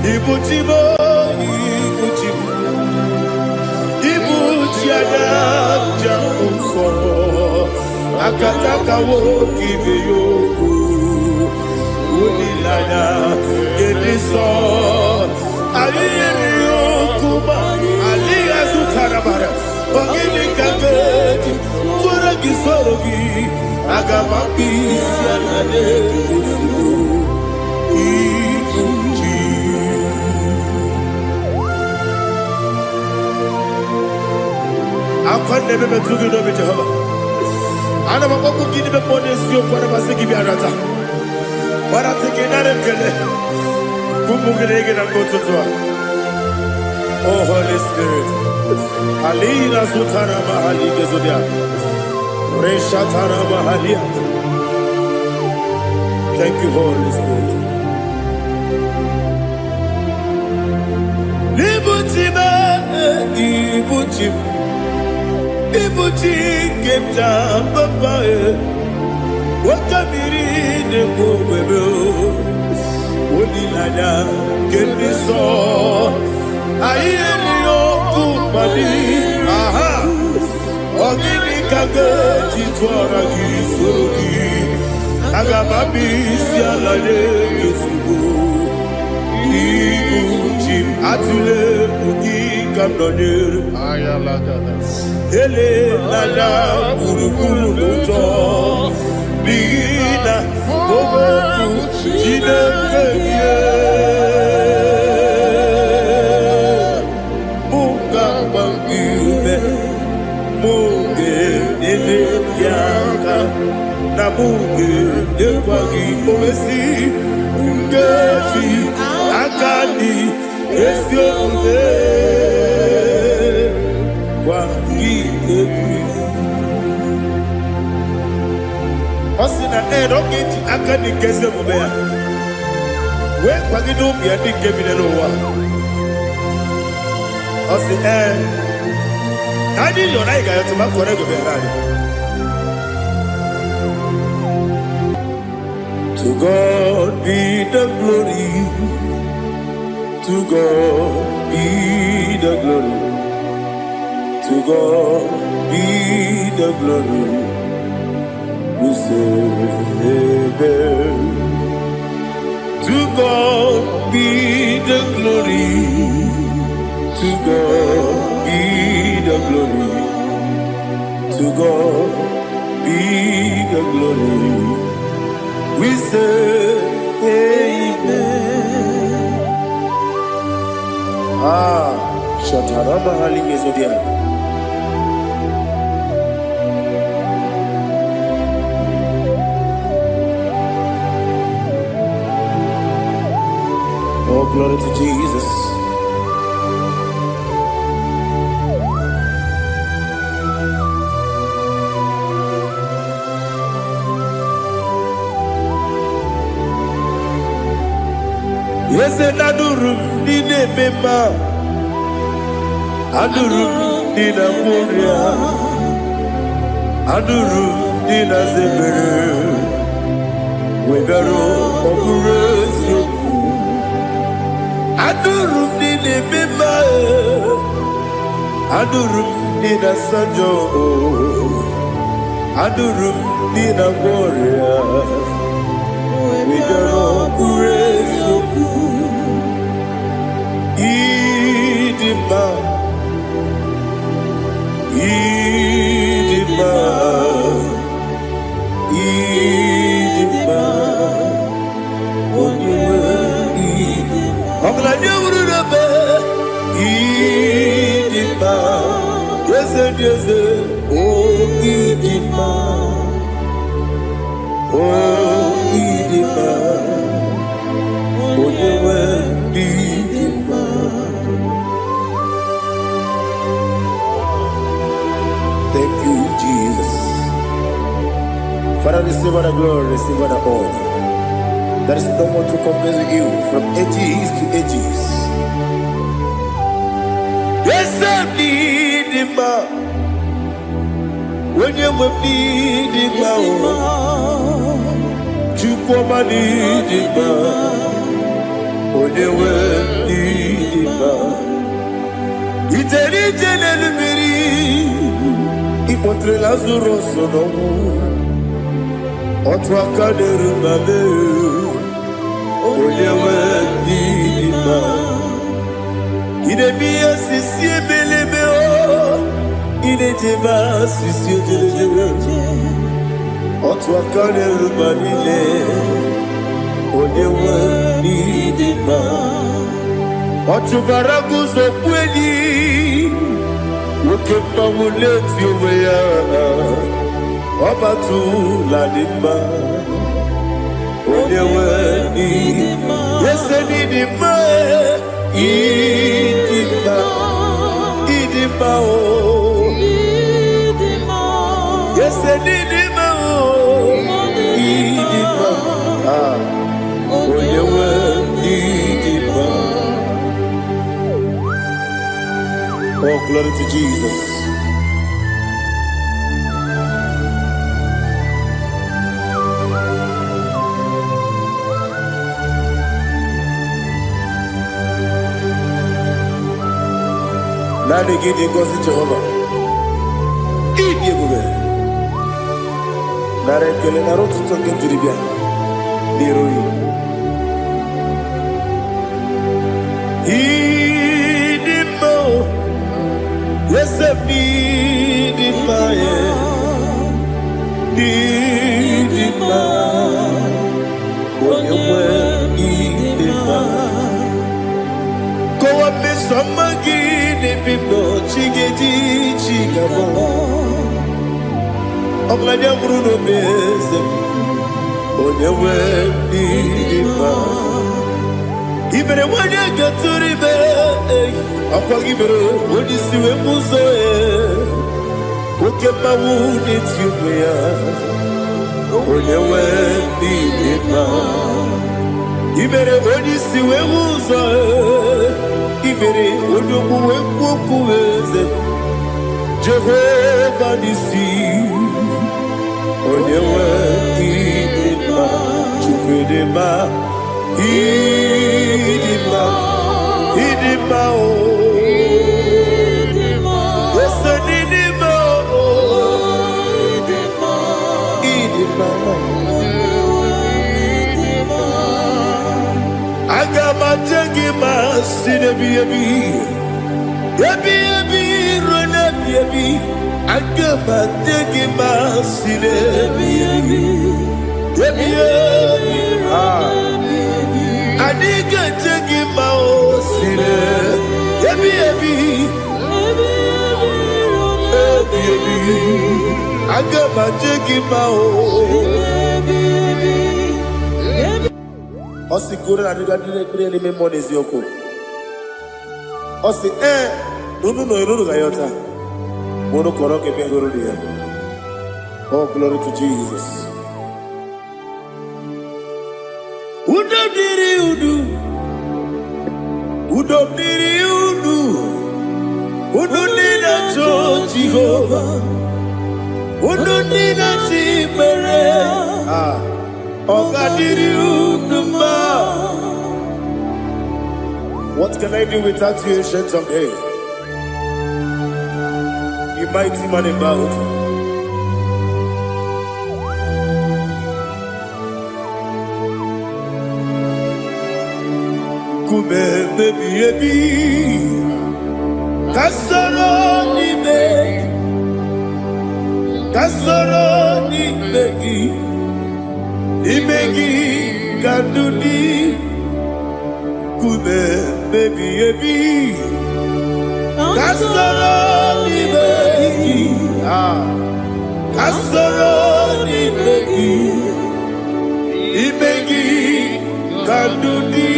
Ibuchibo, Ibuchibo, Ibuchiada, Jamufo, Akataka woki yoku, Unilada, Gediso, Ayiri yokuba, Aliya Zutarabara, Ogini Kageti, Furagi Sorogi, Agamapi, Sianade, I can't never be too good over Jehovah. I never go to give the bonus you for the Masiki Biarata. But I think another killer. Kumugregin and go to Tua. Oh, Holy Spirit. Alina Sutana Mahali Gezudia. Reshatana Mahalia. Thank you, Holy Spirit. Ibuchima, Ibuchim. Ibuchi kemta papa wakamiri ne kubebe onilada kemiso ayeni okupadi aha ogini kage titwara gisorogi agababi sialale yesugo Ibuchi atule ugi kamdonir ayalada ele nada buruburu luto bina oboku jinekeye muka bangibe muge nene yaka na muge nekwagi omesi ngefi akani esiode Osina rocket akani kese mobea. We kwagido bia di kebine no wa. Osi Nadi yo na iga yo tuma kore go be rari. To God be the glory. To God be the glory. To God be the glory. We say amen. To God be the glory. To God be the glory. To God be the glory. We say amen. Shataraba Haligezodia. Oh, glory to Jesus. Yes, and Adurum did a member. Adurum did a warrior. Adurum did a zebra. We got operation. Adurum did a member. Adurum did a sajo. Adurum did a warrior. We got operation. Idima, Idima, Idima. Idima, yes, yes, oh Idima, oh Idima, oh Idima. Thank you, Jesus. Father, receive all the glory, receive all the honor. There is no one to compare with you from ages to ages. Yes, I need him. When you will need him, you come and need him. When you will. Contre Lazarus no Otwa kaderu mame Olewe dima Ine biya sisi belebe o Ine jeba sisi jele Otwa kaderu manile Olewe dima Otubaragu zo kweli Ukemba muleti uweya Wabatu la dima Olewe dima Yese dima Idima Idima o Yese dima o Idima Olewe dima. Oh, glory to Jesus. Nani gidi ngozi Jehovah. Gidi gube. Nare kele naro tutonge jiribia. Niroi. Idimo. Yes, Idima. Idima. Onyewe Idima. Kowa mesamagi. Bibo chigeji chigabo Ogladia Bruno Beze Onyewe Idima Ibere wanya gaturibe Akwa gibere wadi siwe muzoe Ukema wuni tiumea Onyewe Idima Ibere wadi siwe muzoe Ibere odogu wekuoku weze Jehovah nisi Onyewe Idima Chukwedema Idima Idima o Yese Idima o Idima Agama jengima sinebi Yebi rona yebi Agama jengima sinebi Yebi Adiga jengima o sine Yebi Agama jengima o Osi kure na duga dire me monezi yoko. Osi nunu no iruru gayota. Mono koroke pe iruru dia. Oh, glory to Jesus. Udo diri udu. Udo nina to Jehovah. Udo nina timere. What can I do without you, ancient of days? You mighty man about. Kume baby, kasoro ni begi. Imegi kandudi Kume baby Kasoro ni begi Kasoro ni begi Imegi kandudi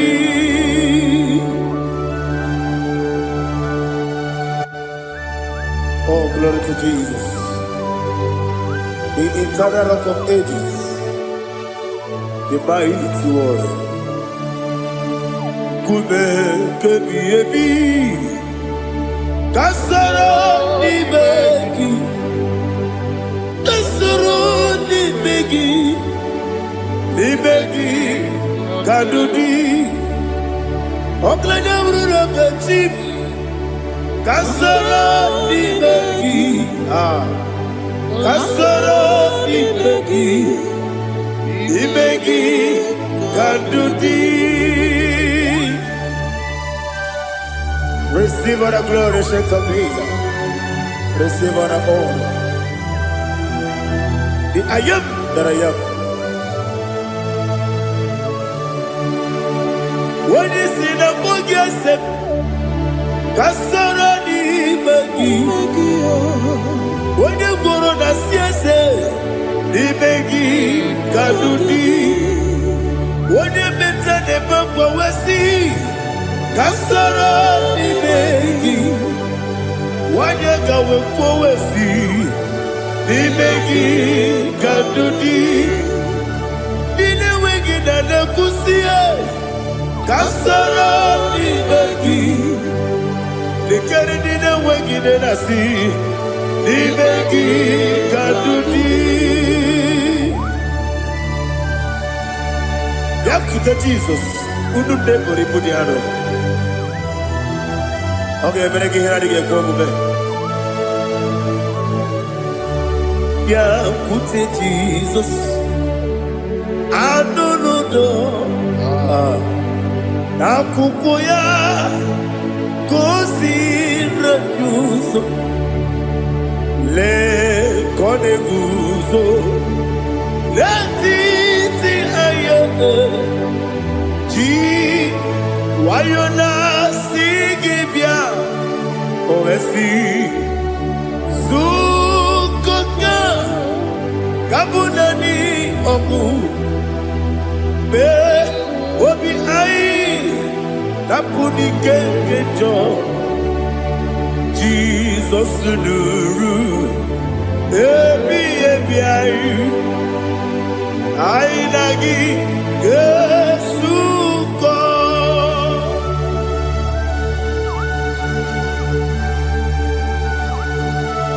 Oh, glory to Jesus. The eternal rock of ages, the mighty one. Kume kebi Kasoro ni begi kadudi Oklanya urura beti Kasoro ni begi Kasoro imegi kadudi. Receive all the glory, shake of Jesus. Receive all the honor. The I am that I am. When you see the book, yes, Kasoro imegi. When you go on the siese, imegi kadudi. When you better the book, we see Kasoro imegi. When you go we see imegi kadudi. Dine wegi na nekusie Kasoro imegi. Dikeri dine wegi na nasi. Imegi kadudi. Yakuta Jesus. Unu debori pudiano. Okay, menegi hiradi ge komube. Yakute Jesus. Anunudo. Nakukoya. Kosi renuso. Le koneguzo le titi ayane ji wayona sigibia oesi zukoka kabunani oku be obi ai napuni kengejo Jesus nuru ebi ayu ainagi Yesu ko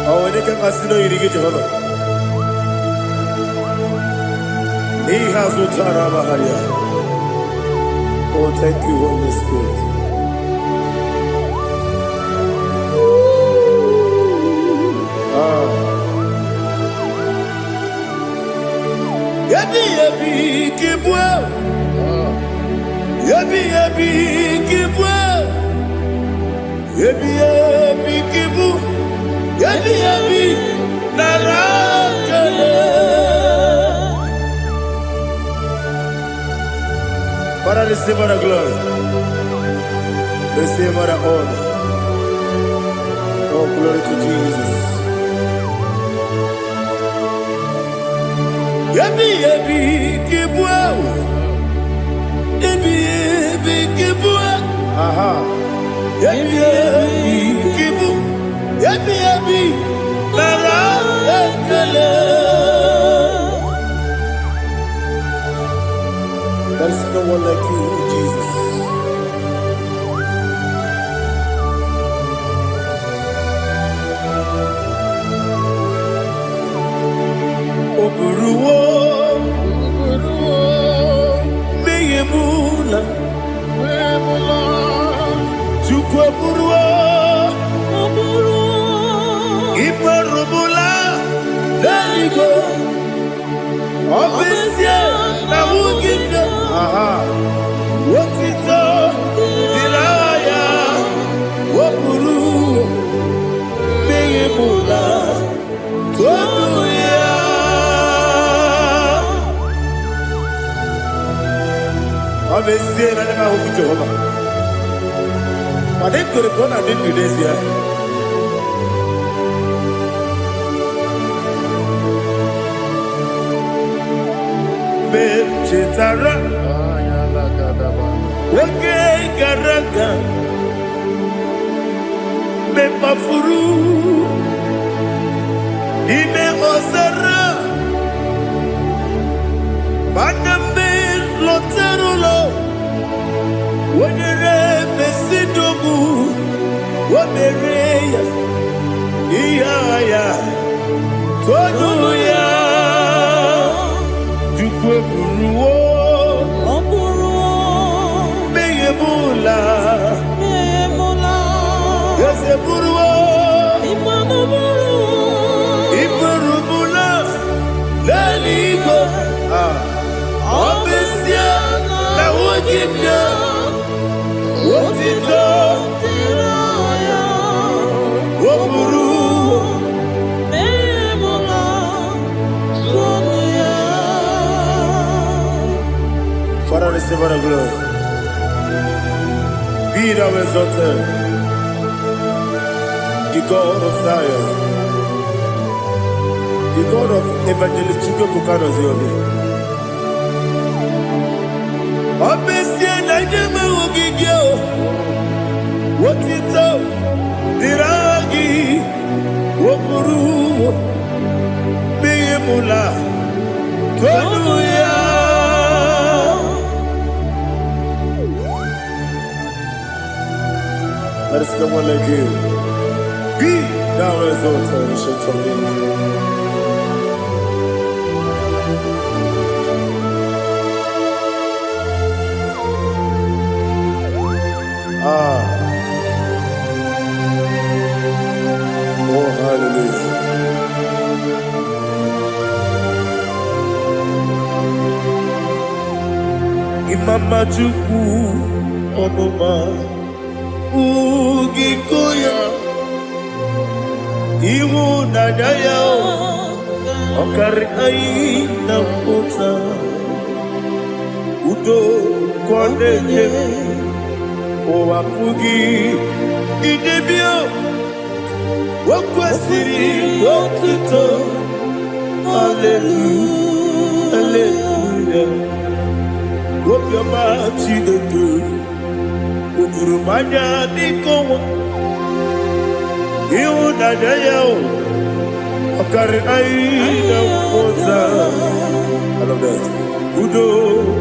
awone ke masino irige Jehova ni hazutara baharia. Oh, thank you, Holy Spirit. Yabi kibwa, yabi kibwa, yabi kibu, yabi narakale. Para receive the glory, receive the honor. Oh, glory to Jesus. Yabi kibwa, yabi kibwa, aha. Yabi kibu, yabi nara ekele. There's no one like you, Jesus. Oburuwo, meyemula, chukwu oburuwo, iperubula, leligo, obesie na wugide, wotito, dilaya, oburuwo, meyemula, tobuya. Obviously, I never hope Jehovah. But they could have gone and did this year. Chitara, okay, Garaga, Mepafuru, Ime Osara, Banambe, Loterulo, when you Mesidobu, what the Rea, Iaya, Toduya. Buruwo, meyemula, yese buruwo, iperubu, for the glory. Be thou exalted, the God of Zion, the God of Evangelist Chukwu Bukano Ziobi. Obesi na nyeme ogigio, wotito, diragi, wokuru, biyemula, tonuya. There is no one like you. Be thou exalted, ancient of days. Oh, hallelujah. Imama Chukwu Onuma Ugikoya Iwu Nadaya Okari Aina Kota Udo Kwaneye Owapugi Idebio Wakwasiri Wakito Hallelujah Hallelujah Wopiama Chidetu Ukurumanya Nikowa Iu Nadayao Okari Aina Kota I love that Udo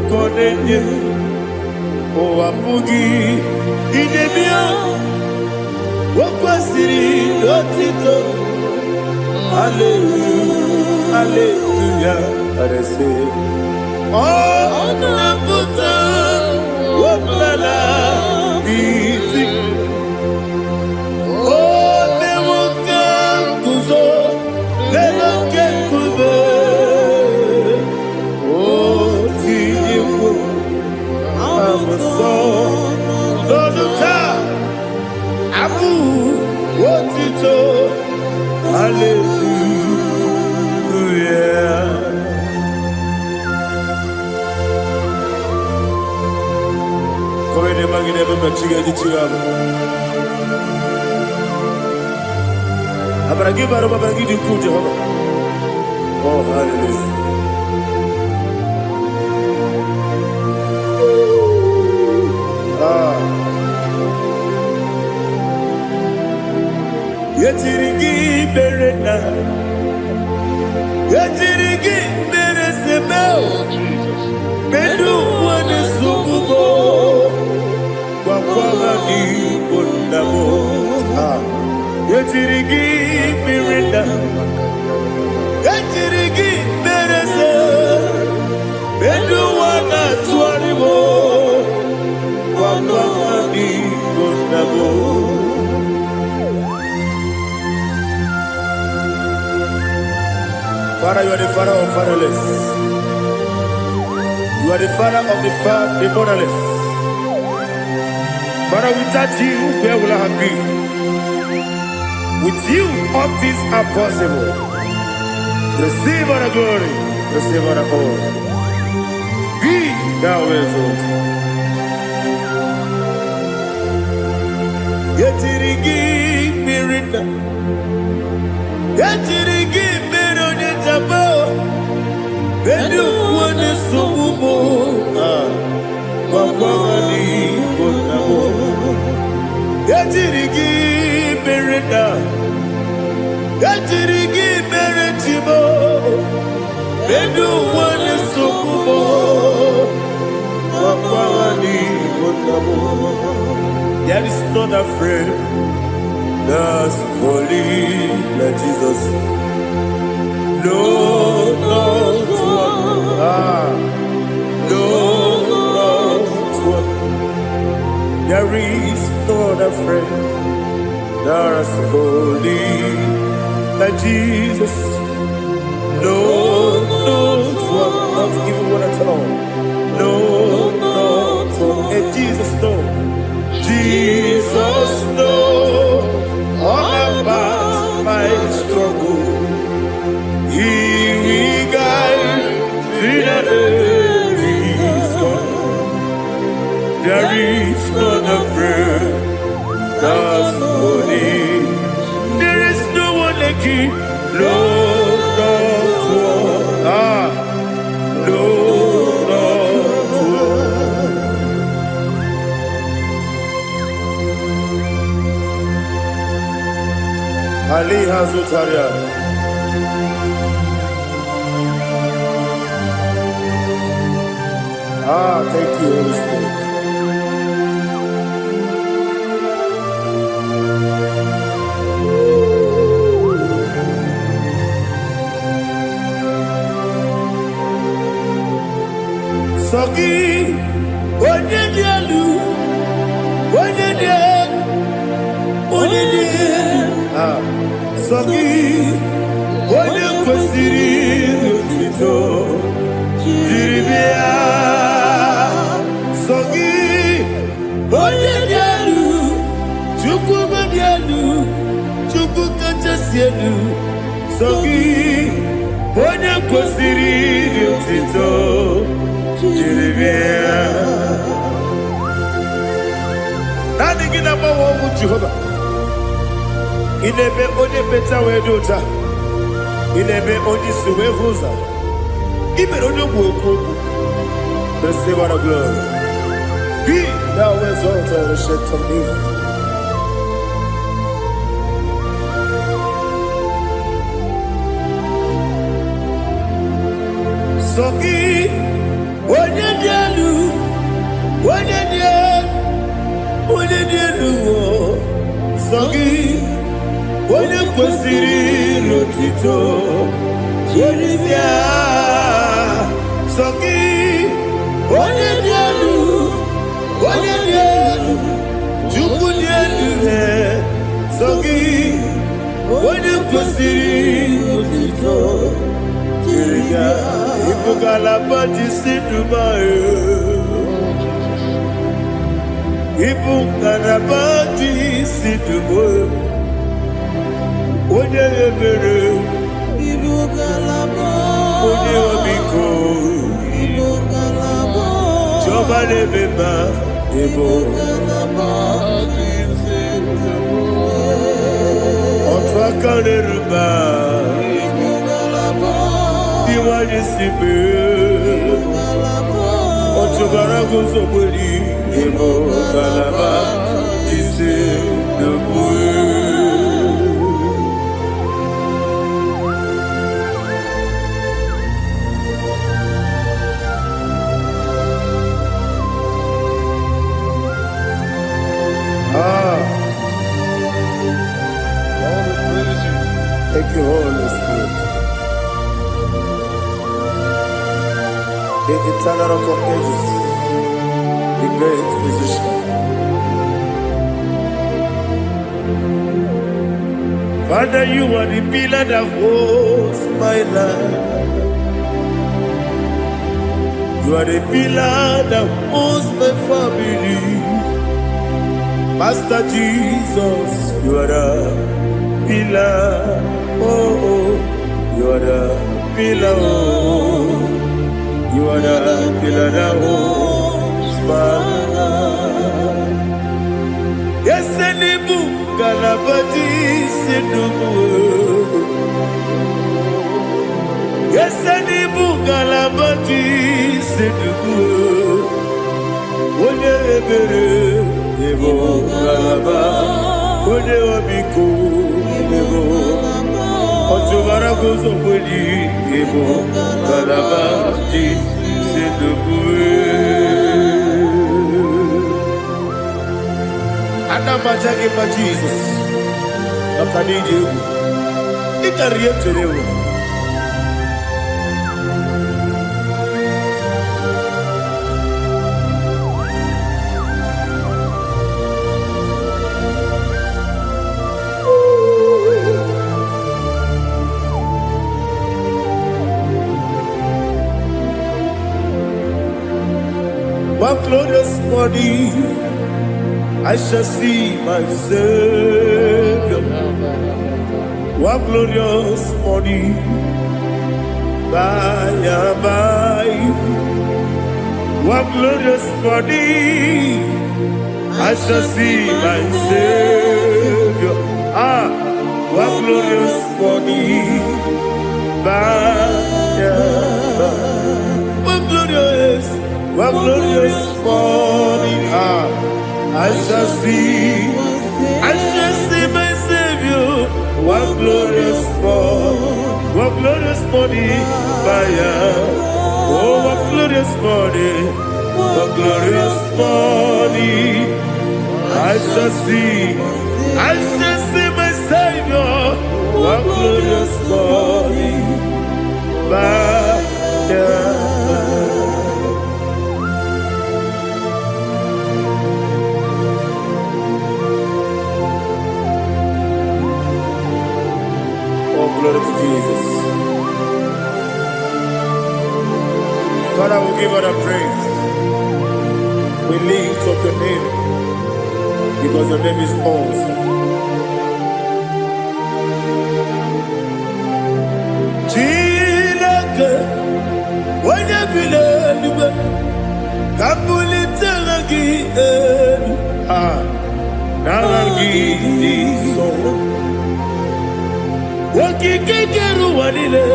Konenye Owapugi Idebio Wakwasiri Lotito Hallelujah Hallelujah I say Oh Nabuta Waplala Biti Oh Newoka Kuzo Leloke Kube Oh Tiyiwo Amaso Loduta Abu Wotito Hallelujah Come ne magine baba chiga di chiga Abragi baro baba gidi ku Jehovah Oh hallelujah Yetirigi berena Yetirigi beresebel Bedu wane sububo Kwa ni kundamo Yetirigi berena Yetirigi berese Bedu wana tuaribo Kwa ni kundamo Father, you are the father of fatherless. You are the father of the motherless. Father, without you, where will I have been? With you, all things are possible. Receive all the glory, receive all the honor. Be thou exalted. Yetirigi mirina, yetirigi mirona jabo. Bedu wane sububo, wakwani konamo. Yetirigi mirina, yetirigi miretibo. Bedu wane sububo, wakwani konamo. There is not a friend that's holy like Jesus. No, no, no, one. There is no other friend that's holy like Jesus. No, no, one. Not even one at all. No, no, one. And Jesus, no. Jesus, no. All about my struggle. He will guide me. Ali Hazutaria. Thank you, Holy Spirit. Sogi, onye dị elu, onye dị elu, onye dị elu. Sogi, onye kwesịrị otuto, jiri bịa. Sogi, onye dị elu, Chukwu dị elu, Chukwu kachasị elu. Sogi, onye kwesịrị otuto. Nani gina mawa omu Jehovah. Inebe onye beta wedota. Inebe onye suwe huza. Ibe onye mweku. Receive our glory. Be thou exalted and shed on me. Sogi. Onye dị elu, onye dị elu, onye dị elu, sọ gị, onye kwesịrị otuto, jiri bịa. Sọ gị, onye dị elu, onye dị elu, Chukwu dị elu, sọ gị, onye kwesịrị otuto, jiri bịa. Ibugalaba Dubai. Ibugalaba Dubai. Onye ebere. Ibugalaba. Onye omiko. Ibugalaba. Jọba lebeba. Ibugalaba Otu aka n'eruba. Iwani sibe, otubara gozoboli, emo galaba, dise debue. Thank you, Holy Spirit. The eternal rock of ages, the great physician. Father, you are the pillar that holds my life. You are the pillar that holds my family. Master Jesus, you are the pillar. Oh, you are the pillar. Oh. You are the pillar that holds my life. Yes, any book, Galabati, Sidubu. Yes, any book, Galabati, Sidubu. One ebere, Evo Galaba, one Obiku, Evo. Otubara gozo boli, Evo Galaba, Adamajagi ma Jesus, Nakaniji, Ikariyeterewo. One glorious morning, I shall see my Savior. One glorious morning, by and by. One glorious morning, I shall see my Savior. One glorious morning, by and by. One glorious morning, I shall see my Savior. One glorious morning, what glorious morning, oh, what glorious morning, what glorious morning. I shall see my Savior, what glorious morning, Oh, glory to Jesus. Father, we give all the praise. We lift up your name because your name is awesome. Chilake, when you believe, Kapulitagi, Naragi, so. Wakikeru wanile,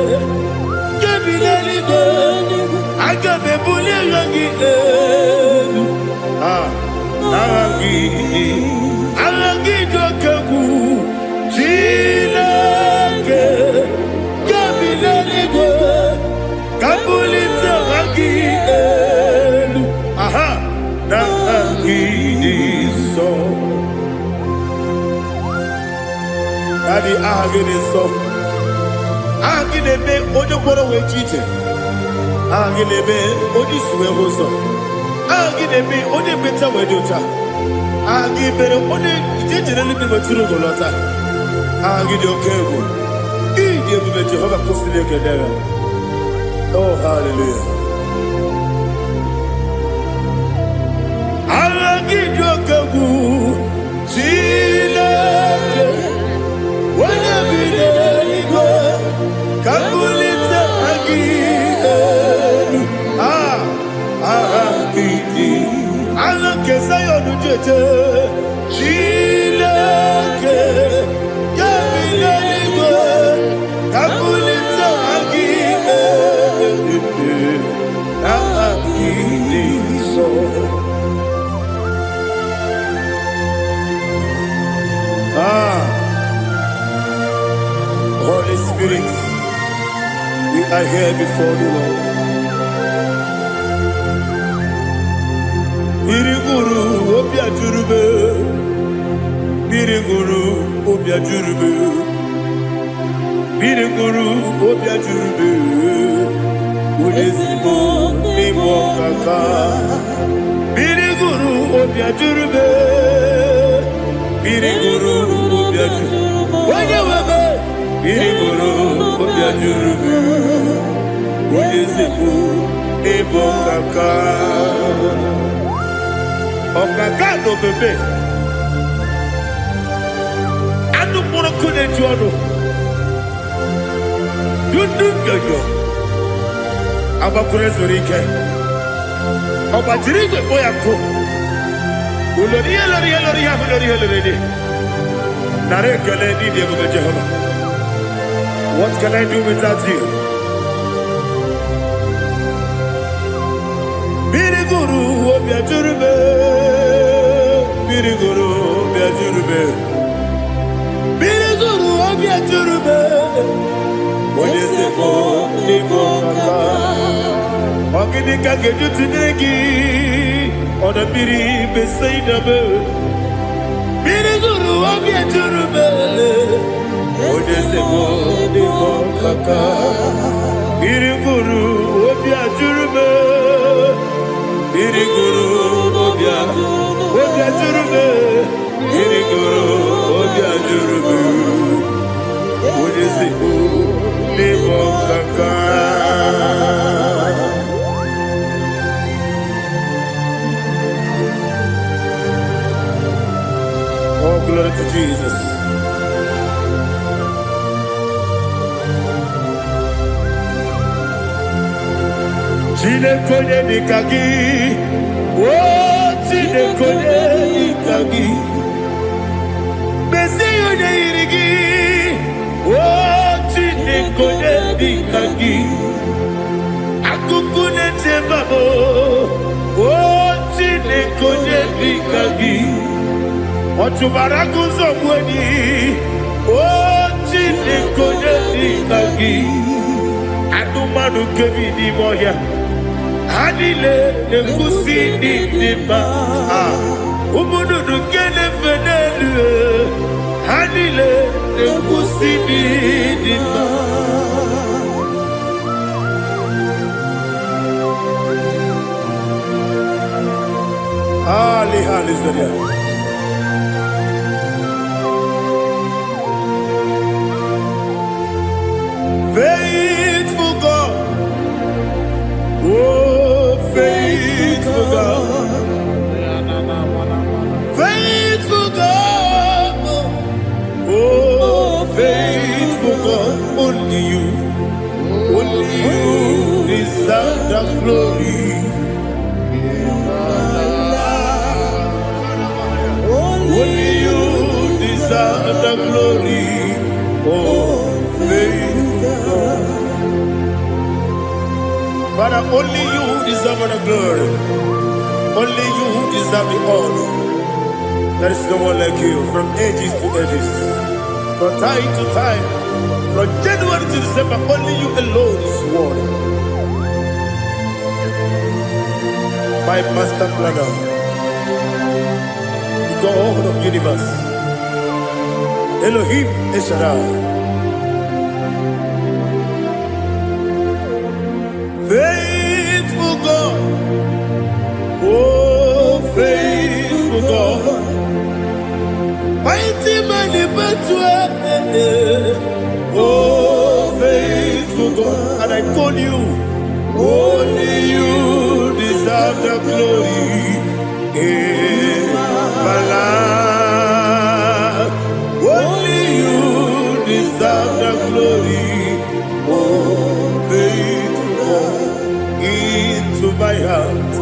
Kabilaligo, Agabe Bulirangi, Arangi Dokagu, Chilake, Kabilaligo, Kabulita Rangi, Naragi, so. Daddy, so. Agilebe, Odoboro Wechite. Agilebe, Odisue Rosa. Agilebe, Odebeta Wedota. Agibere, Ode, Generally Maturu Golota. Agidio Kebu. Idiot Jehovah Postile Kedera. Oh, hallelujah. Agidio Kebu. Chile. Kabulita again. Kesayo Nujete, Chilake, Kabilanigo, Kabulita Holy Spirit, we are here before the Lord. Biriguru Obia Jurube, Biriguru Obia Jurube, Biriguru Obia Jurube, Udesibo Nimo Kaka, Biriguru Obia Jurube, Biriguru Obia Jurube, Wanyawebe, Biriguru Obia Jurube, Udesibo Nimo Kaka. Okagado bebe anu moro kone jono dundu yoyo abakure zorike obajiri gbe boya ko olori elori nare kele ni de go Jehovah. What can I do without you? Biriguru Obia Jurube, Biriguru Obia Jurube, Biriguru Obia Jurube, Odesebo Nimo Kaka, Ogidika Gejutinegi, Oda Biri Besaidabe, Biriguru Obia Jurube, Odesebo Nimo Kaka, Biriguru Obia Jurube. Biriguru Obia Jurube, Biriguru Obia Jurube, Odesibo Nimo Kaka. Oh, glory to Jesus. Chile konye nikagi, oh chile konye nikagi, besi yone irigi, oh chile konye nikagi, akukune chembabo, oh chile konye nikagi, otubaraku zomweni, Oh, Chineke onye dị ka gị, anụmanụ nke bi n'ime ọhịa, ha niile na-ekwusi n'ịdị mma. Ụmụ nnụnụ nke na-efe n'elu, ha niile na-ekwusi n'ịdị mma. Hallelujah. Faithful God, oh faithful God, faithful God, oh faithful God, only you deserve the glory. Only you deserve the glory, oh faithful God. Father, only you deserve the glory. Only you deserve the honor. There is no one like you, from ages to ages, from time to time, from January to December. Only you alone is worthy. My master planner, God of universe, Elohim Eshadai, faithful God, oh faithful God, mighty man in battle, oh faithful God, and I call you, only you deserve the glory. My life, only you deserve the glory. Oh, faithful God, into my heart,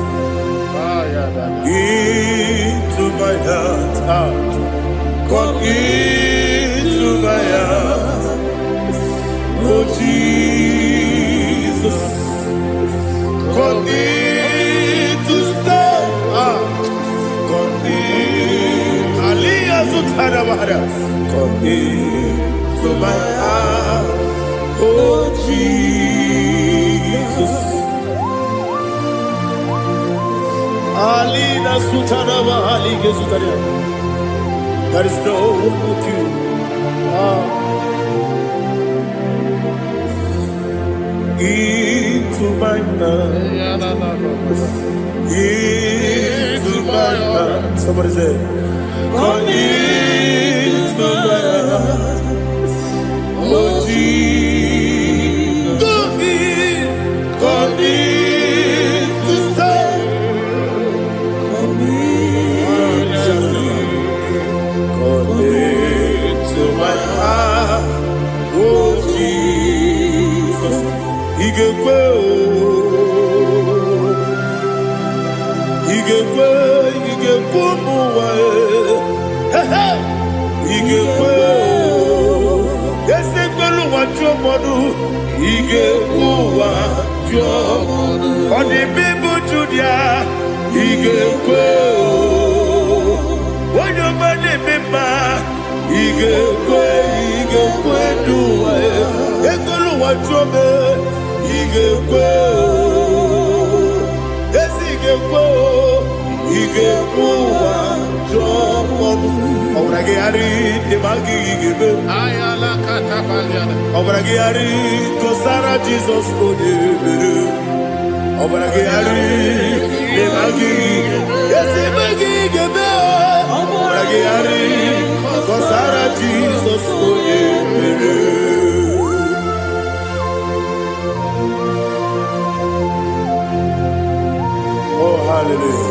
into my heart, come into my heart. Oh Jesus, come in to stay. Come into my heart, oh Jesus. Alina Sutanaba Alige Sutaria. There is no one with you. Into my heart, into my heart. Somebody say, come into my heart, oh Jesus, come in to stay, come into my heart, oh Jesus, He gave on the people to their when your money member, he gave do it. What trouble, he gave yes, he gave Obragiari, the Magi give Ayala Catapaliana. Obragiari, Kosara Jesus, Obragiari, the Magi, yes, the Magi give Obragiari, Kosara Jesus, oh, hallelujah.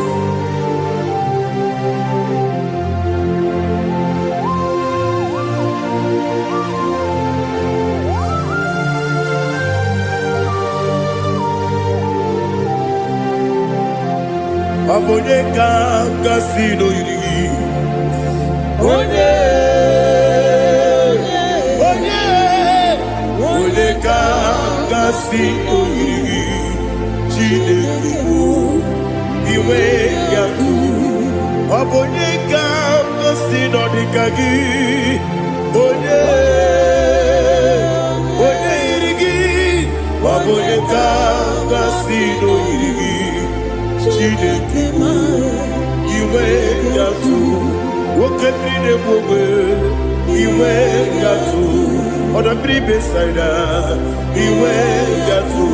Abonye kanga sino yiri Onye kanga sino yiri Chineke iwe yaku Abonye kanga sino dikagi Onye Oboneka Gasino Yiri Chineke Iwe Yatu Woketrine Bobe Iwe Yatu Oda Bribe Saida Iwe Yatu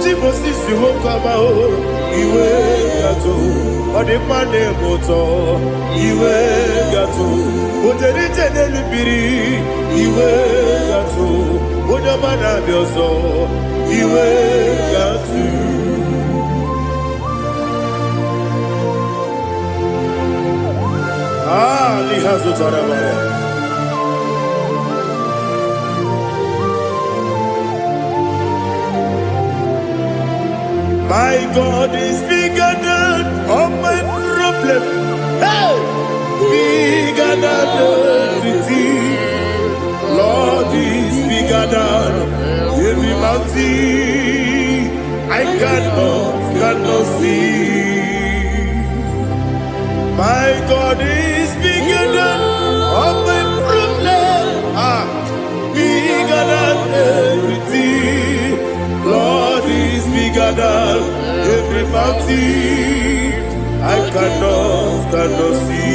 Timosisi Wokabao Iwe Yatu Ode Mane Moto Iwe Yatu Oderite Nelubiri Iwe Yatu Oda Mana Biozo Iwe Yatu Lihazu Tarabara. My God is bigger than all my problem. Hey! Bigger than everything. Lord is bigger than every mountain. I cannot see. My God is bigger than all my problems. Bigger than everything. Lord is bigger than every mountain. I cannot see.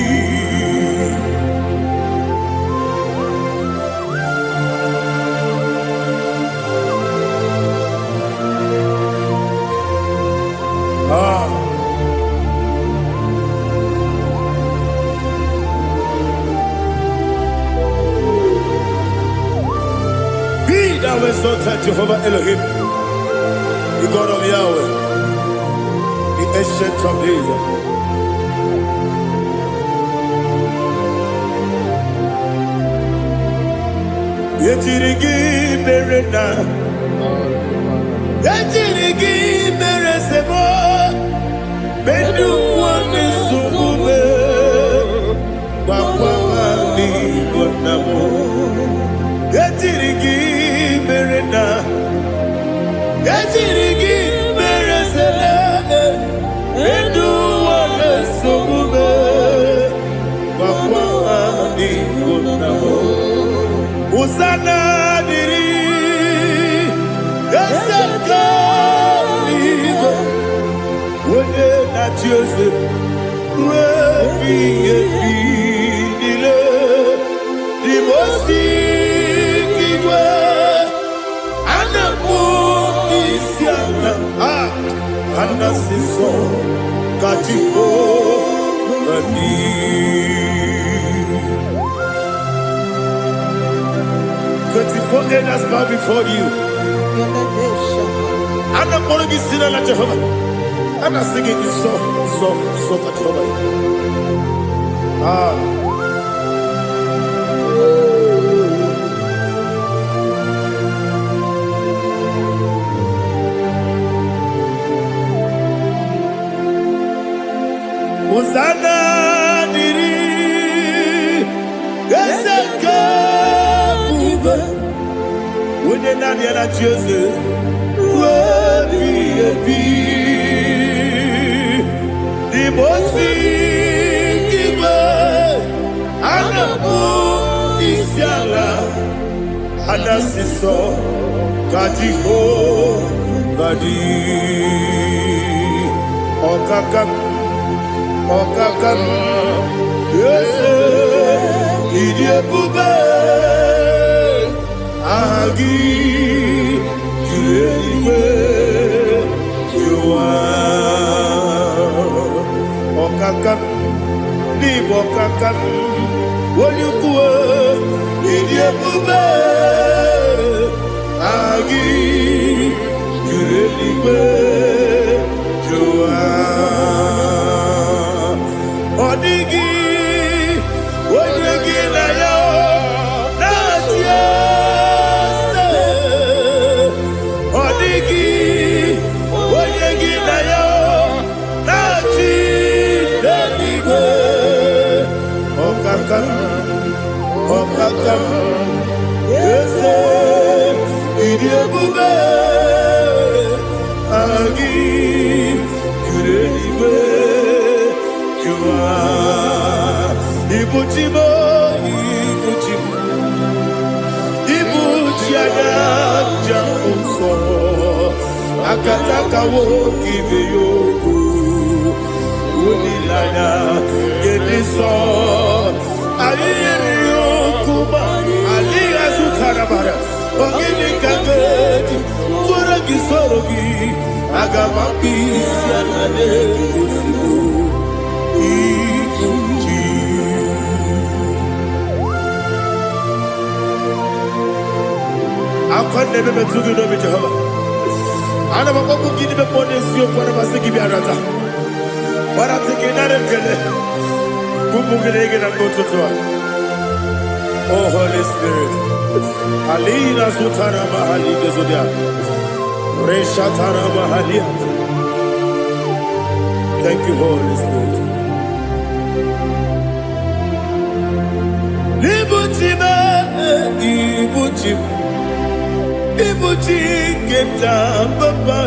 Thou exalted Jehovah Elohim, the God of Yahweh, the ancient of days. Yetirigi Berena, Yetirigi Beresebo, Bedu One Subube, Wakwamani Gonamo, Yetirigi Berena, Yetirigi Beresele, Bedu One Subube, Wakwamani Gonamo. Usana diri esaka ligo wode na Jose refi dile di mosi kiwe anapo isiana anasiso katiko gani. 24 elders bow before you. I'm not going to be singing like Jehovah. I'm not singing this song like Jehovah. Hosanna diri eseka when you're not yet at Joseph, the most and the book is Yala, and the sister, Katiho, Gadi, Okakam, yes, Idiot Bube. Agi, Juliwe, Jua, Okakam, Nibokakam, Wonyukue, Idiabube, Agi, Juliwe, Jua, Odigi, Wonyagi na yo, Nadia. Okakam, yes, Idiabube, Agi, Kureliwe, Jua, Ibuchimo, Ibuchiana, Jamuso, akataka woki beyoku unilana gediso ayiri yokuba aliya zutarabara ogini kagedi turagi sorogi agamapi sianane kusibu ikuji akwande bebe tugi no bi Jehova ana bako gidi be pone sio kwa na basiki bi arata bara tiki na rekele kumugirege na mtoto. Oh Holy Spirit alina sutara mahali gezodia resha tara mahali. Thank you Holy Spirit. Libutime ibutime ibuti keta papa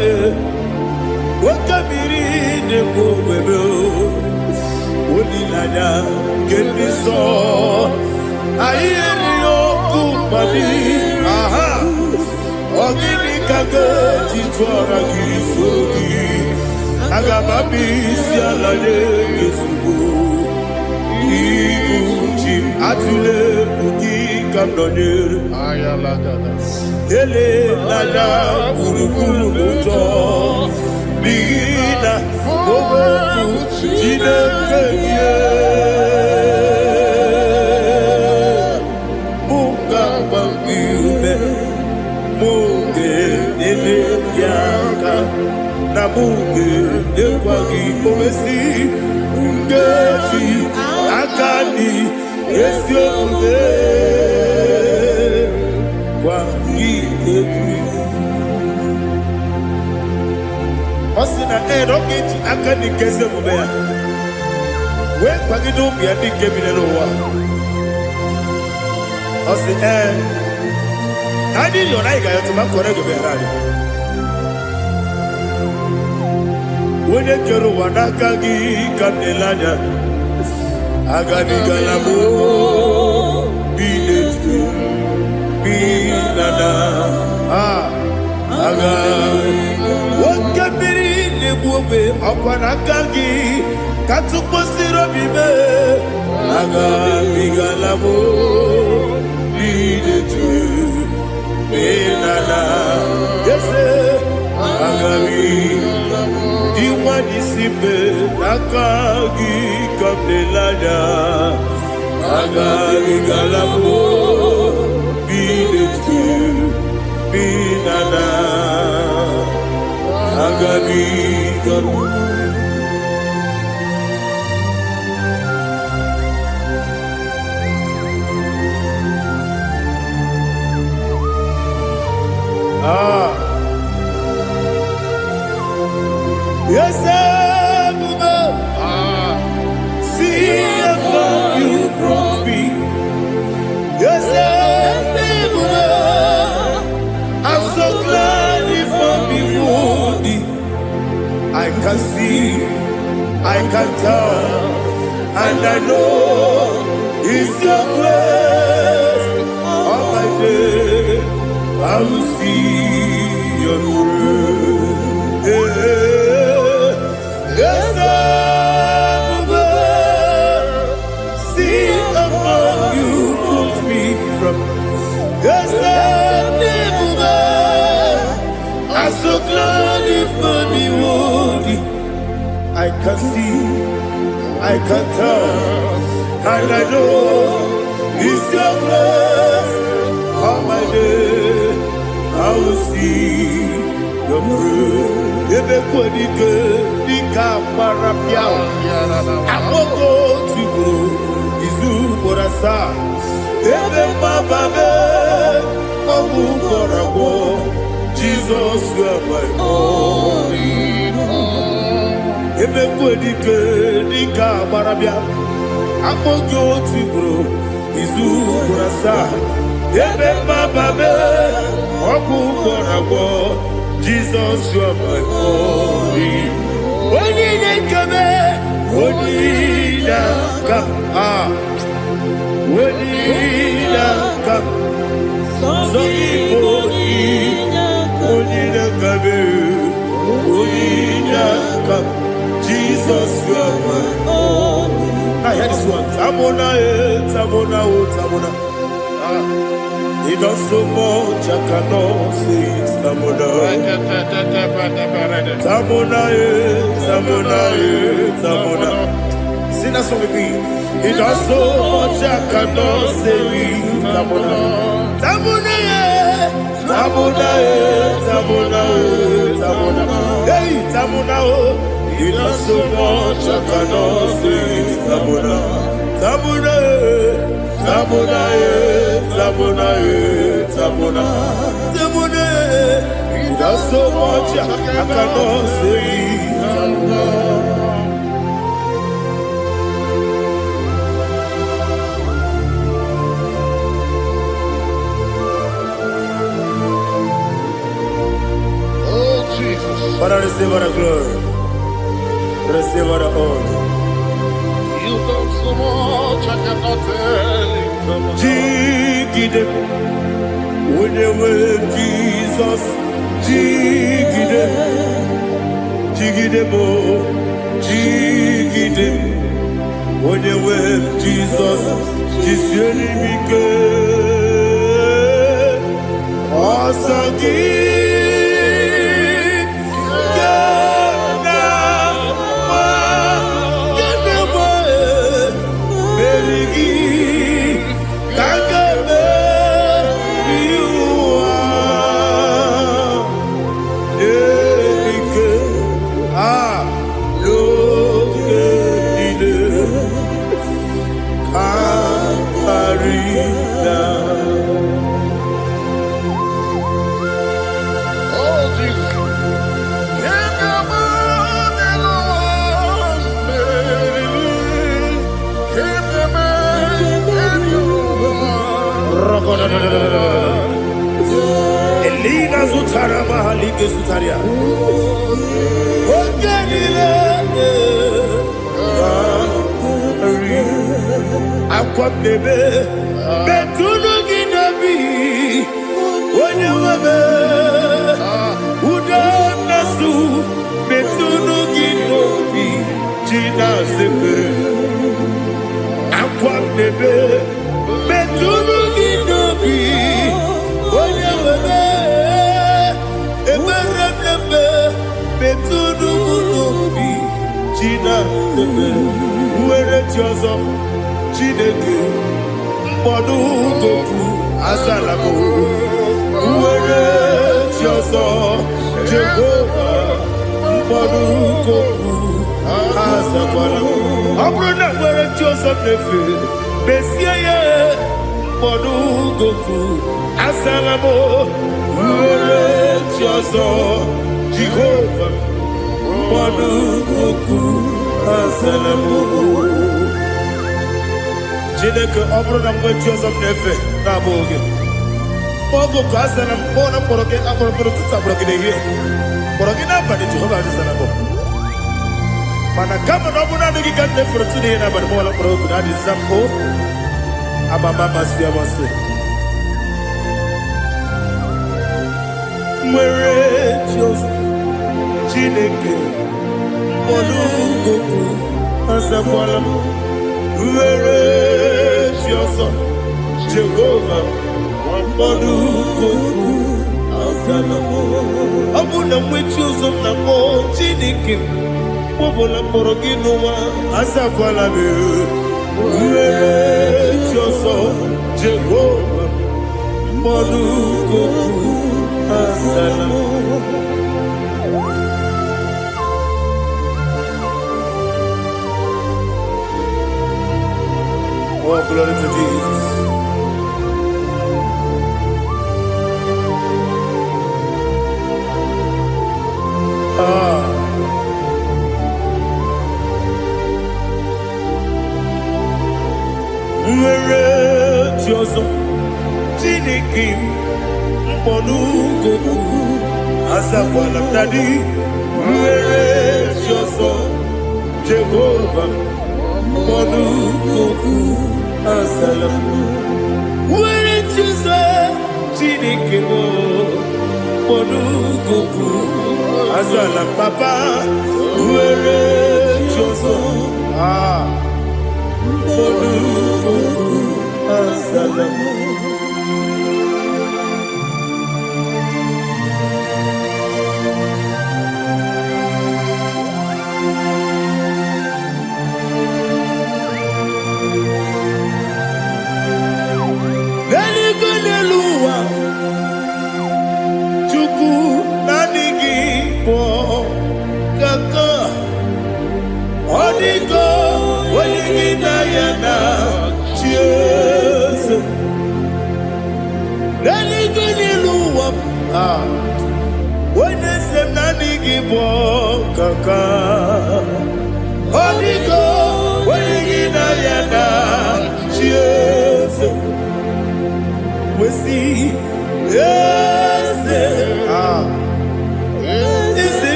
wakabiri ne bobebe onilanya kemiso ayeri okupani aha ogini kage titwara gisogi agamabi sialane yesubu ibuti atule buki kamdonir ayalagada ele lada kurukuru muto bina oboku jinekeye munga bambiume munge ele yaka na munge ekwagi owesi ngeti akani esiombe Osina rogeji akani keze mubea we kwagido bia di kebile wa osi nani yo na igayo to makore go be rari wone kero wanaka gi kanelanya agani galamo biletu binana aga wakabiri nebuobe akwanakagi katuposiro bibe aga bigalamo biletu binana yese aga diwani simbe nakagi kamdelanya aga bigalamo biletu binana agabi garu yes see how you brought me. Yes I'm so glad if I'm wounded. I can see, I can tell, and I know it's your grace. On my day, I will see your grace. Yes, see among you put me from. Yes, I'm so glad if me woody. I can see, I can tell, and I know it's your grace. On my day, I will see your grace. Ebe kodike dika marapia, amoko tibu izu borasa. Ebe mababe, obu korabo. Jesus, you are my only home. Ebe kodike dika marapia, amoko tibu izu borasa. Ebe mababe, obu korabo. Jesus, you are my only. Only come, only come, only come. So only come. Jesus, you are my all. Now hear this one. Tamona, Tamona, Tamona. He does so much, I cannot say it. Tamona, Tamona, Tamona, Tamona. Sing that song with me. He does so much, I cannot say it. Tamona, Tamona, Tamona, Tamona, Tamona. Hey, Tamona, he does so much, I cannot say it. Tamona, Tamona, Tamona, Tamona, Tamona, Tamona. He does so much, I cannot say it. Tamona. Father, receive all the glory. Receive all the honor. You done so much, I cannot tell it. Jigide, when you were Jesus, Jigide, Jigide mo, Jigide, when you were Jesus, Jisyenimike, Asagi. Elina Zutara Mahalike Zutaria. Aqua bebe, Betuno Ginabi, when you were Udanasu, Betuno Ginobi, Gina Zipper. Aqua bebe, Betuno Ginobi, when you were Betuno Ginobi, Gina Zipper. Where it yours up. Chineke mkpọdụ goku azalabo uwere chiọzọ Jehova mkpọdụ goku azakwala ọ bụrụ na nwere chiọzọ nefe bezie ya mkpọdụ goku azalabo uwere chiọzọ Jehova mkpọdụ goku azalabo. Chineke ọ bụrụ na mgbe chi ọzọ m na-efe na-abụ oge ogo ka a zara m kpọọ na mkpọrọ gị akpọrọ mkpọrọ tụtụ akpọrọ gị n'ehihie kpọrọ gị n'abalị Jehova adịzara bụ mana kama na ọ bụrụ na adịghị ka nne fere tụ n'ihe n'abalị mụọla mkpọrọ ogu na adịza mpụ amama amasị amasị nwere chi ọzọ Chineke mkpọrọ ogu azakwala m were chi ọzọ Jehova mkpọdụ goku azala m. Ọ bụ na mgbe chi ọzọ na mkpọ Chineke kpọbụla mkpọrọ gị n'ụwa azakwala m were chi ọzọ Jehova mkpọdụ goku azala m. Oh, glory to Jesus. Nwere chi ọzọ Chineke mkpọdụ goku azakwala m dadi. Nwere chi ọzọ Jehova mkpọdụ goku azala m. Nwere chi ọzọ Chineke mkpọdụ goku azala m papa. Nwere chi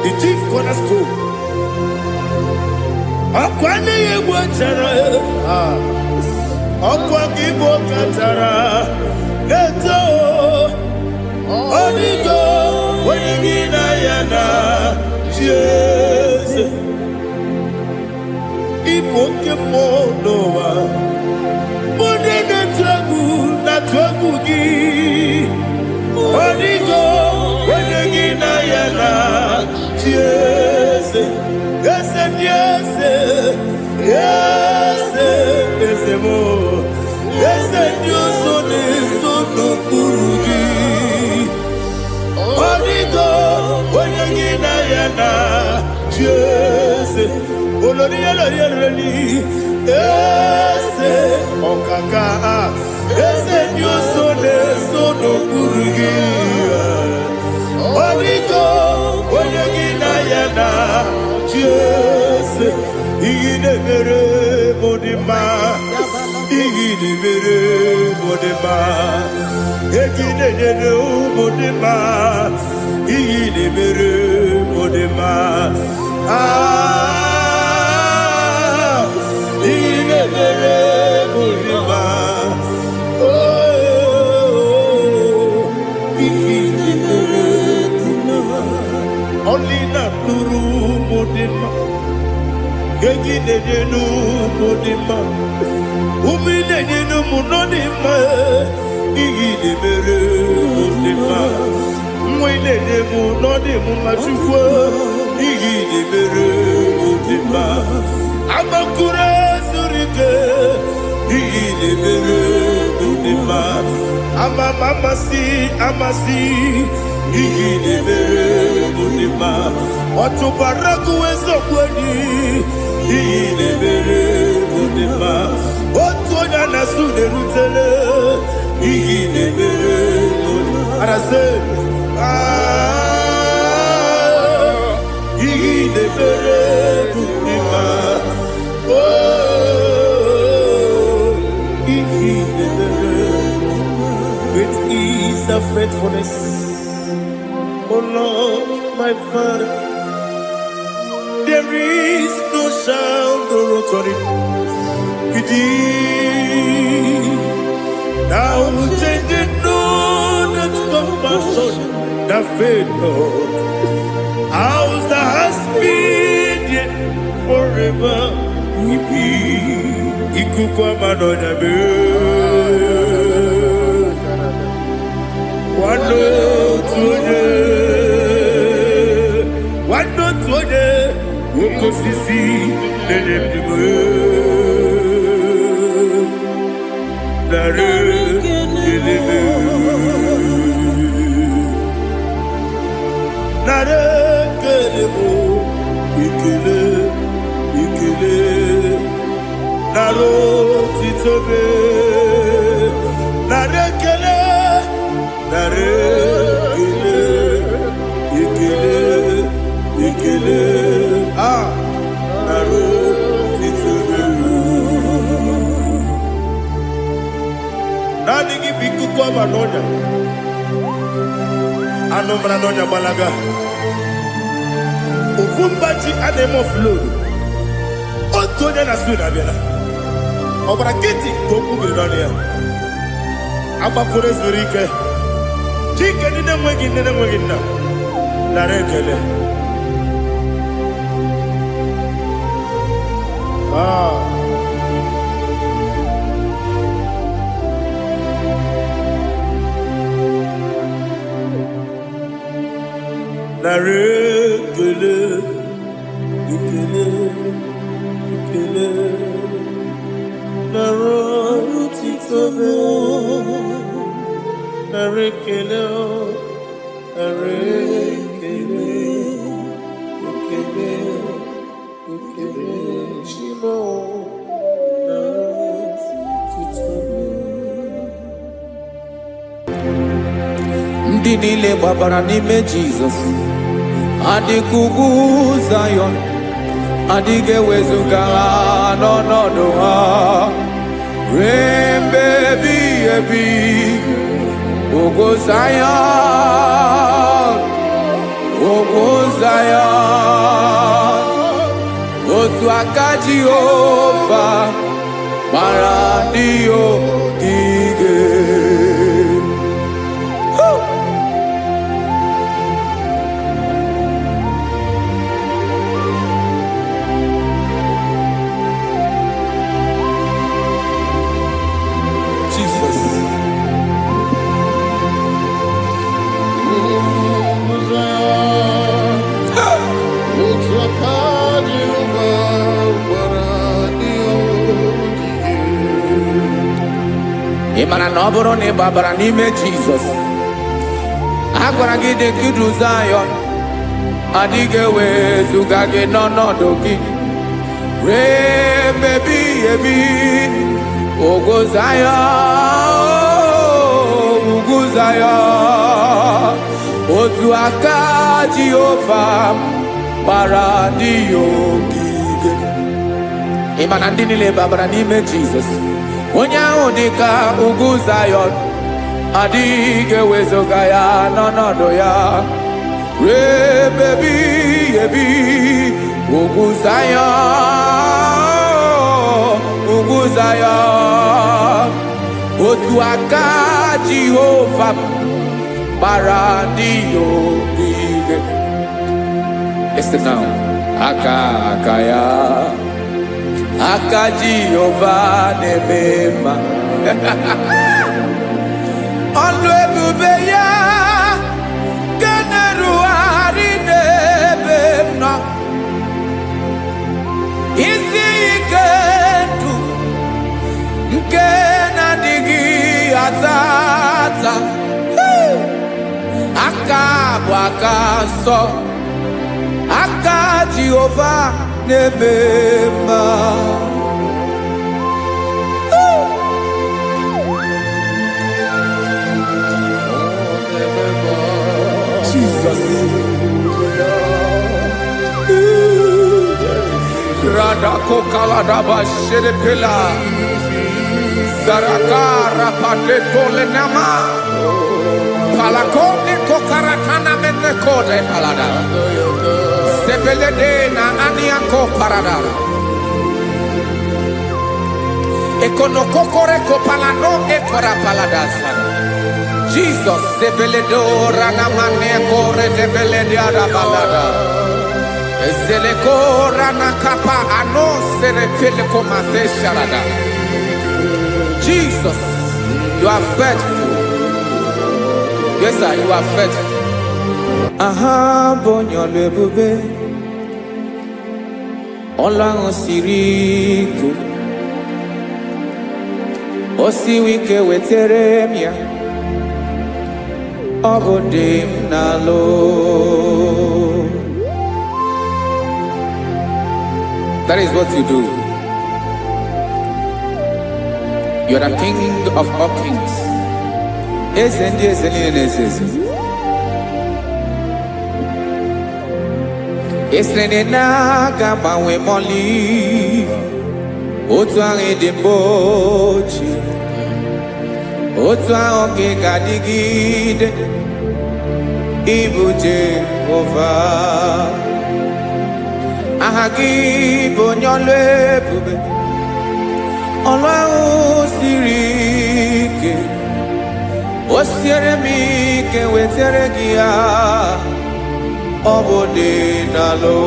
The chief cornerstone. Akwane yegbo chara. Akwa kibo katara. Leto. Onigo. Wenigina yana. Jesus. Ipoke monowa. Mone na twagu gi. Onigo. Wenigina yana. Yes, yes, yes, yes, yes, more. Yes, Dios son eso no purugi. Onigo, oyangina yana. Yes, oloria la yereli. Yes, okaka. Yes, Dios son eso no purugi. Onigo, oyangina yana. Yes, igide mere modima, igide mere modima, igide mere modima, igide mere modima. Ah, igide mere modima. Oh, igide mere modima. Only not Nuru Modima. Gagine no Modima. Umine no Munodima. Igide Mere Modima. Mwine Munodimu Machukwa. Igide Mere Modima. Amakure Surike. Igide Mere Modima. Amasi. Igide Mere Modima. Otubaraku ezokweni. Igide Mere Modima. Otonya nasude rutele. Igide Mere Modima. Arase. Igide Mere Modima. Oh, Igide Mere Modima. Great is the faithfulness. Oh Lord, my Father, there is no sound or authority. Now changing know that compassion, that faith, Lord. How's the has been yet forever we be. Ikukwa madonya be. Wano tuone. Wano tuone. Woko sisi. Nenebdiwe. Nare. Kelebe. Nare. Kelebo. Ikele. Ikele. Naro. Titobe. Nare. Kele. nare ekele nare titube nani gi bikuko manonya anomra nonya balaga Ufumbaji anemo flow. Otonya na suna biela. Obra kiti koku bilonia. Aba kore zurike. Chike nine mwegi na. Narekele. Narekele. Ikele, narotitobe, narekele, shimo, narotitobe. Ndị niile gbabara n'ime Jizọs adịkugu Zion adịghị ewezuga ha n'ọnọdụ ha ruo mgbe ebighị ebi. Ugwu Zion, ugwu Zion, otu aka Jehova gbara ndị ogige. Ị mara na ọ bụrụ na ị gbabara n'ime Jizọs, a gwara gị dị ka Zion adịghị ewezuga gị n'ọnọdụ gị ruo mgbe ebighị ebi. Ugwu Zion, ugwu Zion, otu aka Jehova gbara ndị ogige. Ị ma na ndị niile gbabara n'ime Jizọs, onye ahụ dị ka ugwu Zion adịghị ewezuga ya n'ọnọdụ ya ruo mgbe ebighị ebi. Ugwu Zion, ugwu Zion, otu aka Jehova gbara ndị ogige. Listen now, aka ya, aka Jehova na-eme mma. Ọlụ ebube ya ga na-erugharị n'ebe m nọ. Isi ike ndụ nke na-adịghị ata ata. Aka bụ aka nsọ, aka Jehova na-eme mma. Jesus. Radako kaladaba sherepela Zarakara pateto lenama Palakone kokaratana menekode palada Sepelede na aniako parada Ekonokokore kopalano ekora paladasa Jesus sebeledora na manekore debelediada balada Eselekora na kapa ano serepele komate sharada. Jesus, you are faithful. Yes, sir, you are faithful. Aha, bonyo lebube. Ola osiriku. Osi wike weteremia. Obodim nalo. That is what you do. You are the King of all kings. eze ndị eze niile na-eze eze. Esere na ga-agbanwe mọlị otu ahụ dị mgbe ochie, otu ahụ ka ị ga-adịgide ịbụ Jehova. Aha gị bụ onye ọlụ ebube, ọlụ ahụ siri ike. O siere m ike wetara gị ya, ọ bụ dị n'alụ.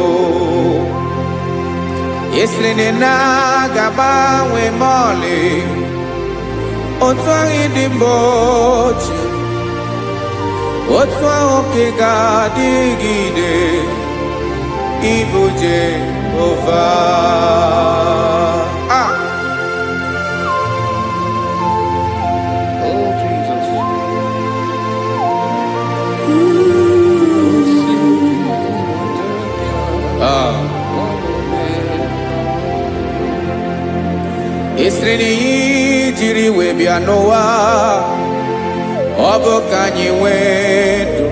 Esiri na ga-agbanwe mọlị otu ahụ dị mgbe ochie, otu ahụ ka ị ga-adịgide ịbụ Jehova. Oh, Jesus. Esiri na ihe jiri wee bịa n'ụwa, ọ bụ ka anyị nwee ndụ,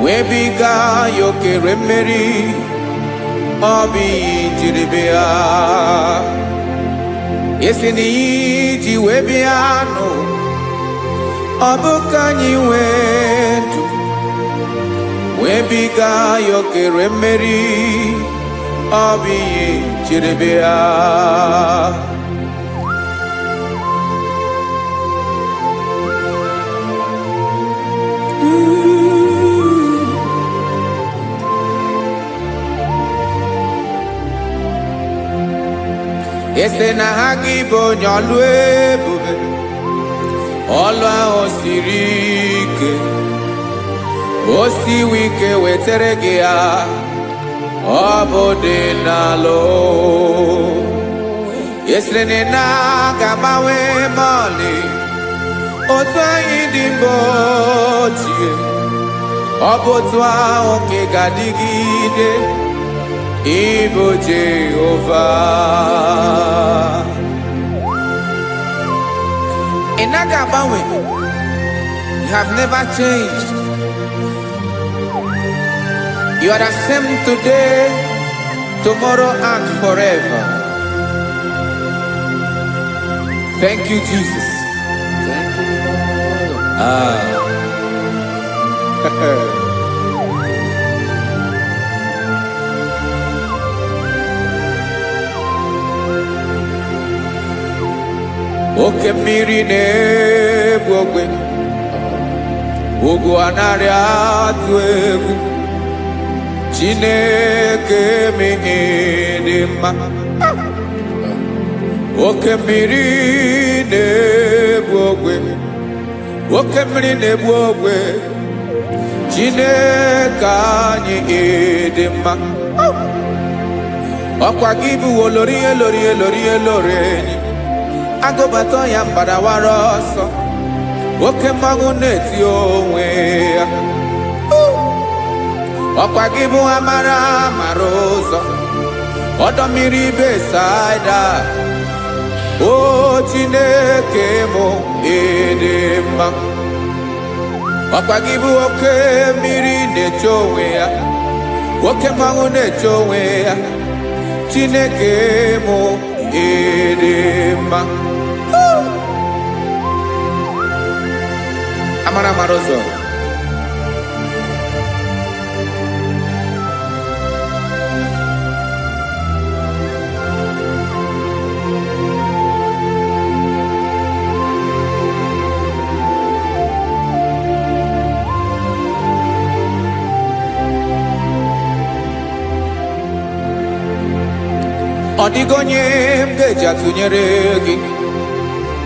wee biga ya okere mmeri. Ọ bụ ihe jiri bịa. Esi na ihe ji wee bịa nụ, ọ bụ ka anyị nwee ndụ, wee biga ya okere mmeri. Ọ bụ ihe jiri bịa. Ese na ha gị bụ onye ọlụ ebube, ọlụ ahụ siri ike. O siwe ike wetara gị ya, ọ bụ dị n'alụ. Esere na ga-agbanwe mọlị otu anyị dị mgbe ochie, ọ bụ otu ahụ ka ị ga-adịgide ịbụ Jehova. Ị naghị agbanwe. You have never changed. You are the same today, tomorrow, and forever. Thank you, Jesus. Thank you, Lord. Oke mmiri na-egbu ogwe, ugwu anaghị atụ egwu. Chineke mee dị mma. Oke mmiri na-egbu ogwe, oke mmiri na-egbu ogwe. Chineke anyị dị mma. Ọkwa gị bụ olori elori elori elori enyi, agụbata ya mbadawara ọsọ. Oke mmanwụ na-eti onwe ya. Ọkwa gị bụ amara amara ụzọ, ọdọ mmiri Besaida. O Chineke mụ ịdị mma. Ọkwa gị bụ oke mmiri na-eche onwe ya, oke mmanwụ na-eche onwe ya. Chineke mụ ịdị mma. Amara amara ụzọ. Ọ dịghị onye m ga-eji atụnyere gị.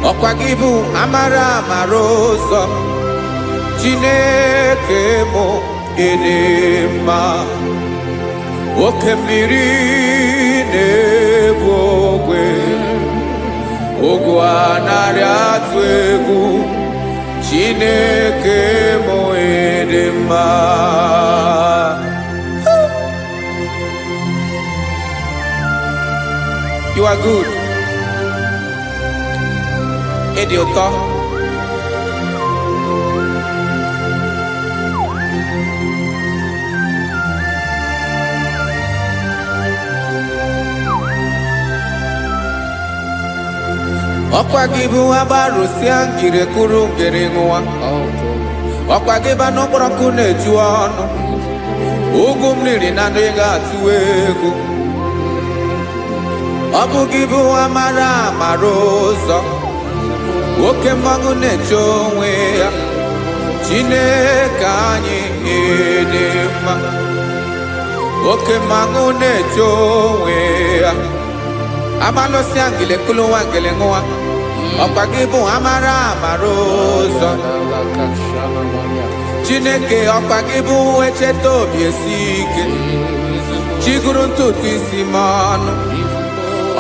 Ọkwa gị bụ amara amara ụzọ. Chineke mụ ịdị mma. Oke mmiri na-egbu ogwe, ogwu anaghị atụ egwu. Chineke mụ ịdị mma. You are good. Ịdị ụtọ. ọkwa gị bụ agbarụsịa ngiri kụrụ ngiri nwa ọkwa gị ba n'ụkpọrọkụ na-eju ọnụ ugwu mmiri na ndị ga-atụ egwu ọ bụ gị bụ amara amara ụzọ oke mmanwụ na-eche onwe ya Chineke anyị dị mma oke mmanwụ na-eche onwe ya amalụsịa ngile kụlụ nwa ngile nwa ọkwa gị bụ amara amara ụzọ Chineke ọkwa gị bụ echeta obi esi ike chigụrụ ntutu isi m ọnụ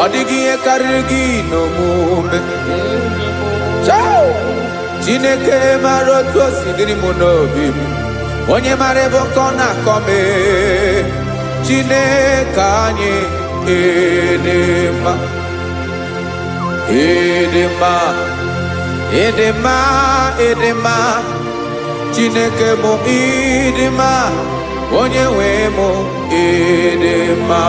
ọ dịghị ihe karịrị gị n'omume Chineke mara otu o si dịrị m n'obi m onye mara ebe ọkọ na-akọ m Chineke anyị dị mma dị mma dị mma dị mma Chineke mụ ịdị mma onye nwe mụ ịdị mma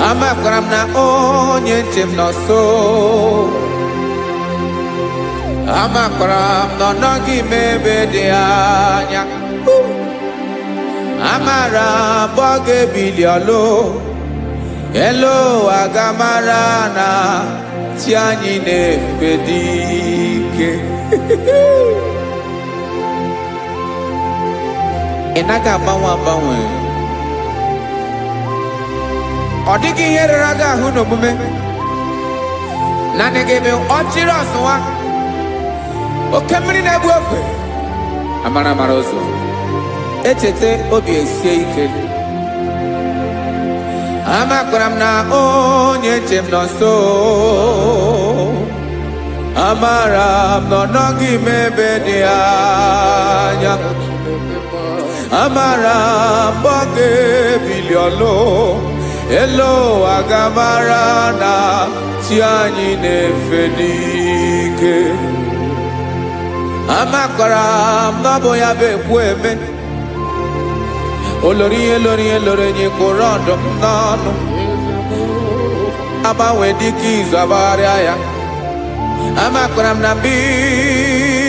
amakwara m na onye nche m nọ nso amakwara m na ọ nọghị m ebe dị anya amara m ọ ga-ebili ọlụ elu aga mara na chi anyị na-efe dị ike ị naghị agbanwe agbanwe ọ dịghị ihe rere gị ahụ n'omume naanị gị bụ ọchịrị ọzụwa oke mmiri na-egbu ogwe amara amara ụzọ echeta obi esie ike amakwara m na onye nche m nọ nso amara m na ọ nọghị m ebe dị anya amara m ọ ga-ebili ọlụ elu aga mara na chi anyị na-efe n'ike amakwara m na ọ bụ ya bụ ekwu eme olori ihe lori ihe lori enyi kpụrụ ọdụm n'ọnụ agbanwe dịka izu agbagharịa ya amakwara m na mgbe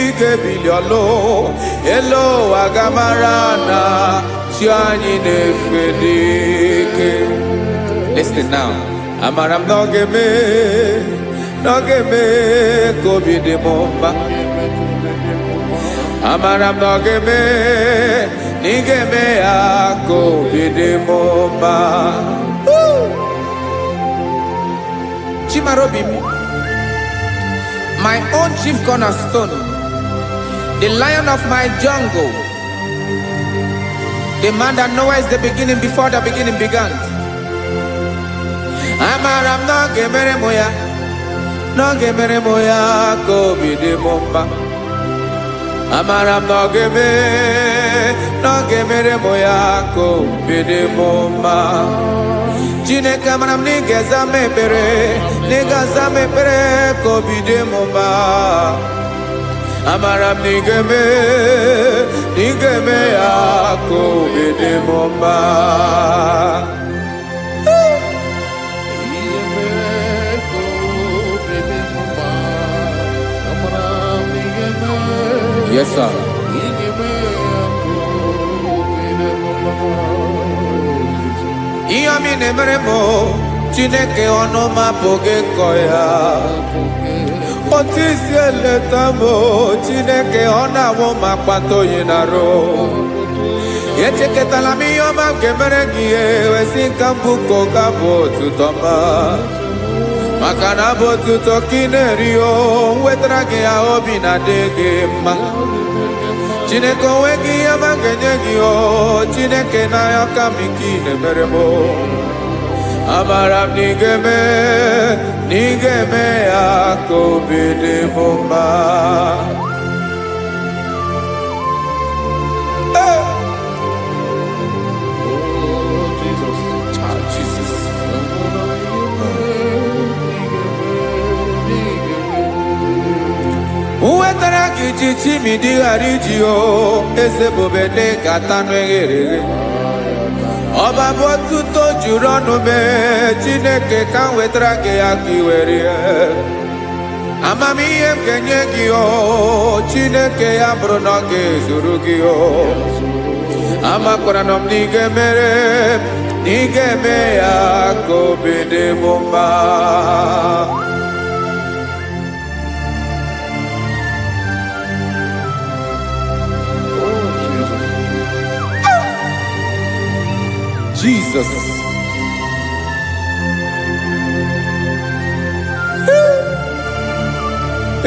ị ga-ebili ọlụ elu aga mara na chi anyị na-efe n'ike. Listen now. Amara m na ọ ga-eme ka obi dị m mma. Amara m na ọ ga-eme na ị ga-eme ya ka obi dị m mma. Chimarobi m, my own chief cornerstone, the lion of my jungle, the man that knows the beginning before the beginning began. Amara m na ọ ga-emere m ya, na ọ ga-emere m ya ka obi dị m mma. Amara m na ọ ga-eme, na ọ ga-emere m ya ka obi dị m mma. Chineke amara m na ị ga-aza m ekpere, na ị ga-aza m ekpere ka obi dị m mma. Amara m na ị ga-eme, na ị ga-eme ya ka obi dị m mma. Yes, sir. Ihe mi na-emere m Chineke ọnụ m apụghị ịkọ ya. Otu isi eleta m Chineke ọ na-awụ m akpata oyi n'arụ. Echeketala m ihe ọma nke mere gị ewesi ka m bụkọ ga bụ otuto ma. Maka na bụ otuto ka ị na-eri o wetara gị ya obi na-adị gị mma. Chineke onwe gị ihe ma ga-enye gị o Chineke n'anya ka m ike ị na-emere m. Amara m na ị ga-eme, na ị ga-eme ya ka obi dị m mma. wetara gị ji chimidi ghara iji o eze bobede gata n'eghere ọba bụ otuto juru ọnụ mee Chineke ka m wetara gị ya ka i were amamihe m ga-enye gị o Chineke ya bụrụ na ọ ga-ezuru gị o amakwara na m na ị ga-emere na ị ga-eme ya ka obi dị m mma. Jesus.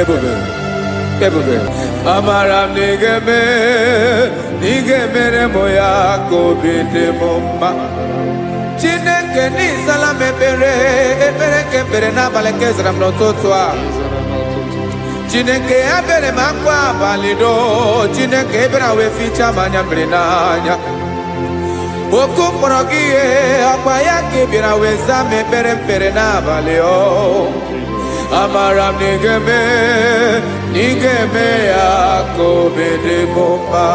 Ebube, ebube. Amara m na ị ga-emere m ya ka obi dị m mma. Chineke n'ịzala m ekpere nke ekpere n'abalị nke zara m n'ụtụtụ a. Chineke ya bere m akwa abalị do. Chineke ebere wee fichaa m anya mmiri n'anya. Oku mkpọrọ gị ihe akwa ya ka bịara wee zaa m ekpere mpere n'abalị o. Amara m na ị ga-eme ya ka obi dị m mma.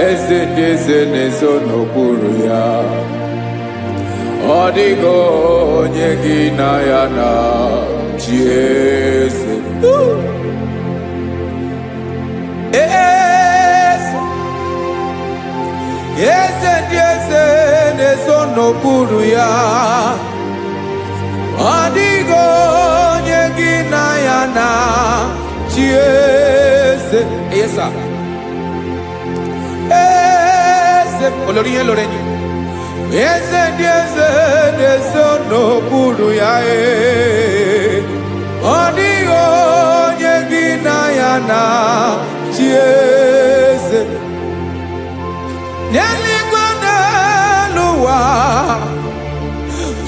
Eze ndị eze na-ezo n'okpuru ya, ọ dịghị onye gị na ya na chi eze. Eze ndị eze na-ezo n'okpuru ya, ọ dịghị onye gị na ya na chi eze. Yes, sir. Eze olórí yẹn lórí ẹni. Eze ndị eze na-ezo n'okpuru ya ọ dịghị onye gị na ya na chi eze. N'eluigwe n'elu ụwa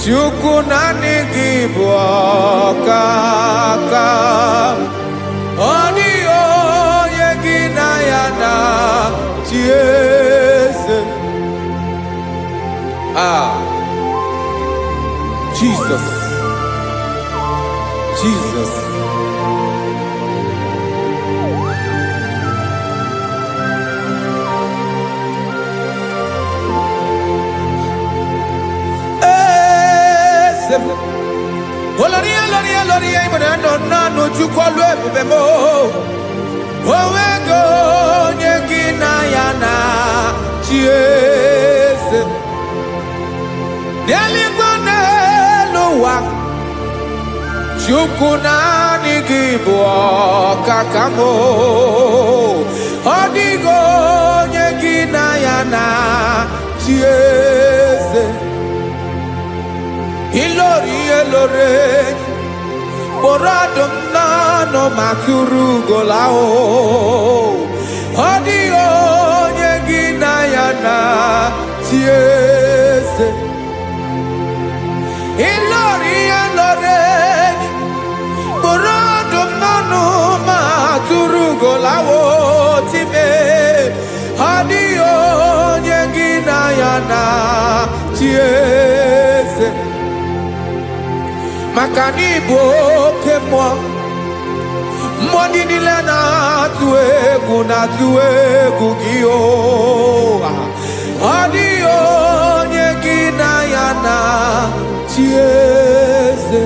Chukwu naanị gị bụ ọkaka. Ọ dịghị onye gị na ya na chi eze. Jesus. Jesus. Olórí ìmọ̀ràn nánú Chukwu ọlụ ebube m onwego onye gị na ya na chi eze. N'eluigwe n'elu ụwa Chukwu naanị gị bụ ọkaka m ọ dịghị onye gị na ya na chi eze. Ilori elore kpọrọ ọdụm n'ọnụ ma tụrụ ugola o ọ dịghị onye gị na ya na chi eze. Ilori elore kpọrọ ọdụm n'ọnụ ma tụrụ ugola o time ọ dịghị onye gị na ya na chi eze. Maka na ị bụ oke mmụọ, mmụọ ndị niile na-atụ egwu gị o. Ọ dịghị onye gị na ya na chi eze.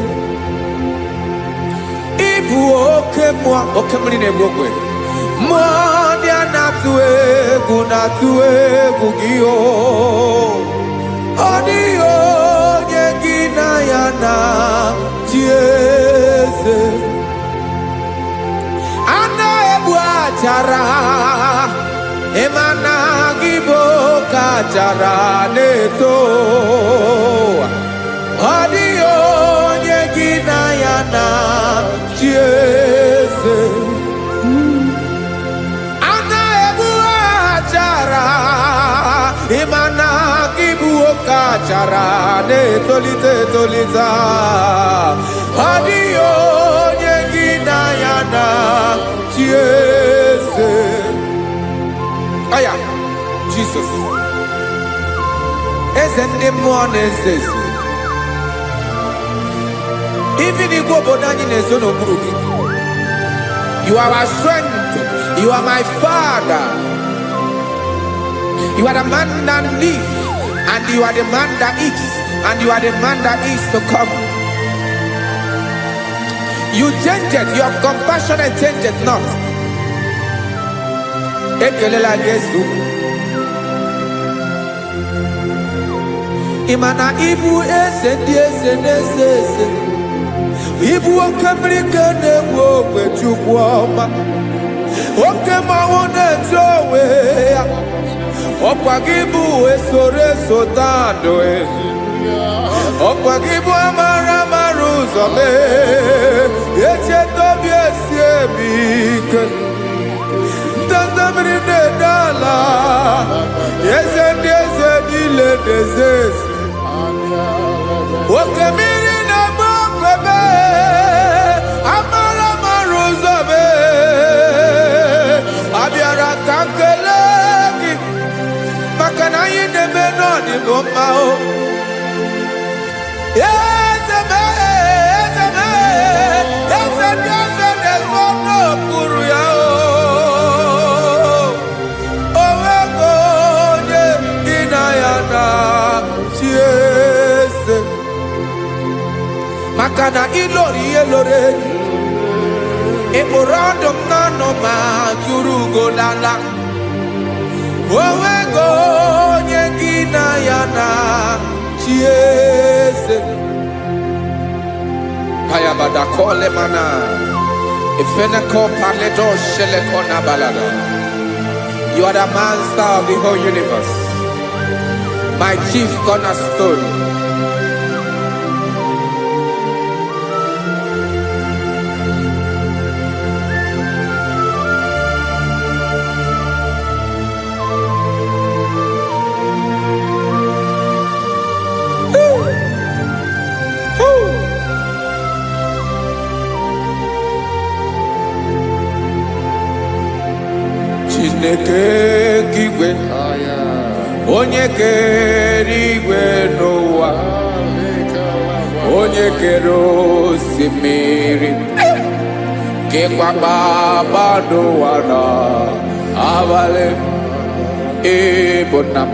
Ị bụ oke mmụọ, oke mmiri na-egbu ogwe, mmụọ ndị a na-atụ egwu gị o. Ọ dịghị onye gị na ya na chi eze. A na-egbu achara ịma na gị bụ ka achara na-eto. Ọ dịghị onye gị na ya na bịara na-etolite etolite ọ dịghị onye gị na ya na chi eze aya Jizọs eze ndị mmụọ na-eze eze ibi n'igwe obodo anyị na-ezo n'okpuru gị. You are our strength. You are my Father. You are the man that lives, and you are the man that eats, and you are the man that is to come. You change it. Your compassion change it not. Ekelela Yesu. Imana ibu eze ndị eze n'eze eze. Ibu oke mmiri ka na-egbu ogbe Chukwu ọma. Oke mmanwụ na-eche onwe ya. Ọkwa gị bụ esoro esota ndụ ọkwa gị bụ amara amara ụzọ mee echeta obi esi ebi ike ndanda mmiri na-ede ala eze ndị eze niile na-eze eze oke mmiri na-agba okwebe amara amara ụzọ mee abịara ka nkele gị maka na anyị na-eme n'ọdịbụ mma o eze mee eze mee eze ndị eze na-ezo n'okpuru ya o nwego onye gị na ya na chi eze maka na ịlọrọ ihe lọrọ enyi ịkpụrụ ọdụ m n'ọnụ ma tụrụ ugo n'ala onwego onye gị na ya na chi eze ayabada kole mana ifeneko paledo sheleko na balada. You are the master of the whole universe, my chief cornerstone. Chineke kigwe onye kere igwe n'ụwa onye kere osimiri kekwa kpakpando ụwa na abalị ịbụ nna m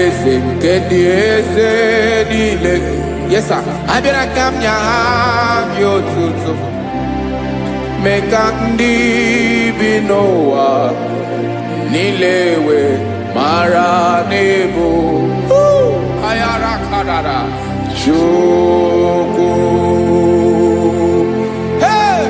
eze nke dị eze niile yesa abịara ka m nya gị otuto mee ka ndị bi n'ụwa niile wee mara n'ebu ayara kadara Chukwu. Hey!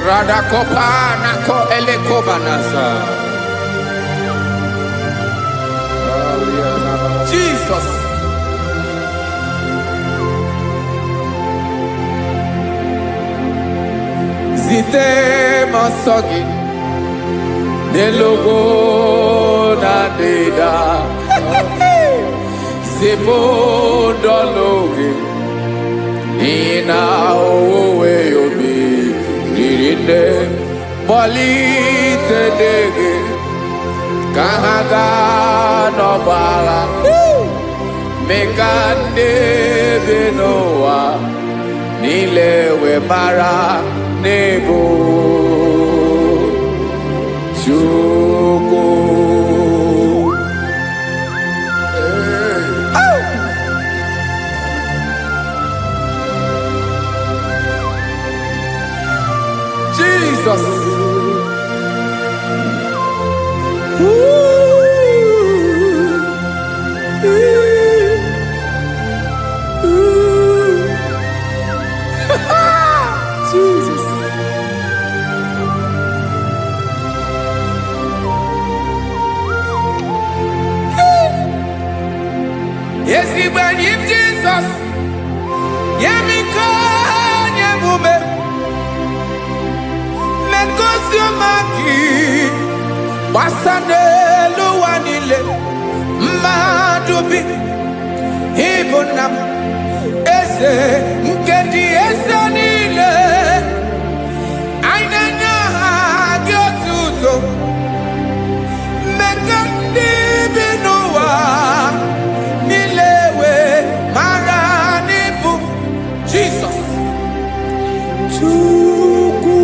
Radakopa nako elekobanasa. Jesus. Zite masogi nelogo na deda Zipo dologe Nina owe yobi Nirinde Bolite dege Kahaga no bala Mekande benoa Nilewe mara nebo Chukwu. Jesus. Jesus. Yes, he believe Jesus. Yeah, me can, yeah, woman. ngozi ọma gị gbasa n'elu ụwa niile mmadụ bi ịbụ nna m eze nke dị eze niile anyị na-enye aha gị otuto mmeka ndị bi n'ụwa niile wee mara n'ịbụ Jizọs Chukwu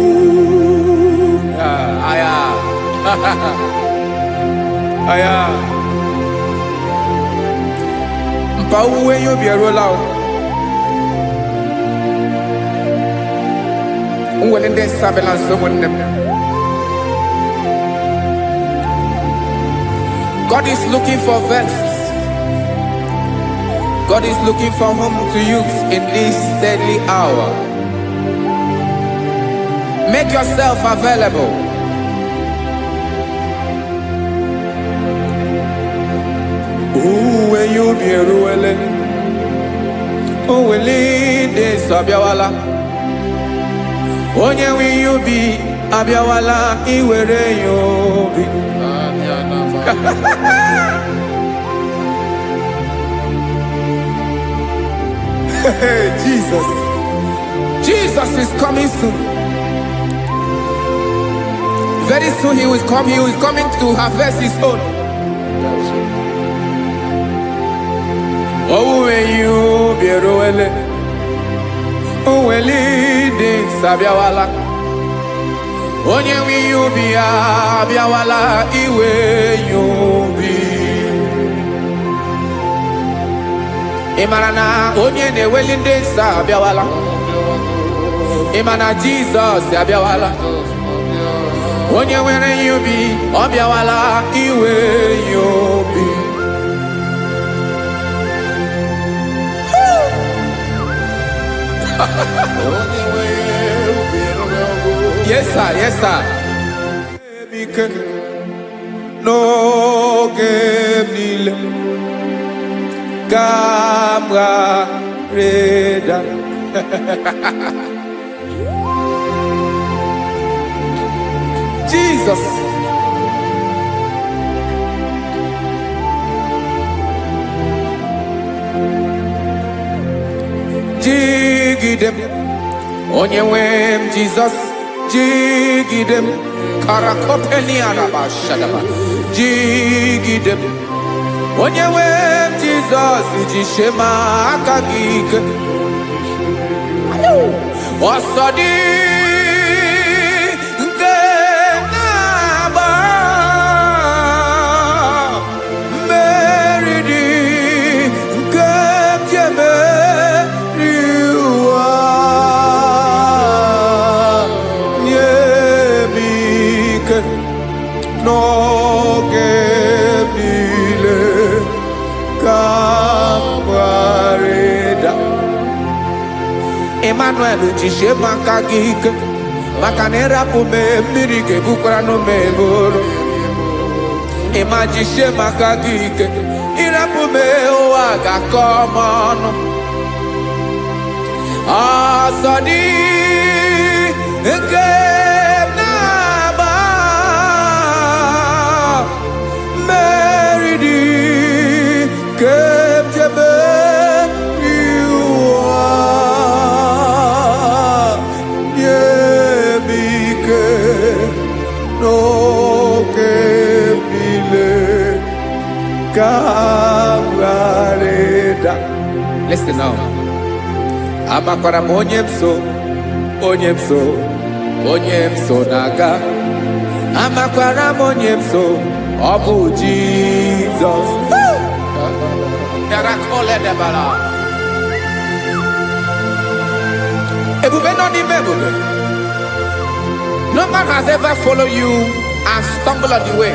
aya aya mpa uwe ya obi eruola o nwere ndị nsabela nso ụmụnne m. God is looking for vessels. God is looking for whom to use in this deadly hour. Make yourself available. When you be ruling, who will lead this Abiawala? Onye will you be Abiawala? Iwere you be. Jesus. Jesus is coming soon. Very soon he will come. He is coming to harvest his own. Oh, when you be ruling, who will lead this Abiawala? Onye will you be Abiawala? Iwe you be. Imana onye na-eweli ndị nsọ Abiawala. Imana Jesus Abiawala. Onye nwere you be Abiawala iwe you be. Yes sir, yes sir. No game Camarada. Jesus. Jigidem. Onyewem Jesus. Jigidem. Karakopeni araba shadaba. Jigidem. Onyewem Jesus. Jishema akagike. Osodi. Emmanuel jishe maka gike maka na erapu me mmiri gebukwara no meboro Ema jishe maka gike irapu me ụwa ga-akọ ọnụ asọdị nke na-agba mmeri dị ke jebe Listen now. Amakwara m onye mso naga. Amakwara m onye mso, ọ bụ Jesus. Ebube nọ n'ime ebube. No man has ever followed you and stumbled on the way.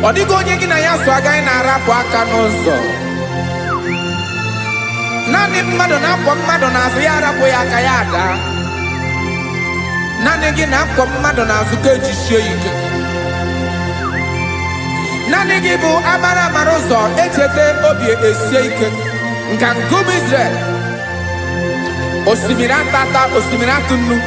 Ọ dịghị onye gị na ya so agaghị na-arapụ aka n'ụzọ. Naanị mmadụ na-akwọ mmadụ n'azụ ya arapụ ya aka ya ada. Naanị gị na-akwọ mmadụ n'azụ ka ejisie ike. Naanị gị bụ amara ụzọ echete obi esie ike. Nka ngụm Israel. osimiri atata osimiri atụnnu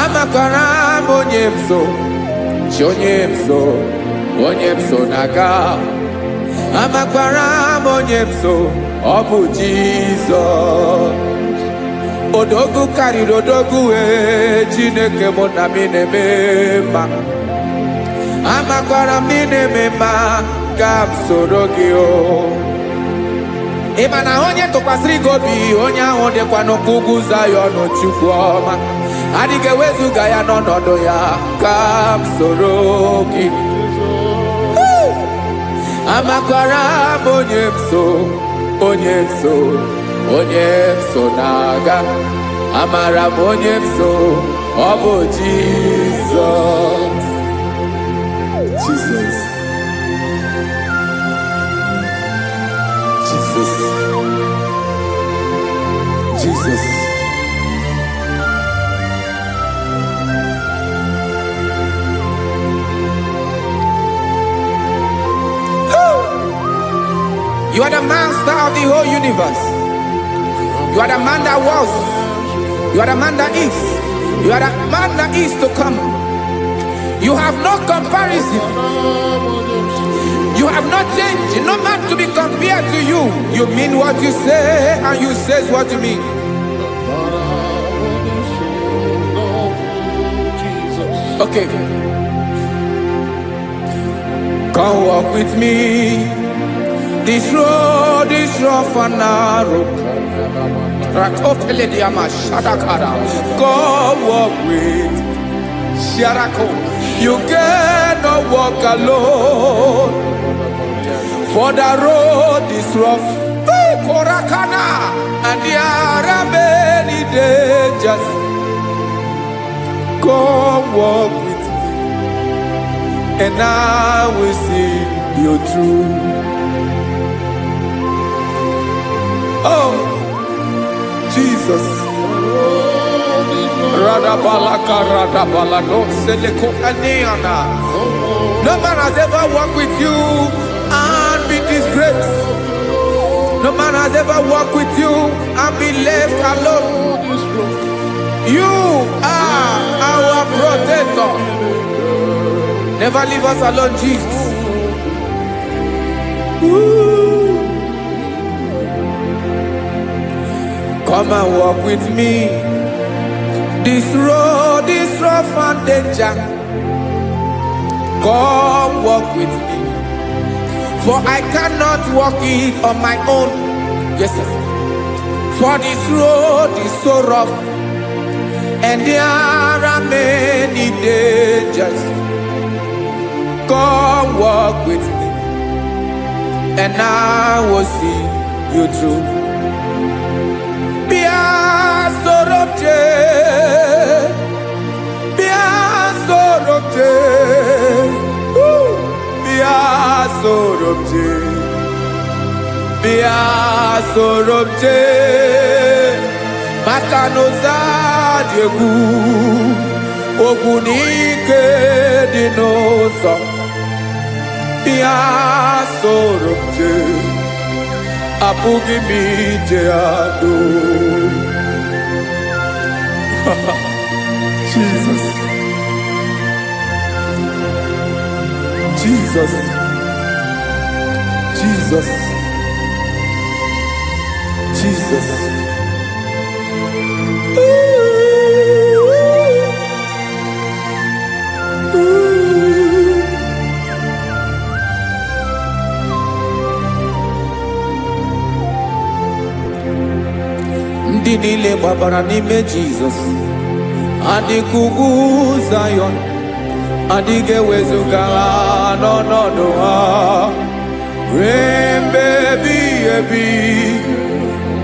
amakwara m onye m so chi onye m so na-aga amakwara m onye m so ọ bụ Jizọs odogwu karịrị odogwu wee Chineke mụ na m na-eme mma amakwara m na-eme mma ka m soro gị o ị ma na onye tụkwasịrị gị obi onye ahụ dịkwa n'ụkwụ ugwu Zayọn Chukwu ọma adịghị ewezuga ya n'ọnọdụ ya ka m soro gị amakwara m onye m so na-aga amara m onye m so ọ bụ Jizọs Jesus You are the master of the whole universe. You are the man that was. You are the man that is. You are the man that is to come. You have no comparison. You have not changed. No man to be compared to you. You mean what you say and you say what you mean. Okay. Come walk with me. This road is rough and narrow. Go walk with Sharako. You cannot walk alone. For the road is rough. Korakana. And there are many dangers. Go walk with me. And I will see you through. Oh, Jesus. No man has ever walked with you and be disgraced. No man has ever walked with you and be left alone. You are our protector. Never leave us alone, Jesus. Ooh. Come and walk with me. This road is rough and danger. Come walk with me. For I cannot walk it on my own. Yes, sir. For this road is so rough. And there are many dangers. Come walk with me. And I will see you through. Sorobje Makanoza Diegu Ogunike Dinosa Bia Sorobje Apugi Mijeado Jesus Jesus Jesus Jesus. Ndị niile gbabara n'ime Jizọs adịghị ugwu Zayọn adịghị ewezuga n'ọnọdụ ha ruo mgbe ebighị ebi.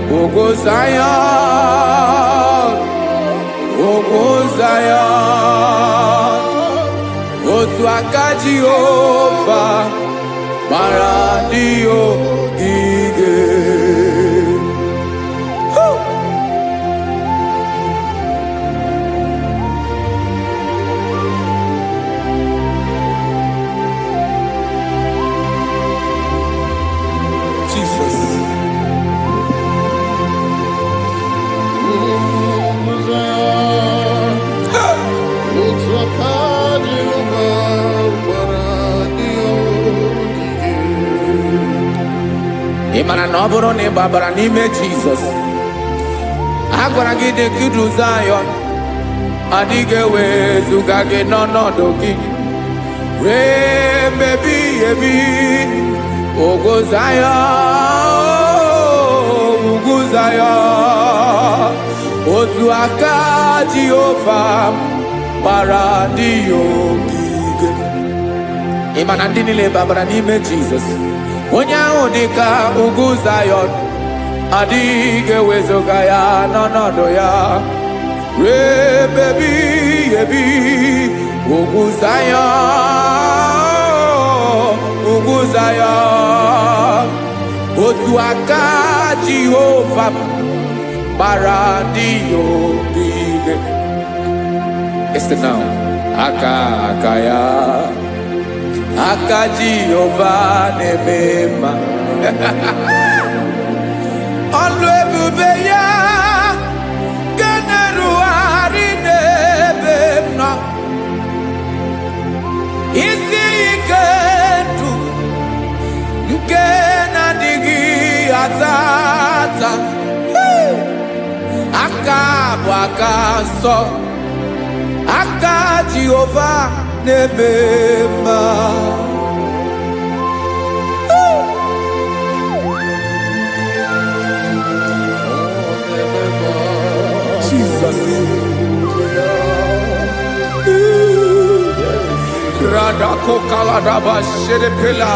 Ogo Zion, otu aka Jehova mara ndị ogige. na ọ bụrụ na ị gbabara n'ime Jizọs, a gwara gị dị ka idu Zayọn, adịghị ewezuga gị n'ọnọdụ gị ruo mgbe ebighị ebi. Ugwu Zayọn, ugwu Zayọn, otu aka Jehova gbara ndị ya ogige. Ị ma na ndị niile babara n'ime Jizọs, onye ahụ dị ka ugwu Zayọn, adịghị ewezuga ya n'ọnọdụ ya ruo mgbe ebighị ebi. Ugwu Zayọn, ugwu Zayọn, otu aka Jehova gbara ndị ya ogige. Listen now. Aka ya, aka Jehova na-eme mma. Ọlụ ebube ya ga na-erugharị n'ebe m nọ. Isi ike ndụ nke na-adịghị ata ata. Aka bụ aka nsọ, aka Jehova na-eme mma. Jesus. Radako kaladaba sherepela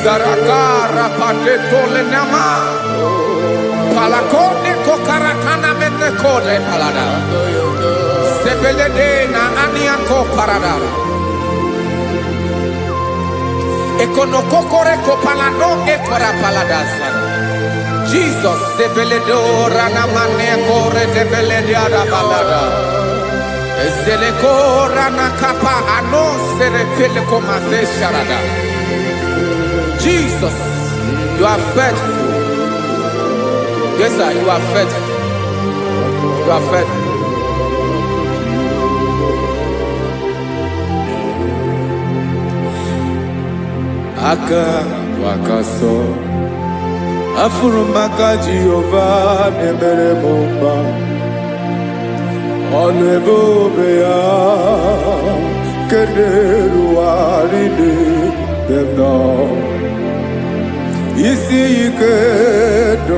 zarakara patetole nama palakone kokarakana mene kole palada sebelede na aniako paradara ekonokokore kopalado ekora paladasa. Jesus sebeledo rana mane kore sebelede ada balada. Eseleko rana kapa ano serepele komate sharada. Jesus, you are faithful. Yes, sir, you are faithful. You are faithful. Aka wakaso afurumaka Jehova nemere mumba. Ọlụ ebube ya kenerughari n'ebe m nọ. Isi ike ndụ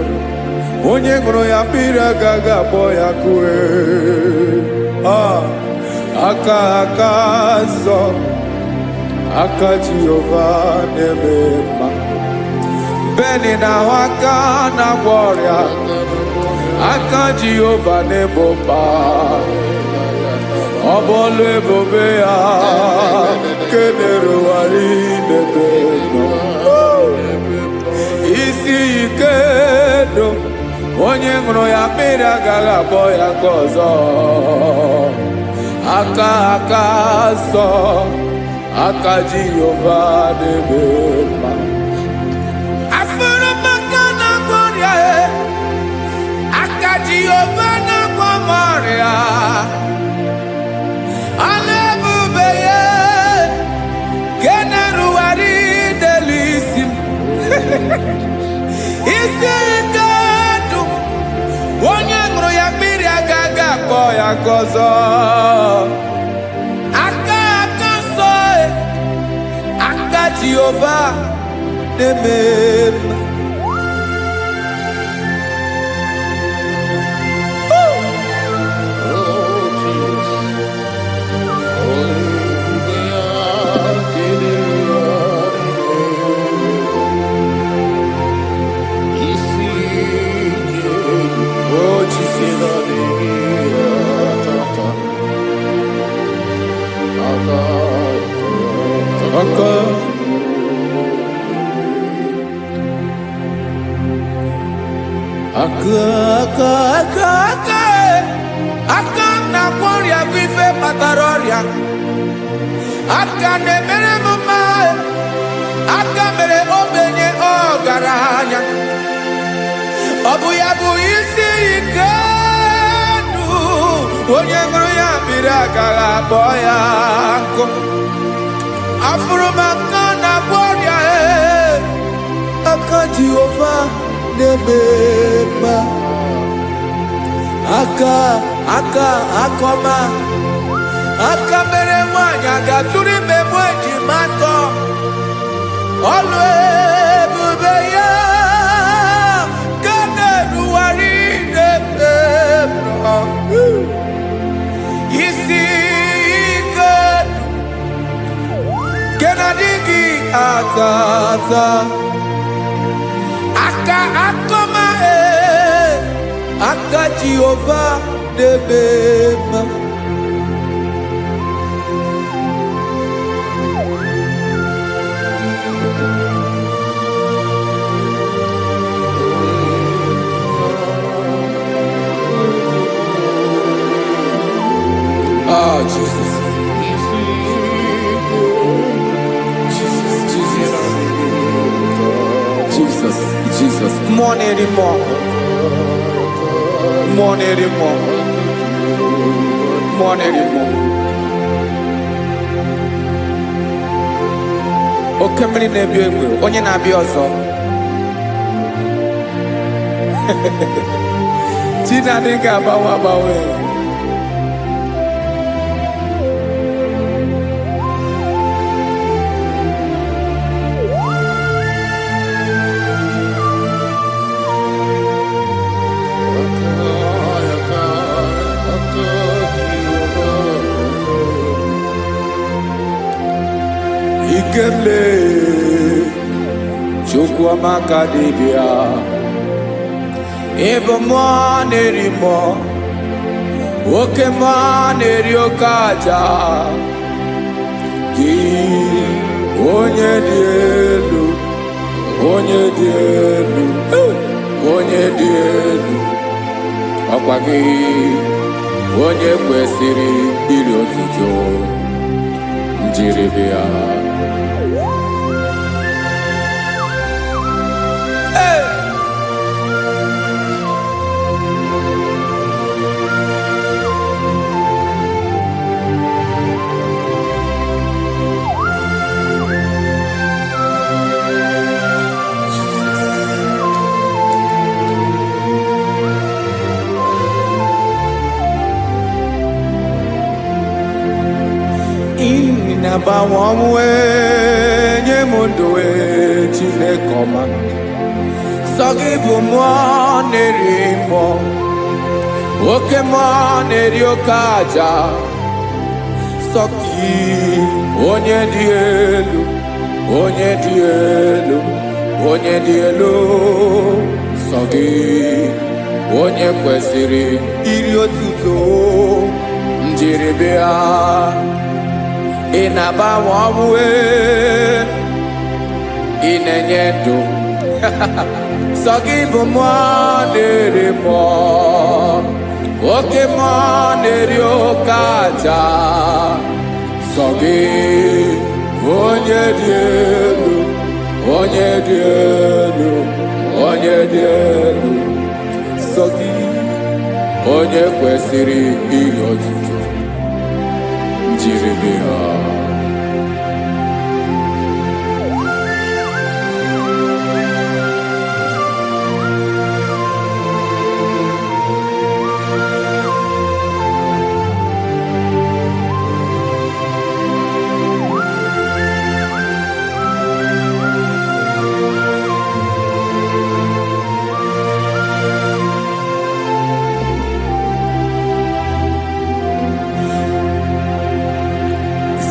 onye ṅụrụ ya mmiri agaghị akpọ ya kue. Aka nsọ, aka Jehova na-eme mma. Beni na-ahụ aka na-agwọ ọrịa, aka Jehova na-ebo mma. Ọ bụ ọlụ ebube ya kenerughari n'ebe m nọ. Isi ike ndụ onye ṅụrụ ya mmiri agaghị akpọ ya ka ọzọ. Aka nsọ, aka Jehova na-eme mma. Afụrụmaka na-agwọ ọrịa, aka Jehova na-agwọ m ọrịa. Ọlụ ebube ya kenerughari n'elu isi m. Isi ike ndụ onye ṅụrụ ya mmiri agaghị akpọ ya ka ọzọ. Aka nsọ, aka Jehova na-eme mma. Aka na-agwọ ọrịa bụ ife kpatara ọrịa. Aka na-emere m mma, aka mere ogbenye ọgaranya. Ọ bụ ya bụ isi ike ndụ onye ṅụrụ ya mmiri agaghị akpọ ya nkụ. Afụrụ m aka na-agwọ ọrịa, aka Jehovah nebema akoma mere nwanyị agatụrụ ime mweji matọ ọlụ ebube ya ka na-eruwari nebema isi ike ke na-adịghị atata akoma aka Jehovah nebema Oh, Jesus. Jesus. More anymore. Okemri na-ebi egbe, onye na-abịa ọzọ. Chinadị ga-agbanwe. Ikemle Chukwamaka dibia Ebo mwanerimo Oke mwaneriokaja Ki onye dielu Ọkwa gị onye kwesịrị iri otuto njiribia Inabawanwe nye mundoe Chineke ọma Sọgị bụ mmụọ na-eri mmụọ Oke mmụọ na-eri oke aja Sọgị onye dị elu Sọgị onye kwesịrị iri otuto njiribia Inabawanwe inenye ndụ Sọgị bụ mmụọ na-eri mmụọ Oke mmụọ na-eri oke aja Sọgị onye dị elu Sọgị onye kwesịrị iri otuto njiribia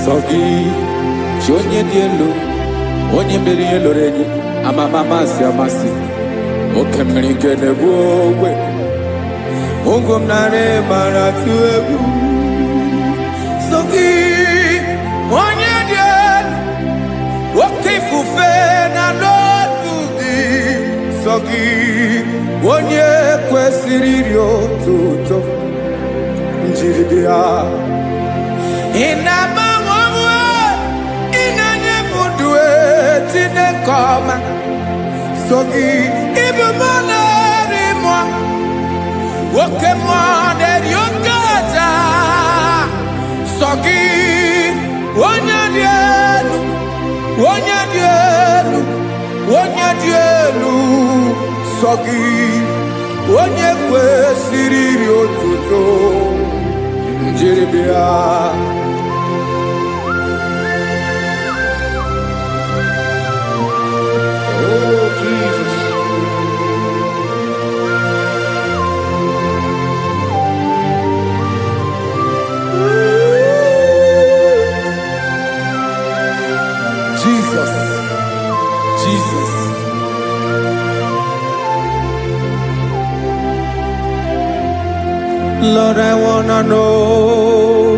Sọgị chi onye dị elu onye mmeri ihe loro enyi amasị oke mmiri nke na-egbu ogwe ụgwọ m narị mara tụ egwu Sọgị onye dị elu oke ifufe na n'otu gị Sọgị onye kwesịrị iri otuto njiribia Inabawanwe inenye mundoe Chineke ọma Sọgị ịbụ mmụọ na-eri mmụọ Oke mmụọ na-eri oke aja Sọgị onye dị elu sọ gị onye kwesịrị iri otuto njiri bịa. Oh, Jesus. Jesus, Jesus. Lord, I wanna know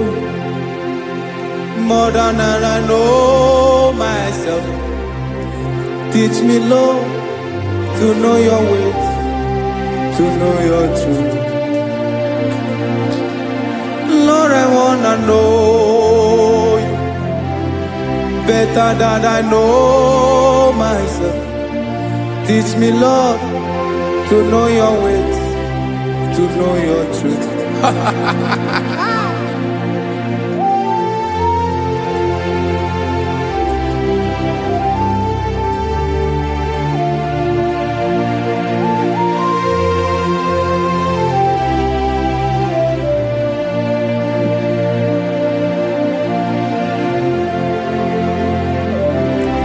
more than I know myself. Teach me, Lord, to know your ways, to know your truth. Lord, I wanna know you better than I know myself. Teach me, Lord, to know your ways, to know your truth.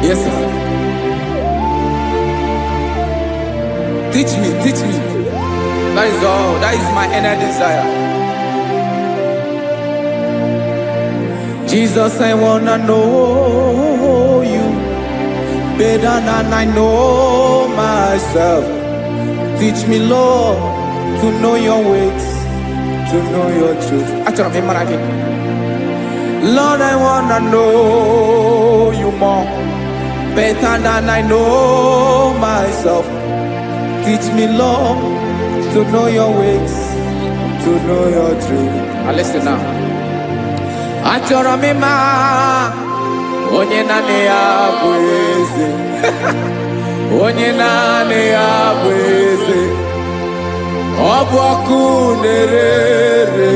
Yes, sir. Teach me, teach me. That is all. That is my inner desire. Jesus, I wanna know you better than I know myself. Teach me, Lord, to know your ways, to know your truth. Actually, I'm again. Lord, I wanna know you more better than I know myself. Teach me, Lord, to know your ways, to know your truth. Listen now. Achọrọ m ịma onye naanị ya bụ eze. Onye naanị ya bụ eze. Ọ bụ ọkụ na-ere.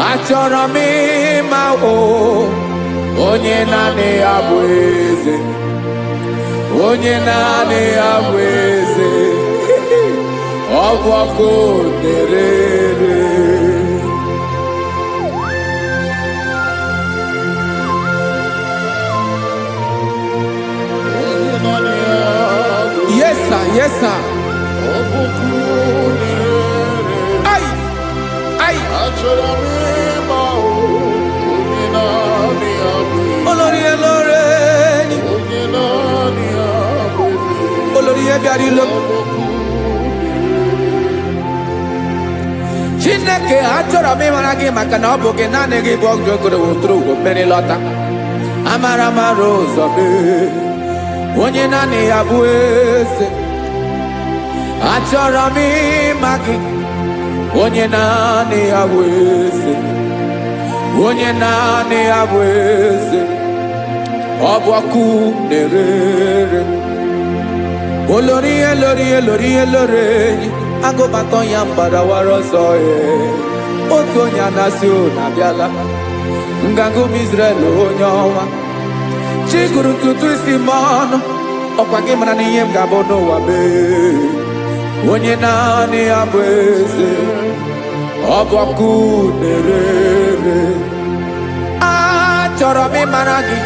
Achọrọ m ịma onye naanị ya bụ eze. Onye naanị ya bụ eze. Ọ bụ ọkụ na-ere. Yes, sir. Yes, sir. Ay, ay. Olórí Olórí. Olórí Ebiari lo. Chineke achọrọ m ịmara gị maka na ọ bụ gị naanị gị bụ ọgụ ogoro wotoro ugo mmeri lọta. Amara mara ụzọ mee. Onye naanị ya bụ eze. Achọrọ m ịma gị. Onye naanị ya bụ eze. Onye naanị ya bụ eze. Ọ bụ ọkụ na-ere. Olórí Olórí Olórí Olórí. Agụbatọ ya mgbadawara ọsọ ya. Otu onye anasị na-abịala. Nganga ụmụ Izrel onye ọma. Chi gụrụ ntutu isi m ọnụ. Ọkwa gị mara na ihe m ga-abụ n'ụwa mee. Onye naanị ya bụ eze. Ọ bụ ọkụ na-ere. Achọrọ m ịmara gị.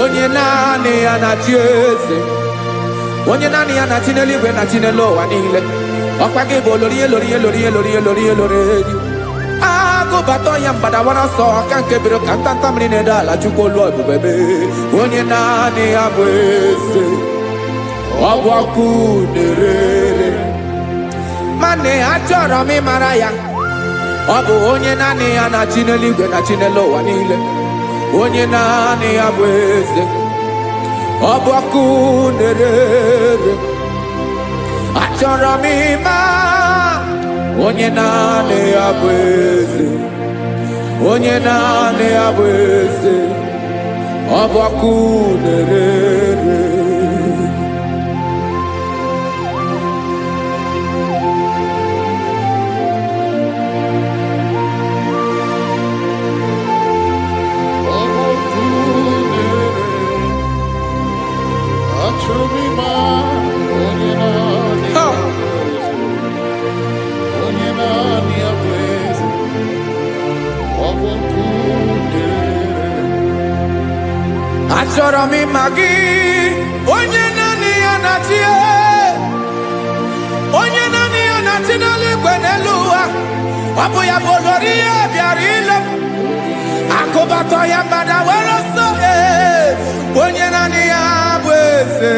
Onye naanị ya na-achị eze. Onye naanị ya na-achị n'eluigwe na-achị n'elu ụwa niile. Ọkwa gị bụ Olórí Olórí Olórí Olórí Olórí Olórí. Agụbatọ ya mgbadawara ọsọ aka nke biro ka ntanta mmiri na-ede ala Chukwu olu ebube mee. Onye naanị ya bụ eze. Ọ bụ ọkụ na-ere. Mane achọrọ m ịmara ya. Ọ bụ onye naanị ya na-achị n'eluigwe na-achị n'elu ụwa niile. Onye naanị ya bụ eze. Ọ bụ ọkụ na-ere. Achọrọ m ịma onye naanị ya bụ eze. Onye naanị ya bụ eze. Ọ bụ ọkụ na-ere. Achọrọ m ịma achọrọ m ịma gị, onye naanị ya na-achị, onye naanị ya na-achị n'eluigwe n'elu ụwa. Ọ bụ ya bụ olori ya bịara ile m, akụbatọ ya mgbada were ọsọ. Onye naanị ya bụ eze,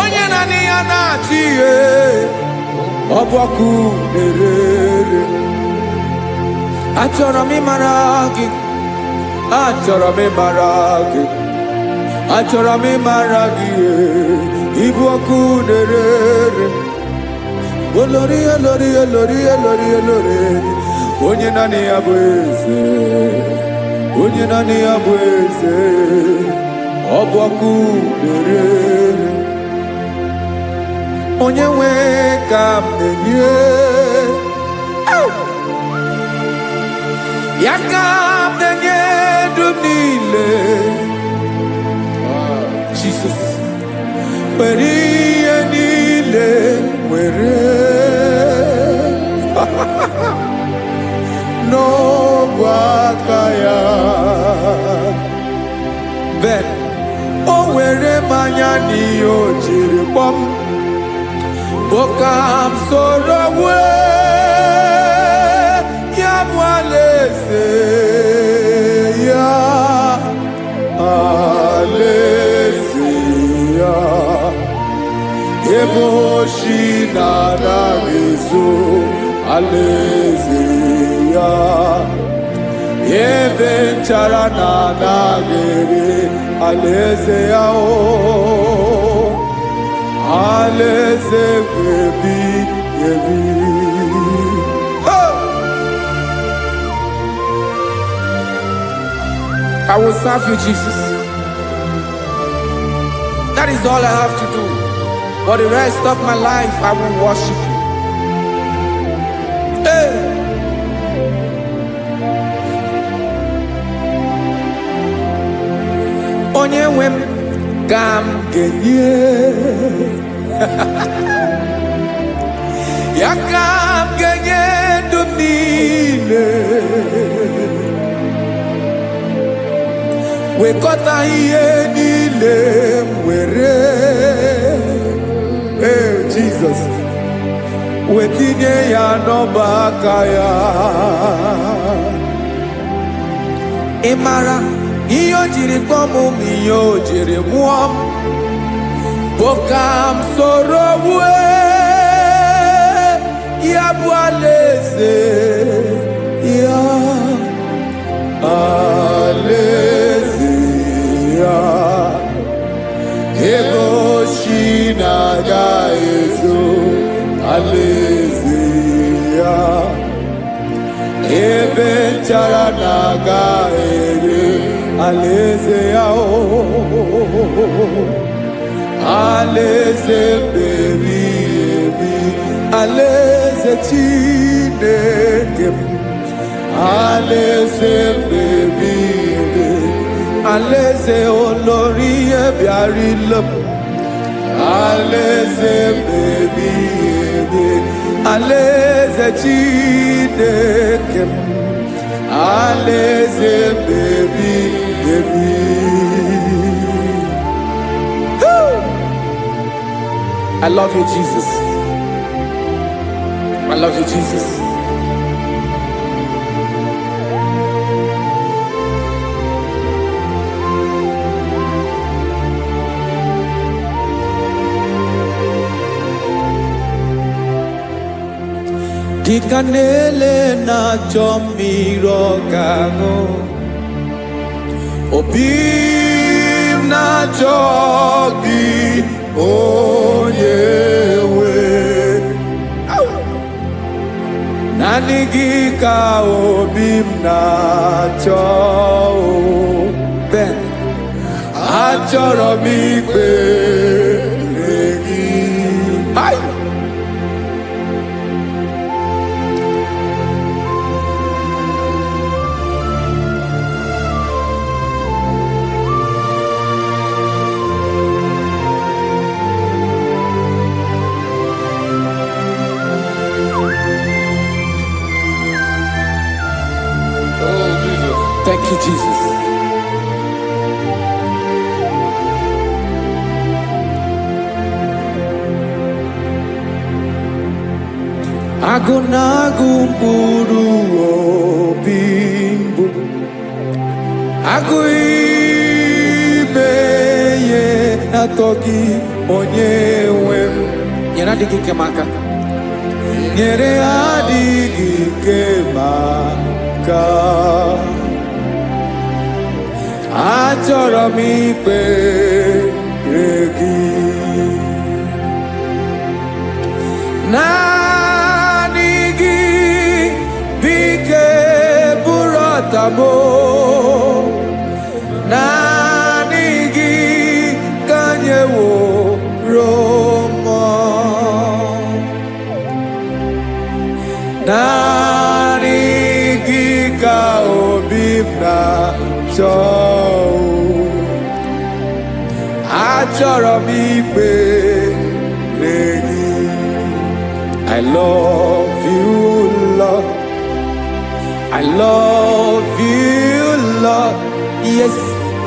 onye naanị ya na-achị ihe. Ọ bụ ọkụ na-erere. Achọrọ m ịmara gị, achọrọ m ịmara gị, achọrọ m ịmara gị. Ịbụ ọkụ na-erere. Olori, olori, olori, olori, olori. Onye naanị ya bụ eze, onye naanị ya bụ eze. Ọ bụ ọkụ na-erere. Onye nwe ka m na-enye, ya ka m na-enye dum niile. Jesus, were ihe niile were n'ọbụ aka ya. Ben, o were mmanya n'ihe o jiri kpọọ m, boka m soro wee ya bụ alaeze ya, alaeze ya. Ebe oshi na-anaghị ezo, alaeze ya. Ebe nchara na-anaghị ere, alaeze ya. Alaeze ebi ebi. I will serve you, Jesus. That is all I have to do. For the rest of my life, I will worship you. Hey. Onye nwe m ka m ga-enye, ya ka m ga-enye ndụ m niile. Wekọta ihe niile m were, Jesus, wetinye ya n'ọba aka ya. Ị mara ihe o jiri kpọọ m, ihe o jiri mụọ m, bụ ka m soro wee ya bụ alaeze ya, alaeze ya. Ebe oshi na-agaghị ezo, alaeze ya. Ebe nchara na-agaghị ere, alaeze ya. Alaeze ebi ebi, alaeze Chineke m. Alaeze ebi ebi, alaeze olori ya bịara ile m. Alaeze ebi ebi, alaeze Chineke m. Alaeze ebi ebi. I love you, Jesus. I love you, Jesus. Dịka na-ele na-achọ mmiri ọ ga-aṅụ, obi m na-achọ gị, onye nwe. Naanị gị ka obi m na-achọ. Ben, achọrọ m ikpere gị. Oh, Jesus. Thank you, Jesus. Agụnagụ mkpụrụ obi mbụ agụ ime ihe atọ gị onye nwe m nyere adịghị ike m aka nyere adịghị ike m aka achọrọ m ikpere gị naanị gị bike bụrụ ọtamo naanị gị ka nyeworo m naanị gị ka obi m na-achọ achọrọ m ikpere gị I love you, Lord. I love you, Lord. Yes,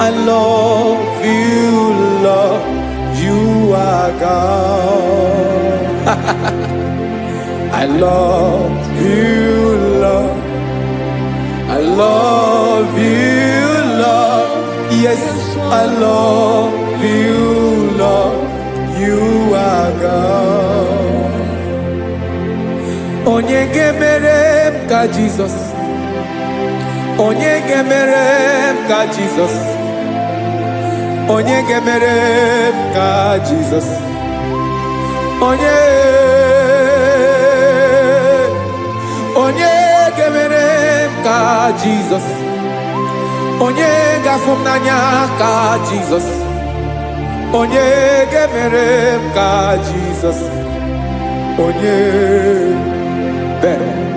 I love you, Lord. You are God. I love you, Lord. I love you, Lord. Yes, I love you, Lord. You are God. Onye gemere m ka Jesus. Onye gemere m ka Jesus. Onye gemere m ka Jesus. Onye gemere m ka Jesus. Onye gafụ m n'anya ka Jesus. Onye gemere m ka Jesus. Onye better.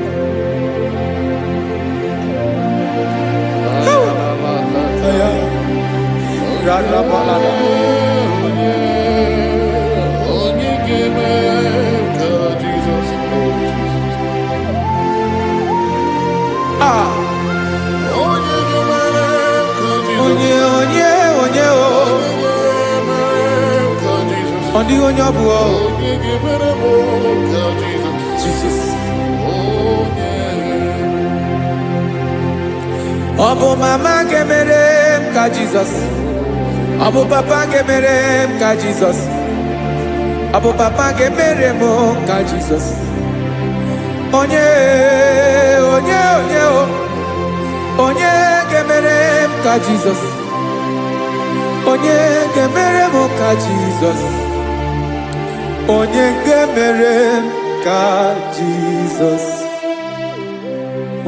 Jesus. Obu mama gemere m ka Jesus. Obu papa gemere m ka Jesus. Obu papa gemere m ka Jesus. Onye gemere m ka Jesus. Onye gemere m ka Jesus. Onye gemere m ka Jesus.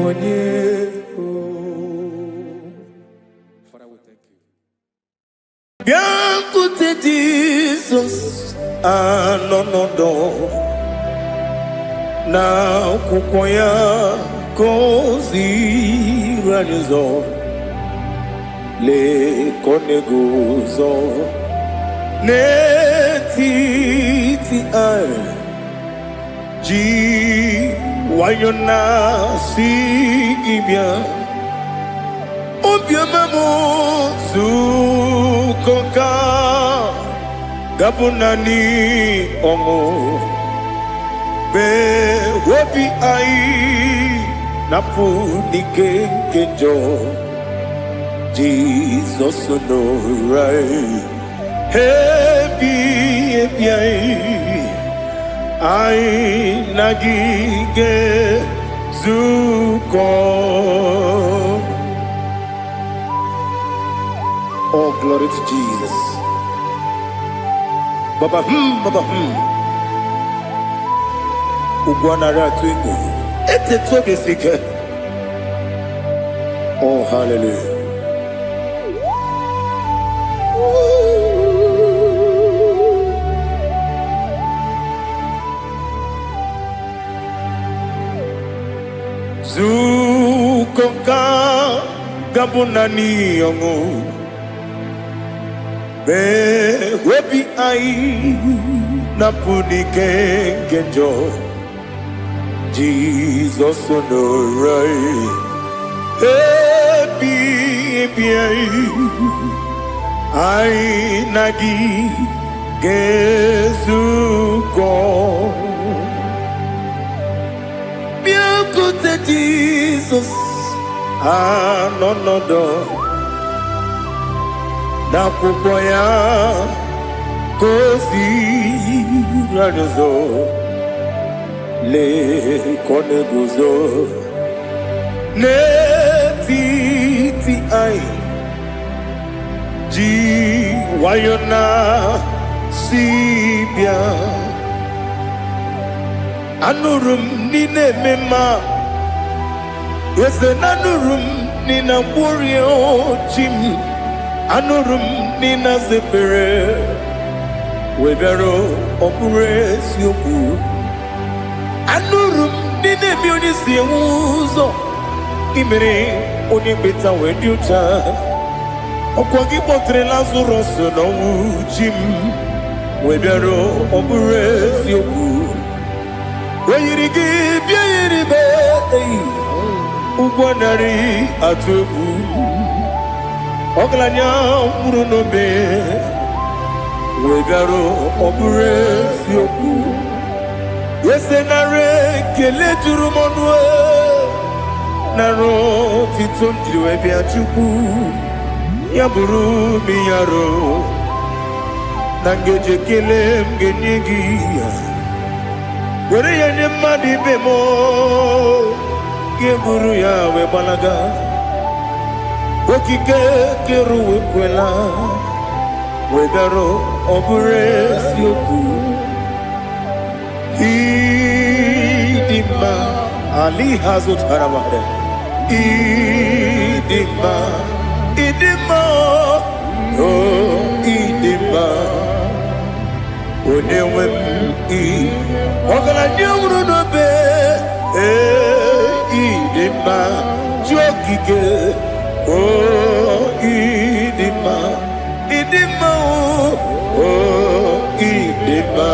Onye Biancote Jesus anonodo na kukoya kozi ranizo le konegozo netiti ai ji wayona sigibia obiamamo zukoka gabunani omo be wobi ai napu nikenjo Jesus no right happy ai nagige zuko. Oh, glory to Jesus. Baba, Ugwanara twingo. Ete tobe sike. Oh, hallelujah. Zukoka gabunani yongo. Be webi ai napuni kenjo Jesus no right happy ai nagi gezuko Jesus anonodo na kupoya kosi radozo le koneguzo ne ti ai ji wayona sibia anurum nine mema yese nanurum nina warrior jim anurum nina zepere webero opure sioku anurum nine miunisi uzo imere oni beta wediuta okwagi potre Lazarus no jim webero opure sioku weyirigi biayiribe ugwanari atubu oglanya murunobe wegaro obure sioku yesenare kele turumonwe naro titondriwe biachuku yaburu miyaro nangeje kele mgenigi were yenye madi bemo geburu ya we balaga okike keru we kwela we daro obure sioku idima ali hazut haramade idima oh idima onewem ogala nyamru no be idima jokike oh idima oh idima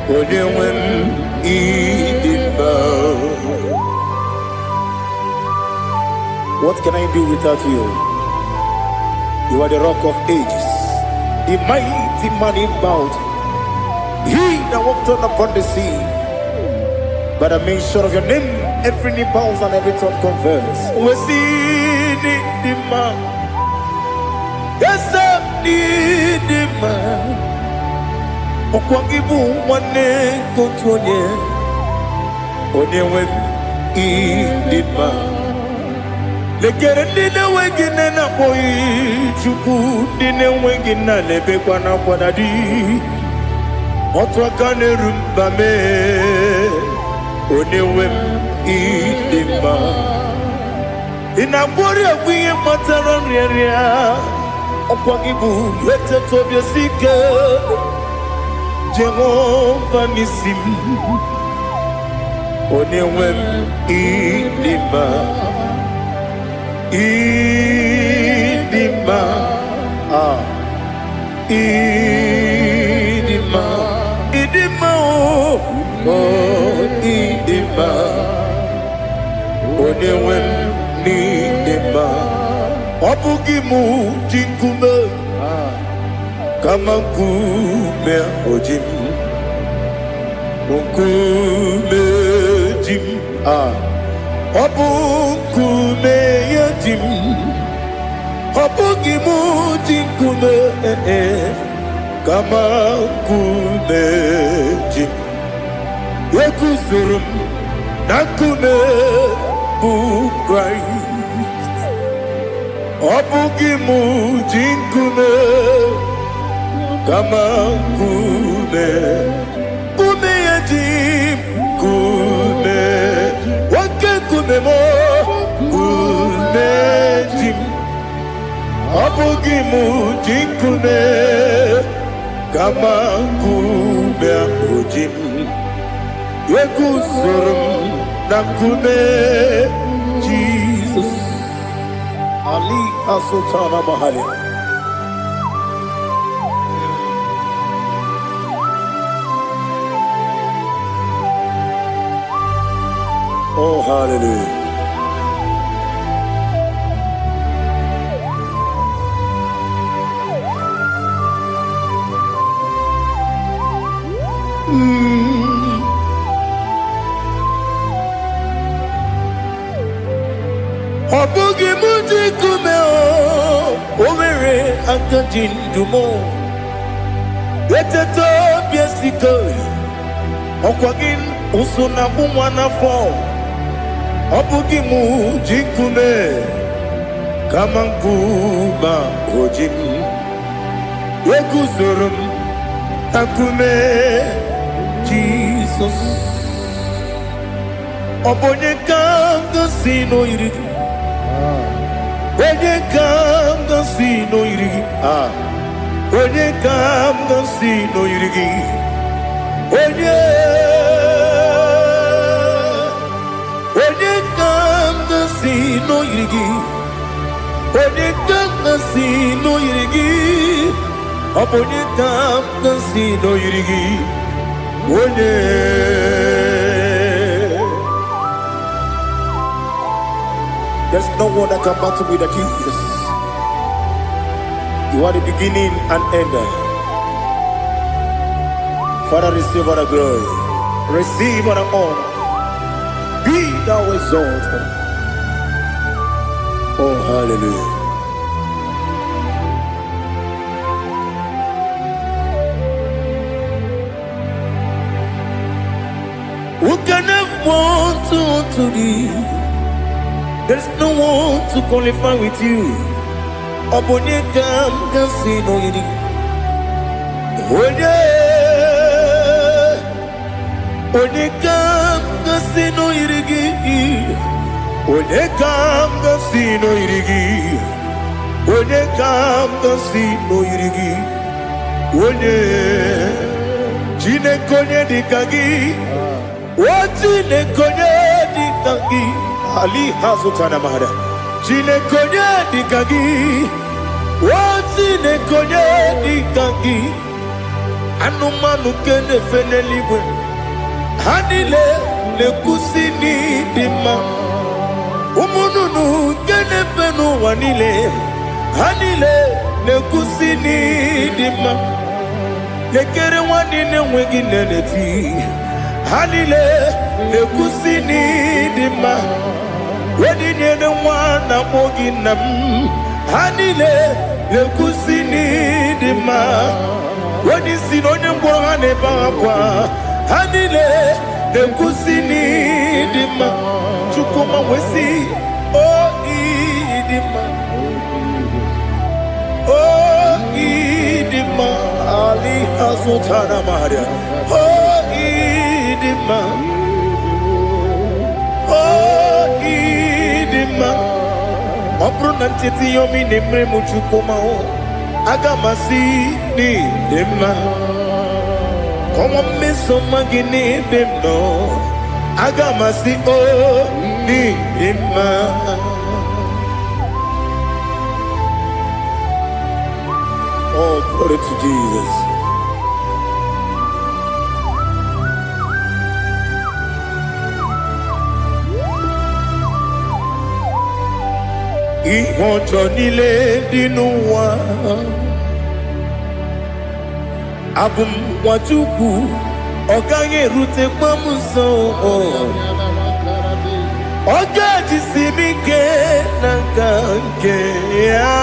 onewem idima. What can I do without you? You are the rock of ages, the mighty man in mountain, he that walked on upon the sea. By the mention of your name, every knee bows and every tongue confess. We see the man. Yes, the man. Okwangibu wane kotonye. Onyewe the man. Lekere nina wengine na boy chuku nina wengine lebe kwa na kwa dadi. Otwa kane rumba me. Onewem idima inabori agwiye matara nriaria okwagibu lete tobia sike Jehova nisim onewem idima idima idima oh idima onewem idima obugimu jinkume kama nkume ojim nkume jim obukume yajim obugimu jinkume kama nkume jim Yekuzurum nakume bu Christ Obugimu jinkume kama kume Kume yajim kume Wake kume mo kume jim Obugimu jinkume kama kume ojim Yekuzurum nakume Jesus Ali Asultana Mahali. Oh hallelujah. Obugi muji kume Owere akaji ndumo Eteto biesiko Okwagin usuna umwana fo Obugi muji kume Kamankuba ojim Yeguzurum akume Jesus Obonye kanga sino irigi Onye kanga sino irigi Onye kanga sino irigi Onye kanga sino irigi Onye kanga sino irigi Onye kanga sino irigi Onye There's no one that can battle with Jesus. You are the beginning and end. Father, receive all the glory. Receive all the honor. Be thou exalted. Oh, hallelujah. Who can have one to thee? There's no one to qualify with you. Obonye kam kasino yiri. Onye kam kasino yiri. Onye kam kasino yiri. Onye kam kasino yiri. Onye jine konye dikagi. Wajine konye dikagi. Ali hazutana mahada. Jine konye dikagi. Wajine konye dikagi. Anumanu kene fene libwe. Hanile le kusini dima. Umununu kene fenu wanile. Hanile le kusini dima. Lekere wanine wengi neneti. Hanile le kusini dima. Wedi nyene wana mogi nam. Hanile le kusini dima. Wedi sinonye mbwagane bakwa. Hanile le kusini dima. Chukuma wesi oh idima. Oh idima. Ali hazutana maria. Oh idima. Oh idima. Opro nantiti yomi nemre muchukuma o. Agamasi ni dema. Komo miso magini demno. Agamasi o ni dema. Oh, glory to Jesus. Ihojo nile dinu wa Abum wajuku Oganye rute pamuso Oga jisimike nangange ya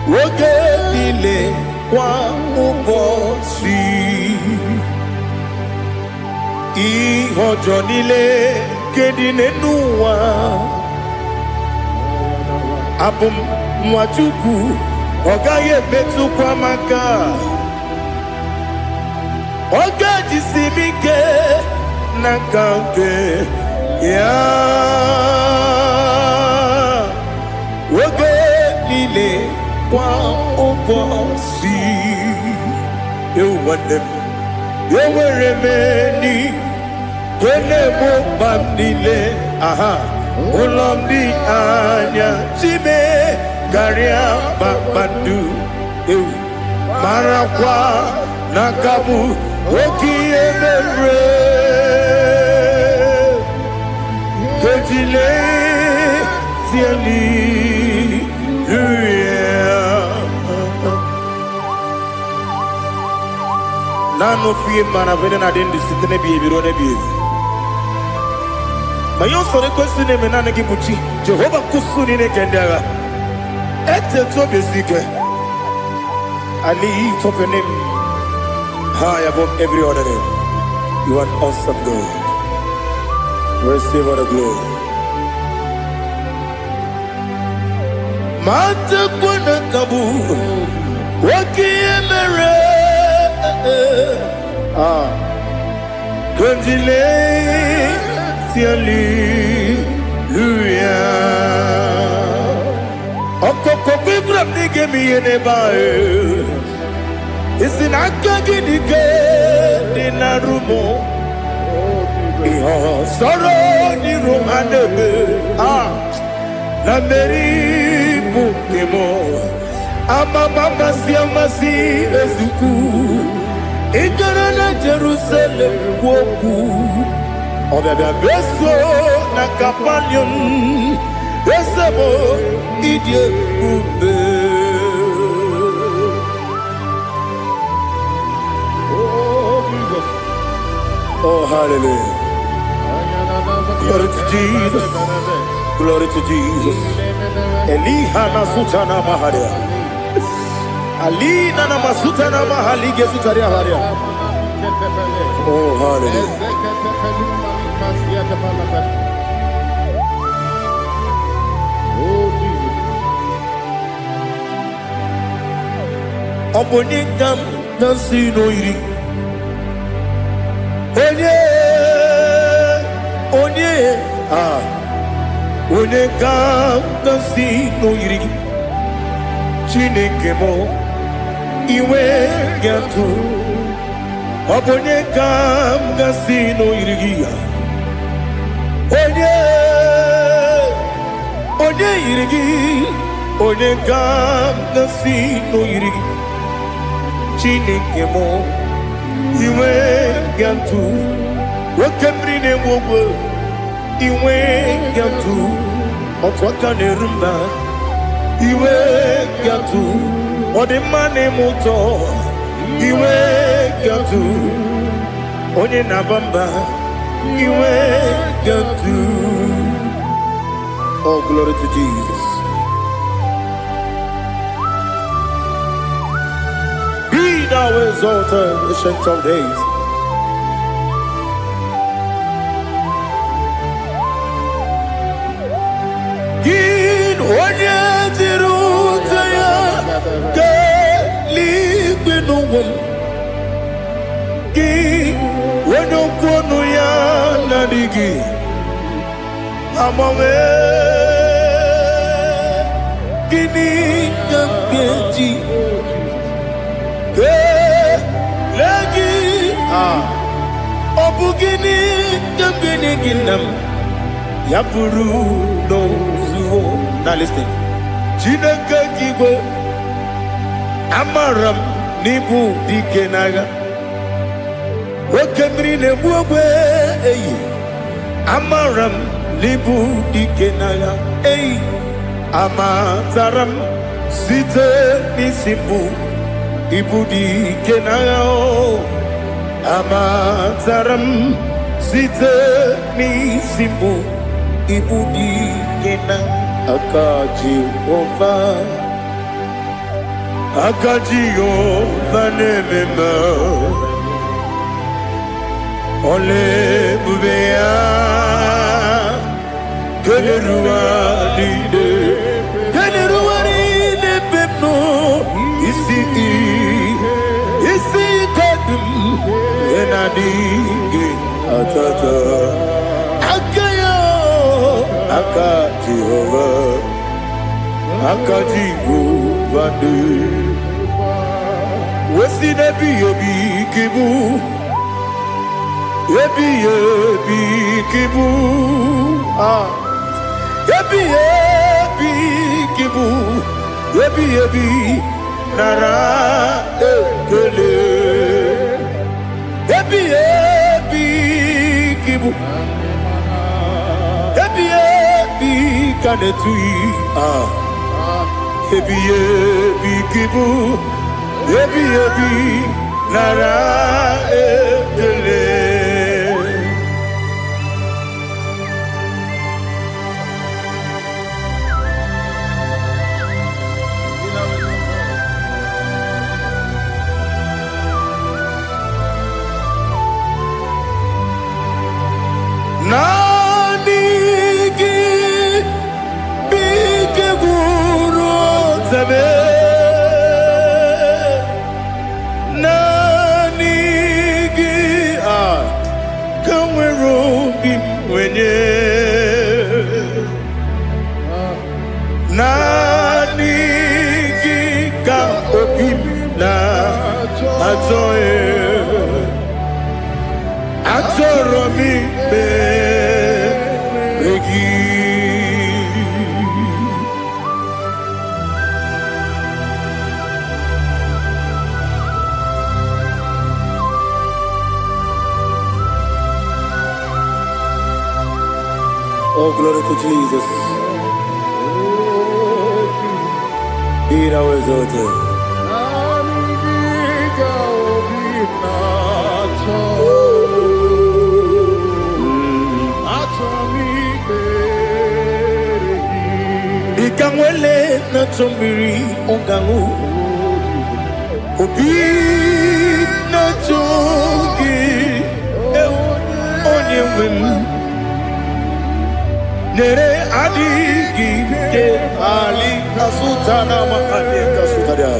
Oge nile kwa ubosi Ihojo nile kedine nuwa Abum mwachuku Ogaye betu kwa maka Oga jisimike nakange ya Oge nile kwa ubosi Ewanem Eweremeni Kene mo bandile, aha, ulomdi anya, chime, garia babandu, marakwa, nakabu, oki emere, kejile, siali, Nano fiye mana vene na dendi sitene biye biro ne biye. yon sore kwesi ne menane gibuchi. Jehovah kusuni ne kendera. Ete to besike. I lift up your name high above every other name. You are an awesome God. Receive all the glory. Mata kuna kabu waki emere Konjile Hallelujah. Okoko bibra nige mi ene bae. Isin akagi nige dinarumo. Iho soro ni romanebe. Na meri bukemo. Ama mama si amasi ezuku. Igara na Jerusalem woku. Obebe beso na kapanion. Besebo idie ube. Oh, Jesus. Oh, hallelujah. Glory to Jesus. Glory to Jesus. Elihana sutana maharia. Alina na masutana mahali gesutaria haria. Oh, hallelujah. Oh, Jesus. Obonikam nasino iri. Onye Onekam nasino iri. Chineke mo iwe yatu. Obonekam nasino iri. Onye irigi, onye gam nasino irigi. Chineke mo iwe gantu. Wakemri ne wowo iwe gantu. Otwaka ne rumba iwe gantu. Odemane moto iwe gantu. Onye nabamba iwe gantu. Oh, glory to Jesus. Be thou exalted, ancient of days. Gin onye jirutaya ke libinuwum. Gin onye kwonu ya nadigi. Amame gini kampeji ke lagi obu gini kambene ginam ya buru no zuo. Now listen. Chineke kigo amaram nibu dikenaga wakemri ne buwe eyi amaram libu dikenaya ei amazaram site nisimbu ibu dikenaya o amazaram site nisimbu ibu dikenaya akaji ova nemema ole bubea Keneruari pepno isi kadum enadi atata akayo akaji vande wesi nebi yobi kibu yebi kibu Yebi kibu, yebi nara ekele. Yebi kibu, yebi kanetui. Yebi kibu, yebi nara ekele. zame nanigi kanwero bimwenye nanigi ka obim na ajoe ajoro mi be regi. Oh, glory to Jesus. Be thou exalted. Ikangwele na chombiri ongangu obi na chogi onye wem nere adigi ke ali kasutana ma ali kasutaria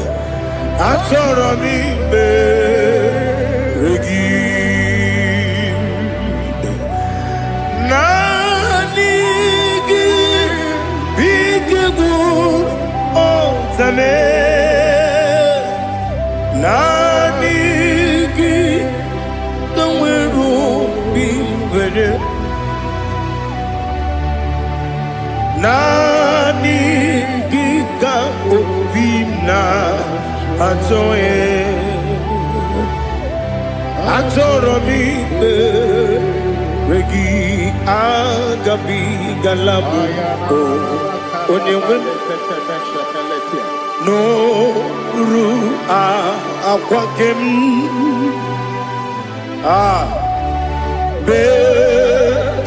achoro mi be regi nanigi bigegu o zame nanigi kanweru bimwere nanigi ka obina ajoe ajoro mi regi agabi galabu onyewe no ru akwakem be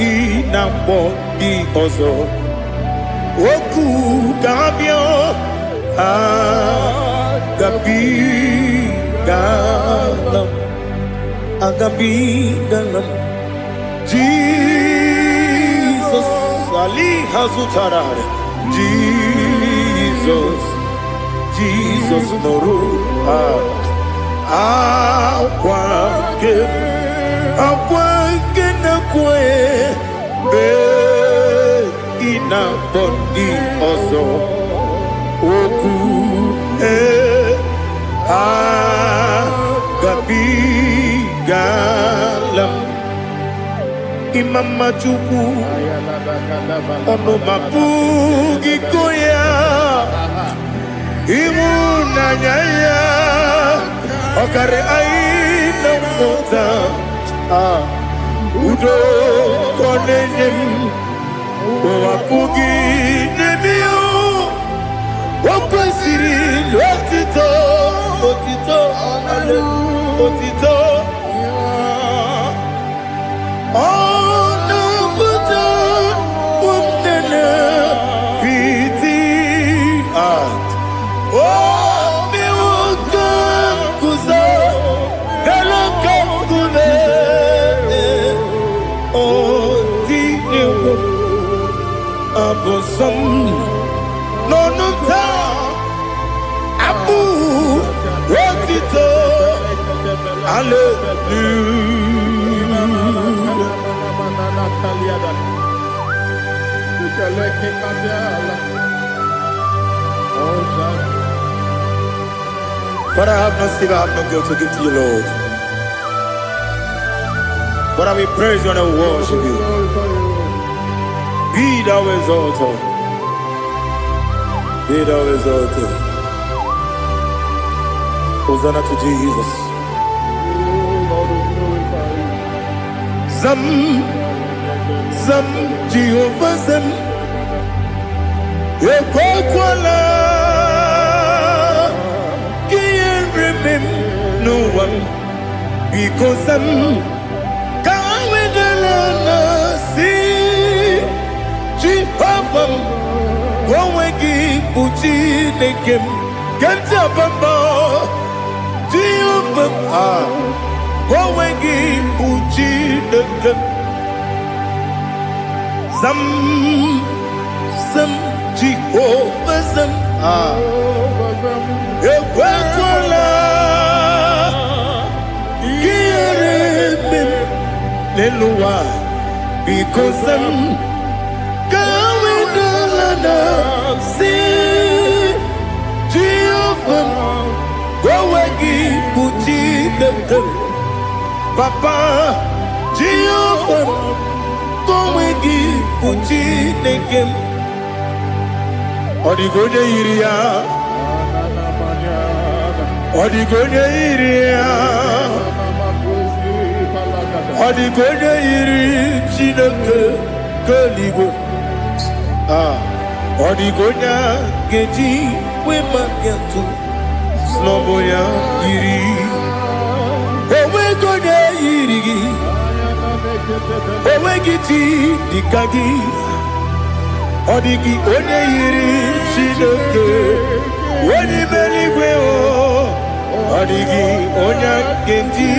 inambo di ozo oku gabio agabi galam Jesus Ali Hazutarare Jesus Noru akwake na kwe be ina bondi ozo oku agabi galam Imam Majuku ono mapugi koya imuna nyaya okare aina mota udo konenem wapugi nemio wakwasiri lotito ale otito oh no buta umnene piti oh mi uka kuzo galo kangune oh dinewo abosom nonuta abu otito But I have no silver, I have no guilt to give to you, Lord. But I will praise you and I will worship you. Be thou exalted. Be thou exalted. Hosanna to Jesus. Zam, Jehovah Zam. Ekwakwala. Can't remember no one. Because I'm can't wait to see Jehovah. Wawegi uchi nekem. Kanja bamba. Jehovah. Wawegi uchi nekem. Zam Jehovah Zam. Ekwekwala ihere mem n'elu ụwa because gawedala na si Jehova onwe gị bụ Chineke Papa Jehova onwe gị bụ Chineke ọ dịghị onye yiri ya ọ dịghị onye yiri ya ọ dịghị onye yiri Chineke nke eluigwe ọ dịghị onye ga-eji wee maka atụ n'ọbụ ya yiri onweghị onye yiri gị onweghị chi dịka gị ọ dịghị onye yiri Chineke onye ime eluigwe ọ dịghị onye ga-eji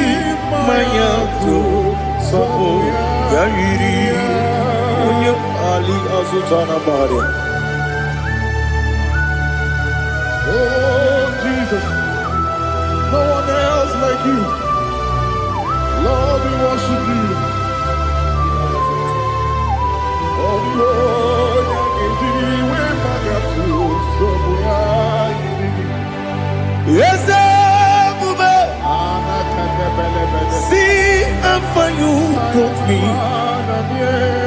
mmanya atụ sọpụ ya yiri onye ali azụta na mmadụ. Oh, Jesus, no one else like you. Lord, we worship you. Oh, Lord, I give you my gratitude. So we are Yes, see how far you brought me.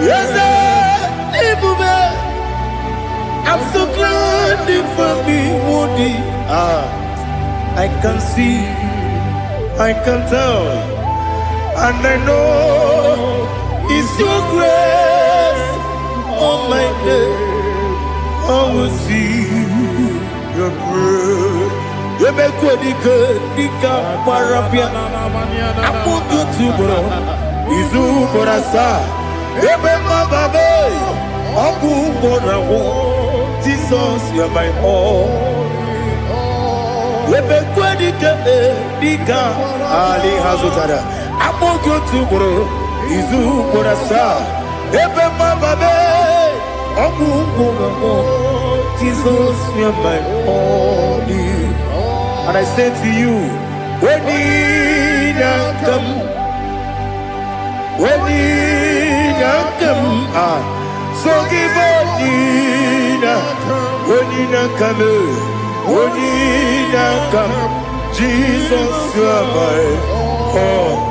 Yes, I'm so glad for me, Woody. I can see, I can tell, and I know it's your grace. Oh my God, I will see your grace. You make good, dika parapia. Apu tu bro, izu borasa. You make my baby. Apu borawo. Jesus, you're my all. You make good, dika ali hazutara. Apu tu bro, izu borasa. You make my baby. Apu borawo. Jesus, you're my all. And I say to you, when you come, so give when you come, Jesus, you are my all.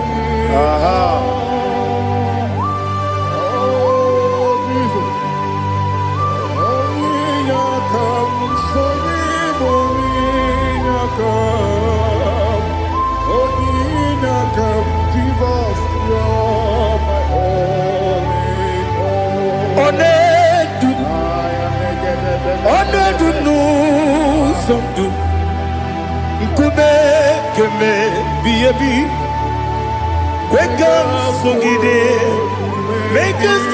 Make us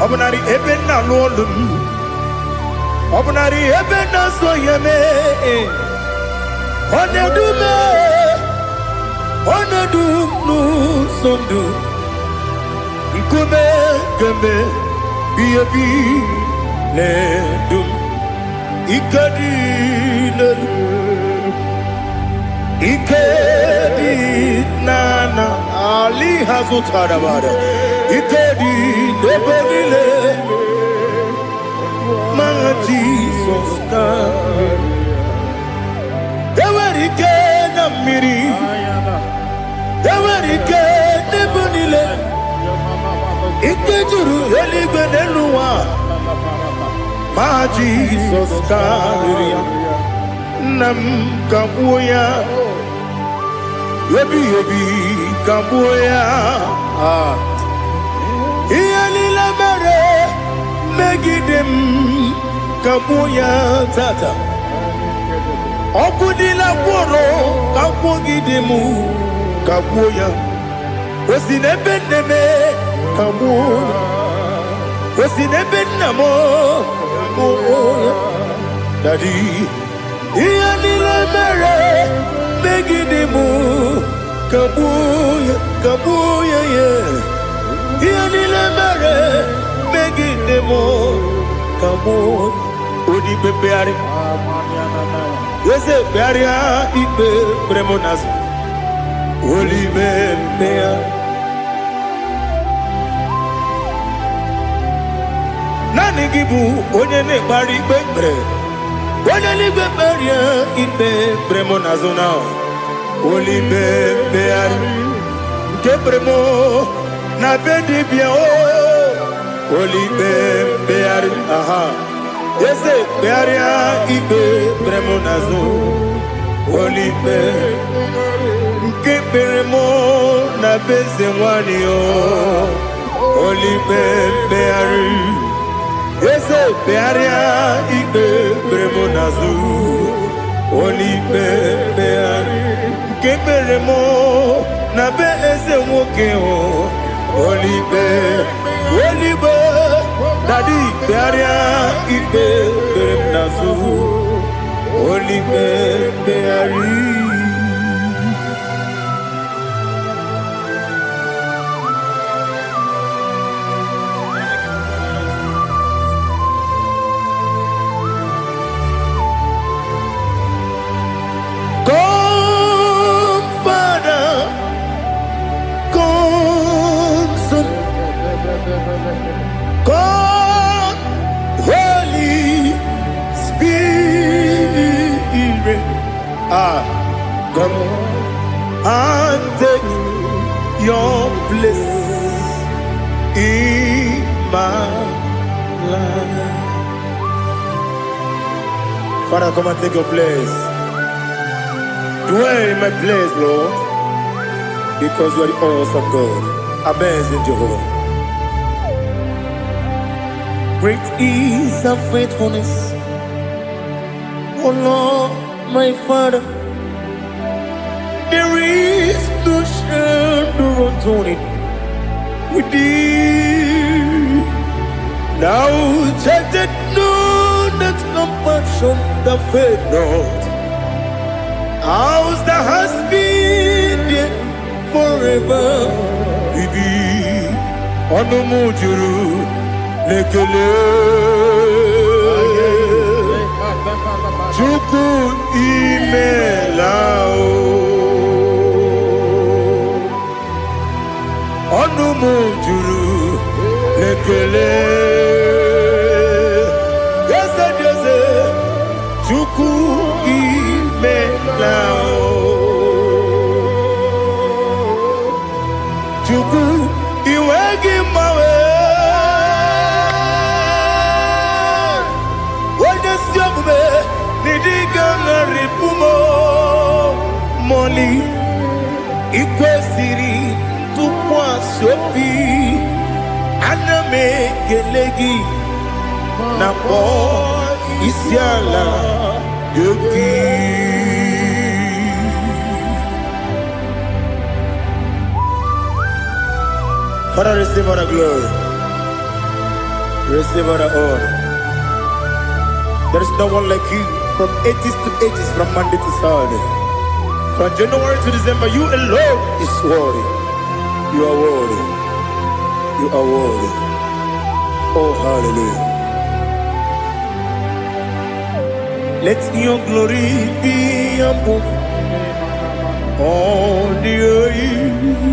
Obunari ebena lolum Obunari ebena soyeme Onedu sondu Nkume keme biyebi ledum Ikadi nana ali hazutara bada Ikadi debelile Ma Jesus ka Ewerike na miri Ewerike debelile Ikejuru eligwe neluwa Ma Jesus ka Nam kabuya Yebi kabuya Iyalila mere Megidem kabuya tata Okudila kworo kabugidemu Kabuya. Was in a beneme. Kabuya. Was in a benamo. Kabuya. Daddy. Ianila mere. Beginimu. Kabuya. Kabuya. Yeah. Ianila mere. Beginimu. Kabuya. Odi bebeari. Yese bearia ibe bremonas. Oli bebea. Nani gibu onye ne bari bebre. Onye ni beberia ibe bremonas ona. Oli bebeari. Ke bremo na bedi bia o. Oli bebeari. Aha. Yese bearia ibe bremonazo olibe nke beremo na beze nwani o olibe beari yese bearia ibe bremonazo olibe beari nke beremo na beze nwoke o olibe olibe Daddy, bearia ibe beremnazu, olibe beari. Come, Father, come, Son, come, Holy Spirit, come and take your place in my life. Father, come and take your place. Dwell in my place, Lord, because you are the awesome God, amazing Jehovah. Great is thy faithfulness, O Lord, my Father. There is no shadow of turning with thee. Now check that no, that compassion that faith not. Ours that has been there forever. Bibi, Onomujuru. Lekele Chuku imelao Onumujuru Lekele Yese Yese Chuku imelao Chuku iwegi mawe Moli ikwesiri tupwasopi aname kelegi na po isiala yoki. Father, receive all the glory, receive all the honor. There is no one like you. From ages to ages, from Monday to Saturday, from January to December, you alone is worthy. You are worthy. You are worthy. Oh, hallelujah. Let your glory be above all the earth.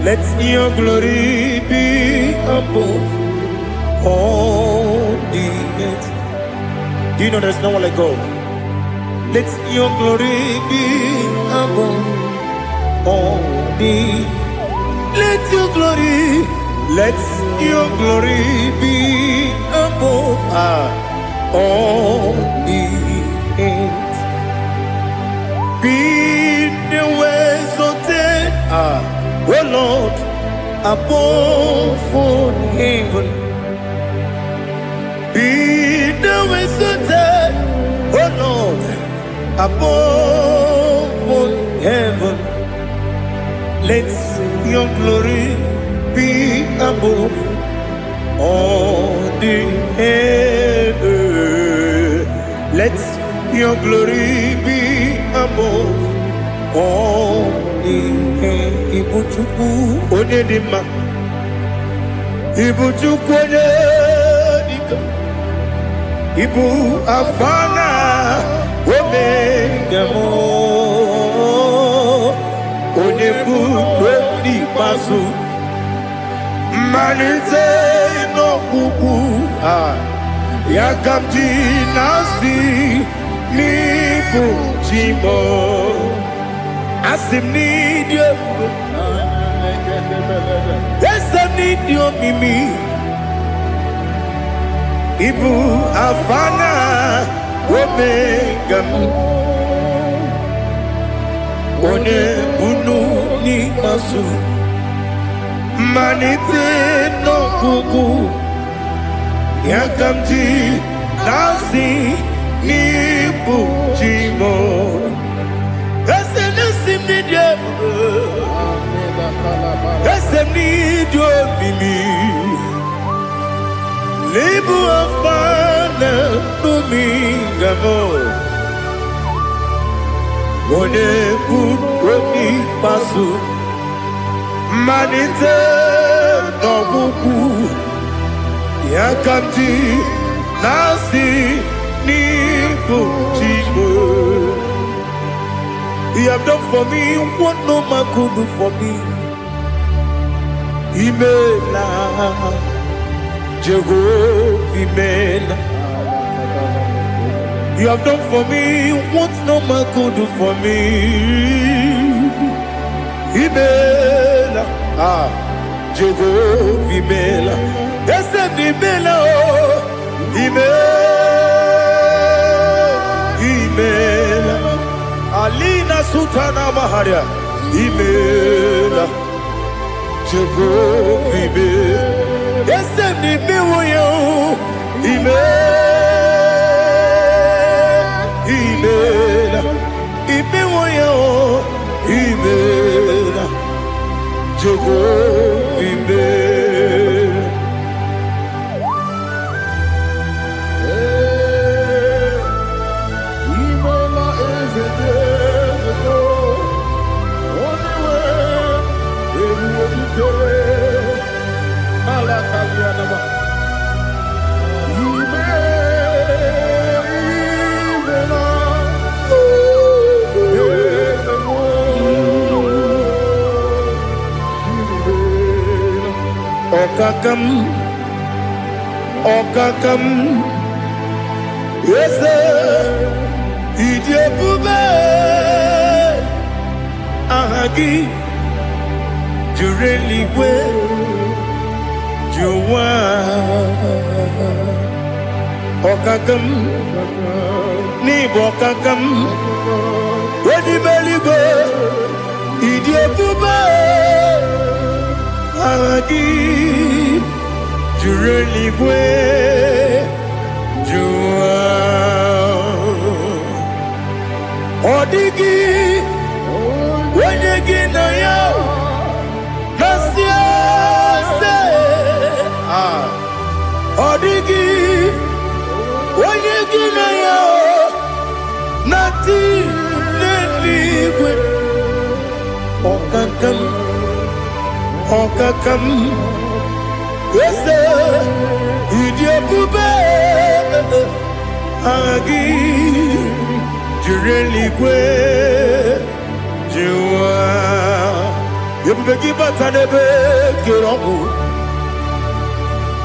Let your glory be above all the earth. Do you know there's no one like God? Let your glory be above all the. Let your glory be above all the earth. Be the ways of death, oh Lord, above all heaven. Be the ways of death, oh Lord, above all heaven. Let your glory be above all the earth. Let your glory be above all the earth. Ibuchukwu Onedima, Ibuchukwu Onedika, Ibu Afana Omega mo, Onebu Odi Masu, Manite no Kuku, Yakamji Nasi, Nibu Jimo, Asim need you, yes I need you, Mimi, Ibu Afana Omega mo, Onebu ni Masu, Manite no Kuku, Yakamji Nasi Nibu Jimo, Esenesim Nidio, Esem Nidio Mimi, Libu Afana Umingamo, Onebu ni Masu, Manite no Kuku, Yakamji Nasi Nibu Jimo. You have done for me what no man could do for me. Imela, Jehovah Imela. You have done for me what no man could do for me. Imela, Jehovah Imela. Yes, Imela, Imela. Alina Sutana Maharia, Imela, Jehovah Imela. Yes, Imela, Imela, Imela, Jehovah Imela. Okakam, yes, Idiabube, Ahagi, Jureli, Juwa, Okakam, Nibokakam, Ready Beligo, Idiabube, Ahagi. Jureli bwe jua Odigi Wenyegi na yao Nasiase Odigi Wenyegi na yao Nati Neligwe Okakam Okakam Yes, Idiabube, Agi, Jureli Gwe, Jua, Yabegi Batanebe, Kirongu,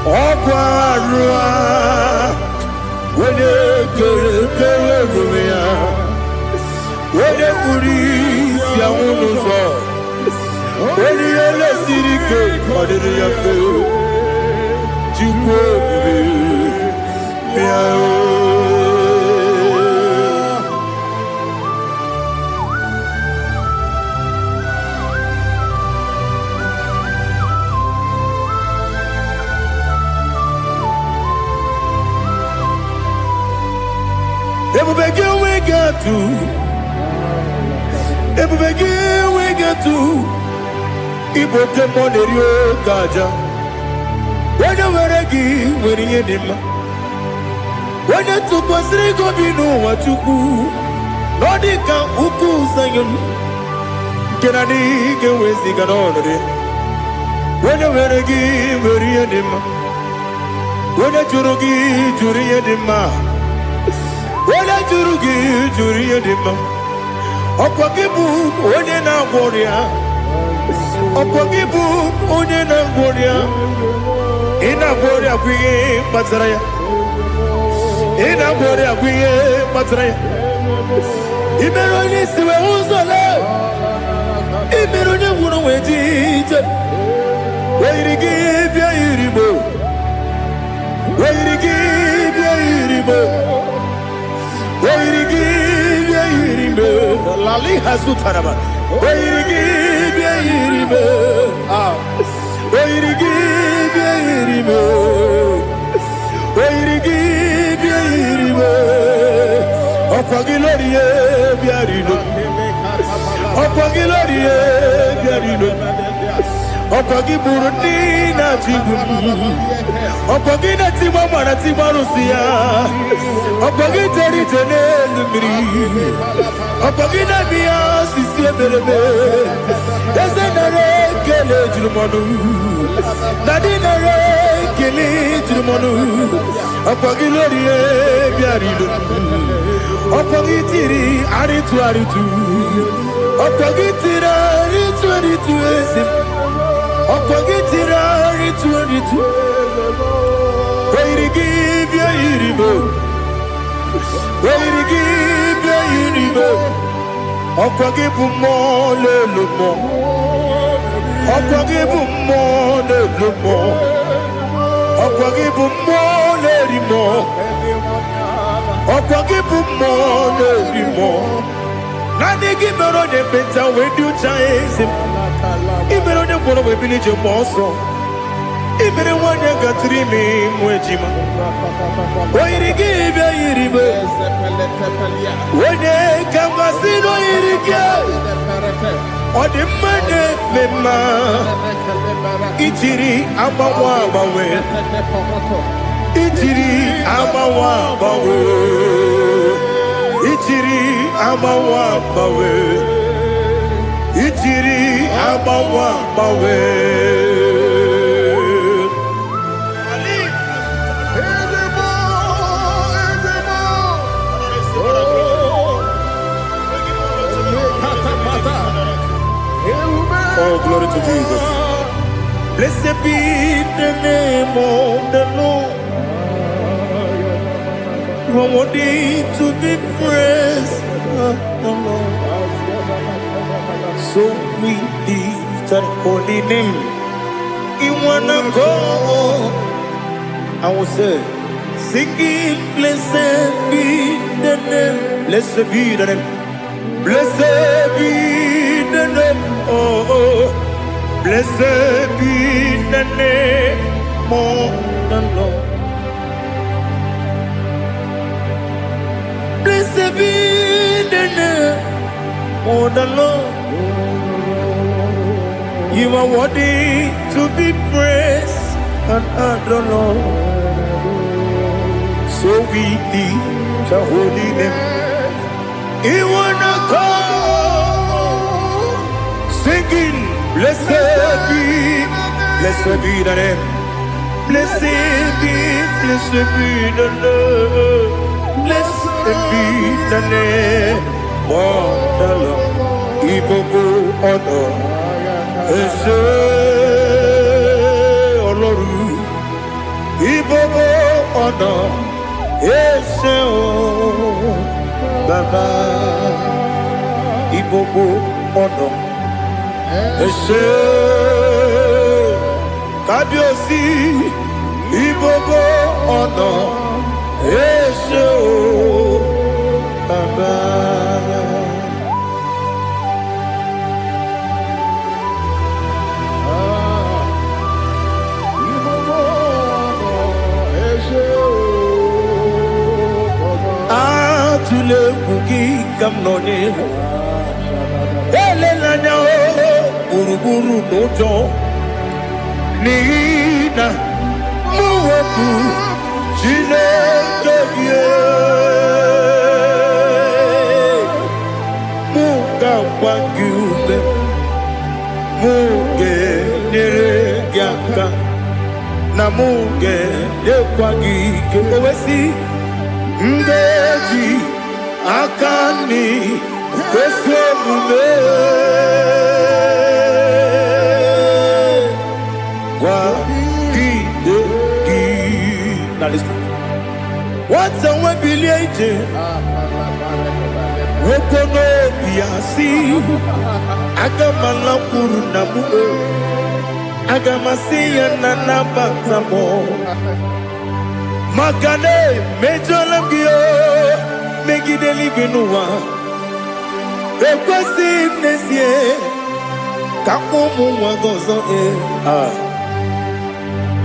Okwarua, when you get Rumia, when you Uri, Yamuno, when you let Sirike, what did you feel? Ibo kemone rio kaja. Wene weregi weriye dima. Wene tukwa srigo binu wachuku. Nodika uku sayon. Kenani kewezi ganonore. Wene weregi weriye dima. Wene jurugi juriye dima. Wene jurugi juriye dima. Okwakibu wene na boria. Okwakibu wene na boria. Ina boria kwiye patraya. Ina boria kwiye patraya. Imeroni siwe uzole. Imeroni wuno wejije. Weirigi bia iribo. Weirigi bia iribo. Weirigi bia iribo. Lali hasutaraba. Weirigi bia iribo. Weirigi bia iribo. Weirigi bia iribo. Okwagilorie bia iribo. Okwagilorie bia iribo. Okwagi Burundi na Jibuti. Okwagi na Timama na Timarusia. Okwagi Teri Tene Lumiri. Okwagi na Mia Sisi Eberebe. Eze nare kele jirumonu. Nadi nare kele jirumonu. Okwagi lorie biarido. Okwagi tiri aritu aritu. Okwagi tira aritu aritu esim. Okwagitira ritu Weirigi bia iribo. Weirigi bia iribo. Okwagibu mo lelumo. Okwagibu mo lelumo. Okwagibu mo lerimo. Okwagibu mo lerimo. Nani gimero de beta wedu chaizim. Ibero ne kono we village moso. Ibere wanya gatrimi mwejima. Oirigi bia iribe. Wene kamasino irige. Odimane mema. Ichiri abawa bawe. Ichiri abawa bawe. Ichiri abawa bawe. Ichiri abawa bawe. Oh, glory to Jesus. Blessed be the name of the Lord. You are worthy to be praised, the Lord. So we lift that holy name. You wanna go? I will say, singing, blessed be the name. Blessed be the name. Blessed be the name. Oh, blessed be the name of the Lord. Blessed be the name of the Lord. You are worthy to be praised and adored, Lord. So we lift your holy name. You wanna call, singing, blessed be the name. Blessed be the Lord. Blessed be the name of the Lord. Ibobo honor. Ese Oloru, Ibobo ọ̀nà, ese o Baba, Ibobo ọ̀nà, ese Kábíyèsí, Ibobo ọ̀nà, ese o Baba. Tule bugi gamnoni ele lanya o gburugburu n'ụjọ n'ihi na mụ wepụ Chineke gị mụ ga-agba gị ume mụ ga-enyere gị aka na mụ ga-enyekwa gị ike owesi ngeji aka nri kwesị omume gwagide gị na nwata nwe bilie ije nwoke n'obi ya si aga m alakwuru na mụ aga m asị ya na nabata m maka na emejọla m gị megide eluigwe n'ụwa ekwesịghị m n'ezie ka ụmụ nwa gị ọzọ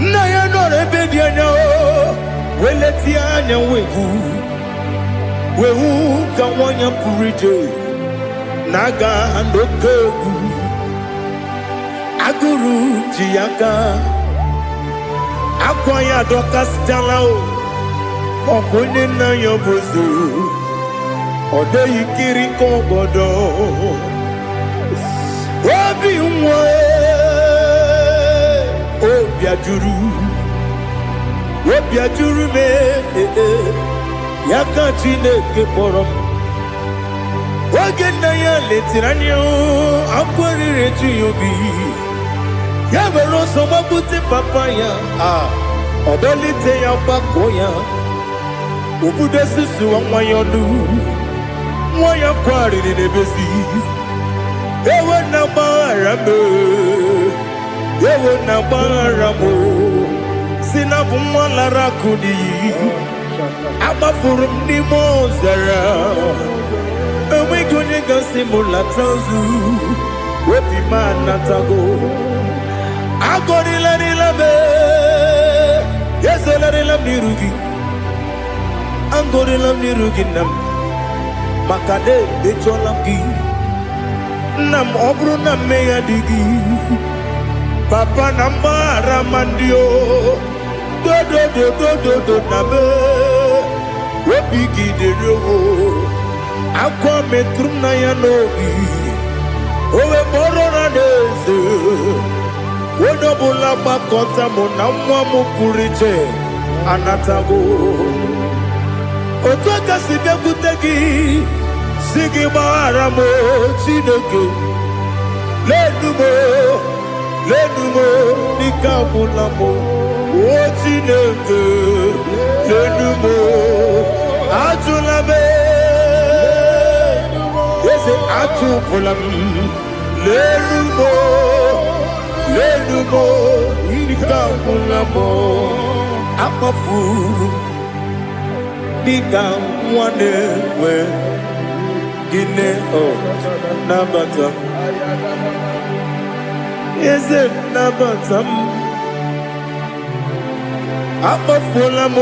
nna ya nọrọ ebe dị anya wee letie anya wee hụ ka nwanyị pụrụ ije na-aga n'oke egwu agụrụ ji ya gaa akwa ya dọkasịtala ọ bụ onye nna ya bụzo ọ dịghị kiri ka ọgọdọ obi nwa obi ajuru m ya ka Chineke kpọrọ m oge nna ya letiri anya akwa riri eju ya obi ya were ọsọ gbapute papa ya ọ dọlite ya gbakọ ya obodo susuwa nwa ya ọnụ nwa ya kwarịrị n'ebezi ewe na gbaghara m si na bụ nwa lara akụ n'iyi agbafuru m n'ime ọzara enweghị onye gasị m lata ozu obi m anatago agọrịlarịla m ezolarịla m n'iru gị agọrịla m n'iru gị nna m maka na emejọla m gị nna m ọ bụrụ na mmehie dị gị papa na mgbaghara ma ndị dodododododo na be obi gị dịrị owo akwa metụrụ m na ya n'obi owe kpọrọ na n'eze onye ọbụla gbakọta mụ na nwa m pụrụ iche anatago otu aka si bịakwute gị si gị gbaghara m Chineke lenumo dịka agwụla m o Chineke lenumo ajụla m eze atụpụla m lenumo dịka agwụla m akpafuru dịka nwa na-enwe gịnị nabata m eze nabata m akpafuola m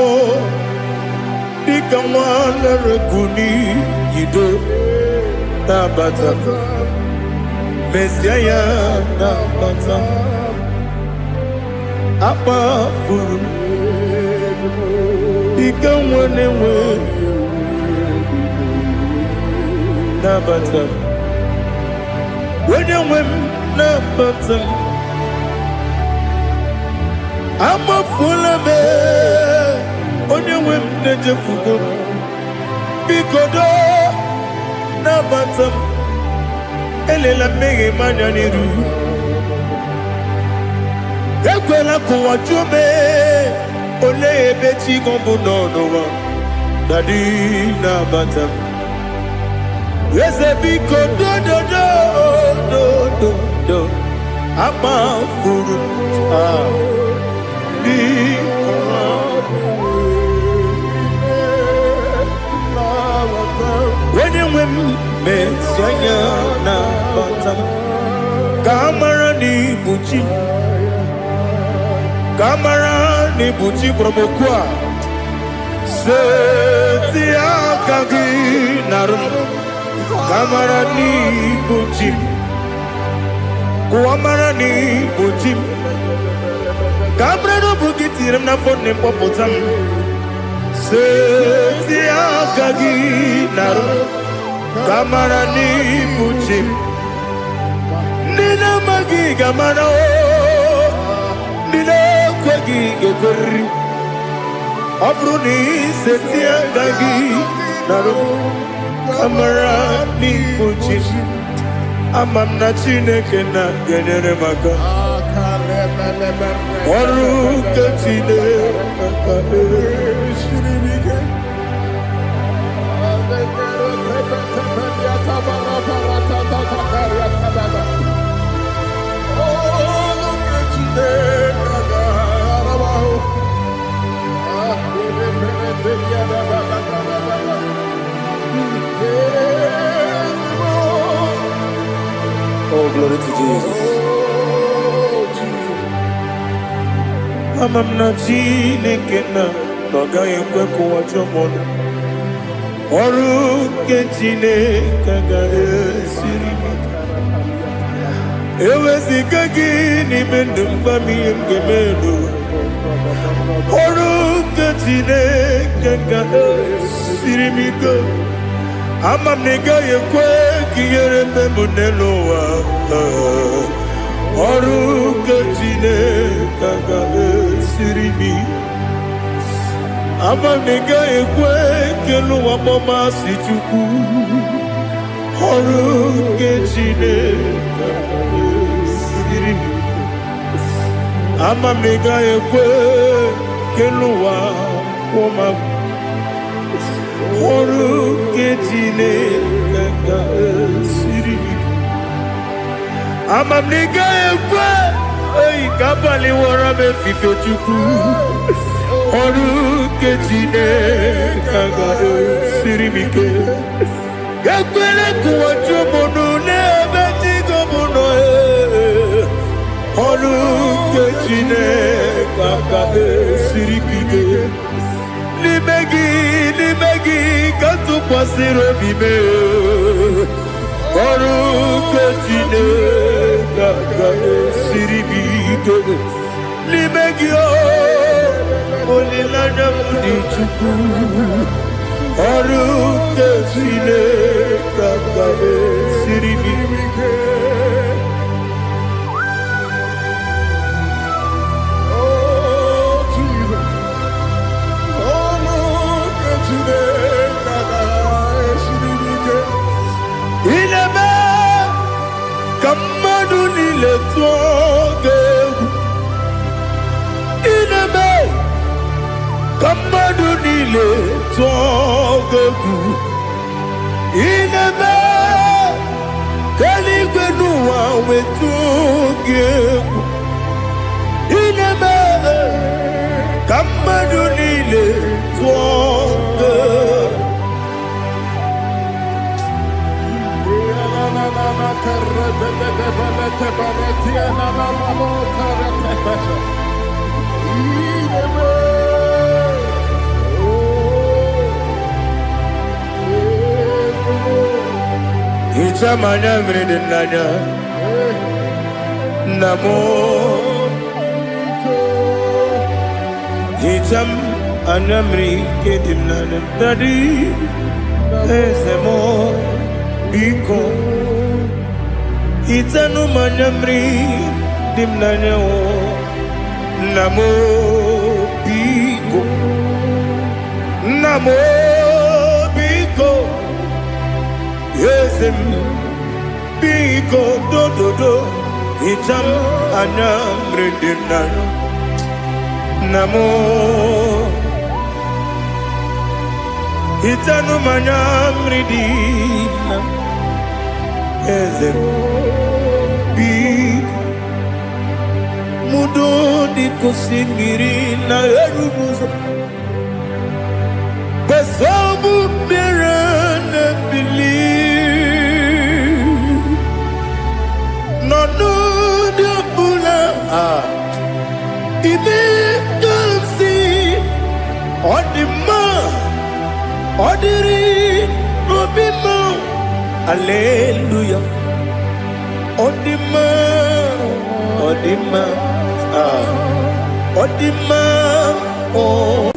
dịka nwa na-erekwu n'iyido nabata m mezie ya nabata m akpafuru m dịka nwa na-enwe nabata m onye nwe m nabata m amafuola m onye nwe m na-ejefugo m biko nabata m elela mmehie m anya n'iru ekwela ka ụwa jụọ m olee ebe chi gị bụ n'ụwa dadi nabata m eze biko do akpafuru onye nwe m mezi anya nabata m ka amara n'ibu chi ka amara n'ibu chi kpọrọ m okwu a seti aka gị narụ m ka amara n'ibu chi Kuamarani Bujim Cabrero Bugitirim na phone popotam Setia Gagi Naru Kamarani Bujim Nina Magi Gamano Nina Kwagi Gokori Abruni Setia Gagi Naru Kamarani Bujim Amam na Chineke na genere maka Oru ke Chineke Shiribike Oh, glory to Jesus. Amam na Chineke na noga yekwe kuwa chomono. Oru ke Chineke ga esiri. Ewezi kagi ni mendumba miyemgemelo. Oru ke Chineke ga esiri miko. Amam nega yekwe kiyere memunelo wa. Oru ke Chineke ga esiri mi. Amam nega yekwe kelu wa mama si chuku. Oru ke Chineke ga esiri mi. Amam nega yekwe kelu wa mama. Oru ke Chineke ga esiri mi. Amam nega yekwe ei kabali wora me fito chuku. Oru ke Chineke ga esiri mi ke. Gakwele kuwa chomono ne betigo mono e. Oru ke Chineke ga esiri mi ke. Limegi kantu kwasiro bime. Oru ke Chineke ga esiri mi ke. Limegi o olilanya mudi chuku. Oru ke Chineke ga esiri mi ke. Inebe kamadu nile tuoge. Inebe kamadu nile tuoge. Inebe kaligwe nuwa wetuge. Inebe kamadu nile tuoge. Ichamanya mridinanya Namo Icham anamri kedinanya Dadi Ezemo Biko Itanu manamri dimnanya o. Namo Biko. Namo Biko. Yesem Biko do do do. Icham anamri dimnanya. Namo Itanu manamri dimnanya. Yesem Biko. Mudo di kusingiri na erumuzo. Besobu mirane believe. No no de bula. Ibe kansi odima odiri obima. Hallelujah. Odima, Odima, Odima, oh.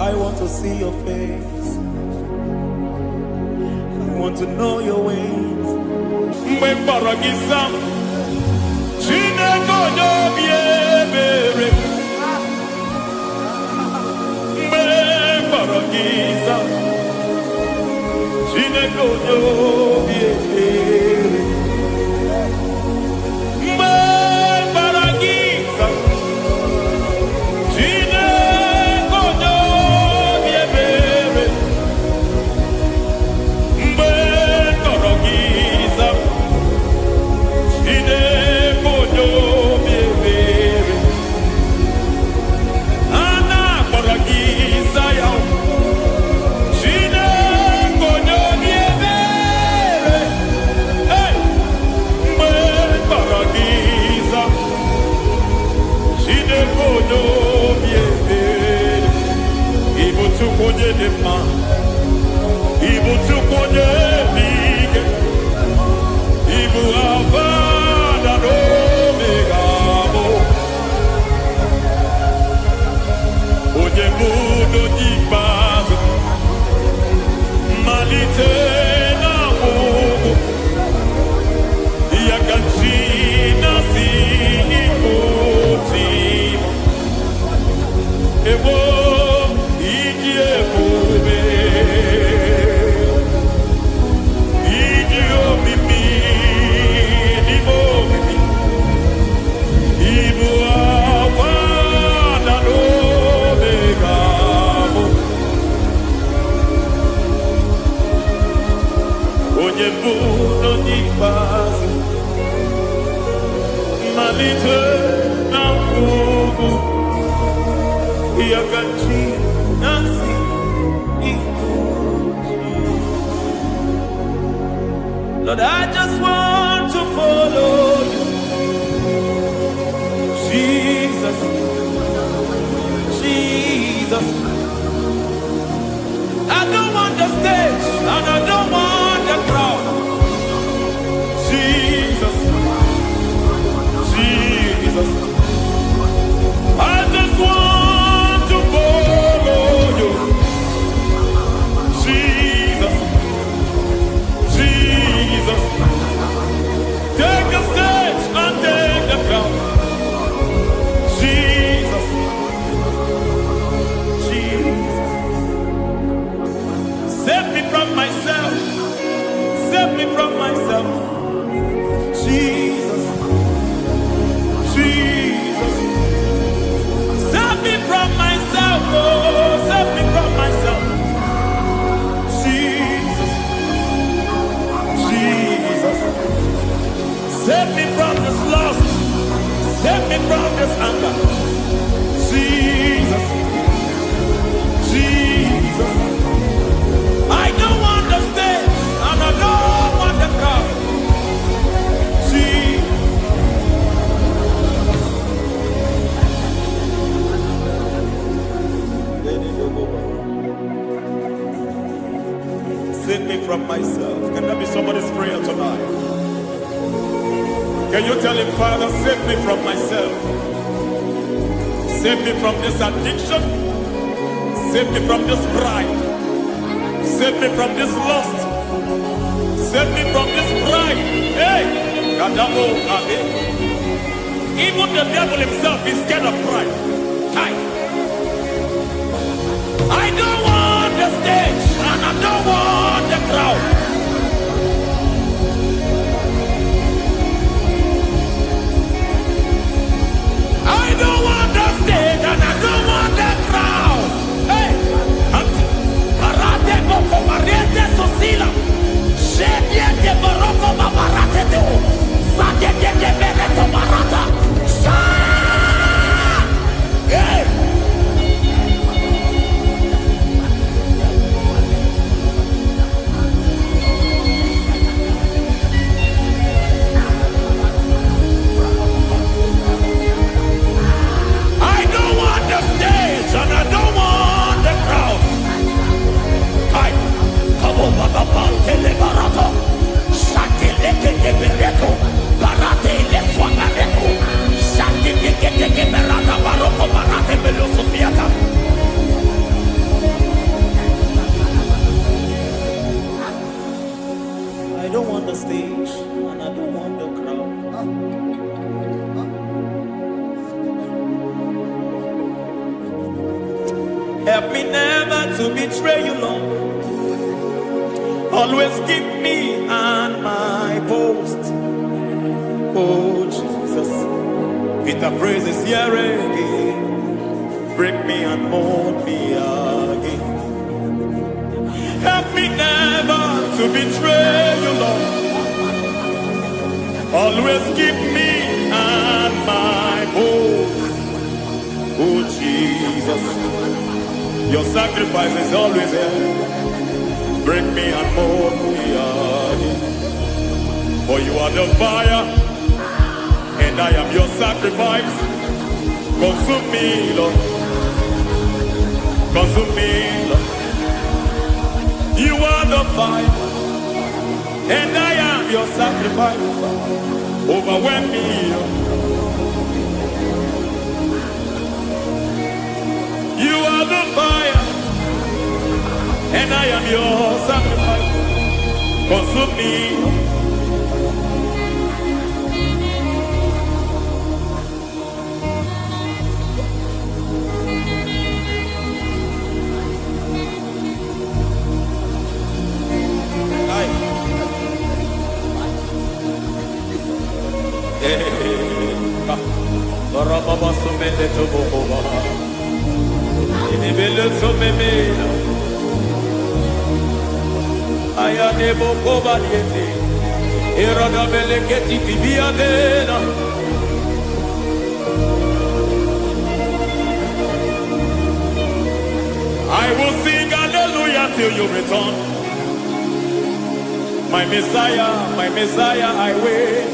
I want to see your face. I want to know your ways. Mgbe mkpọrọ gị zam, Chineke onye obi ebere. Mgbe mkpọrọ gị zam, Chineke onye obi ebere. Mgbe mkpọrọ gị zam, Lord, I just want to follow you. Jesus, Jesus. I don't want the stage and I don't want the crowd. Jesus, Jesus. I just want to follow you. Jesus, Jesus. Take the stage and take the crown. Jesus, Jesus. Save me from myself. Save me from myself. Jesus, Jesus. Save me from myself. Oh, save me from myself. Jesus, Jesus. Save me from this lust. Save me from this anger. Jesus, Jesus. I don't want the stage and I don't want the crowd. Jesus. Save me from myself. Can that be somebody's prayer tonight? Can you tell him, Father, save me from myself? Save me from this addiction. Save me from this pride. Save me from this lust. Save me from this pride. Hey! Kadamo Abe. Even the devil himself is scared of pride. Hi. I don't want the stage and I don't want the crowd. I don't want the stage and I don't want the crowd. Hey! Barate boko mariete sosila. Shediete baroko babarate teo. Sadete bereto barata. Sa! Hey! I don't want the stage and I don't want the crowd. Hi, kabo baba tele barato, shate leke bereto, barate le swagareto, shate leke berata baroko barate belo sofiata. I don't want the stage and I don't want the crowd. Help me never to betray you, Lord. Always keep me on my post. Oh, Jesus. With the praises here again. Break me and mold me again. Help me never to betray you, Lord. Always keep me on my post. Oh, Jesus. Your sacrifice is always there. Break me and mold me again. For you are the fire, and I am your sacrifice. Consume me, Lord. Consume me, Lord. You are the fire, and I am your sacrifice. Overwhelm me, Lord. You are the fire, and I am your sacrifice. Consume me. Ayadebo kobaliete, irada beleketi bibiadena. till you return. My Messiah, I wait.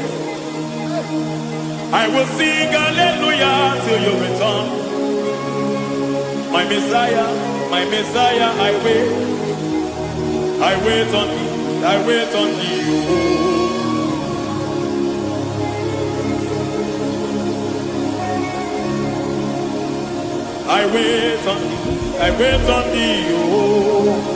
I will sing hallelujah till you return. My Messiah, I wait. I wait on thee, I wait on thee. I wait on thee, I wait on thee.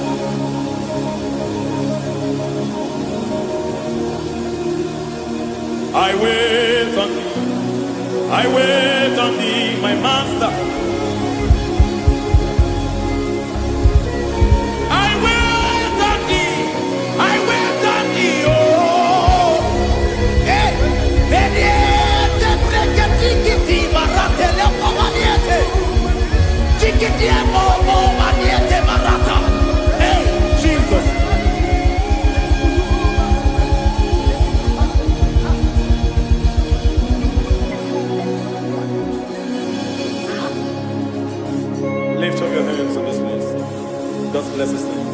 I wait on thee, I wait on thee, my master. I wait on thee, I wait on thee, oh. Eh, mediete, breke, tikiti, marate, lepo, maniete. Tikiti, mo, maniete, marata. Hey, Jesus. Lift up your hands in this place. Just bless His name.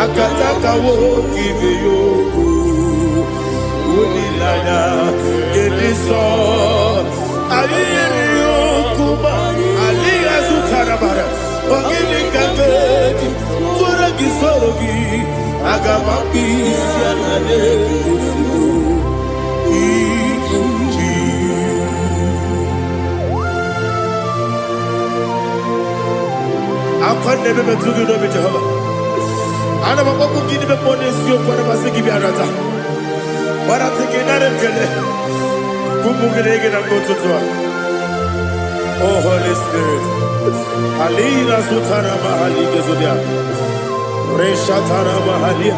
Akataka woki beyoku Unilaya Gediso Aliyeri yokuba Aliya zutarabara Ogini kagedi Tura gisorogi Agamaki sianane Usiku Ikuji Akwane bebe tugi dobi Jehova Ana maboku gini be ponesio kwa na masiki bi arata. Bara teke na rekele. Kumugirege na mototwa. Oh Holy Spirit. Alira sutara mahali gezodia. Resha tara mahali.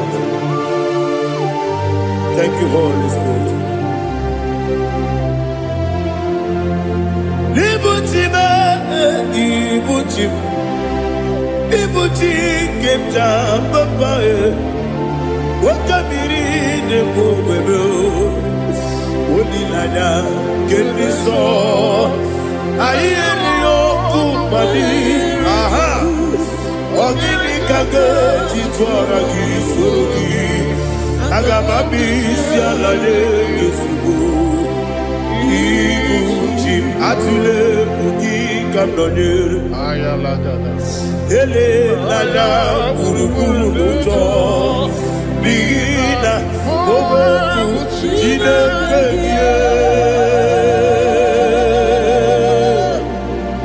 Thank you, Holy Spirit. Ibuchim. Ibuchi kemja papae Wakamiri ne mwebe Unilada kendiso Ayeri yokumani Aha Ogini kage jitwara gisurugi Agamami sialade yesugu Ibuchim atule ugi kamdonir Ayalada Ele lada buruburu muto Bigina Obeku Jine kenye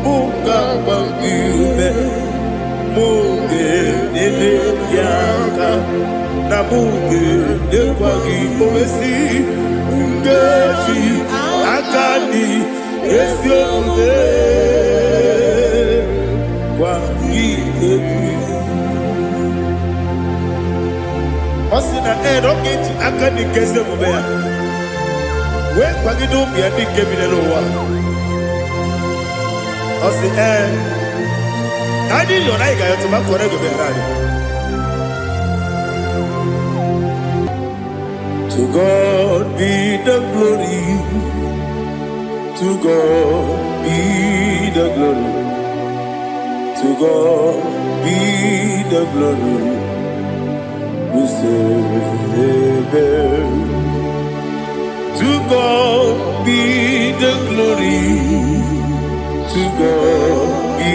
Munga bangiume Munge nene yaka Na munge nekwagi omesi Ngeji akani Esio ude Kwa Osina roketi akani keze mubea We kwa gidu miandi kemine lowa Osi Nani yona iga yotu makore gube rari To God be the glory To God be the glory To God be the glory. We say amen. To God be the glory. To God be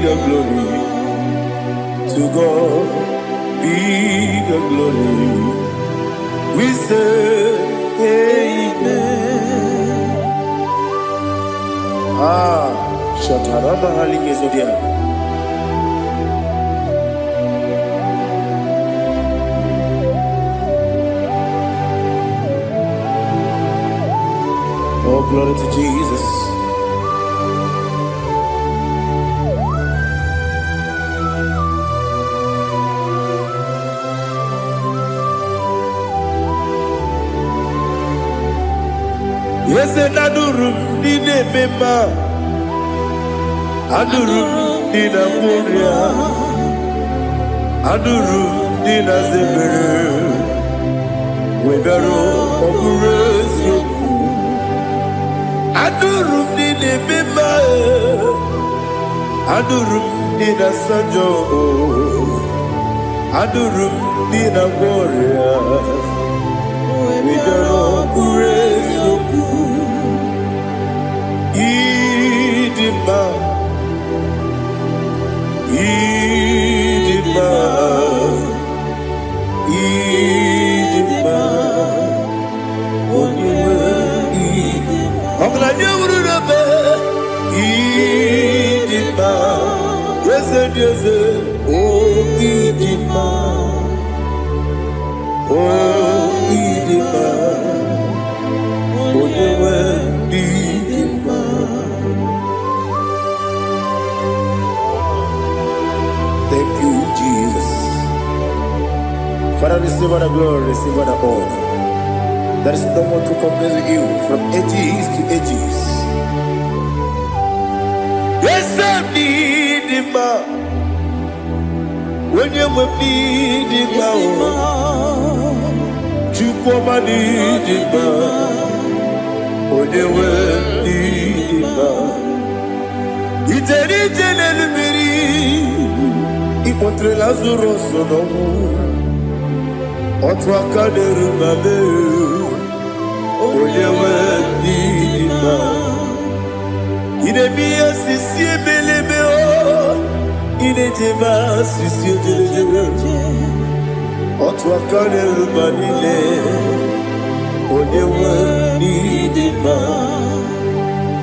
the glory. To God be the glory. We say amen. Shataraba Halingezodia. Oh, glory to Jesus. Yes, and Adurum Dine Mema Adurum Dina Muria Adurum Dina Zebere Webero Oguresu Adurum Dine Mema Adurum Dina Sanjo Adurum Dina Muria Webero Oguresu Idima, Idima, Idima, Oniwe, Idima. Oglanya ururabe, Idima, Yeze, Yeze, oh Idima, oh Idima, Oniwe, Idima. Thank you, Jesus. Father, receive all the glory, receive all the honor. There is no one to compare with you from ages to ages. Yes, I need him. When you need him, you come and need him. When you need him, it's Ipotre Lazaro sonomu Otwa kaderu mabe Oyewe dima Ine miya sisi ebelebe o Ine jema sisi ojelejele Otwa kaderu manile Oyewe dima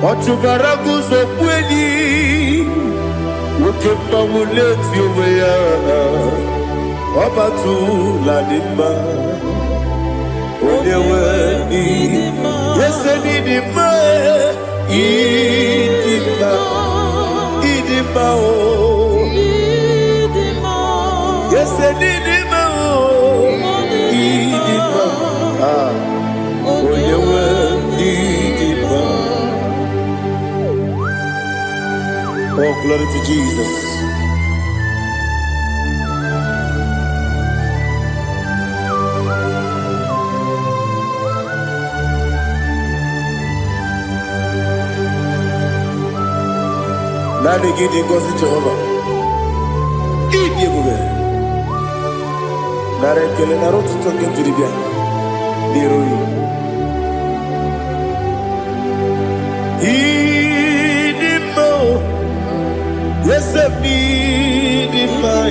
Otubaragu zokweni Ukemba muleti uweya Wabatu ladima Onewe nidima Yese nidima Idima Idima o Yese nidima o Idima Onewe nidima. Oh, glory to Jesus. Nani gidi ngozi Jehovah. Idi ebube. Nare kele naro tutoke turibia. Niroi. Idi mo. Yes, I need it, my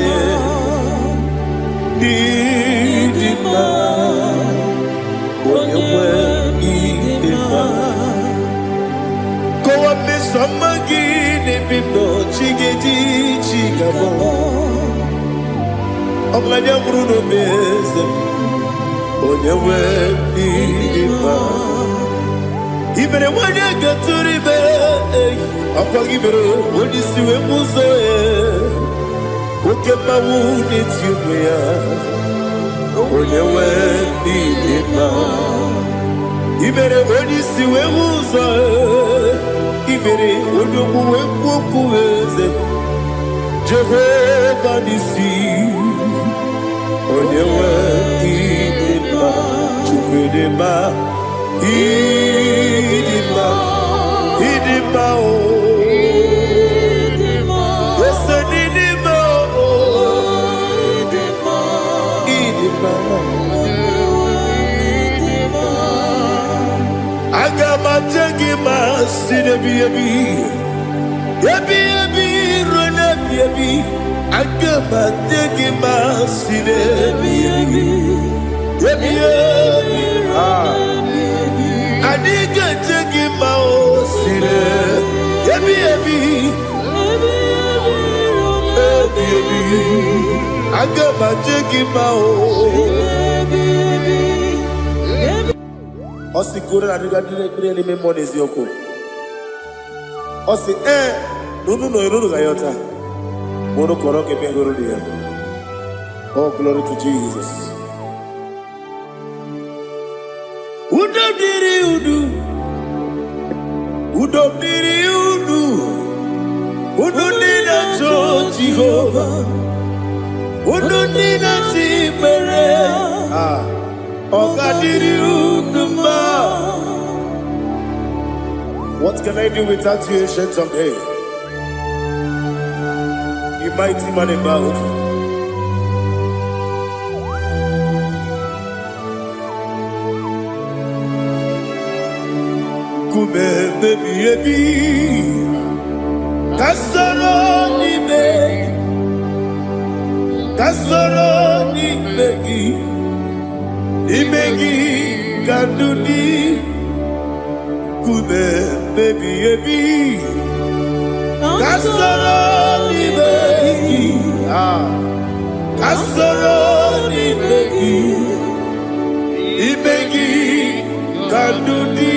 need it, when you were need it, go up me some again, if you know, chiggy, chigabo. I'm like a Bruno Bez, when you were need it, even when you get to the bed. Apagibero, when you see a muzo, who can moon it you when you went in even when you see a muzo, even when you went Jehovah Nissi, when you went in Idima, Idima, oh. Osi kura na diga dire ni me money zioko. Osi no gayota. Mono koro ke be goro dia. Oh, glory to Jesus. Udo diri udu. Udo dina to Jehovah. Udo dina timere. What can I do without you, ancient of days? You mighty man about. Kume baby, kasoro ni begi. Imegi kandudi kube baby kasoro ni begi kasoro ni begi imegi kandudi.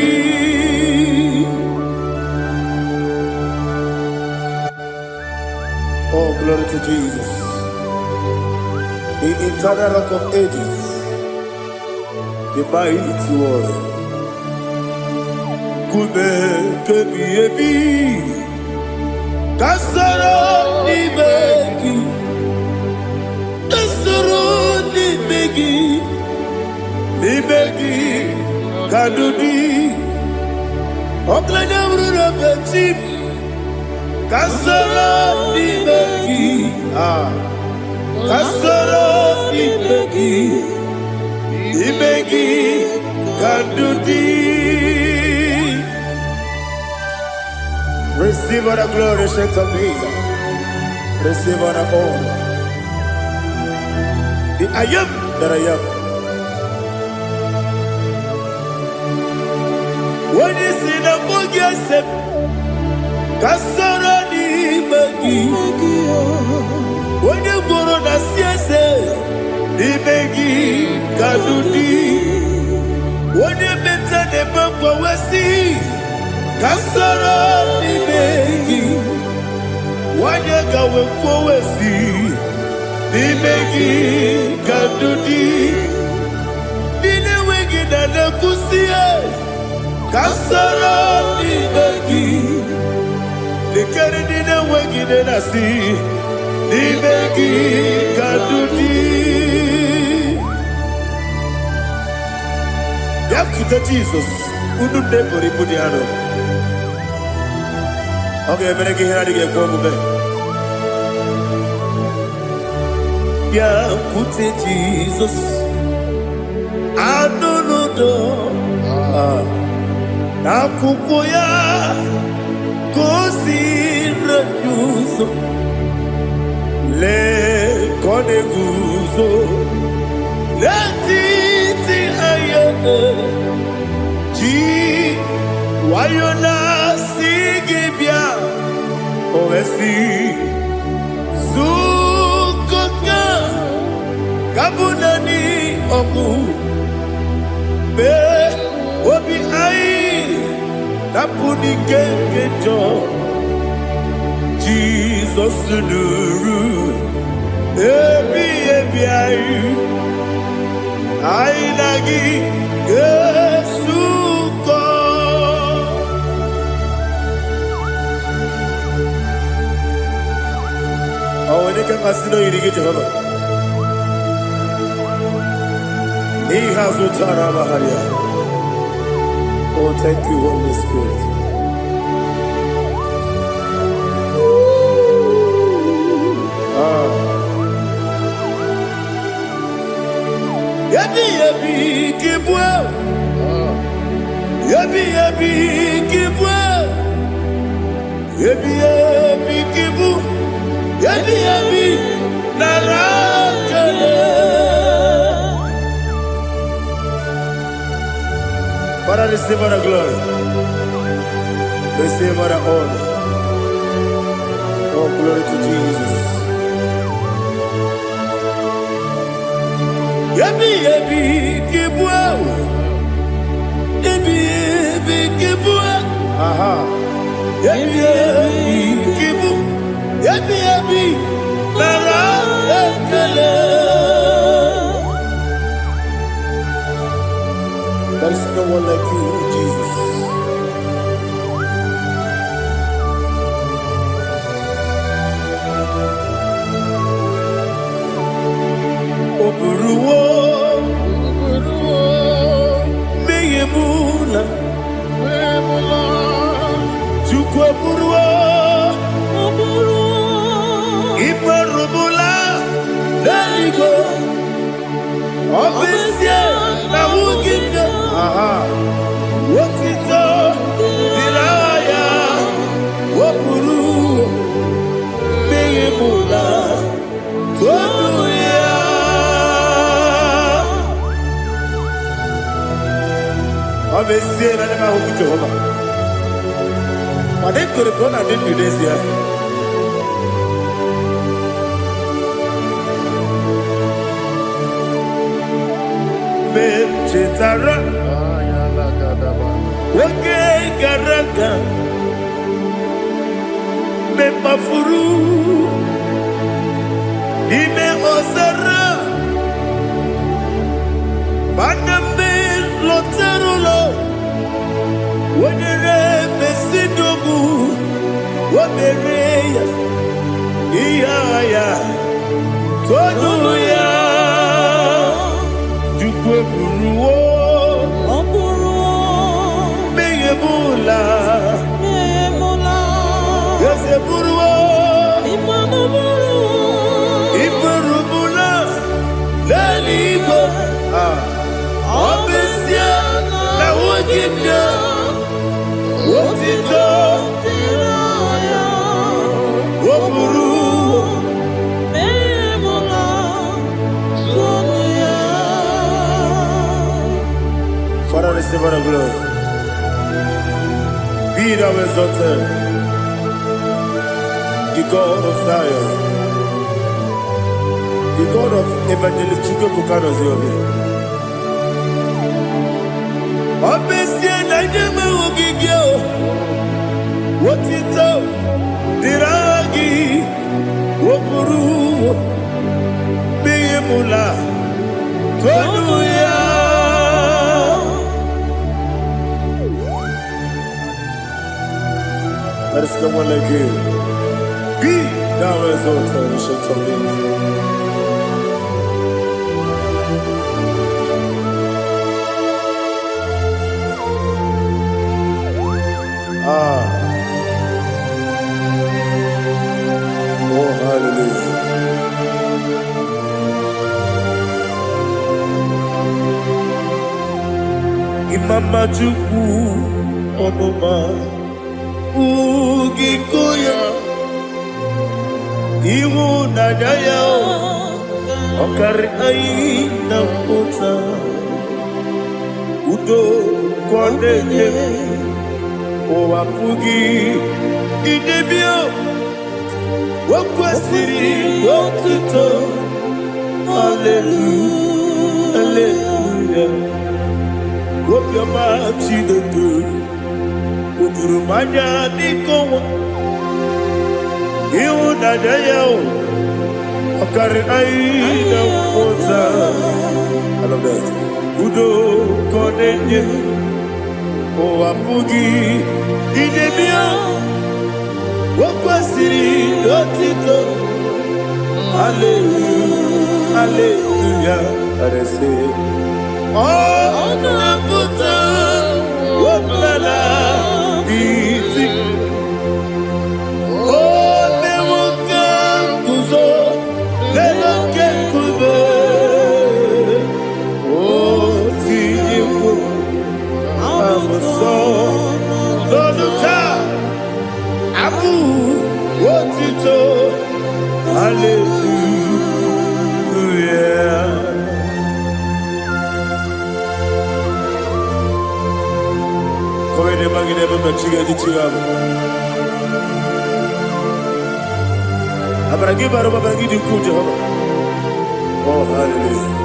Oh, glory to Jesus, the eternal rock of ages, the mighty one. Kube kebi kasoro ni begi kadudi oklanya urura beti kasoro ni begi kasoro ni begi kadudi. Receive all the glory, strength of Jesus. Receive all the honor. The I am that I am. When you see the book, you say, Kasara ni begi. When you go on the siese, ni begi kadudi. When you better the book, we see. Kasara ni begi, wanyaka wekowesi, ni begi kadudi, dine wegi na kusiye. Kasara ni begi, dikari dine wegi na si, ni begi kadudi. Yakuta Jesus, unu depori pudiano. Okay, I'm going to get go back. Yeah, put it Jesus. I don't know. Na kukuya kosi reduso le kone guzo le titi ayane ji wayona sigibia oesi sukoka kabunani oku be obi ai napuni kekejo Jesus nuru ebi ai ai lagi Yesuko. Awani kasino irige Jehova. He has utara baharia. Oh, thank you, Holy Spirit. Yabi kibwe. Yabi kibwe. Ebi ebi kibu, ebi ebi narakele. Father, receive our glory. Receive our honor. Oh, glory to Jesus. Ebi ebi kibu, ebi ebi kibu. Aha. Ebi ebi kibu, ebi ebi narakele. There is no one like you, Jesus. Oburuwo, meyemula, Chukwu oburuwo, imerubula, leligo, obesie na wugide. Aha, wotito, diraya, oburuwo, meyemula, toduya. Obesie na nema huku Jehova. Made kore bona din Indonesia. Cetara, wake garaga, me mafuru, ime ozara, baname loterulo, wenere mesidogu, wabereya, iyaya, tonuya. Buruwo, meyemula, yese buruwo, iburubula, leligo, obesia na wogibya, wotito, woburuwo. Father, receive our glory. Be thou exalted, the God of Zion, the God of Evangelist Chike Bukano Ziobi. Obesie na nyeme ugigyo, wotito, diragi, woburu, biyemula, tonuya. There is no one like you. Be thou exalted, ancient of days. Oh, hallelujah. Imama Chukwu Onuma Ugikoya Iwu Nadaya Okari Aina Kota Udo Kondeye Owapugi Idebio Wakwasiri Wakito Hallelujah Hallelujah Wopiama Chidodo Udurumanya Nikowa Iwu Nadaya Okari Aina Kota I love that Udo Kondeye Owapugi Idebio Wakwasiri Dotito Hallelujah Hallelujah I say Oh Naputa Wapala Iti Oh Newoka Kuzo Leloke Kube Oh Tiyiwo Amuso Loduta Abu Otito. Hallelujah. Come ne magine per chiga di chiga. Abragi baro babagi di ku Jehovah. Oh hallelujah.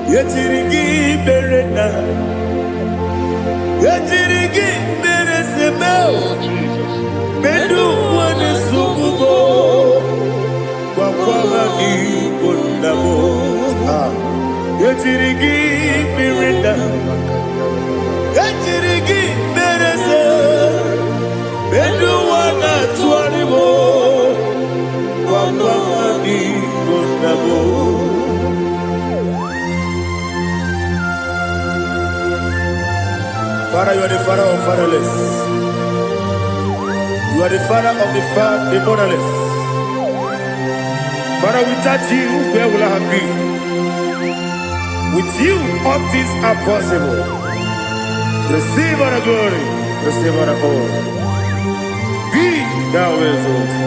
Yetirigi berena, yetirigi beresebel, bedu wane sukubo, wakwama ni kondamo. Yetirigi berena, yetirigi berese, bedu wana tuanibo, wakwama ni kondamo. Father, you are the father of fatherless. You are the father of the motherless. Father, without you, where will I have been? With you, all things are possible. Receive all the glory, receive all the honor. Be thou exalted.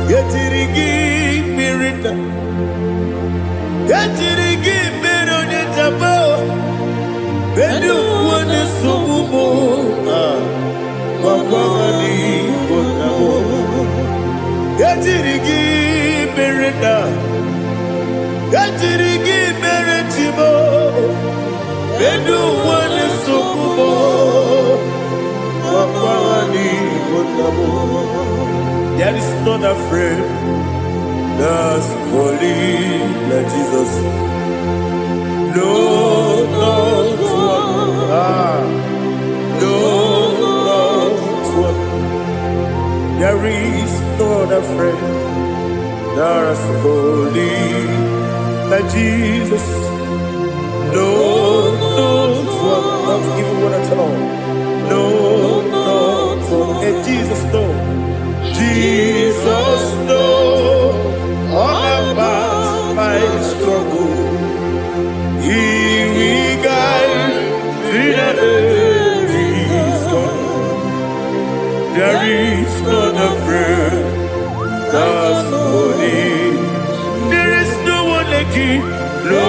Yetirigi mirita, yetirigi mirone jabo, bedu wane subumo, wakwani konamo. Yetirigi mirita, yetirigi miretibo, bedu wane subumo, wakwani konamo. There is not a friend that's holy like Jesus. No, not one. No, not one. There is no other friend that's holy like Jesus. No, not one. Not even one at all. No, not one. And Jesus, no. Jesus knows all about my struggle. He will guide me that is gone. There is not a friend that's holy. There is no one like you. No,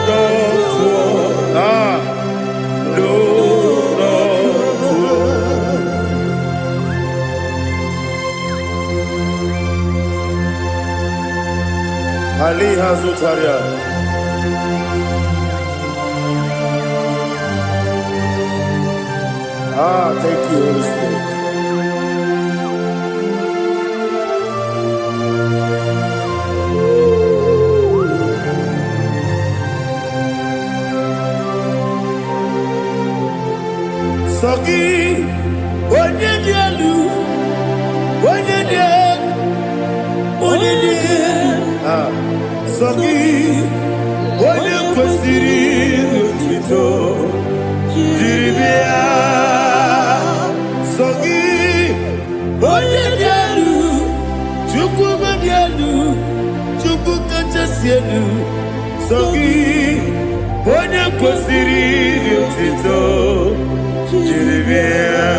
not one. No, not one. Ali Hazutaria. Thank you, Holy Spirit. Sogi, Onyedialu, Sogi, Onye kwesịrị otuto jiribịa. Sogi, onye dị elu, Chukwu dị elu, Chukwu kachasị elu. Sogi, onye kwesịrị otuto jiribịa.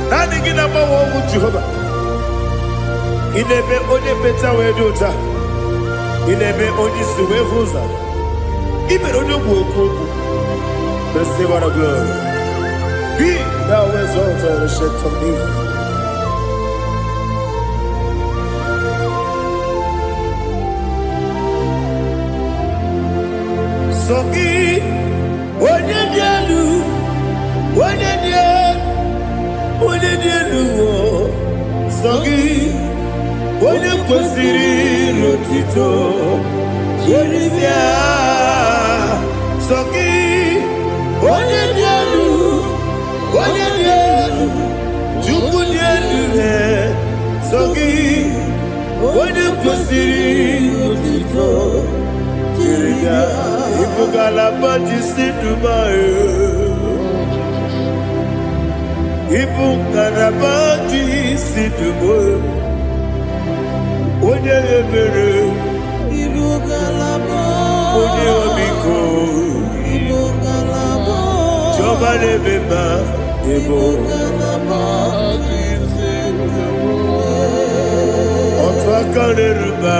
Naanị gị na-agbanwe ọgwụ Jehova. Inebe onye peta wee dị ụta, inebe onye isi wee hụ ụzọ, imere onye okwu okwu okwu. Receive all the glory. Be thou exalted, ancient of days. Sogi, onye dị elu, onye dị elu, Sogi, onye kwesịrị otuto jiribịa. Sogi, onye dị elu, Chukwu dị elu. Sogi, onye kwesịrị otuto jiribịa. Ibu galaba jisi Dubai, Ibu galaba jisi sidugo onye ebere onye omiko Jehovah nebeba ebo otu aka na-eruba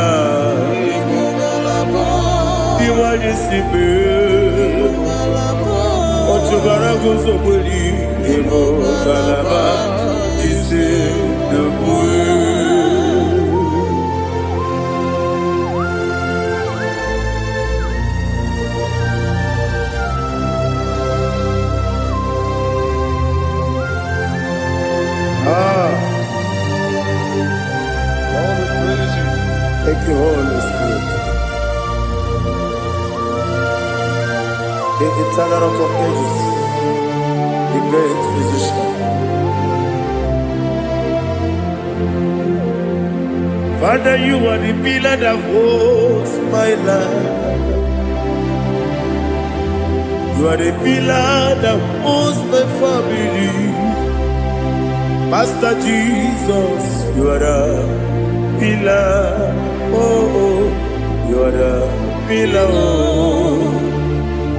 diwanye sibe otubara guzo gberi ebo galaba ise dogwe Thank you, Holy Spirit. The eternal rock of ages, the great physician. Father, you are the pillar that holds my life. You are the pillar that holds my family. Master Jesus, you are the pillar. Oh, you are the pillar. Oh,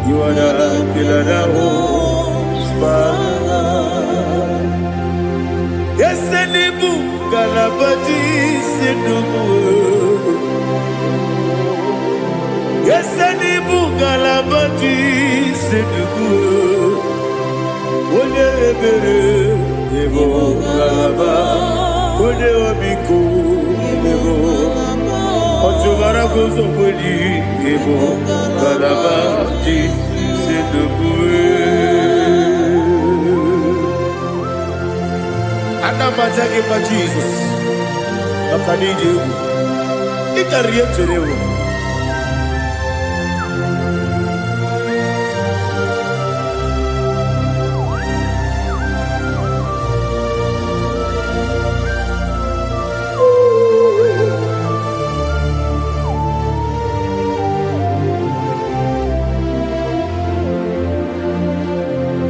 you are the pillar that holds my life. Yes, Enibu Galabati Sidubu. Yes, Enibu Galabati Sidubu. One ebere ebo galaba. One obiku ebo. Otubara gozo kweli ebo galaba di sidubu. Anamajage pa Jesus. Akanije u. Ikariye cherewo.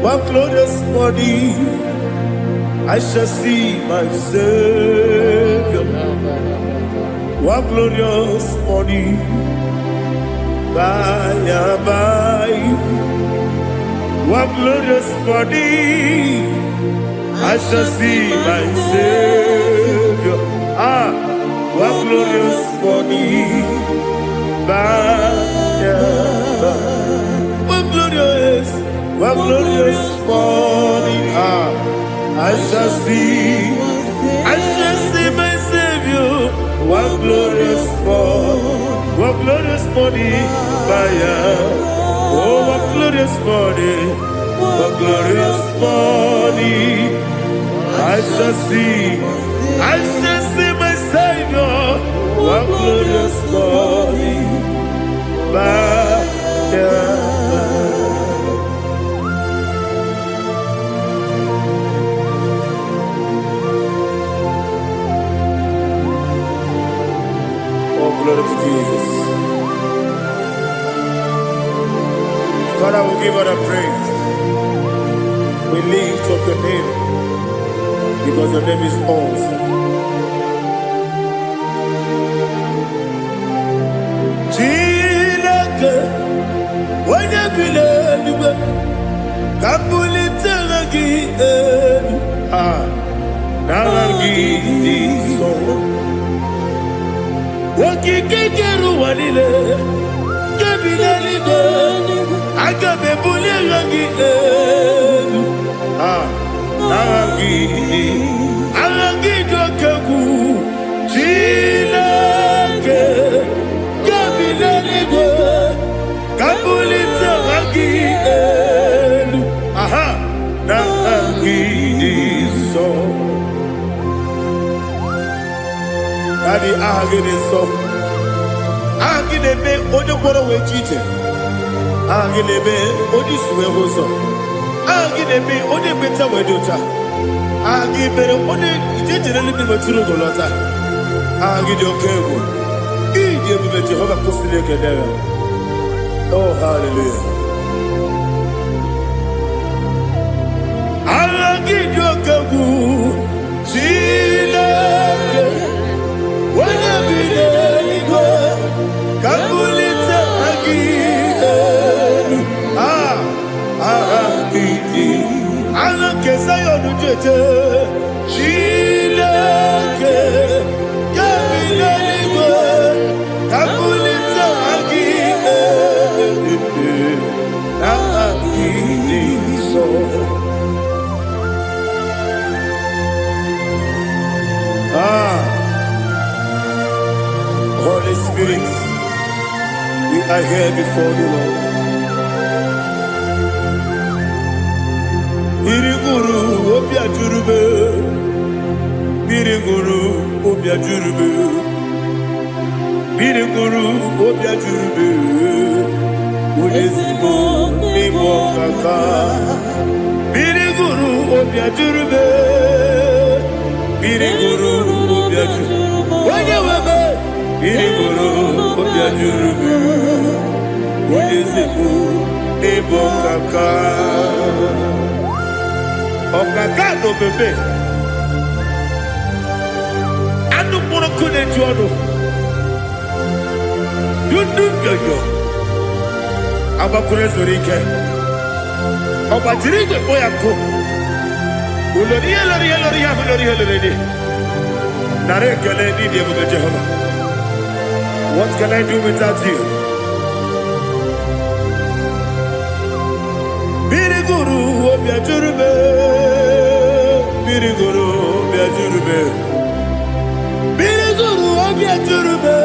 One glorious morning, I shall see my Savior. One glorious morning, by and by. One glorious morning, I shall see my Savior. One glorious morning, by and by. One glorious morning, I shall see my Savior. One glorious morning, oh, one glorious morning, I shall see my Savior. One glorious morning, glory to Jesus. Father, we give all the praise. We lift up your name because your name is awesome. Chilake, when you believe, Kabuli Telagi, Nagi, so. Wakikeru wanile Kabila libe Agabe bule rangi Arangi dokagu Chilake Kabila libe Kabuli rangi Nangi so Daddy, agide so. Agide be ojo gboro we jije. Agide be odi suwe hoso. Agide be odi beta we dota. Agide be odi ijejere libi meturu golota. Agide okewo. Ije be Jehovah kusile kedera. Oh, hallelujah. Agide okewo. Chineke, onye bi n'eluigwe, ka mbulite gị elu. Aha gị dị, aha nke Zayọn jeje. Chineke, ka bi n'eluigwe, ka mbulite gị elu. Aha gị dị nsọ. Holy Spirit, we are here before you, Lord. Biriguru obia jurube, biriguru obia jurube, biriguru obia jurube. Ulezimo nimo kaka, biriguru obia jurube, biriguru obia jurube. Wanyewebe. Biriguru obia jurube, ulezimo nimo kaka. Okaka no bebe. Anu mono kune juono. Dundu yoyo. Abakure zorike. Oba jirigwe boya ko. Uloriya. Nare kele ni diye Jehovah. What can I do without you? Biriguru obia jurube, biriguru obia jurube, biriguru obia jurube.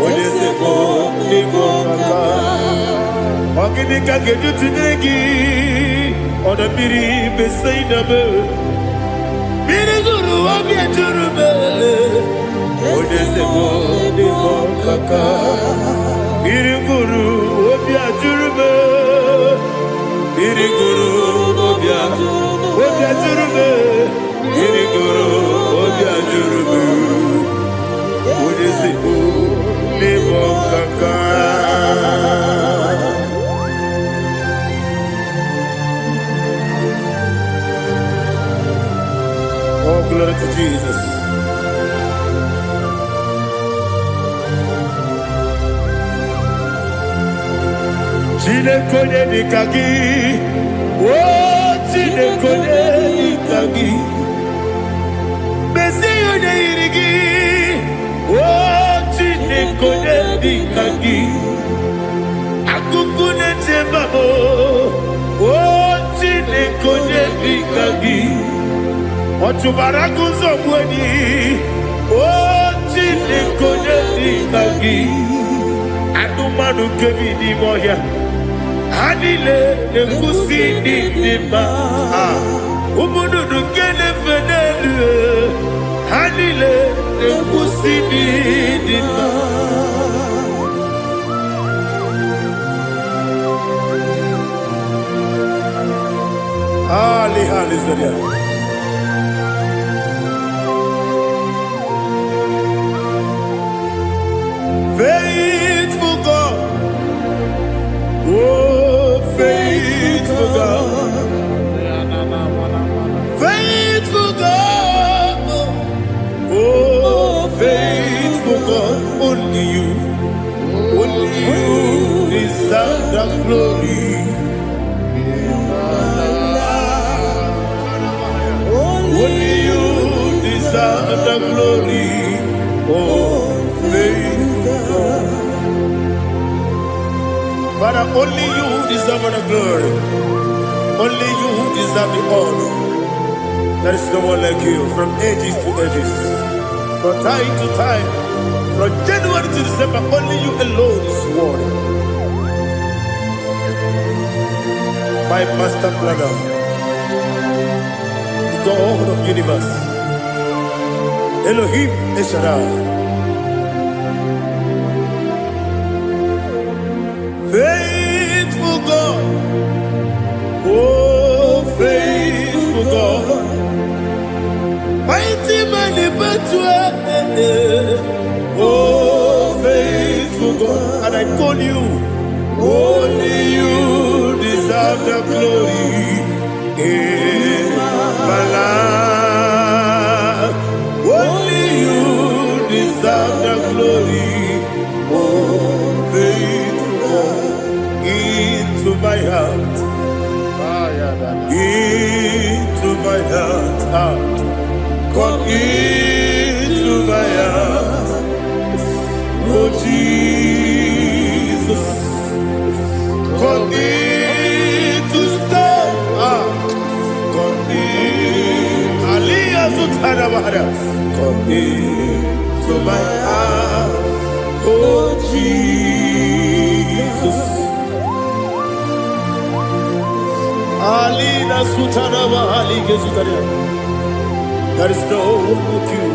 Olezemo nimo kaka, ogini kageju tinegi, ona biri besainabe. Biriguru obia jurube, olezemo nimo kaka, biriguru obia jurube. Biriguru obia jurube, biriguru obia jurube. Ulezimo nimo kaka. Oh, glory to Jesus. Chinekonye nikagi, oh chinekonye nikagi, Mesiyo ne irigi, oh chinekonye nikagi, akukune chembabo, oh chinekonye nikagi, ochubaraku zomweni, oh chinekonye nikagi, adumanu kevini moya. Hanile nekusi nima, umududu kene fenelu. Hanile nekusi nima. Hallelujah. Faithful God, oh faithful God, faithful God, oh faithful God, only you deserve the glory. Only you deserve the glory, oh faithful God. Father, only you deserve the glory. Only you deserve the honor. There is no one like you from ages to ages, from time to time, from January to December. Only you alone is worthy. My master planner, the God of the universe, Elohim Eshadai. Faithful God, oh faithful God, mighty man in battle, oh faithful God, and I call you, only you deserve the glory in my life. into my heart, oh Jesus. Alina Sutanava Ali Gesutaria. There is no one like you.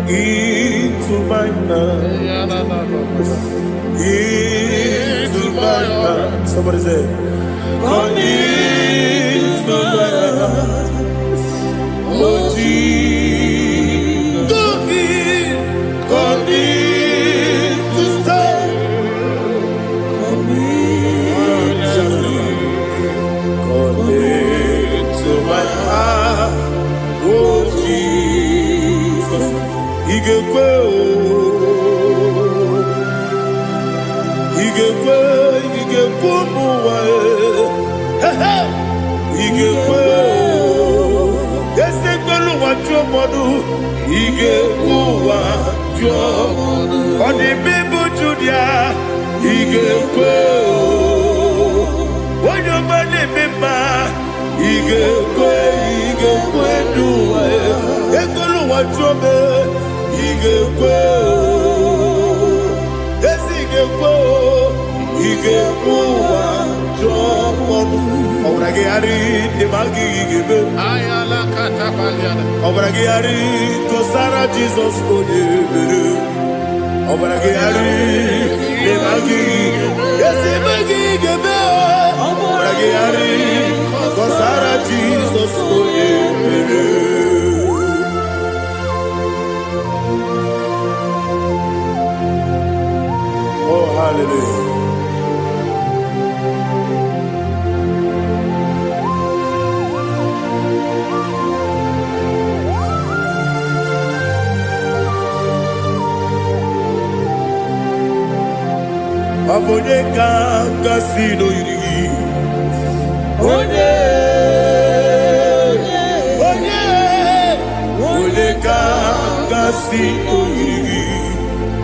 Into my heart, into my heart. Somebody say, come into my heart, oh Jesus. Come in to stay. Come into my heart, oh Jesus. Igekwe muwa, igekwe esegbelu wa jomodu, igekwe wa jomodu. Oni bibu Judia, igekwe wanyomane mema, igekwe duwa, egbelu wa jome, igekwe esigekwe. Igekuwa jomodu obrage ari de magi igebe ayala katapaliana obrage ari to Sara Jesus odebere obrage ari de magi ese magi igebe obrage ari to Sara Jesus odebere. Oh hallelujah. Abone kanga sino yiri, onye kanga sino yiri,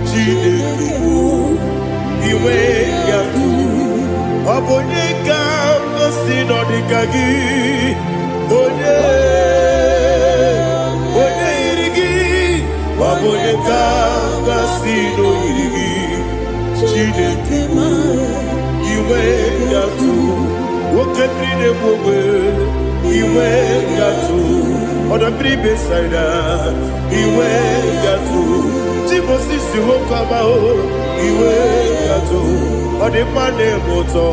Chineke iwe yatu. Abone kanga sino dikagi, onye yiri, abone kanga sino yiri. Chineke iwe yatu, woketrine mwe iwe yatu, odabri besaida iwe yatu, timosisi wokama o iwe yatu, odimane moto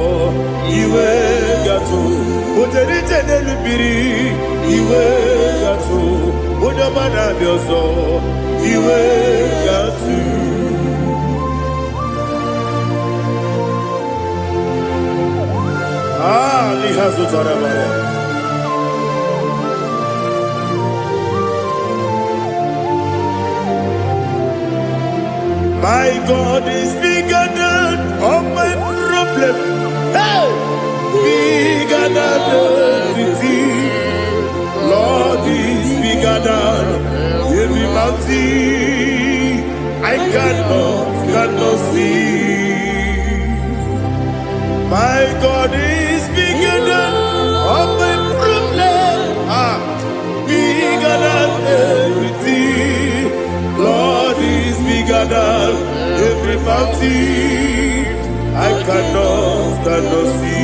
iwe yatu, oterite nelubiri iwe yatu, odamana biozo iwe yatu. Lihazu Tarabara. My God is bigger than all my problem. Hey! Bigger than everything. Lord is bigger than every mountain I cannot see. My God is bigger than all my problem. Bigger than everything. Lord is bigger than every mountain I cannot see.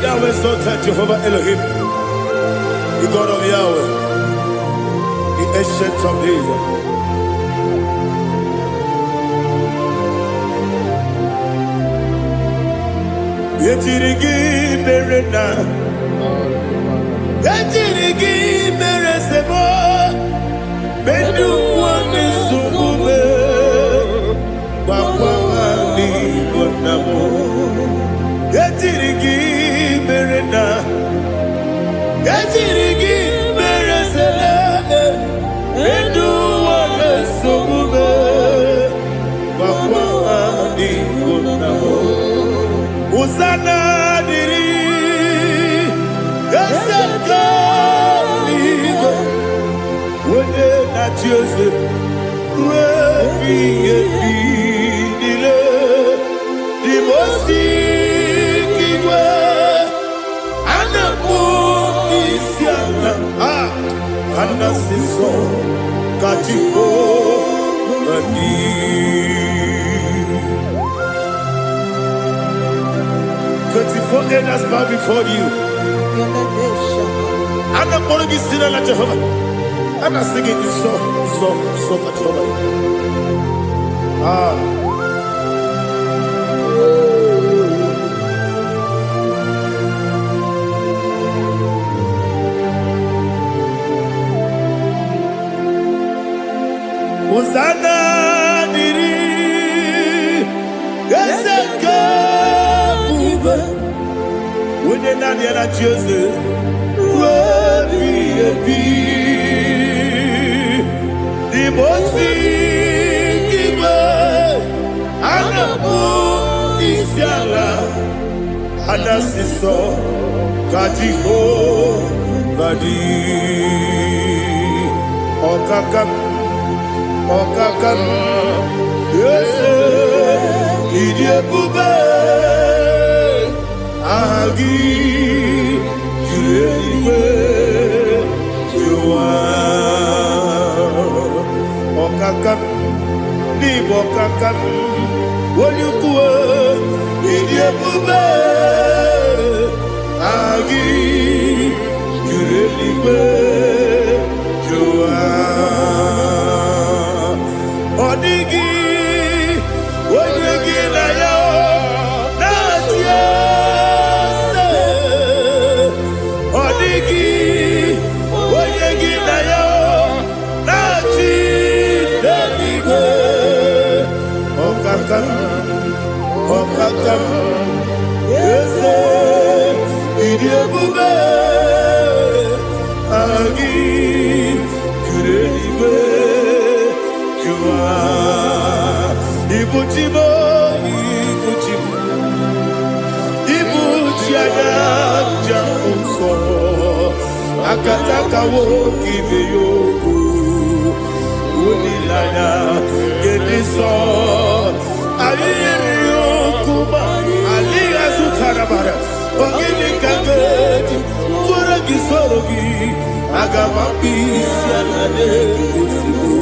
Thou exalted Jehovah Elohim, the God of Yahweh, the ancient of days. Yetirigi merena, yetirigi meresebo, bedu wani sumube, wakwamani bonamo. Yetirigi merena, yetirigi meresele, bedu wani sumube, wakwamani bonamo. Hosanna diri Eseka Ligo Wode na Jose Rebi Ebinile Dimosi Kiwe Anamu Isiana Anasiso Kachiko Bani 24 elders bow before you. I'm not going to be singing like Jehovah. I'm not singing this song like Jehovah. Hosanna diri Eseka Wode na dia Jose Rebi Ebi Dimosi Kiwe Anamu Isiala Anasiso Kajiko Badi Okakam Yese Idiebube Agi Julewe Jua Okakam Nibo Kakam Wonyukue Idiebube Agi Julewe Jua Odigi Wonyegi na yo Nadia Odigi Wonyegi na yo Nati Deligwe Okakam Yese Idiebube Agi Juleligwe Ibuchibo Ibuchiana Jamuso Akataka woki beyoku Unilana Gediso Ayeri yokuba Aliya Zutarabara Ogini kageti Tura gisorogi Agamapi Sianade Usibu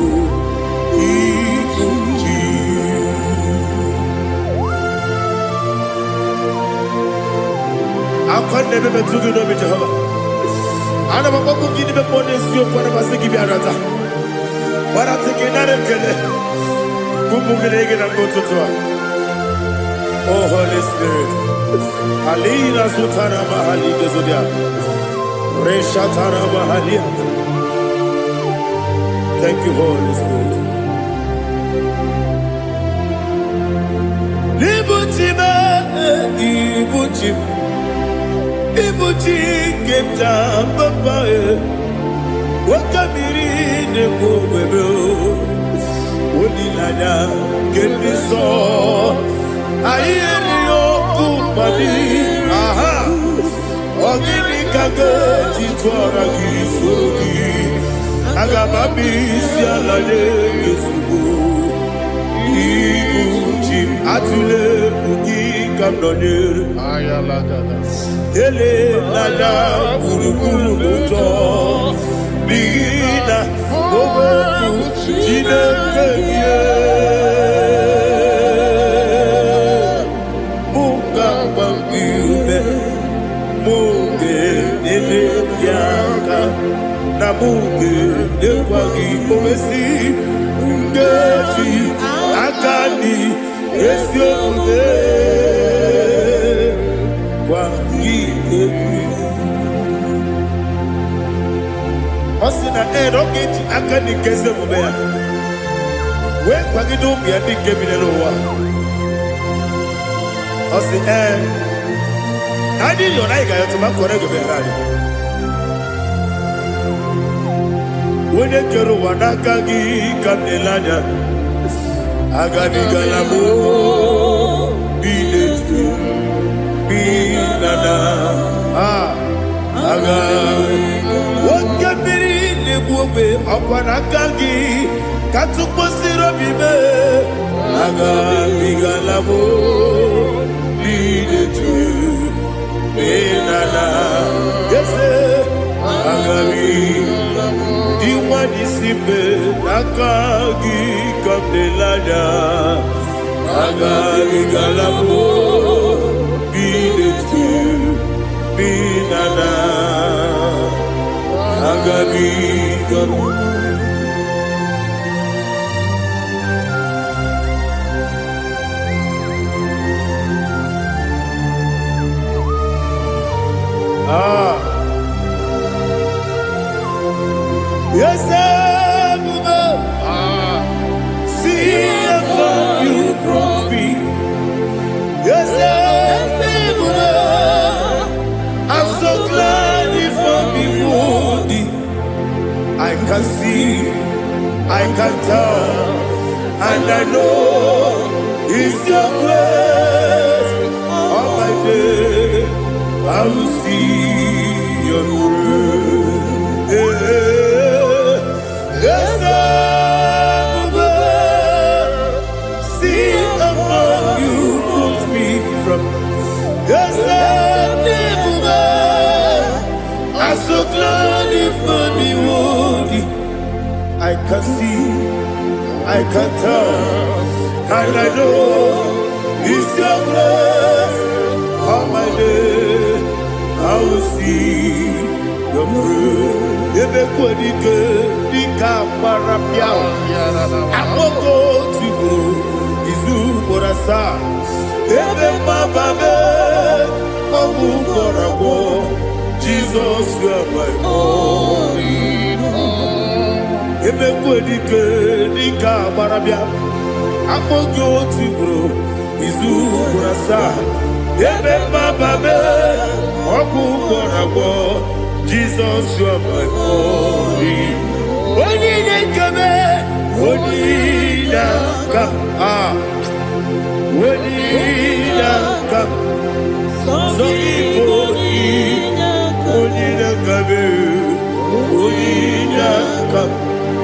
Akwande bebe tugi no be Jehovah. Ana maboko gidi be pone sio kwa basiki bi arata. Bara teke na rekele. Kumugirege na mtoto. Oh Holy Spirit. Alina sutara mahali gezodia. Resha tara mahali. Thank you Holy Spirit. Ibuchi kemta papa wakamiri ne kubebe onilada kemiso ayeri okupani aha ogini kageti twara gisogi agamabi sialale yesubu Ibuchi atule ugi kamdonir ayalagada ele lada burukuru muto bina oboku jinekeye muka bangiube muge ele yaka na muge dekwagi owesi ngeji akani esiobe Osina rogeji akani keze mubea we kwagido bia dike binelowa Osi nadi yo na igayo tuma korego berari Wene kero wanakagi kamnelanya Agadi galamo biletu Aga. Wakabiri nebuwe akwanakagi. Katuposiro bibe. Aga bigalabo. Bidetu. Benana. Yese. Agami. Diwani simbe. Nakagi kabdelada. Agami galabo. Bidetu. Binana Agami Garu Yes, see how you brought me. Yes, I'm so glad if I'm wounded. I can see, I can tell, and I know it's your grace. All my day, I will see your grace. Yes, see how you put me from. Yes, I'm so glad if me wounded. I can see, I can tell, and I know it's your grace. All my day, I will see your grace. Ebe kwenike, nika parapia. Amoko tibo, izu borasa. Ebe mababe, mabu korabo. Jesus, you are my only hope. Ebe kwenike, nika parapia. Amoko tibo, izu borasa. Ebe mababe, mabu korabo. Jesus, you are my only. Only come, only come, only come. So only come,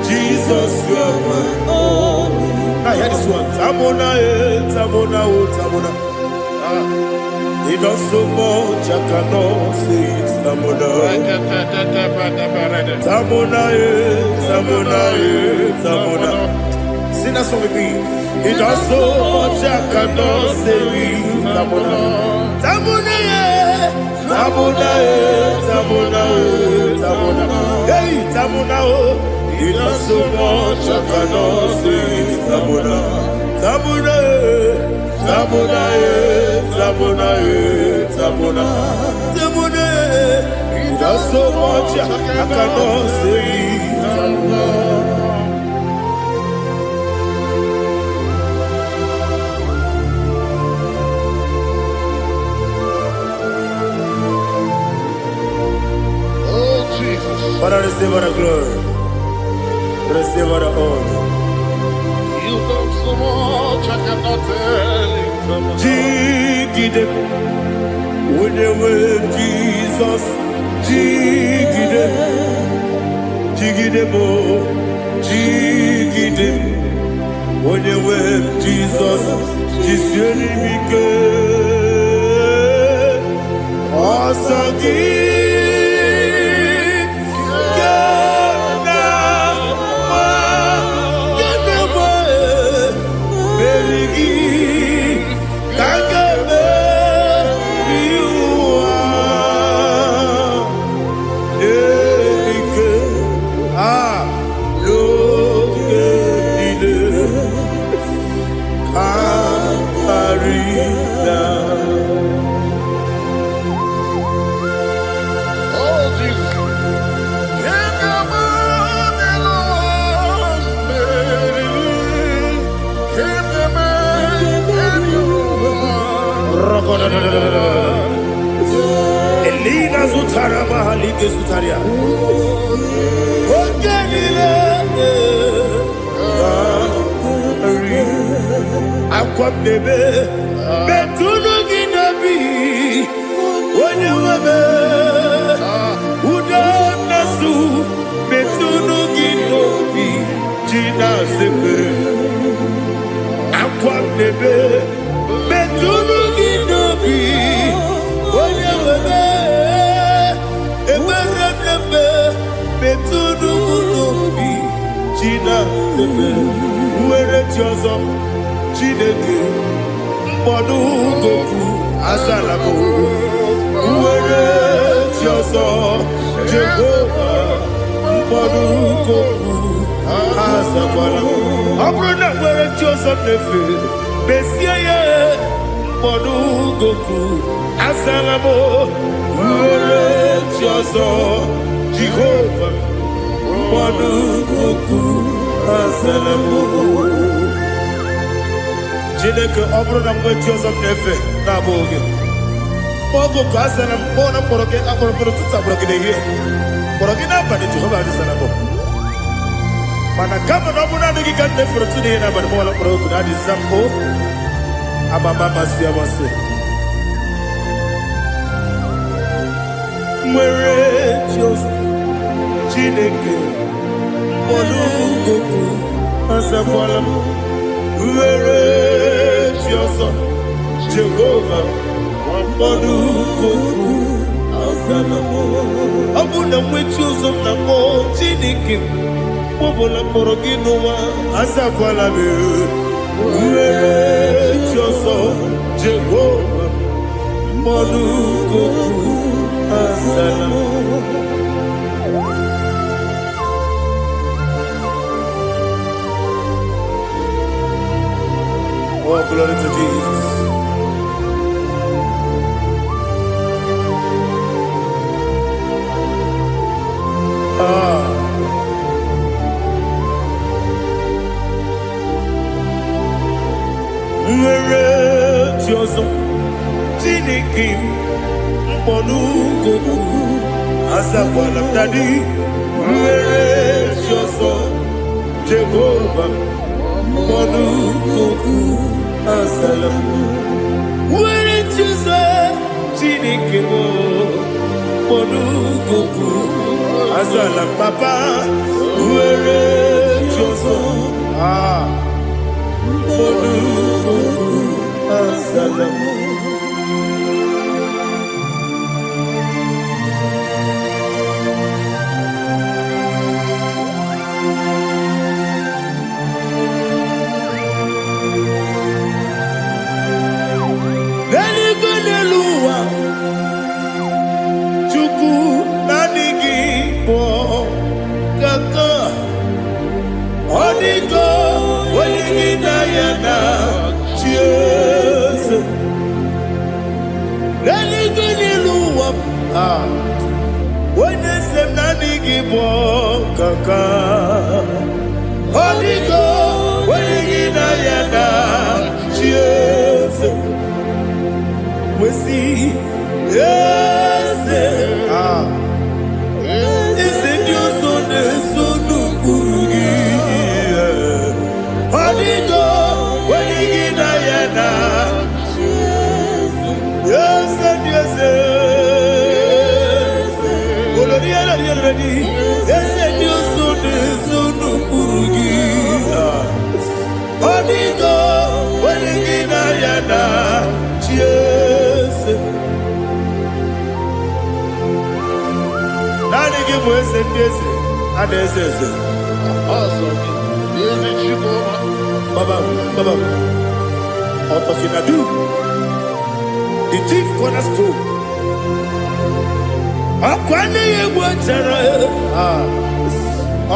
Jesus, you are my only. I hear this one. Tamona, tamona, tamona. He does so much, I cannot say it. Tamona, Tamona, Tamona, Tamona. Sing that song with me. He does so much, I cannot say it. Tamona, Tamona, Tamona, Tamona, Tamona. Hey, Tamona, he does so much, I cannot say it. Tamona, Tamona, Tamona, Tamona, Tamona, Tamona. He does so much, I cannot say it. Tamona. Oh, Jesus. Father, receive our glory. Receive our honor. You done so much, I cannot tell it. Jigide, when you were Jesus, Jigide, Jigide mo, Jigide, when you were Jesus, Jisyenimike, Asagi. Elina Zutara Mahalike Zutaria. Okenile Akwabebe Betunu Ginabi Onewebe bebe metụrụ gị n'obi onye nwere enwere ebe metụrụ n'obi Chineke nwere chi ọzọ Chineke mkpọdụ goku azala m nwere chi ọzọ Jehova mkpọdụ goku azakwala m ọ bụrụ na nwere chi ọzọ na-efe mesie ya mkpọdụ goku azala m nwere chi ọzọ Jehova mkpọdụ goku azala m Chineke ọ bụrụ na mgbe chi ọzọ m na-efe na-abụghị gị ogo ka azara m kpọọ na mkpọrọ gị akpọrọ mkpọrọ tutu akpọrọ gị n'ehihie kpọrọ gị n'abalị Jehova adịzara m mana kama na ọ bụrụ na adịghị ka m na-efere otu n'ihe n'abalị mụọla mkpọrọ ogu na adịza m o amama amasị amasị nwere chi ọzọ Chineke mkpọrọ ogu azakwala m nwere chi ọzọ Jehova mkpọrọ ogu azala m ọ bụ na nwe chi ọzọ m na mkpọ Chineke mkpọbụla mkpọrọ gị n'ụwa azakwala m nwere chi ọzọ Jehova mkpọrọ ogu azala m Oh, glory to Jesus. Nwere chi ọzọ Chineke mkpọrọ ogu azakwala m dadi nwere chi ọzọ Jehova mkpọrọ ogu azala m nwere chi ọzọ Chineke mkpọrọ ogu azala m papa nwere chi ọzọ mkpọrọ ogu azala m n'eluigwe n'elu ụwa Chukwu na-adịghị pụọ kaka ọ dịgo onye gị na ya na chi eze n'eluigwe n'elu ụwa onye eze m na-adịghị pụọ kaka ọ dịgo onye gị na ya na chi eze wesi eze eze ndị ọzọ na-eso n'okpuru gị ọ dịgo onye gị na ya na eze ndị eze eze ndị ọzọ na-eso n'okpuru gị ọ dịgo onye gị na ya na chi eze naanị gị bụ eze ndị eze a na-eze eze Baba Ọtọkinadu the chief cornerstone ọkwa anaghị egbu ọchara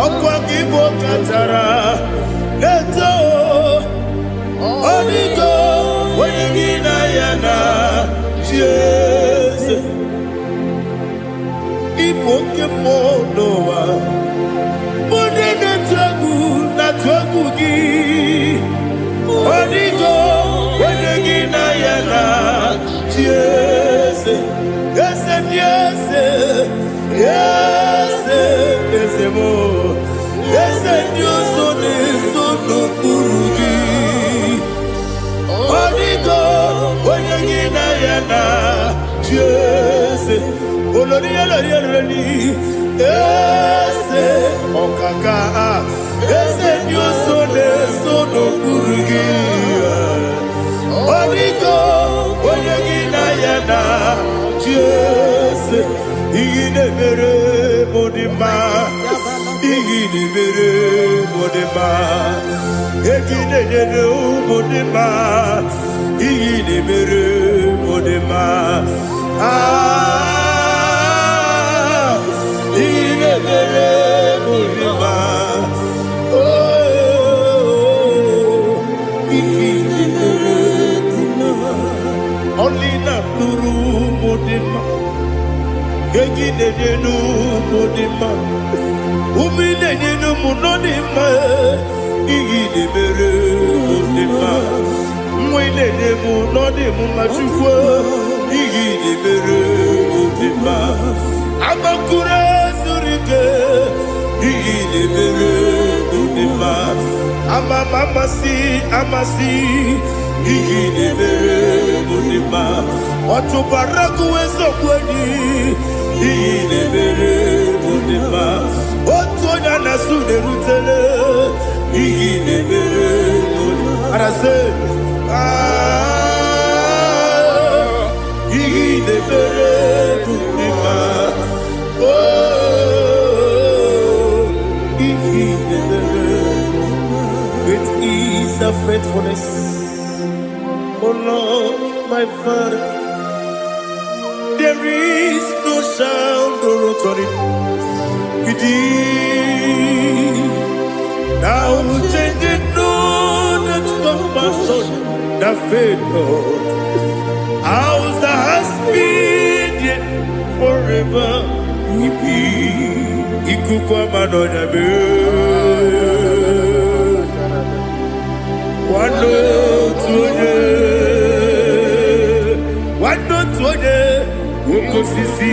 ọkwa gị bụ ọkachara na-eto ọ dịgo onye gị na ya na chi eze ịbụ oke mmụọ n'ụwa onye na-atụ egwu gị ọ dịgo onye gị na ya na chi eze eze ndị eze eze eze m eze ndị ọzọ na-eso n'okpuru gị ọ dịgo onye gị na ya na chi eze olorielorielori eze ọkaka eze ndị ọzọ na-eso n'okpuru gị Onigo, Onyegina Yana, Jese, Iginebere, Modima, Iginebere, Modima, Eginebere, Modima, Iginebere, Modima, Iginebere, Modima, only not Nuru Modima, Eginenu Modima, Uminenu Munodima, Iginebere Modima, Mwinemu Nodimu Machukwa, Iginebere Modima, Amakure Zurike, Iginebere Modima, Amasi, Iginebere Modima, Otubaraku Ezokweni, Iginebere Modima, Otonya Nasune Rutele, Iginebere Modima. And I say, Iginebere Modima, oh, Iginebere. It is a faithfulness. Oh Lord, my Father, there is no sound or authority. Now changing no that compassion, the faith, Lord. How's the husband yet forever? Sisi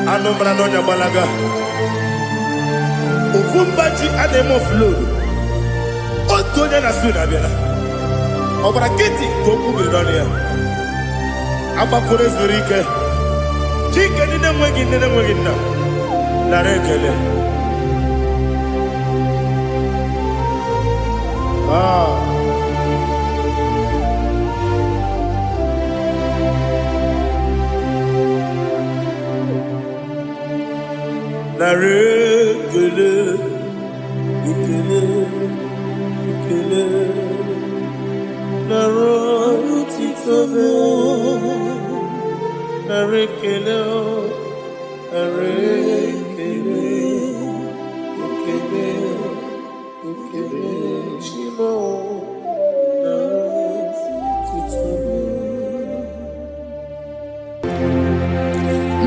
Anobranonya balaga Ufumbaji ademo flood Otonya na suna bela Obra kiti koku beronia Abakure zurike Chike nine mwegi na Narekele Narekele, Narotitobe, Narekele, Shimo, Narotitobe.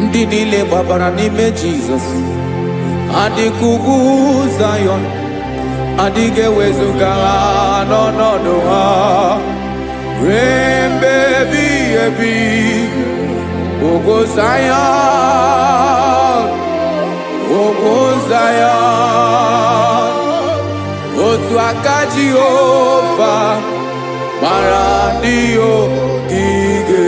Ndị niile gbabara n'ime Jizọs adịkugu Zion, adịghị ewezuga ha n'ọnọdụ ha ruo mgbe ebighị ebi. Ogo Zion, ogo Zion, otu aka Jehova mara ndị ogige.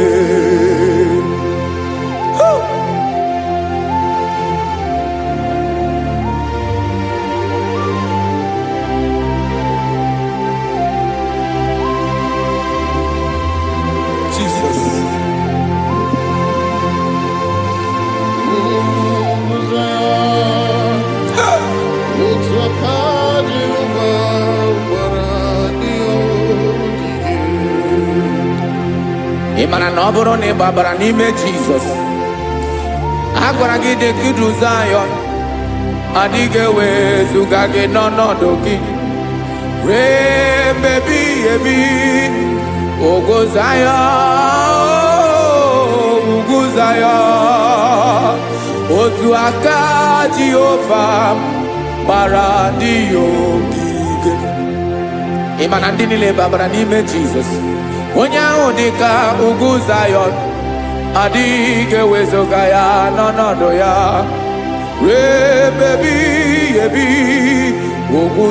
Ịmara na ọ bụrụ na ị gbabara n'ime Jizọs, a gwara gị dị kudu Zion, adịghị ewezuga gị n'ọnọdụ gị ruo mgbe ebighị ebi. Ogo Zion, ugwu Zion, otu aka Jehova gbara ndị ogige. Ị ma na ndị niile babara n'ime Jizọs, onye ahụ dị ka ugwu Zayọn, adịghị ewezuga ya n'ọnọdụ ya ruo ebe ebighị ebi. Ugwu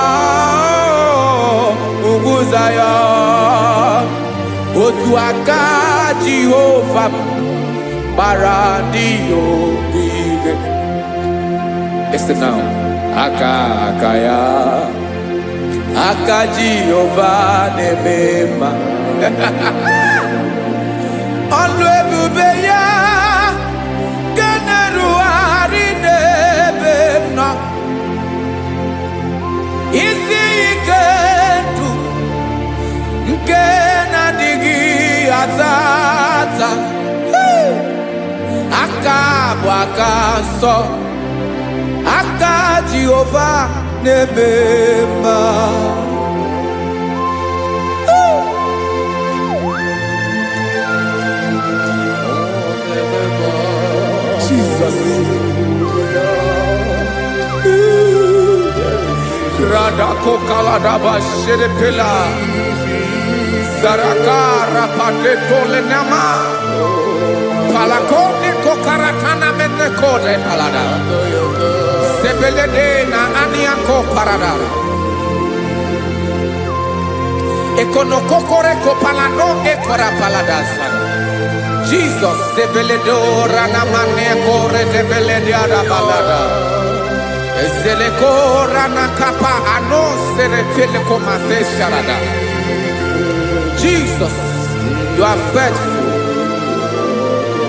Zayọn, ugwu Zayọn, otu aka Jehova gbara ndị ogige. Listen now, aka ya, aka Jehova na-eme mma. Ọlụ ebube ya ga na-erugharị n'ebe m nọ. Isi ike ndụ nke na-adịghị ata ata. Aka bụ aka nsọ, aka Jehova na-eme mma. Jesus. Radako kaladaba sherepela, zarakara padetole nama, palakone kokaratana mene kode palada, sebelede na aniako parada, ekono kokore kopalano ekora paladasa. Jesus, sebeledora na mane kore debelediada balada. Ezelekora na kapa ano serepele komate sharada. Jesus, you are faithful.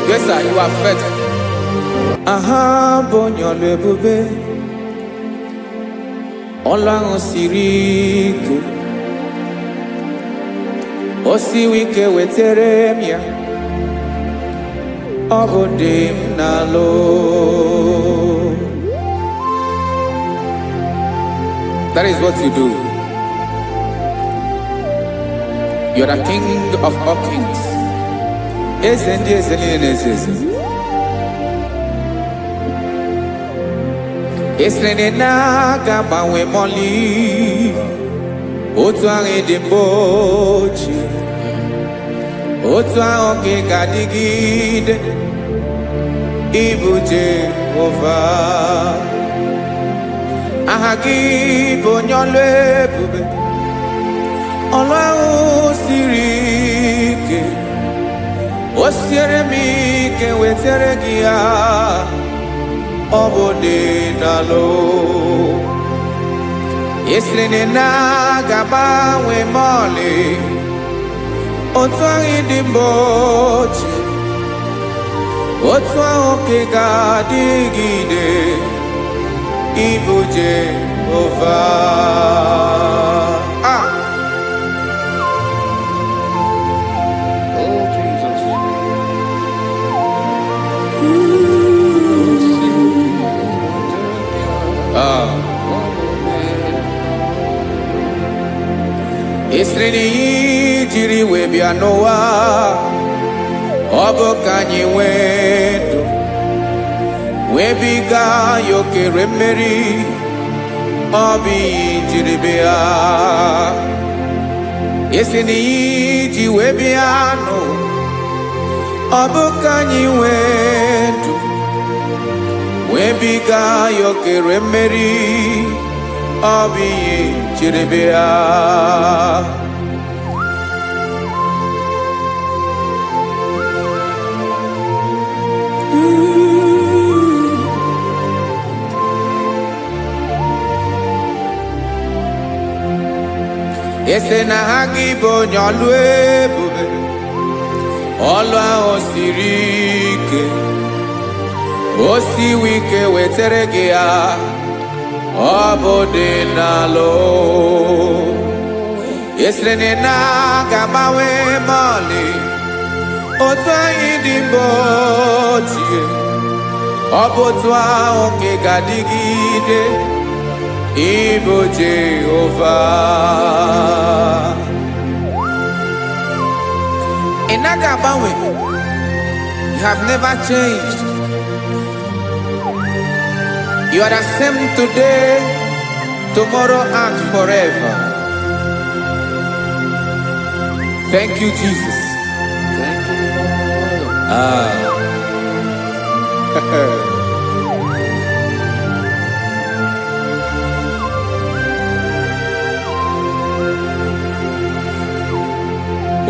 Yes, sir, you are faithful. Aha, bonyo lebube. Ola osiriku. Osi wike weteremia. Obodim nalo. That is what you do. You are the King of all kings. Esrene na gamba we moli. Otu ange de bochi. Otu ange gadigide. Ibu Jehovah. Ahagi bonyole bube. Ọlọ́run siri ike. O siere mi ke wetere gị ya. Ọ bụ dị n'alụ. Esiri na gagbanwe mọlị. Otu ahụ dị mgbochi. Otu ahụ ka ga-adịgide. Ibu Jehovah. Oh, Jesus. Esreni jiri we bịa n'ụwa. Ọ bụ ka anyị nwee ndụ. Webiga yokere mmeri, obi jiri bịa. Esi n'iji webịa nụ, ọ bụ ka anyị nwee ndụ. Webiga yokere mmeri, obi jiri bịa. Ese na ha gị bụ onye ọlụ ebube, ọlụ ahụ siri ike, o siwe ike wetere gị ya, ọ bụ dị n'alụ. Esere na ga-agbanwe mọlị, otu anyị dị mgbe ochie, ọ bụ otu ahụ ka ga-adịgide. Ibu Jehovah. You have never changed. You are the same today, tomorrow, and forever. Thank you, Jesus. Thank you, Lord.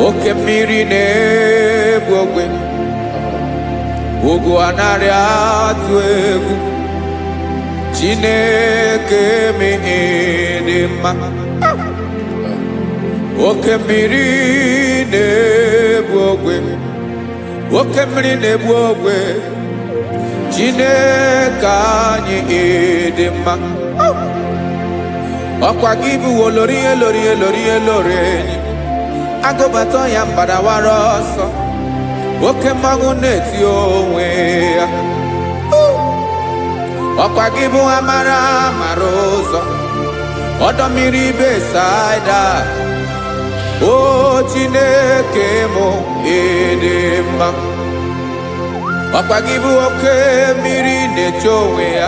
Oke mmiri na-egbu ogwe, ugwu anaghị atụ egwu. Chineke mi dị mma. Oke mmiri na-egbu ogwe, oke mmiri na-egbu ogwe. Chineke anyị dị mma. Ọkwa gị bụ olori elori elori elori enyi. Agụbatọ ya mbadawara ọsọ, oke mmanwụ na-eti onwe ya. Ọkwa gị bụ amara amara ụzọ, ọdọ mmiri Besaida. O Chineke mụ ịdị mma. Ọkwa gị bụ oke mmiri na-eche onwe ya,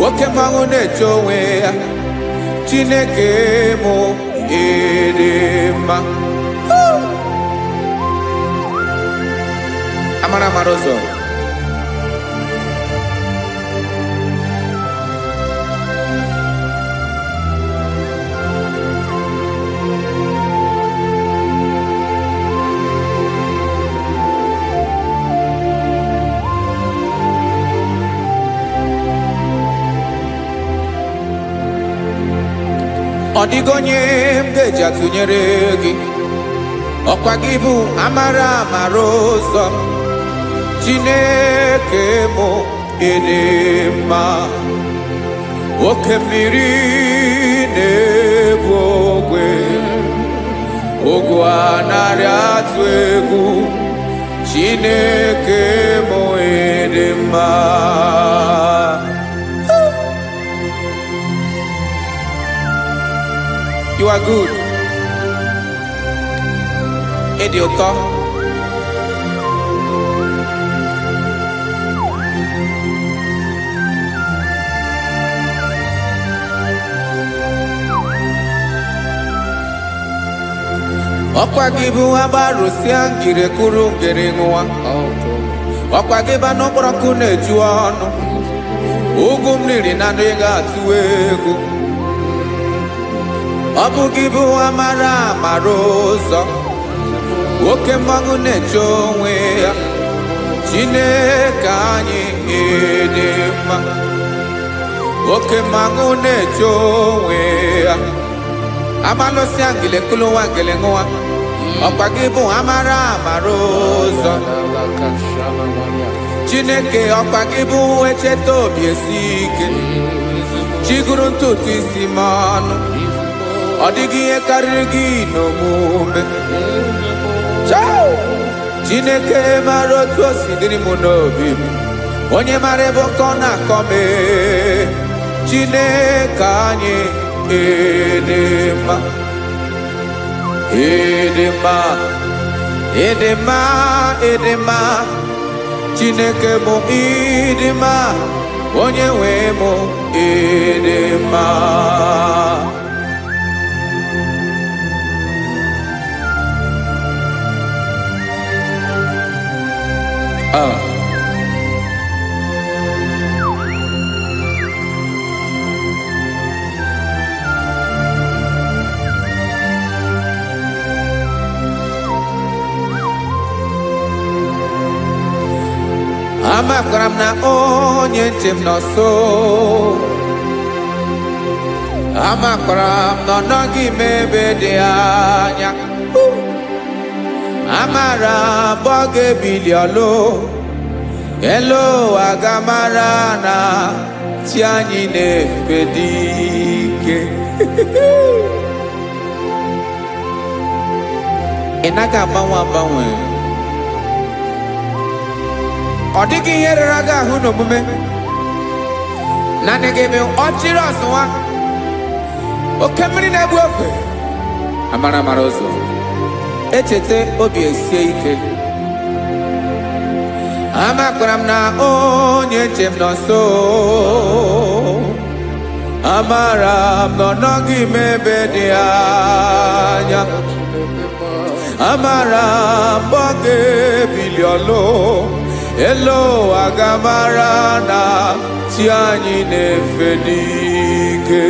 oke mmanwụ na-eche onwe ya. Chineke mụ ịdị mma. Amara amara ụzọ. Ọ dịghị onye m ga-eji atụnyere gị. Ọkwa gị bụ amara amara ụzọ. Chineke mụ ịdị mma. Oke mmiri na-egbu ogwe, ugwu anaghị atụ egwu. Chineke mụ ịdị mma. You are good. Ịdị ụtọ. Ọkwa gị bụ agbarụsịa ngire kụrụ ngere nwa. Ọkwa gị bụ n'ọkpọrọkụ na-eju ọnụ. Ugwu mmiri na ndị ga-atụ egwu. Ọ bụ gị bụ amara amara ụzọ, oke mmanwụ na-eche onwe ya. Chineke anyị ịdị mma. Oke mmanwụ na-eche onwe ya. Amalụsịa ngile kụlụ nwa ngele nwa. Ọkwa gị bụ amara amara ụzọ. Chineke ọkwa gị bụ echeta obi esi ike. Chiguru ntutu isi m ọnụ. Ọ dịghị ihe karịrị gị n'omume. Chineke mara otu o si dịrị m n'obi m. Onye mara ebe ọkọ na-akọ m. Chineke anyị ịdị mma. Ịdị mma, ịdị mma, ịdị mma. Chineke mụ ịdị mma. Onye nwe mụ ịdị mma. Amakwara m na onye nche m nọ nso. Amakwara m na ọ nọghị m ebe dị anya. Amara m ọ ga-ebili ọlụ. Elu aga mara na chi anyị na-efe dị ike. Ị naghị agbanwe agbanwe. Ọ dịghị ihe rara gị ahụ n'omume. Naanị gị bụ ọchịrị ọsụwa. Oke mmiri na-egbu ogwe. Amara amara ụzọ. Echete obi esie ike. Amakwara m na onye nche m nọ nso. Amara m na ọ nọghị m ebe dị anya. Amara m ọ ga-ebili ọlụ. Elu ụwa ga-amara na chi anyị na-efe n'ike.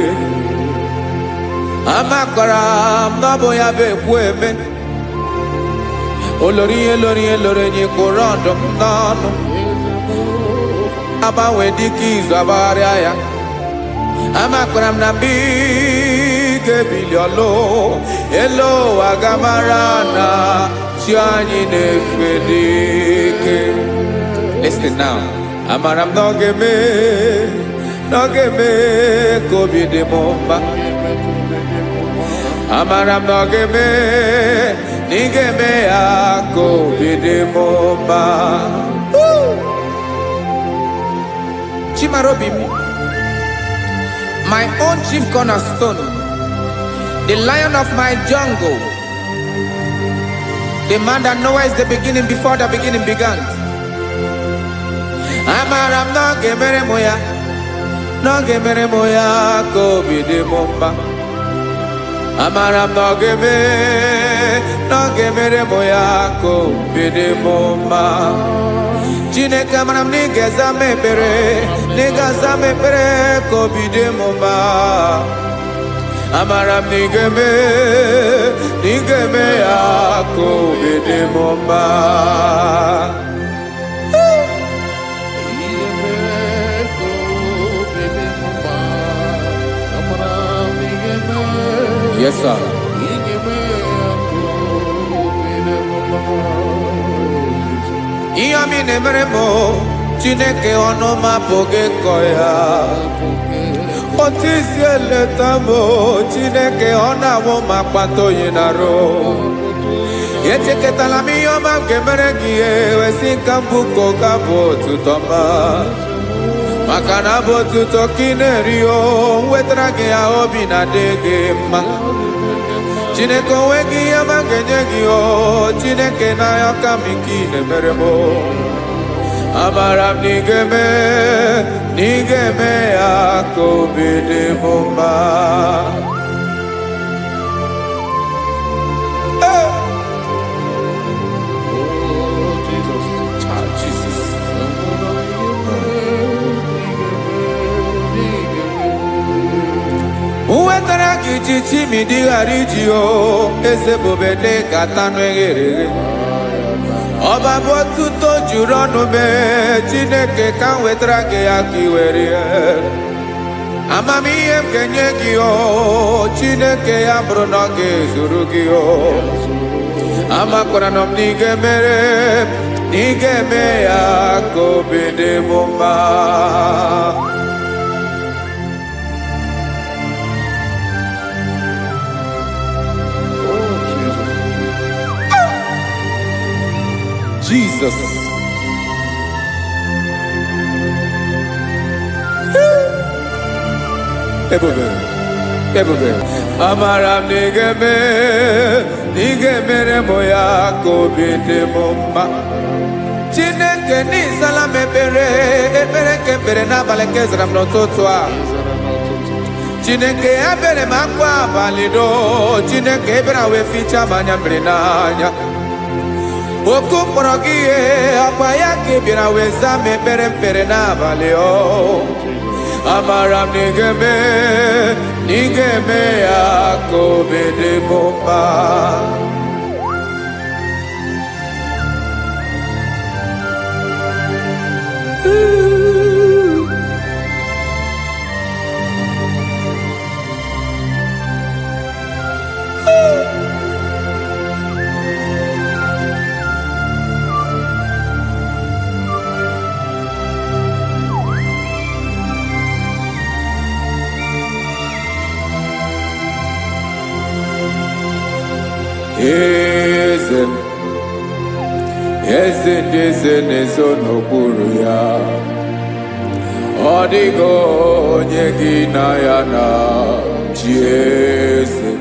Amakwara m na ọ bụ ya bụ ekwu eme. Olori enyi kwụrụ ọdụm n'ọnụ. Agbanwe dịka izu agbagharịa ya. Amakwara m na mgbe ị ga-ebili ọlụ. Elu ụwa ga-amara na chi anyị na-efe n'ike. Listen now. Amara m na ọ ga-eme ka obi dị m mma. Amara m na ọ ga-eme na ị ga-eme ya ka obi dị m mma. Chimarobi m, my own chief cornerstone, the lion of my jungle, the man that knows the beginning before the beginning began. Amara m na ọ ga-emere m ya, na ọ ga-emere m ya ka obi dị m mma. Amara m na ọ ga-emere m ya ka obi dị m mma. Chineke amara m na ị ga-aza m ekpere, na ị ga-aza m ekpere ka obi dị m mma. Amara m na ị ga-eme ya ka obi dị m mma. Yes, sir. Ihe ọmị na-emere m, Chineke ọnụ m apụghị ịkọ ya. Otu isi eleta m, Chineke ọ na-awụ m akpata oyi n'arụ. Echeketala m ihe ọma nke mere gị ewesi nka mbụ ka ọ ga-abụ otuto ọma. Maka na abụ otuto ka ị na-eri o, wetara gị ya obi na-adị gị mma. Chineke onwe gị ihe ọma ga-enye gị o, Chineke n'anya ka m ike ị na-emere m. Amara m na ị ga-eme ya ka obi dị m mma. Wetara gị chichi mi dịghara iji o, eze bobede ka tanụ eghere eghe. Ọba bụ otuto juru ọnụ mee, Chineke ka m wetara gị ya ka ị were ya. Amamihe m ga-enye gị o, Chineke ya bụrụ na ọ ga-ezuru gị o. Amakwara na m na ị ga-eme ya ka obi dị m mma. Jesus. Ebube. Amara m na ị ga-emere m ya ka obi dị m mma. Chineke n'ịzala m ekpere nke ekpere n'abalị nke zara m n'ụtụtụ a. Chineke ya bere m akwa abalị do, Chineke ebere wee fichaa m anya mmiri n'anya. Oku kpọrọ gị ihe akwa ya ka ị bịara wee zaa m ekpere mkpere n'abalị o. Amara m na ị ga-eme ya ka obi dị m mma. Eze ndị eze na-ezo n'okpuru ya. Ọ dịghị onye gị na ya na chi eze.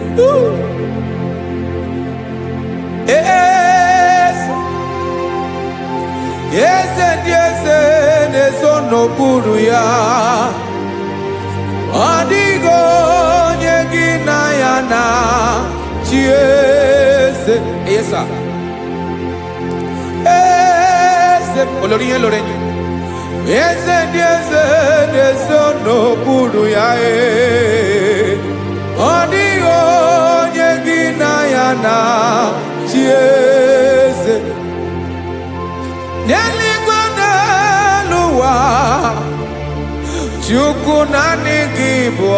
eze ndị eze na-eso n'okpuru ya, ọ dịghị onye gị na ya na-achị eze. Yes, sir. Eze olori ihe lore eze ndị eze na-eso n'okpuru ya, ọ dịghị onye gị na ya na-achị eze. N'eluigwe n'elu ụwa, Chukwu naanị gị bụ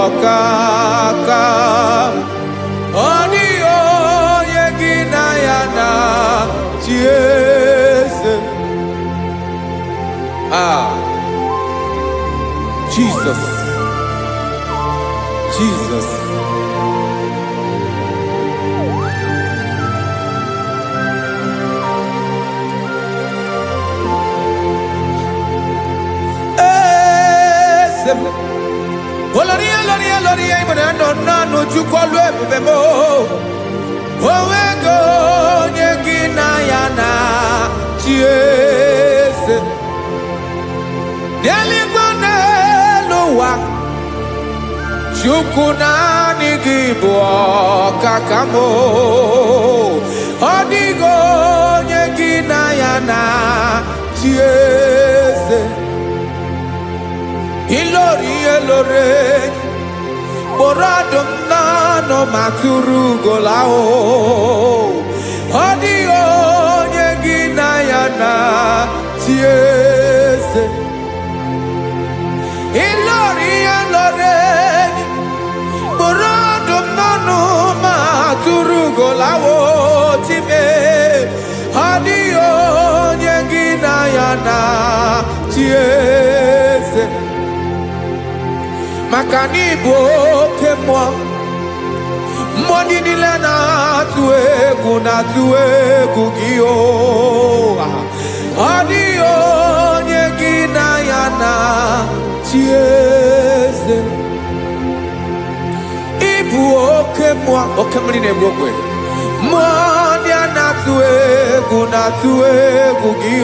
ọkaka, ọ dịghị onye gị na ya na-achị eze. Jesus, Jesus. Oloria ibona no chukolu ebube mo, owego onye gị na ya na-achị eze. N'eluigwe n'elu ụwa, Chukwu naanị gị bụ ọkaka m, ọ dịghị onye gị na ya na-achị eze. Ilori elore kpọrọ ọdụm n'ọnụ ma tụrụ ugo lahụ, ọ dịghị onye gị na ya na-achị eze. Ilori elore kpọrọ ọdụm n'ọnụ ma tụrụ ugo lahụ, time ọ dịghị onye gị na ya na-achị eze. Maka n'ịbụ oke mmụọ, mmụọ ndị niile na-atụ egwu gị, ọ dịghị onye gị na ya na-achị eze. Ịbụ oke mmụọ, oke mmiri na-egbu ogwe, mmụọ ndị a na-atụ egwu gị,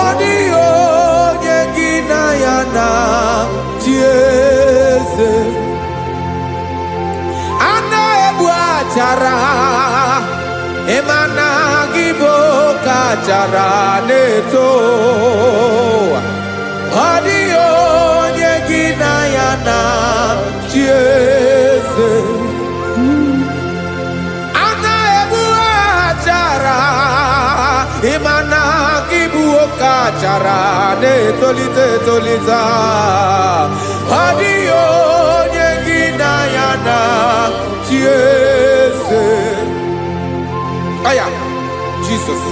ọ dịghị onye gị na ya na-achị eze. A na-egbu achara, ịma na gị bụ oke achara na-eto, ọ dịghị onye gị na ya na-achị eze. A na-egbu achara, ịma na gị bụ oke achara na-etolite etolite, ọ dịghị onye gị na ya na-achị eze. Aya, Jesus,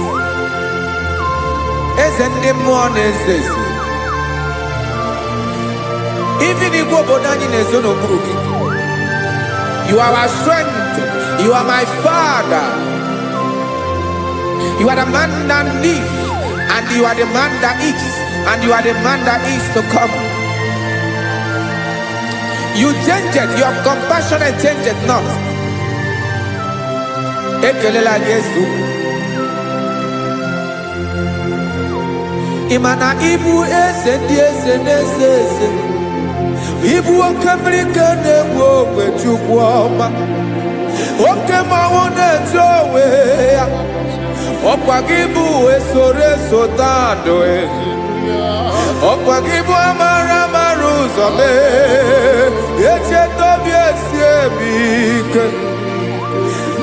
eze ndị mmụọ na-eze eze. Even igwe obodo anyị na-ezo n'okpuru gị. You are our strength, you are my Father. You are the man that lives, and you are the man that eats, and you are the man that is to come. You change it, your compassion change it not. Ekelela Yesu. Imana ibu eze ndị eze na-eze eze, ibu oke mmiri ka na-egbu ogwe Chukwu ọma, oke mmanwụ na-eche onwe ya, ọkwa gị bụ esoro esota ndụ, ọkwa gị bụ amara amara ụzọ mee, echeta obi esi ebi ike,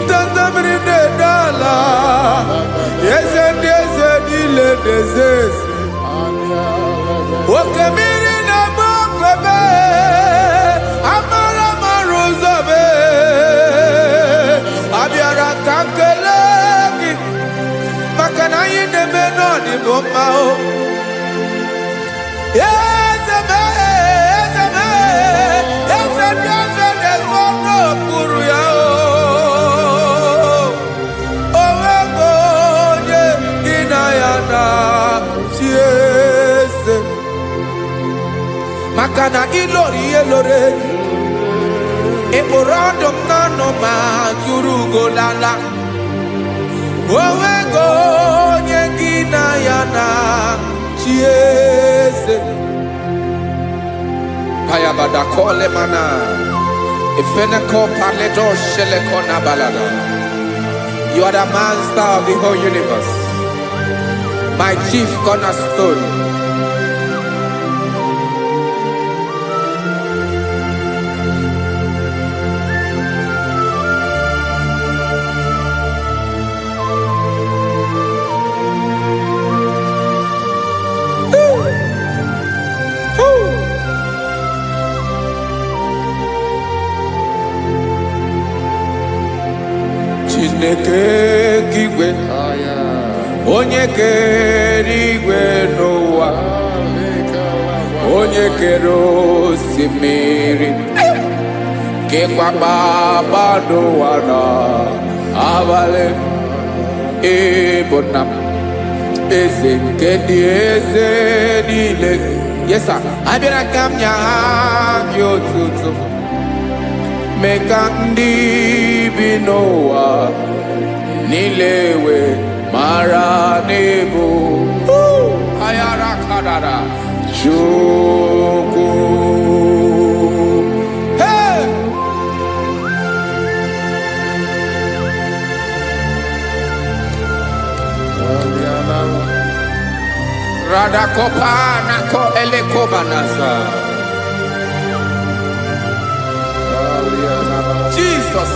ndanda mmiri na-ede ala, eze ndị eze niile na-eze eze, oke mmiri na-agba okwebe, amara amara ụzọ mee, abịara ka nkele gị, maka na anyị na-eme n'ọdịbụ mma. Eze mee, eze mee, eze ndị eze na-ezo n'okpuru ya, onwego onye gị na ya na-achị eze. Maka na ilori ihe lore, ịkpụrụ ọdụm n'ọnụ ma tụrụ ugo lala, Owego onye gị na ya na chi eze. Ayabada kole mana. Ifeneko paledo sheleko na balada. You are the master of the whole universe. My chief cornerstone. Chineke kigwe, onye kere igwe n'ụwa, onye kere osimiri, kekwa kpakpando ụwa n'abalị. Ịbụ nna m, eze nke ndị eze niile. Yes sir, abịara ka m nye gị otuto, mee ka ndị bi n'ụwa niile wee mara n'ebu ayara kadara Chukwu. Hey! Radakopa nako elekobanasa. Jesus.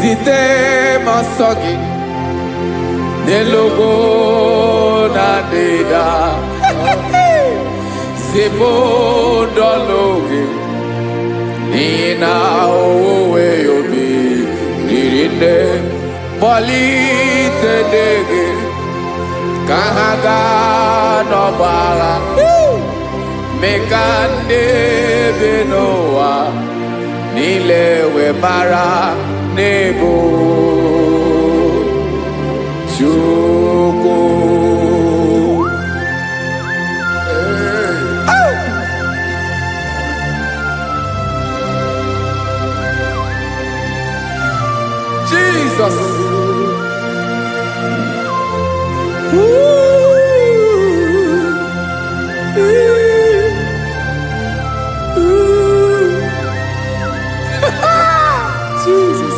Zite masogi nelogo na deda. Zibo dologe nina owe yobi nirinde bolite dege kahaga no bala. Mekande benoa nilewe mara nebo Chukwu. Jesus. Jesus.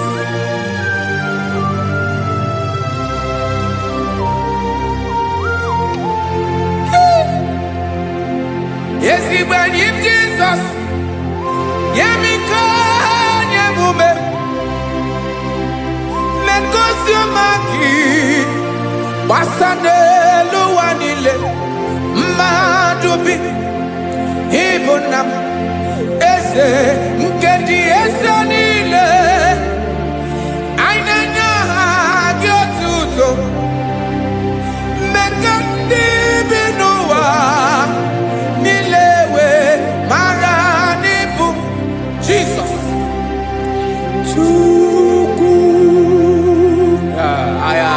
Yes, he when him Jesus. Yemiko nyemume. Men kosumaki. Wasane luwanile. Madubi. Ibunam. Eze nkedi eze niile. Ainanya gyotuto. Meka ndị bi n'ụwa nilewe mara n'ibu Jesus. Chukwu. Aya.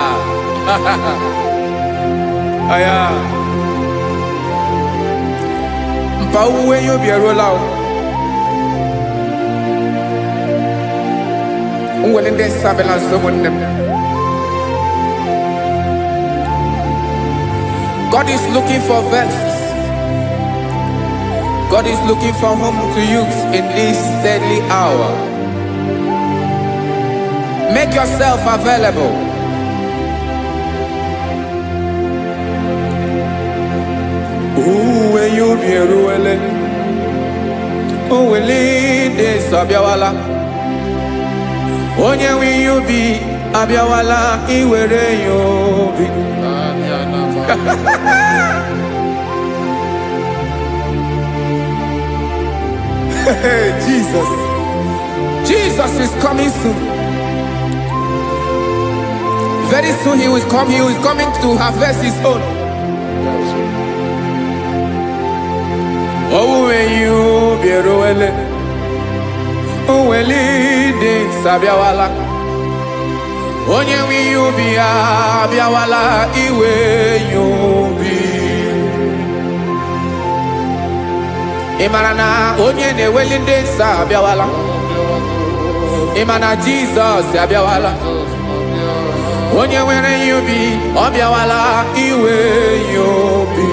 Aya. Mpa uwe yo bierola o. God is looking for vessels. God is looking for whom to use in this deadly hour. Make yourself available. When you be ruling, who will lead this Abiawala? Onye wi you be Abiawala, iwere you be. Jesus. Jesus is coming soon. Very soon he will come. He is coming to harvest his own. Oh, when you be ruele, oh, when leading Sabiawala, onye wi you be Abiawala, iwe you be. ị mara na onye na-eweli ndị nsọ abịawala, ị ma na Jizọs abịawala, onye nwere ihe ubi ọ bịawala iwe ihe ubi.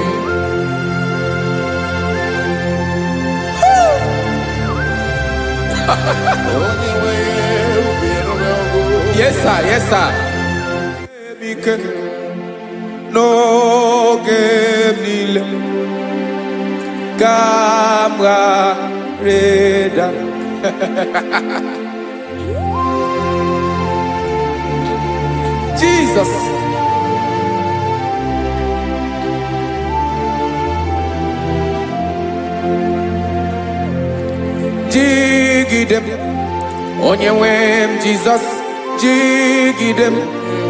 Yes sir, yes sir. N'oge niile ka m ga-reda Jesus. Jigide m onye nwe m Jesus, jigide m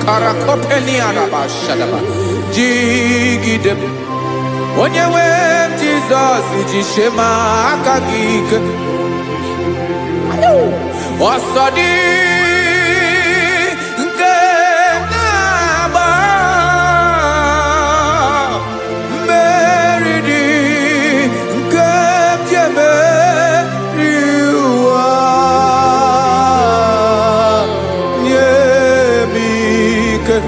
karakopeli araba shadaba, jigide m onye nwe m Jesus, jishema aka gị ike. Ọsọ dị nke na-agba, mmeri dị nke ji emeri ụwa. Nye m ike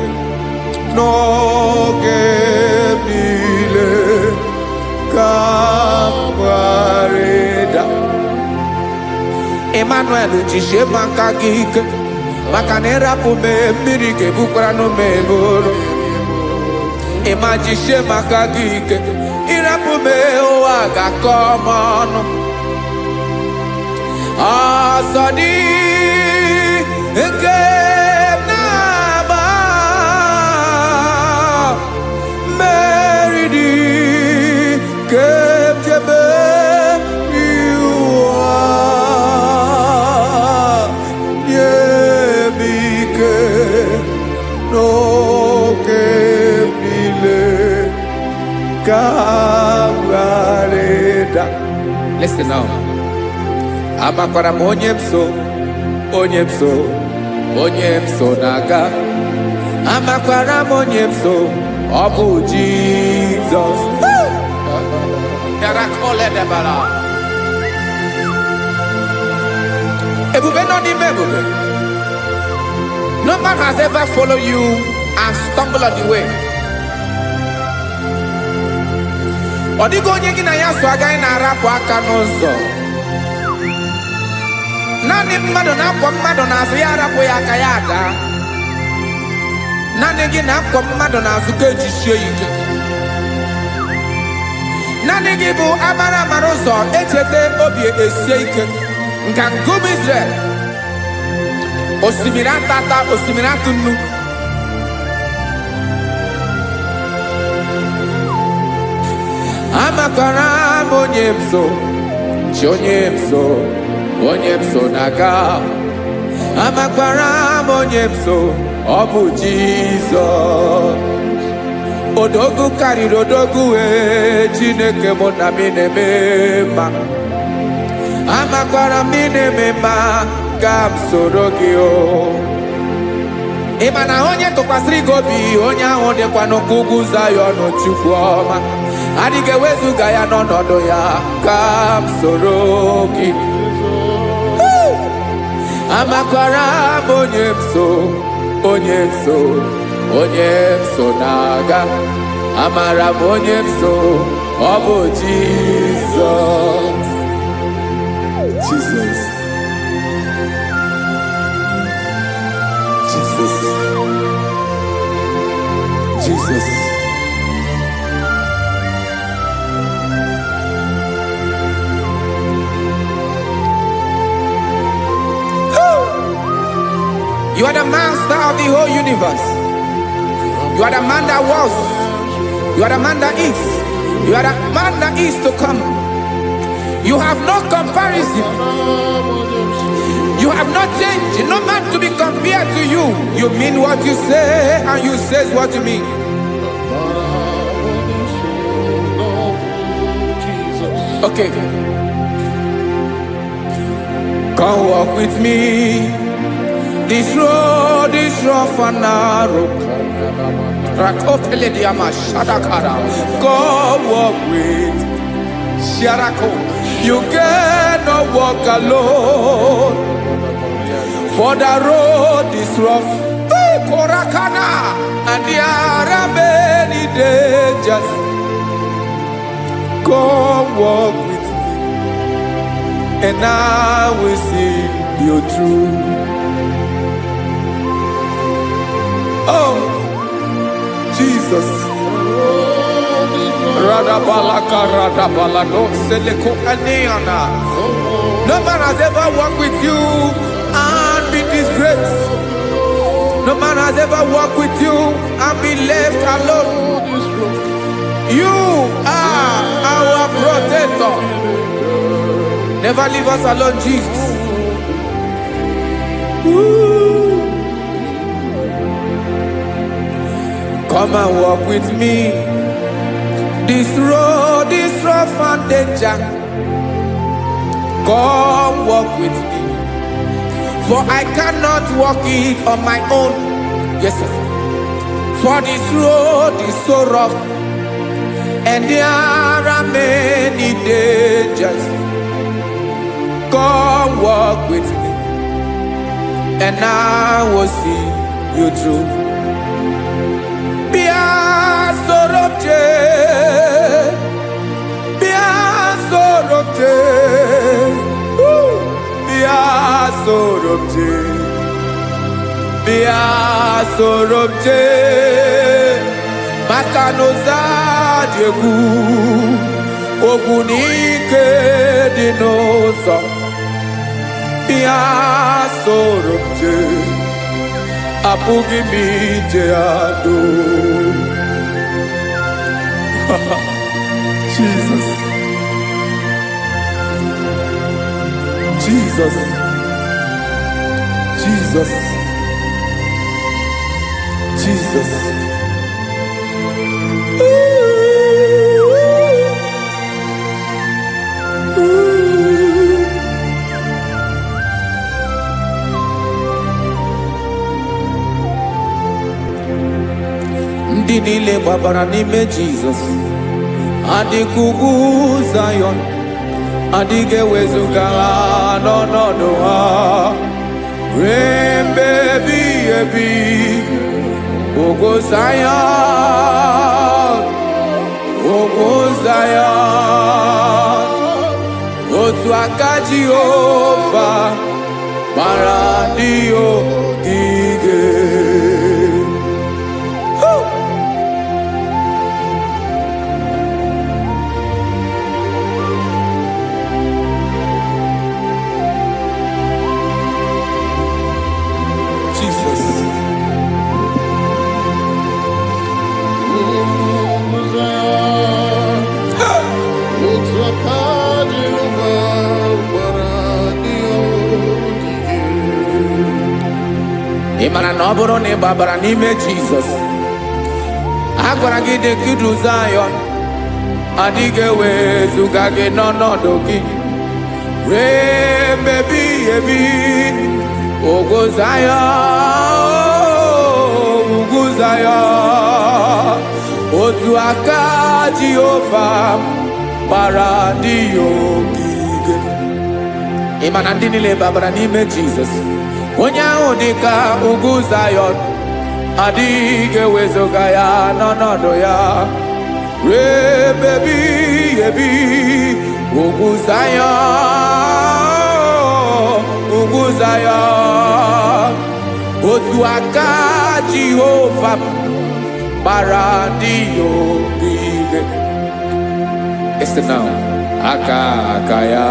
n'oge niile ka m gharịda. Emmanuel, jishie maka gị ike, maka na ịrapụ m mmiri ga-ebukwara n'ume eboro. Ịma jishie maka gị ike, ịrapụ m ụwa ga-akọ m ọnụ. Ọsọ dị nke na-agba, mmeri dị nke jebe n'oge niile ka m gharịda. Listen now. Amakwara m onye m so, onye m so, onye m so na-aga. Amakwara m onye m so, ọ bụ Jizọs. Ebube nọ n'ime ebube. No man has ever followed you and stumbled on the way. Ọ dịghị onye gị na ya so agaghị na-arapụ aka n'ụzọ. Naanị mmadụ na-akwọ mmadụ n'azụ ya arapụ ya aka ya ada. Naanị gị na-akwọ mmadụ n'azụ ka ejisie ike. Naanị gị bụ amara amara ụzọ echete obi esie ike. Nka ngụm Israel. Osimiri atata, osimiri atụ nnu. Amakwara m onye m so, chi onye m so, onye m so na-aga. Amakwara m onye m so, ọ bụ Jizọs. Odogwu karịrị odogwu wee Chineke mụ na m na-eme mma. Amakwara m na-eme mma ka m soro gị o. Ị ma na onye tụkwasịrị gị obi, onye ahụ dịkwa n'ụkwụ ugwu Zayọn Chukwu ọma. Adịghị ewezuga ya n'ọnọdụ ya ka m soro gị. Amakwara m onye m so, onye m so, onye m so na-aga. Amara m onye m so, ọ bụ Jizọs. Jesus. Jesus. Jesus. You are the master of the whole universe. You are the man that was. You are the man that is. You are the man that is to come. You have no comparison. You have not changed. No man to be compared to you. You mean what you say, and you say what you mean. Okay. Come walk with me. This road is rough and narrow. Come walk with Sharako. You cannot walk alone, for the road is rough. Hey, Korakana, and there are many dangers. Come walk with me, and I will see you through. Oh, Jesus. Radabalaka, radabalado, seleko aniana. No man has ever walked with you and be disgraced. No man has ever walked with you and be left alone. You are our protector. Never leave us alone, Jesus. Ooh. Come and walk with me. This road is rough and danger. Come walk with me, for I cannot walk it on my own. Yes, sir. For this road is so rough, and there are many dangers. Come walk with me, and I will see you through. Sorobje Makanoza Diegu Ogunike Dinosa Bia Sorobje Apugi Mijeado. Jesus, Jesus, Jesus, Jesus. Ndị niile gbabara n'ime Jesus adịkugu Zion, adịghị ewezuga ha n'ọnọdụ ha ruo mgbe ebighị ebi. Ogo Zion, Ogo Zion, otu aka Jehova gbara ndị ogige. Imana na ọ bụrụ na ị gbabara n'ime Jizọs, a gwara gị dị kudu Zion, adịghị ewezuga gị n'ọnọdụ gị ruo mgbe ebighị ebi. Ogo Zion, ugwu Zion, otu aka Jehova gbara ndị ogige. Imana ndị niile gbabara n'ime Jizọs, onye ahụ dịka ugwu Zion, adịghị ewezuga ya n'ọnọdụ ya ruo mgbe ebighị ebi. Ugwu Zion, ugwu Zion, otu aka Jehova gbara ndị ogige. Listen now, aka ya,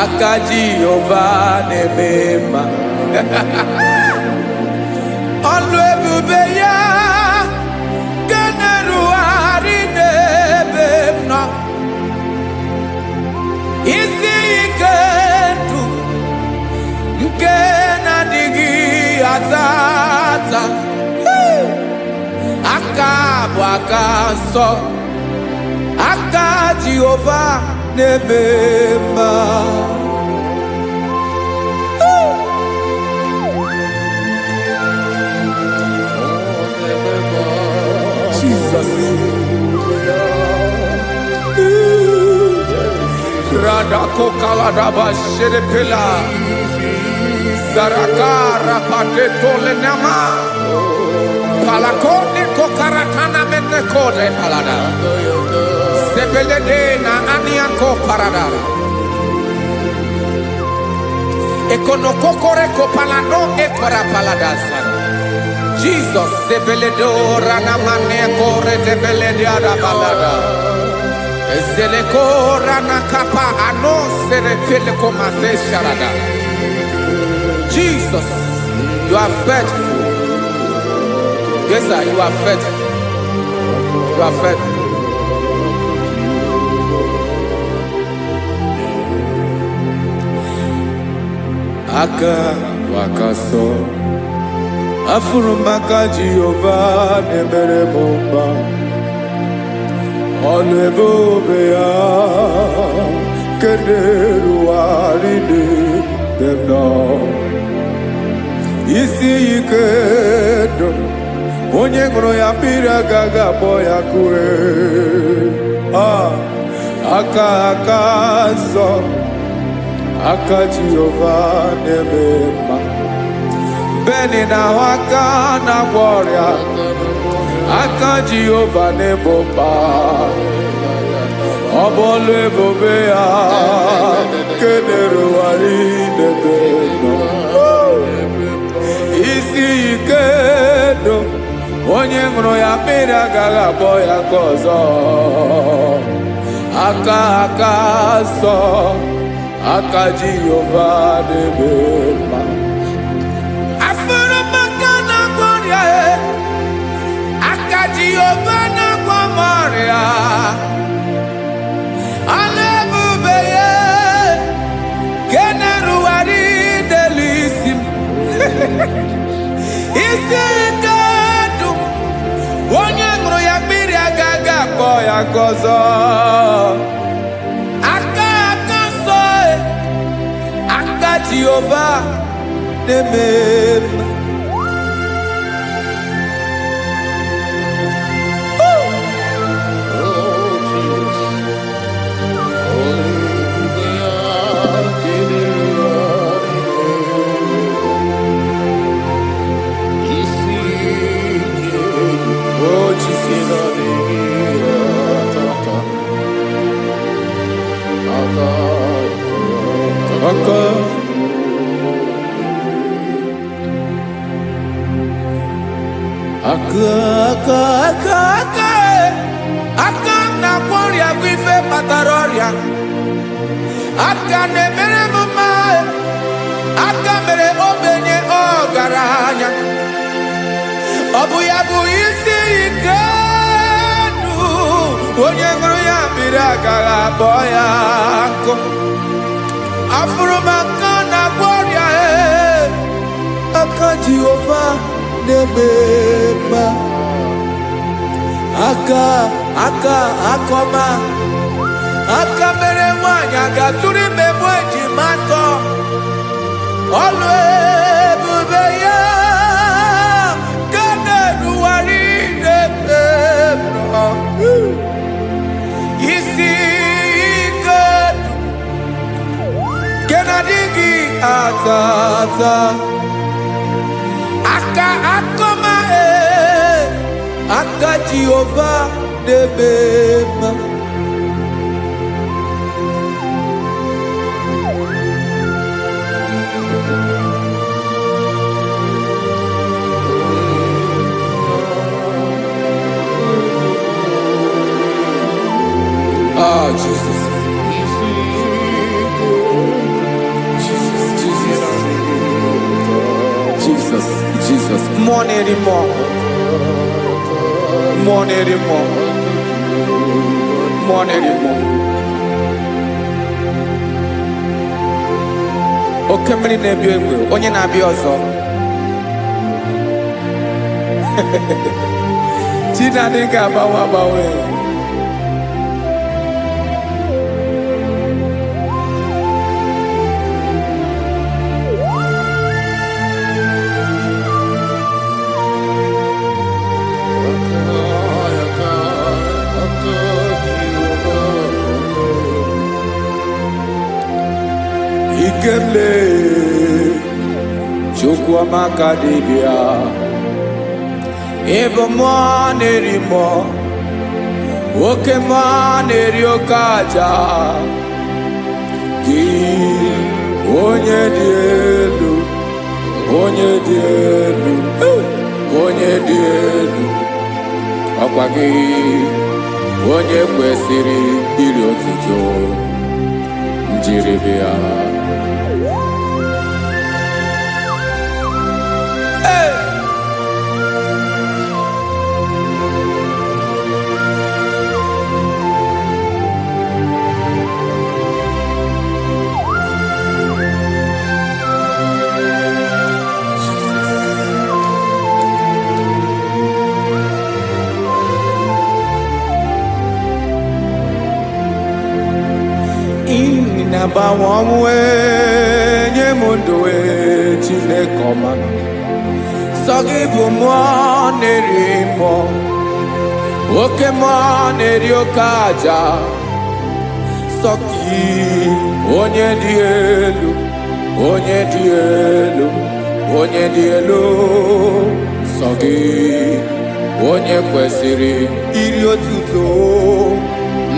aka Jehova na-eme mma. Ọlụ ebube ya ga na-erugharị n'ebe m nọ. Isi ike ndụ nke na-adịghị ata ata. Aka bụ aka nsọ, aka Jehova na-eme mma. Jesus. Radako kaladaba sherepela. Zarakara pateto lenama. Palakone kokaratana mene kode palada. Sebelede na aniako parada. Ekonokokore kopalano ekora paladasa. Jesus sebeledo rana mane kore debelede ada balada. Ezeleko rana kapa ano serefele komate sharada. Jesus, you are faithful. Yes, sir, you are faithful. You are faithful. Aka wakaso afurumaka Jehovah nebere bomba olebobe ya kederu aride demno isi ikedo onye ngoro ya pira gaga boya kue aka so aka Jehovah nebema beni na waka na gloria aka Jehovah nebomba obolu ebobe ya kederu aride demno isi ikedo onye ngoro ya mmiri agaghị abọ ya ka ọzọ aka sọ aka Jehovah na-eme mma afụrụ maka na-agwọ ọrịa aka Jehovah na-agwọ m ọrịa ala ebube ya ke na-erugharị n'elu isi m isi ike dum onye ṅụrụ ya mmiri agaghị akpọ ya gọzọ aka nsọ aka Jehovah na-eme mma aka na-agwọ ọrịa bụ ife kpatara ọrịa aka na-emere m mma aka mere ogbenye ọgaranya ọ bụ ya bụ isi ike ndụ onye ṅụrụ ya mmiri agaghị akpọ ya nkụ afụrụ m aka na-agwọ ọrịa aka Jehovah na-eme mma aka akọma aka mere nwanyị agatụrụ ime mụ ejima atọ ọlụ ebube ya ka na-erugharị n'ebe nọ isi ike ke na-adịghị ata aka akọma aka Jehovah na-eme mma Jesus. Jesus. More anymore. Oke mmiri na-ebi egbe onye na-abịa ọzọ Chinadị ga-agbanwe Ikemle Chukwamaka dibia Ebo mwa nerimo Oke mwa neriokaja Ki onye dielu Onye dielu Onye dielu Ọkwa gị onye kwesịrị iri otuto njiri bịa. Inabawanwe nye mundoe Chineke ọma sọ gị bụ mmụọ na-eri mmụọ oke mmụọ na-eri oke aja sọ gị onye dị elu onye dị elu onye dị elu sọ gị onye kwesịrị iri otuto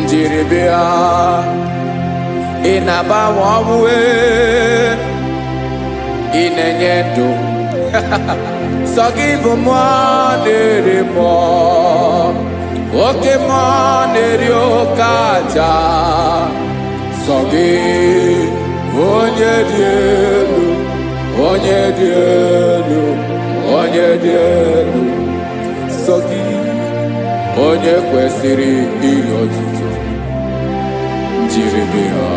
njiri bịa. Inabawanwe inenye ndụ sọ gị bụ mmụọ na-eri mmụọ oke mmụọ na-eri oke aja sọ gị onye dị elu onye dị elu onye dị elu sọ gị onye kwesịrị iri otuto njiri bịa.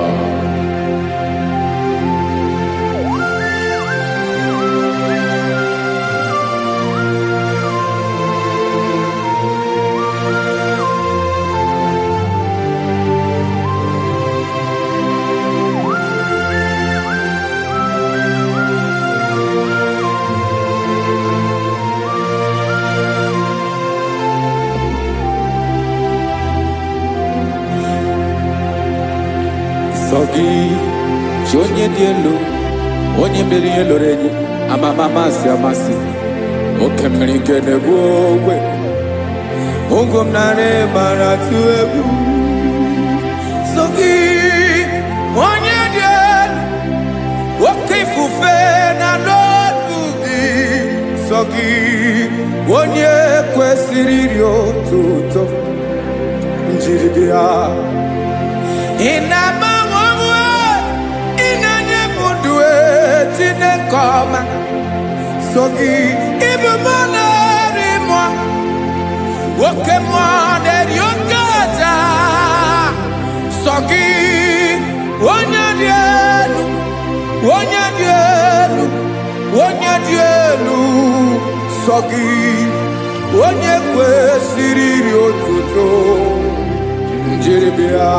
Sogi, onye dị elu, onye mmeri eloro enyi, amama amasị amasị, oke mmiri nke na-egbu ogwe, ụgwọ m narị mara atụ egwu. Sogi, onye dị elu, oke ifufe na n'ọdụ gị. Sogi, onye kwesịrị iri otuto njiri bịa. Inabawanwe inenye mundoe Chineke ọma sọ gị ịbụ mmụọ na-eri mmụọ oke mmụọ na-eri oke aja sọ gị onye dị elu onye dị elu onye dị elu sọ gị onye kwesịrị iri otuto njiri bịa.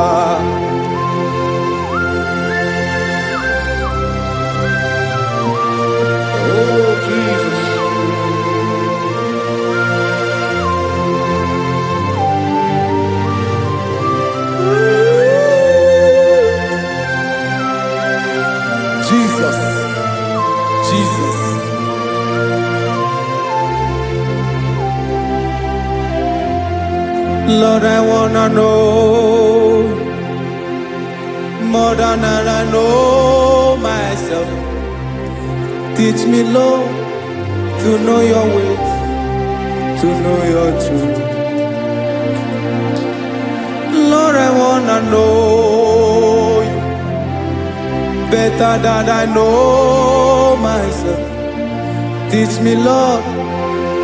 Jesus. Lord, I wanna know more than I know myself. Teach me, Lord, to know your ways, to know your truth. Lord, I wanna know you better than I know myself. Teach me, Lord,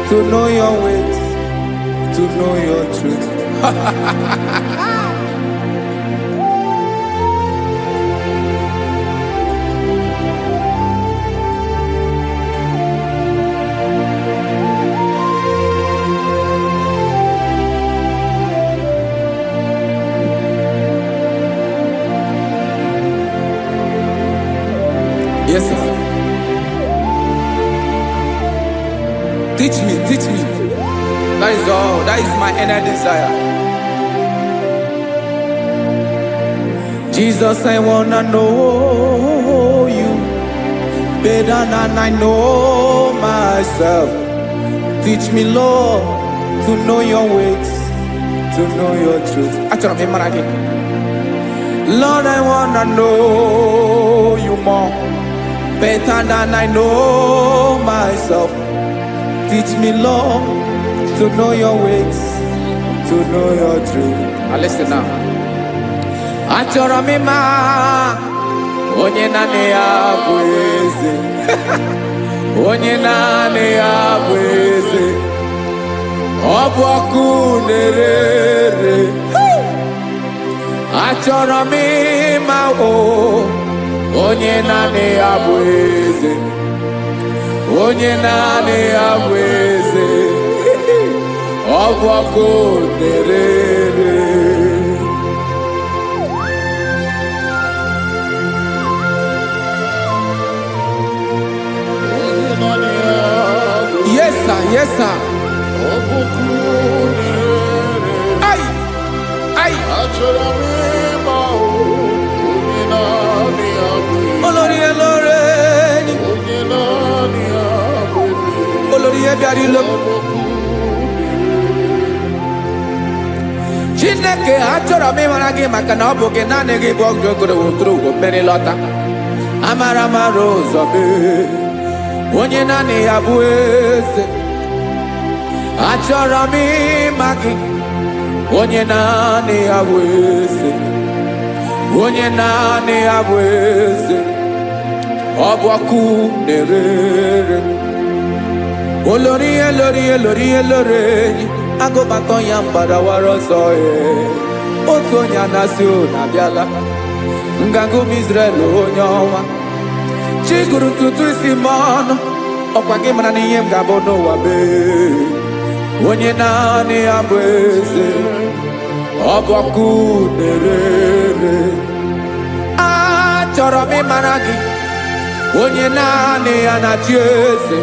to know your ways, to know your truth. Yes, sir. Teach me, teach me. That is all. That is my inner desire. Jesus, I wanna know you better than I know myself. Teach me, Lord, to know your ways, to know your truth. Actually, I'm again. Lord, I wanna know you more, better than I know myself. Teach me, Lord, to know your ways, to know your truth. Now listen now. Achọrọ m ịma onye naanị ya bụ eze. Onye naanị ya bụ eze. Ọ bụ ọkụ na-ere. Achọrọ m ịma onye naanị ya bụ eze. Onye naanị ya bụ eze. Ọ bụ ọkụ na-ere. Yes, sir. Yes, sir. Ay, ay. Olórí Olórí. Olórí Ebiari lo. Chineke achọrọ m ịmara gị maka na ọ bụ gị naanị gị bụ ọgụ ogoro woturu ugo mmeri lọta. Amara mara ụzọ mee. Onye naanị ya bụ eze. Achọrọ m ịma gị. Onye naanị ya bụ eze. Onye naanị ya bụ eze. Ọ bụ ọkụ na-ere. Olórí Olórí Olórí Olórí. Agụbatọ ya mgbadawara ọsọ ya. Otu onye anasị na-abịala. Nganga ụmụ Izrel onye ọnwa. Chiguru ntutu isi m ọnụ. Ọkwa gị mara na ihe m ga-abụ n'ụwa bee. Onye naanị ya bụ eze. Ọ bụ ọkụ na-ere. Achọrọ m ịmara gị. Onye naanị ya na-achị eze.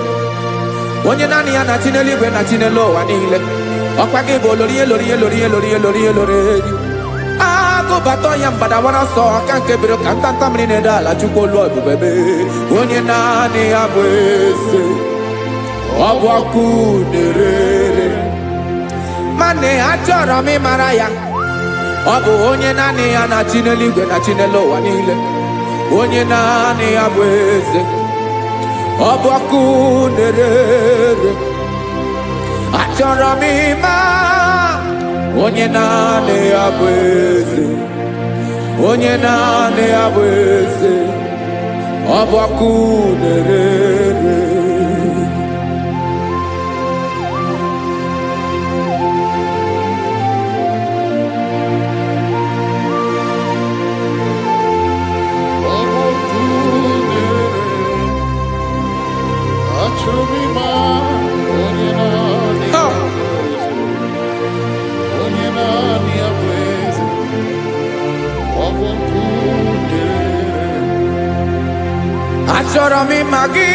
Onye naanị ya na-achị n'eluigwe na-achị n'elu ụwa niile. Ọkwa gị bụ Olórí Olórí Olórí Olórí Olórí Olórí. Agụbatọ ya mgbadawara ọsọ aka nke biro ka ntanta mmiri na-ede ala Chukwu olu ebube mee. Onye naanị ya bụ eze. Ọ bụ ọkụ na-ere. Mane achọrọ m ịmara ya. Ọ bụ onye naanị ya na-achị n'eluigwe na-achị n'elu ụwa niile. Onye naanị ya bụ eze. Ọ bụ ọkụ na-ere. Achọrọ m ịma onye naanị ya bụ eze. Onye naanị ya bụ eze. Ọ bụ ọkụ na-ere. Achọrọ m ịma gị.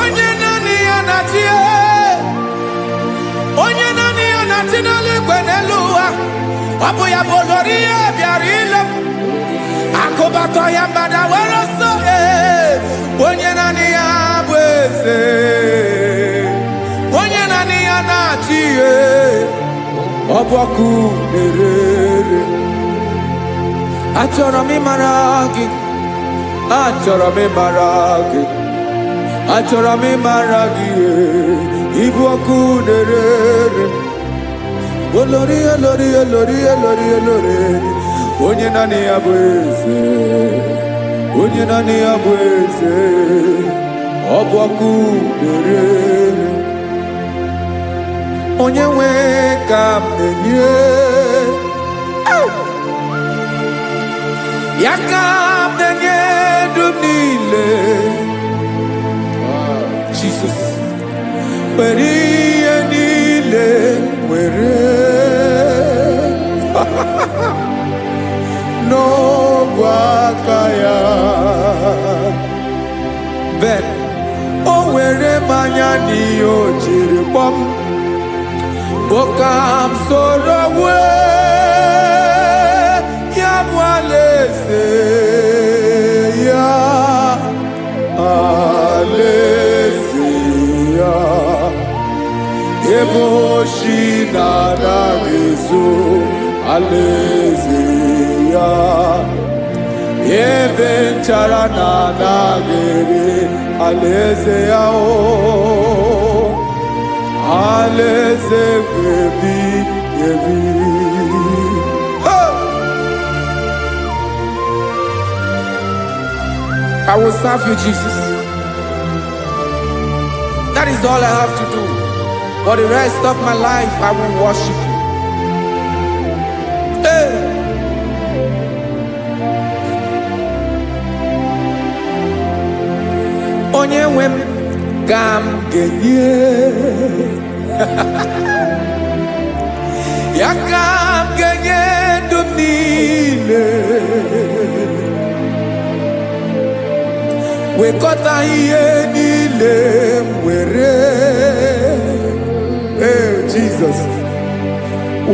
Onye naanị ya na-achị. Onye naanị ya na-achị n'eluigwe n'elu ụwa. Ọ bụ ya bụ Olórí Ebiari lo. Agụbatọ ya mgbadawara ọsọ. Onye naanị ya bụ eze. Onye naanị ya na-achị. Ọ bụ ọkụ na-ere. Achọrọ m ịmara gị. Achọrọ m ịmara gị. Achọrọ m ịmara gị. Ịbụ ọkụ na-ere. Olórí Olórí Olórí Olórí Olórí. Onye naanị ya bụ eze. Onye naanị ya bụ eze. Ọ bụ ọkụ na-ere. Onye nwe ka m na-enye. Ya ka m na-enye dum niile. Jesus. Were ihe niile were. N'ọbụ aka ya. Ben, o were mmanya n'ihe o jiri kpọọ m. Boka m soro wee. Ya bụ alaeze ya. Eboshi nadagezo alezeya. Ebenchara nadagere alezeya o. Aleze bebi yebi. I will serve you, Jesus. That is all I have to do. For the rest of my life, I will worship you. Hey. Onye nwe m ka m ga-enye. Ya ka m ga-enye ndụ m niile. Wekọta ihe niile m were. Hey, Jesus.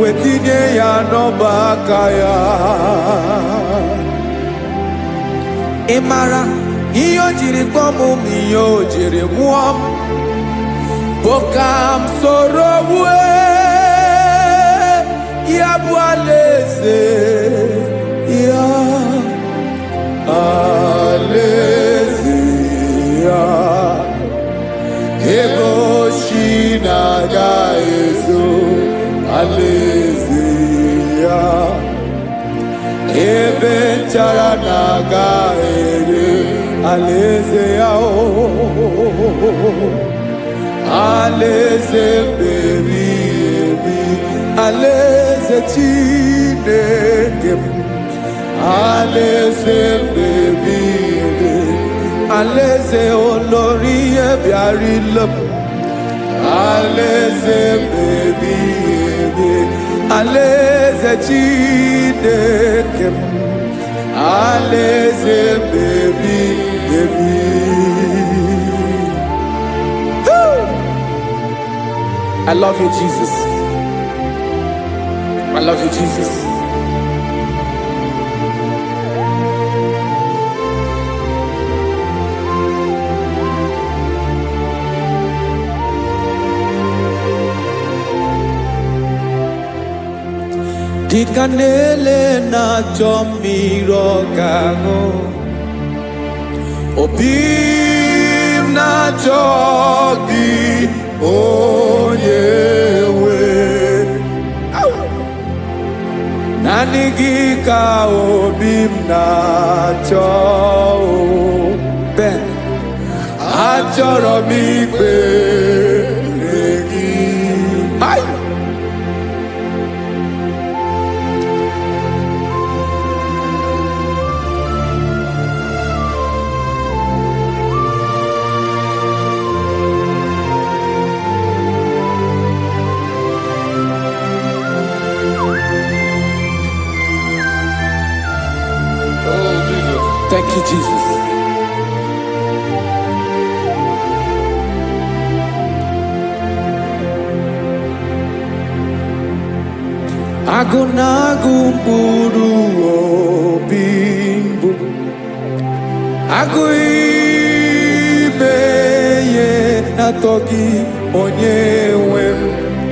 Wetinye ya n'ọba aka ya. Ị mara ihe o jiri kpọọ m, ihe o jiri mụọ m, bụ ka m soro wue ya bụ alaeze ya. Alaeze ya. Eboshi nadagezo alezeya. Ebenchara nadahere alezeya o. Aleze bebi ebi. Aleze Chineke m. Aleze bebi ebi. Aleze olórí ebiarila m. Aleze bebi ebi. Aleze Chineke m. Aleze bebi ebi. I love you, Jesus. I love you, Jesus. Dikanele na chomiro kago. Obim na chogi onyewe. Nanigi ka obim na cho. Ben achoro mi pe regi. Ay. Thank you, Jesus. Agunagu mburu obimbu. Agu ibeye natogi onyewe.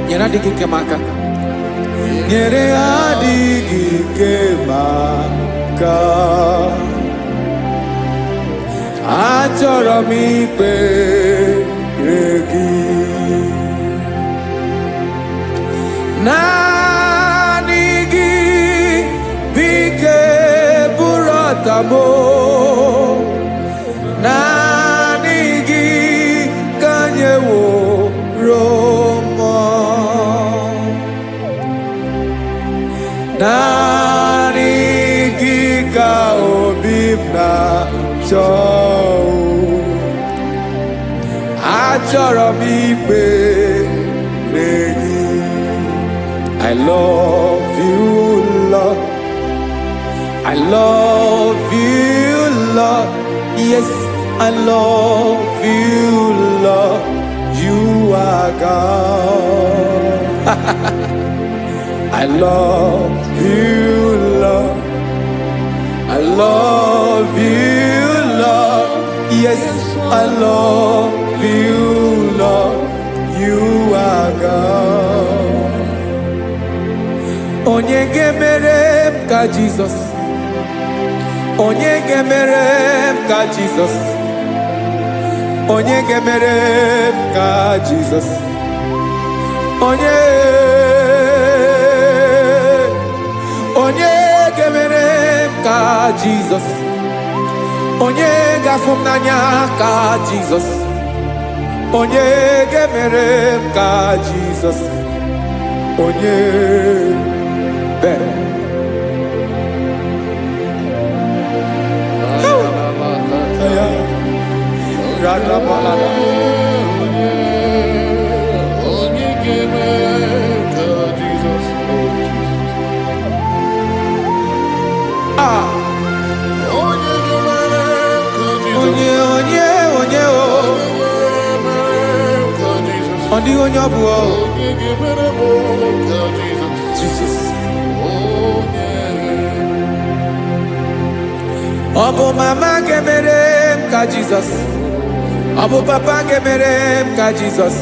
Nyere adịghị kemaka. Nyere adịghị kemaka. Achọrọ m ikpere gị. Naanị gị bike bụrụ ọtabo. Naanị gị ka nyeworo m. Naanị gị ka obi m na-achọ. Achọrọ m ikpere gị. I love you, Lord. I love you, Lord. Yes, I love you, Lord. You are God. I love you, Lord. I love you, Lord. Yes, I love you, Lord. You You are God. Onye gemerem ka Jesus. Onye gemerem ka Jesus. Onye gemerem ka Jesus. Onye gemerem ka Jesus. Onye gafum n'anya ka Jesus. Onye gemerem ka Jesus. Onye be. Rada balada. Onye gemerem ka Jesus. Ah. Onye gemerem ka Jesus. Onye o. Only onye obu o. Onye gemerem ka Jesus. Jesus. Onye Obu mama gemerem ka Jesus. Obu papa gemerem ka Jesus.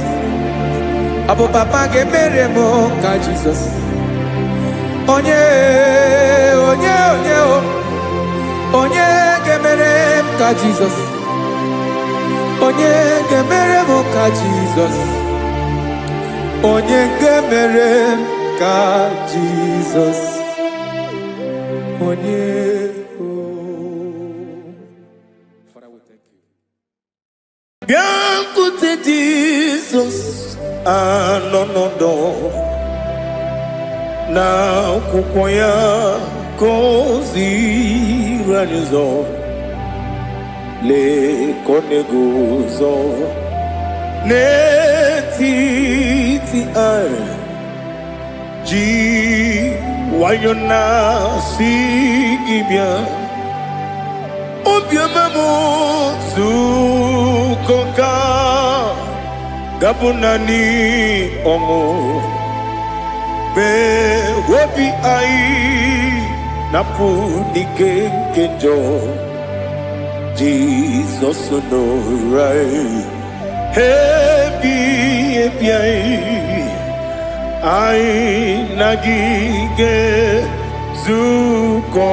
Obu papa gemerem ka Jesus. Onye o. Onye gemerem ka Jesus. Onye gemerem ka Jesus. Onye gemerem ka Jesus. Onye o. Father, we thank you. Biancote Jesus anonodo na kukoya kozi ranizo le koneguzo netiti ai ji wayona sigibia obiamamu zukoka gabunani omo be wobi ai napunike kenjo Jesus no right happy ai nagige zuko.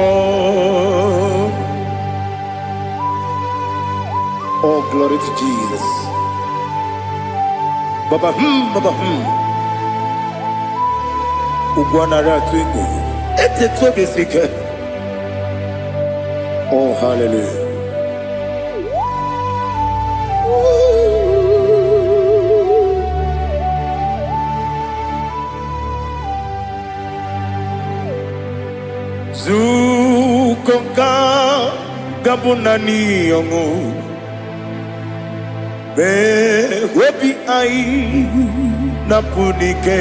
Oh, glory to Jesus. Baba, Baba, Ugwanara twingu. Ete tobe sike. Oh, hallelujah. Zukonga gabunani yongu. Be wepi ai napunike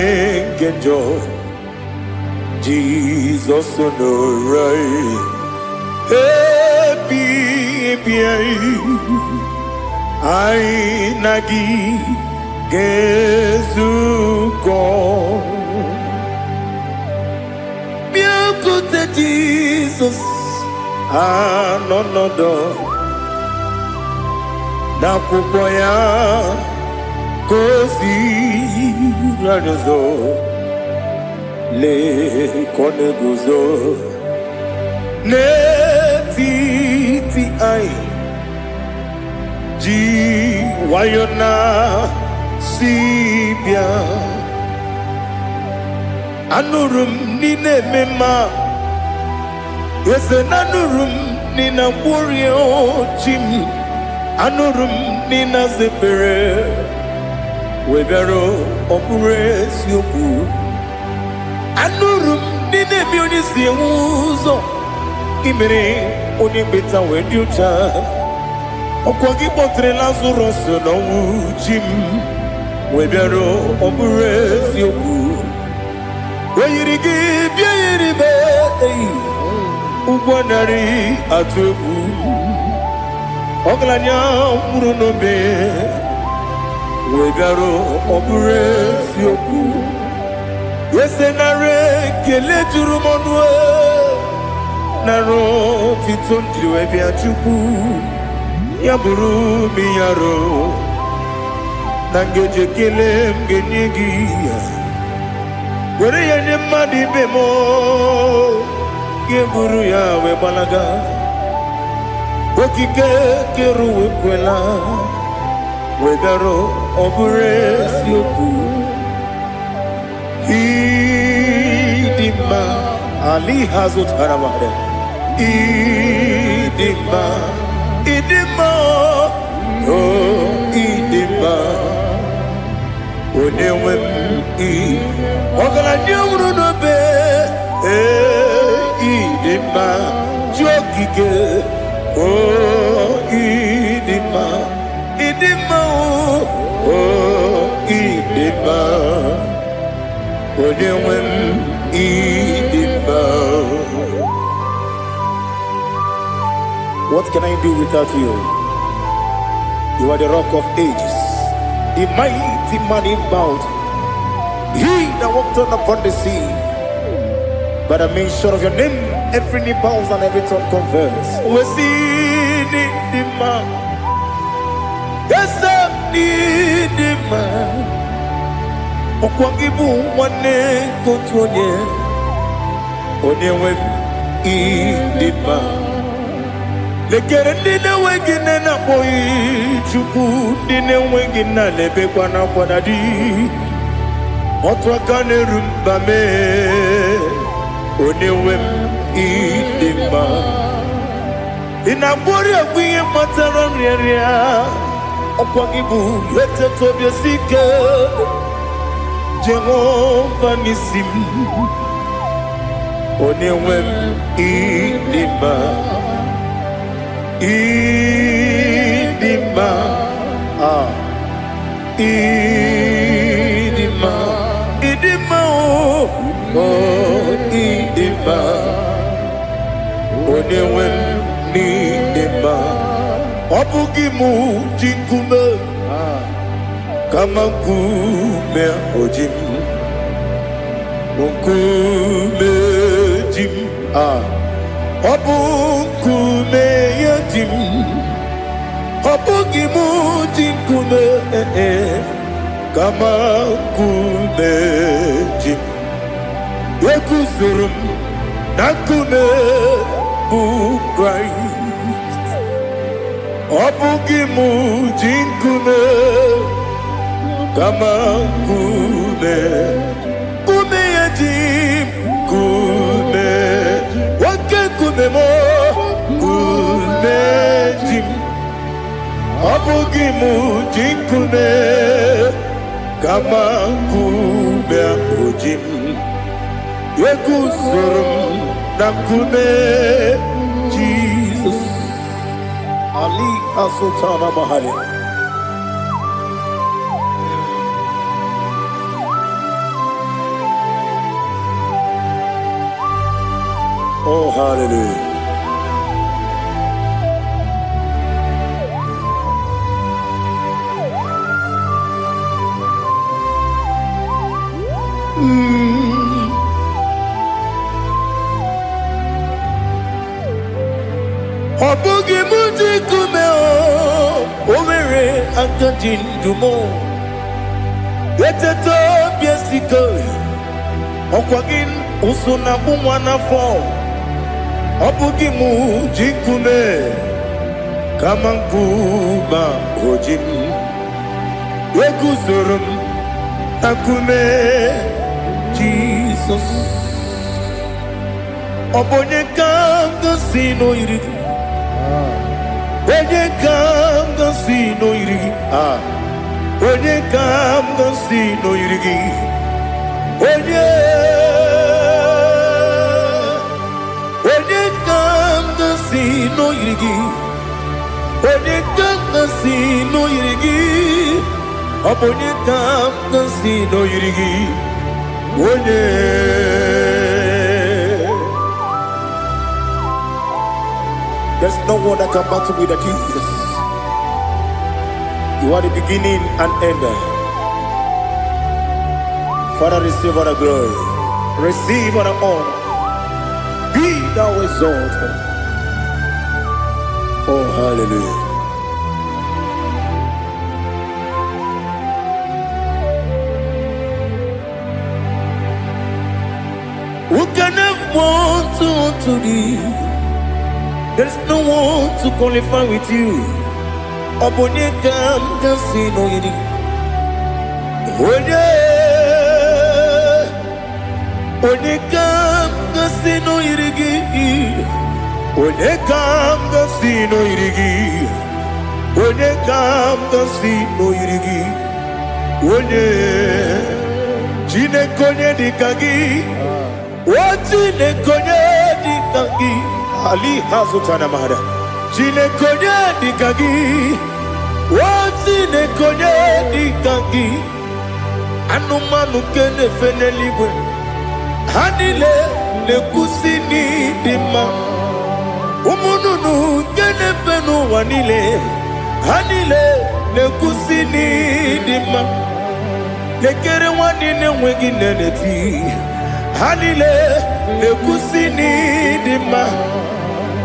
kenjo Jesus no right happy ai nagi gezuko biakute Jesus no na kukoya kozi ranizo le koneguzo netiti ai ji wayona sibia anurum nine mema yese nanurum nina burio chim anurum nina zepere webero opure sioku anurum nine bioni siuzo imere oni beta wediucha okwagi potre Lazarus no uchim webero opure sioku weyirigi biayiribe ugwanari atubu Oglanya murunobe wegaro obure sioku yesenare kele jurumonwe naro titondriwe biachuku yaburu miyaro Nangeje kele mgenigi Were ya nye mmadụ ibe mo Geburu ya we balaga Okike keru wekwela Wedaro obure siyoku Idima Ali Hazut Haramade Idima Oh Idima Onewem Ogala nyamuru no be Idima Jokike Oh Idima Oh Idima Onewem Idima. What can I do without you? You are the rock of ages, the mighty man in battle. He that walked on upon the sea. By the mention of your name, every knee bows and every tongue confess. We see the man. Yes, I need the man. Okwangibu wane kotonye. Onyewe idima. Lekere ndine wengine na boyi chuku ndine wengine lebe kwa na kwadadi. Otwakane rumba me. Onyewe idima. Inabori agwiye matara mreria. Okwangibu lete tobye sike. Jehovah Nisim. Onewem Idima. Idima. Idima. Idima. Oh Idima. Onewem Idima. Obugimu jinkume. Kama kume ojim. Kume jim. Obu kume yajim. Obugi mujim kume kama kume jim. Yekusurum nakume bu Christ. Obugi mujim kume kama kume yajim kume wake kume mo kume jim abugi mujim kume kama kume ojim yekusurum na kume Jesus Ali Asotana Mahali. Oh, hallelujah. Obugi muji kume omere akajindumo. Yeteto biesiko okwagin usuna bumwana fo. Obugi muji kume kama nkuba ojim. Yekuzurum akume Jesus. Obonye kanga sino irigi. Onye kanga sino irigi. Onye kanga sino irigi. Onye kanga sino irigi. Onye kanga sino irigi. Onye kanga sino irigi. Onye. There's no one that can battle with Jesus. You are the beginning and end. Father, receive all the glory. Receive all the honor. Be thou exalted. Oh, hallelujah. one to thee. There's no one to qualify with you. Obonyekam kasino yidi. Onekam kasino yirigi. Onekam kasino yirigi. Onekam kasino yirigi. One Jinekonye dikagi. Jinekonye dikagi. Ali Hazutana Mahada. Jinekonye dikagi. Jinekonye dikagi. Anumanu kene fenelibwe. Hanile le kusini dima. Umununu kene fenu wanile. Hanile le kusini dima. Lekere wanine wengi neneti. Hanile le kusini dima.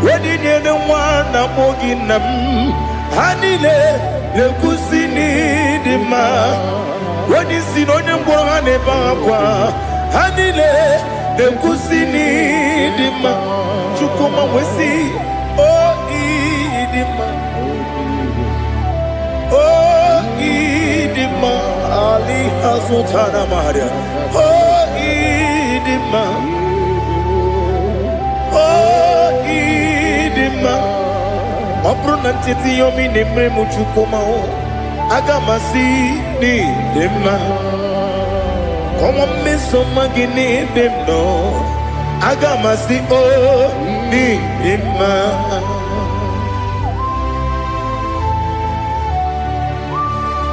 Wedine ne wana moginam. Hanile le kusini dima. Wadi sinonye mbwangane bakwa. Hanile le kusini dima. Chukuma wesi oh idima. Oh idima. Ali Hazutana Maria. Oh idima. Oh idima. Opronantiti yomi nemre muchukuma o. Agamasi ni dema. Como me somagini demno. Agamasi o ni dema.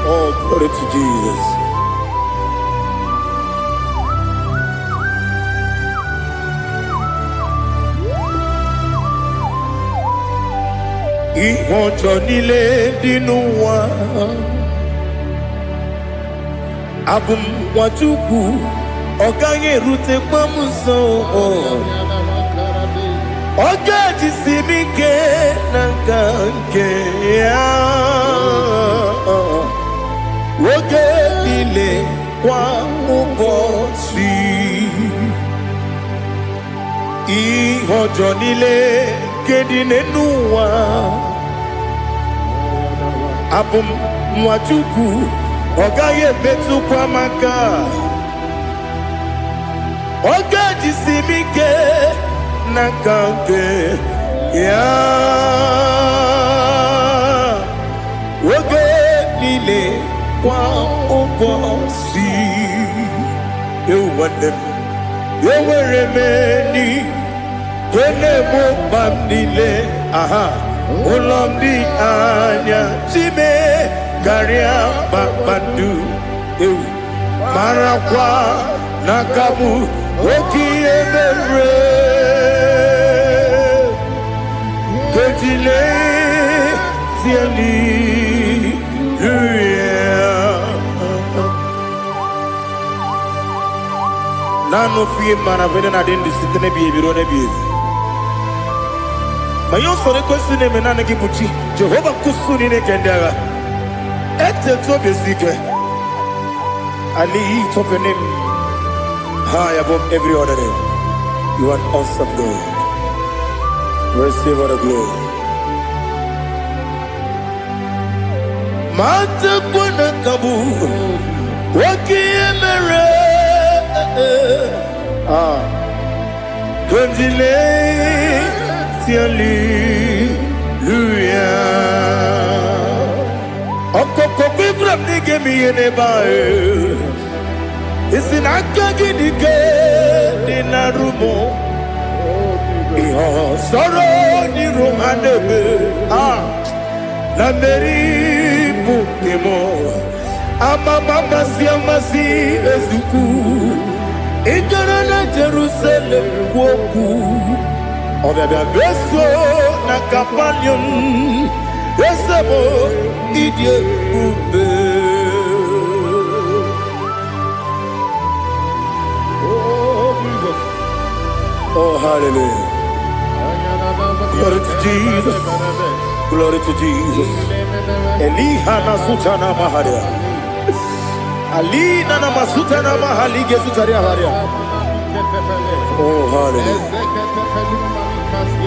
Oh, glory to Jesus. Ihojo nile dinuwa. Abum wachuku oganye rute kwa muso. Oga jisimike nangange ya. Oge nile kwa ubosi. Ihojo nile kedinenuwa. Abum wachuku Ogaye betu kwa maka. Oga jisimike nakange ya. Oge nile kwa ubosi. Ewanem Eweremeni Kene mopamnile. Aha Ulomdi anya Chime Garia Babandu Marakwa Nakamu Oki Emere Kejile Siali Nano fiye manavene na dendi sitene biye birone biye Mayon sore kusune menane kibuchi Jehova kusuni ne kendera Ete to besike Ali top your name high above every other name. You are awesome God. Receive all the glory. Mata kuna kabu Waki emere Kundile Tiali Luya Okoko kwikrap nige miyene bae Isina kagi nige Dina rumo Iho soro ni romanebe Na meri bukemo Ama mama siamasi ezuku Igara na Jerusalem woku Obebe beso na kapanium Esamo idye ube Oh hallelujah Glory to Jesus Glory to Jesus Eliha na sutana maharia Ali na masutana mahali gesutaria haria Oh hallelujah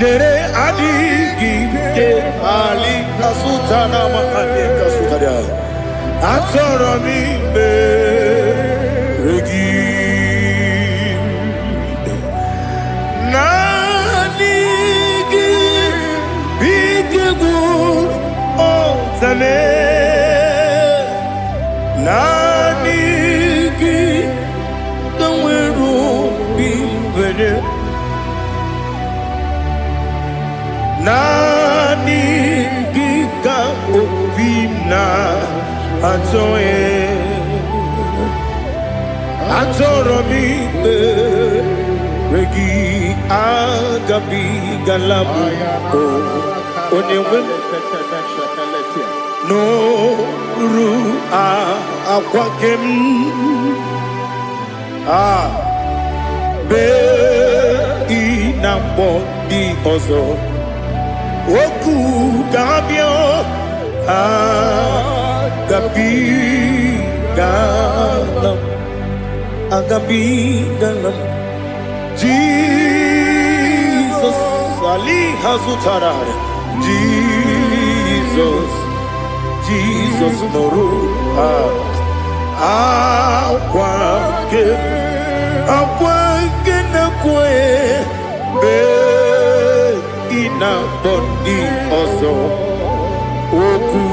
Nere adigi ke ali kasutana mahani kasutaria. Atoro mi be regi. Nanigi bigegu o zame. Nanigi kanweru bimbere. Nani gika obina atoye atoro mi regi agabi galabu onewe no ru akwakem be inambo di ozo Oku gabio agabi galam Jesus Ali Hazutarare Jesus Noru Aquake na kwe be ina bondi ozo oku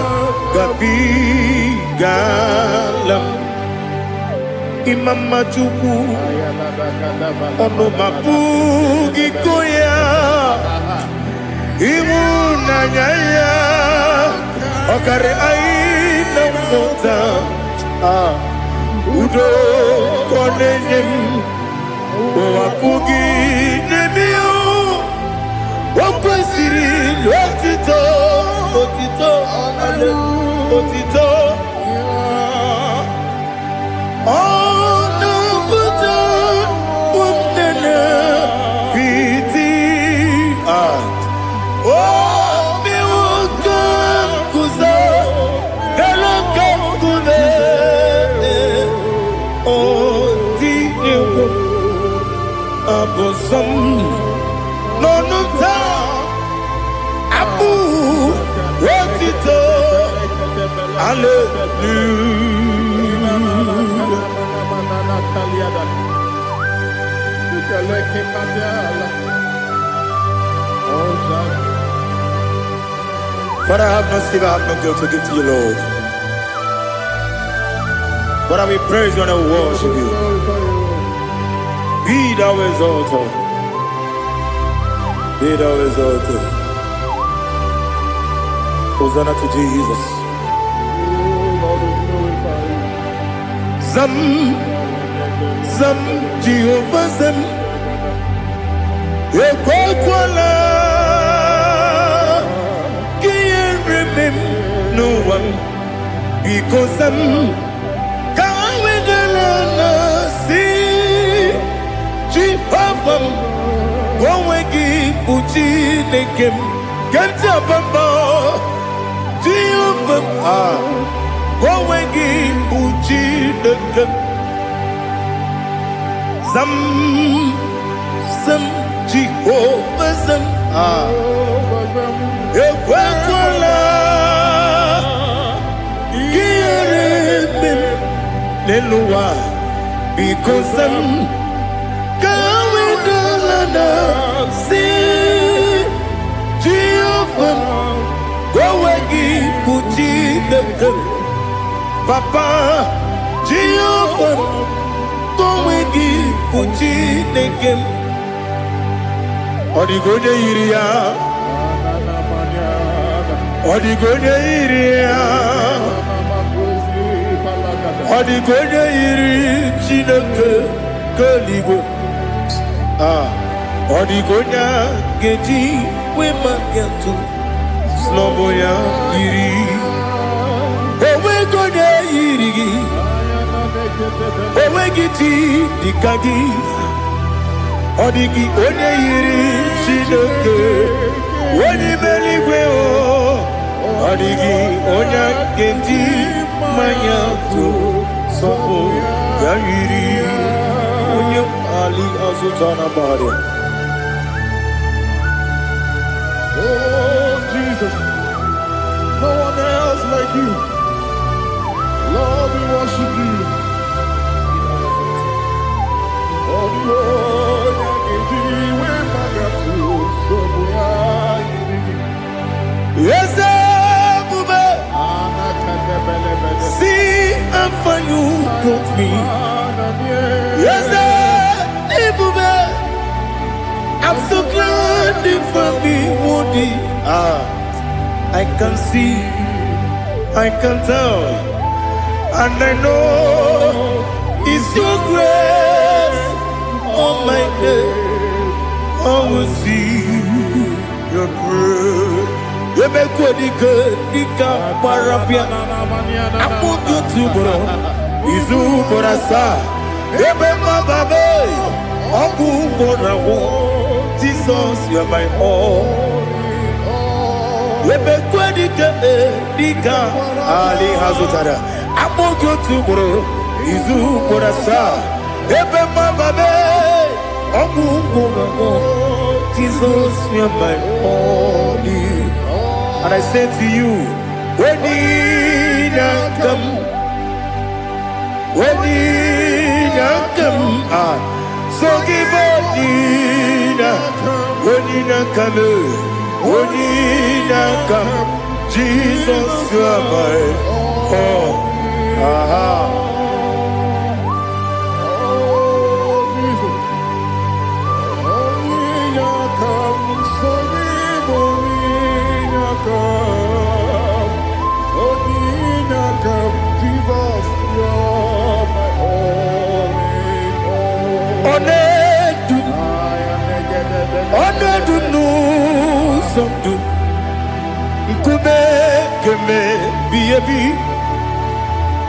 agabi galam imama chuku ono mapugi koya imuna nyaya okare aina mota udo konenyem Wakugi nebio Wakwesiri Lotito Ale Otito Ono buta Umnene Piti Miwaka Kuza Galaka Kune Odinewo Abosam Nonuta Abu Wotito But I have no silver, I have no gold to give to you, Lord. But I will praise you and I will worship you. Be thou exalted. Be thou exalted. Hosanna to Jesus. Zam Jehovah Zam Ekwakwala Can't remember no one because Zam Can't win the see Jehovah Gowegi Uchi Nekem Ganja Bamba Jehovah Gowegi Uchi Nekem Zam Jehovah Zam Ekwakwala Kiyarebe Leluwa because Zam Kawedalana Si Jehovah Gowegi Uchi Nekem Papa Jehovah Gowegi Uchi Nekem Odigode Iria Odigode Iria Odigode Iri Chineke Koligo Odigonya Geji Wemaketu Sloboya Iri Owegode Iri Owegiti Dikagi Odigi onye yiri Chineke onye meligwe o Odigi onye kendi manya to sopo ya yiri onye ali azutana bari. Oh, Jesus. No one else like you. Lord, we worship you. Oh, Lord, I give you when I got to. So we are Yes, Bube. See and for you brought me. Yes, Bube. I'm so glad you found me, Woody. I can see, I can tell, and I know it's your grace on my day. I will see your grace. You make good, Nika Parapia. I put you to bro. Izu Borasa. You make my baby. Oku Borawo. Jesus, you are my all. You make good, Nika Ali Hazutara. I put you to bro. Izu Borasa. You make my baby. Oku Borawo. Jesus, you are my all. And I say to you, when did I come? When did I come? So give up, when did I come? When did I come? Jesus, you are my all.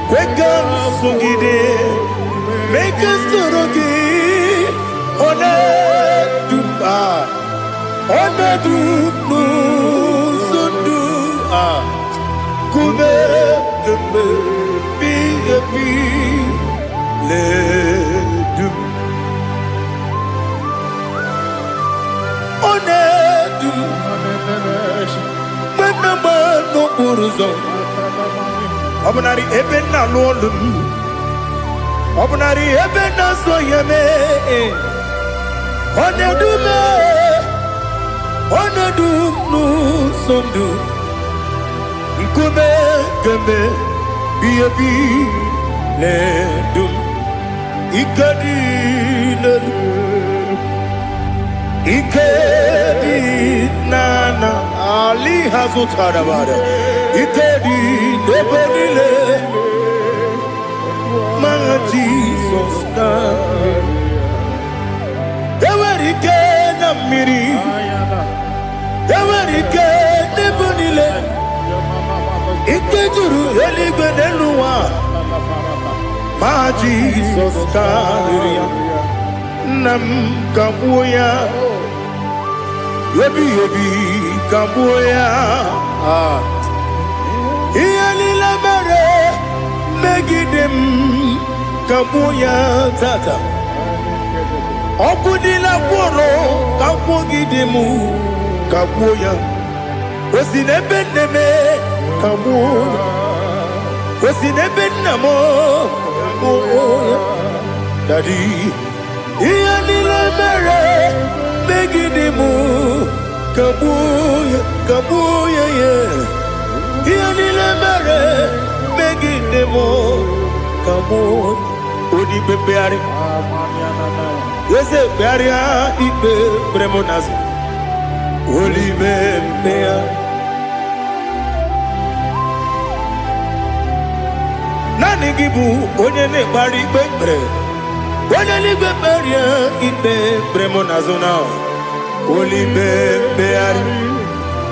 Wake up, Sungide, make us Turugi, Sundu, Kube, Ledu, Onedu, Menama no Uruzo. Obnari ebena lolum, Obnari ebena soyeme, Onedume, Onedu sundu, Nkume keme, biyebi ledum, Ikadi Ikedi nana Ali Hazutara bada Ikedi nebodile Manga Jesus na Ewerike na miri Ewerike nebodile Ikejuru eligwe neluwa Ma Jesus kariya Nam kabuya Yebi kabuya Iyalila mere Megidem kabuya tata Okudila kworo kabugidemu kabuya Osinebendeme kabuya Osinebenamo kabuya Daddy Iyalila mere Megidemu kabuya yeah Iyalila mere Megidemu kabuya Odi bebeari Yese bearia ibe bremonazi Oli bebea Nani gibu onye ne bari bebre Onye li beberia ibe bremonazo now Oli bebeari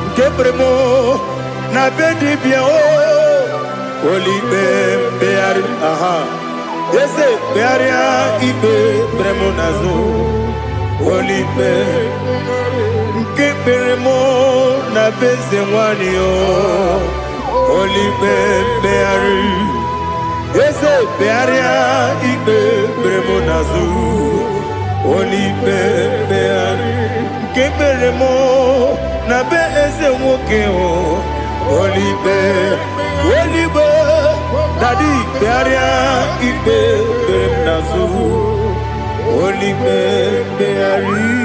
Nke bremo na bedi bia o Oli bebeari aha Yese bearia ibe bremonazo Olipe Nke beremo na beze mwani o Olipe beari Yese bearia ibe bremonazo Olibebe Kebere mo na be eze nwoke o. Olibe Daddy Bearia Ibe Nazu Olibe Beari.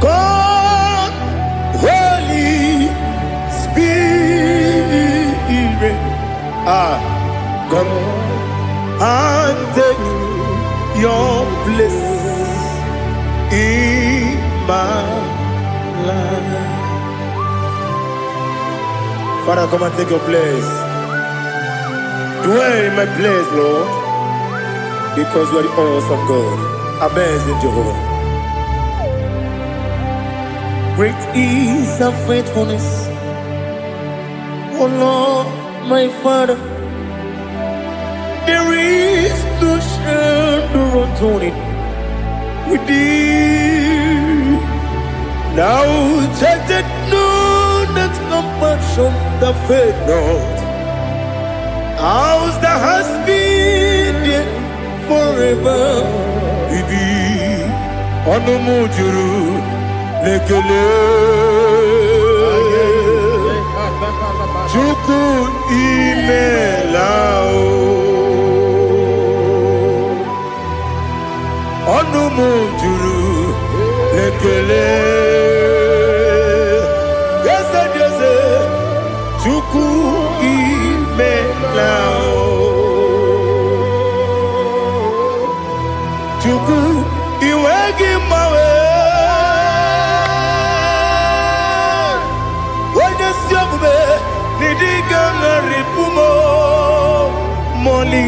God, Holy Spirit, come and take your place in my life. Father, come and take your place. Dwell in my place, Lord, because you are the awesome God. Amazing Jehovah. Great is thy faithfulness, O Lord, my Father. There is no shadow on it with thee. Now check that no, that compassion, the faith not. Ours that has been there forever. Bibi, Onomujuru, Lekele, Chuku Imelao, Onomujuru, Lekele, yes, Chuku Imelao, Chuku Iwegi Mawe. Moli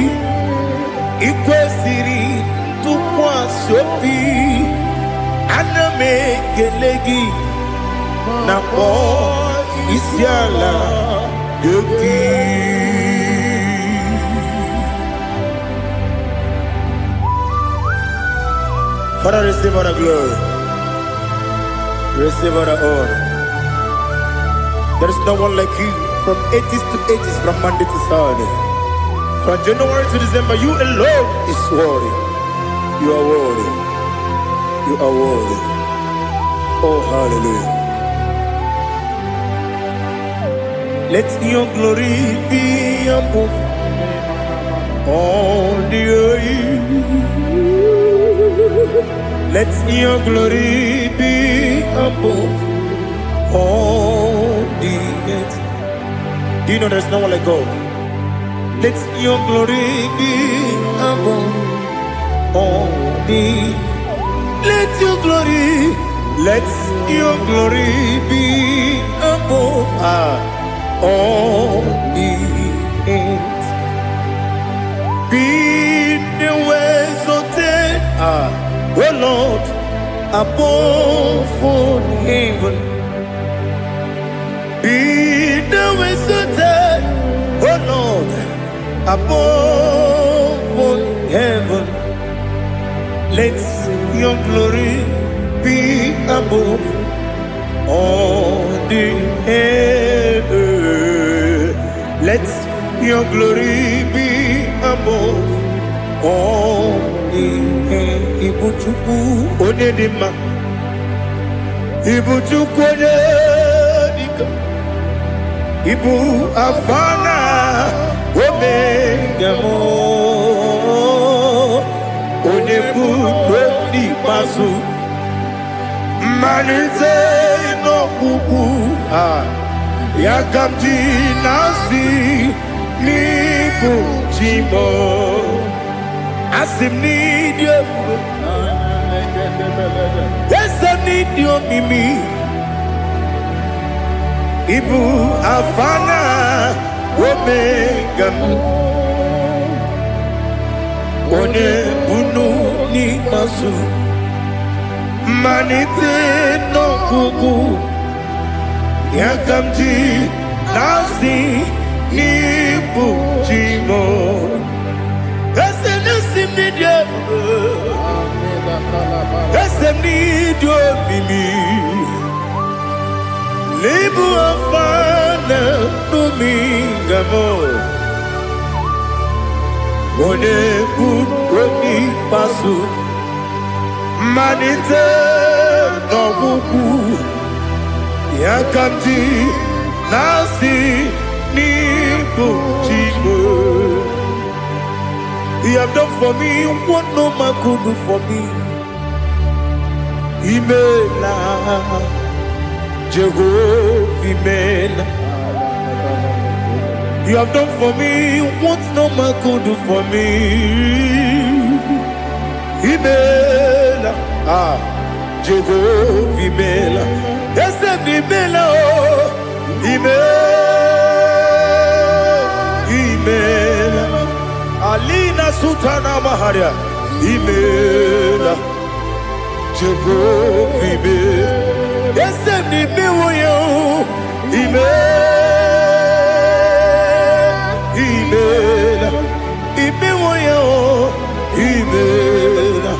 ikwesiri tụkwasị obi ana m ekele gị na kpọ isi ala gị. Father, receive all the glory, receive all the honor. There is no one like you. From ages to ages, from Monday to Saturday, from January to December, you alone is worthy. You are worthy. You are worthy. Oh, hallelujah. Let your glory be above all the earth. Let your glory be above all the earth. Do you know there's no one like God? Let your glory be above all the. Let your glory be above all the earth. Be the ways of death, oh Lord, above all heaven. Be the ways of death, oh Lord, above all heaven. Let your glory be above all the earth. Let your glory be above all the earth. Ibuchuku onedima, Ibuchuku onedika, Ibu afana omega mo. Onebu di pasu manite no kuku yakamji nasi nibu chimo asim nidio esa nidio mimi ibu afana omega one bunu ni masu manite no kuku yakamji nasi n'ibu chimo ese nesi mnidia ese mnidio mimi libu afana numingamo one kuni pasu manite no buku yakamti nasi nibu chimo. You have done for me what no man could do for me. Imela Jehovah Imela. You have done for me what no man could do for me. Imela Jehovah Imela. Yes, Imela, Imela. Alina Sutana Maharia. Imela Jehovah Imela. Yes, Imela. Imela Imela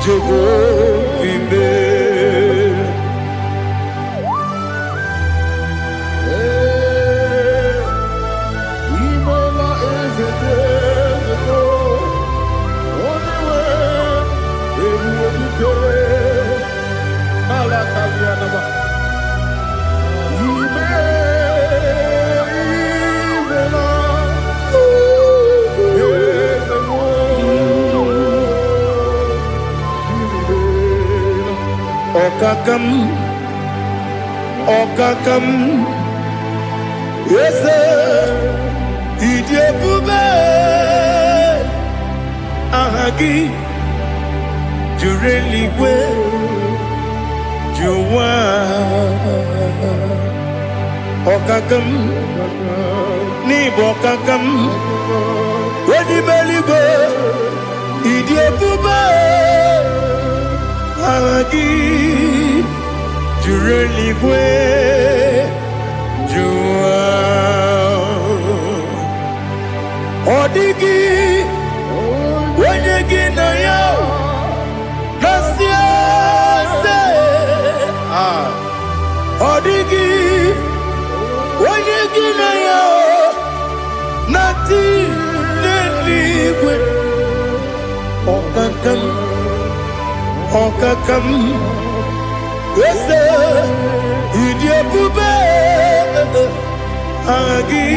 Jehovah Imela. Imela is a devil. Only way it will be good. Malakalianaba. Okakam, yes, Idiabube, Ahagi, Jureliwe, Juwa, Okakam, Nibokakam, Wedi Belibe, Idiabube, Ahagi. Jureliwe, Jua, Odigi, Wenyegi na ya, Nasia se, Odigi, Wenyegi na ya, Nati neligwe, Okakam. Yes, Idiabube, Agi,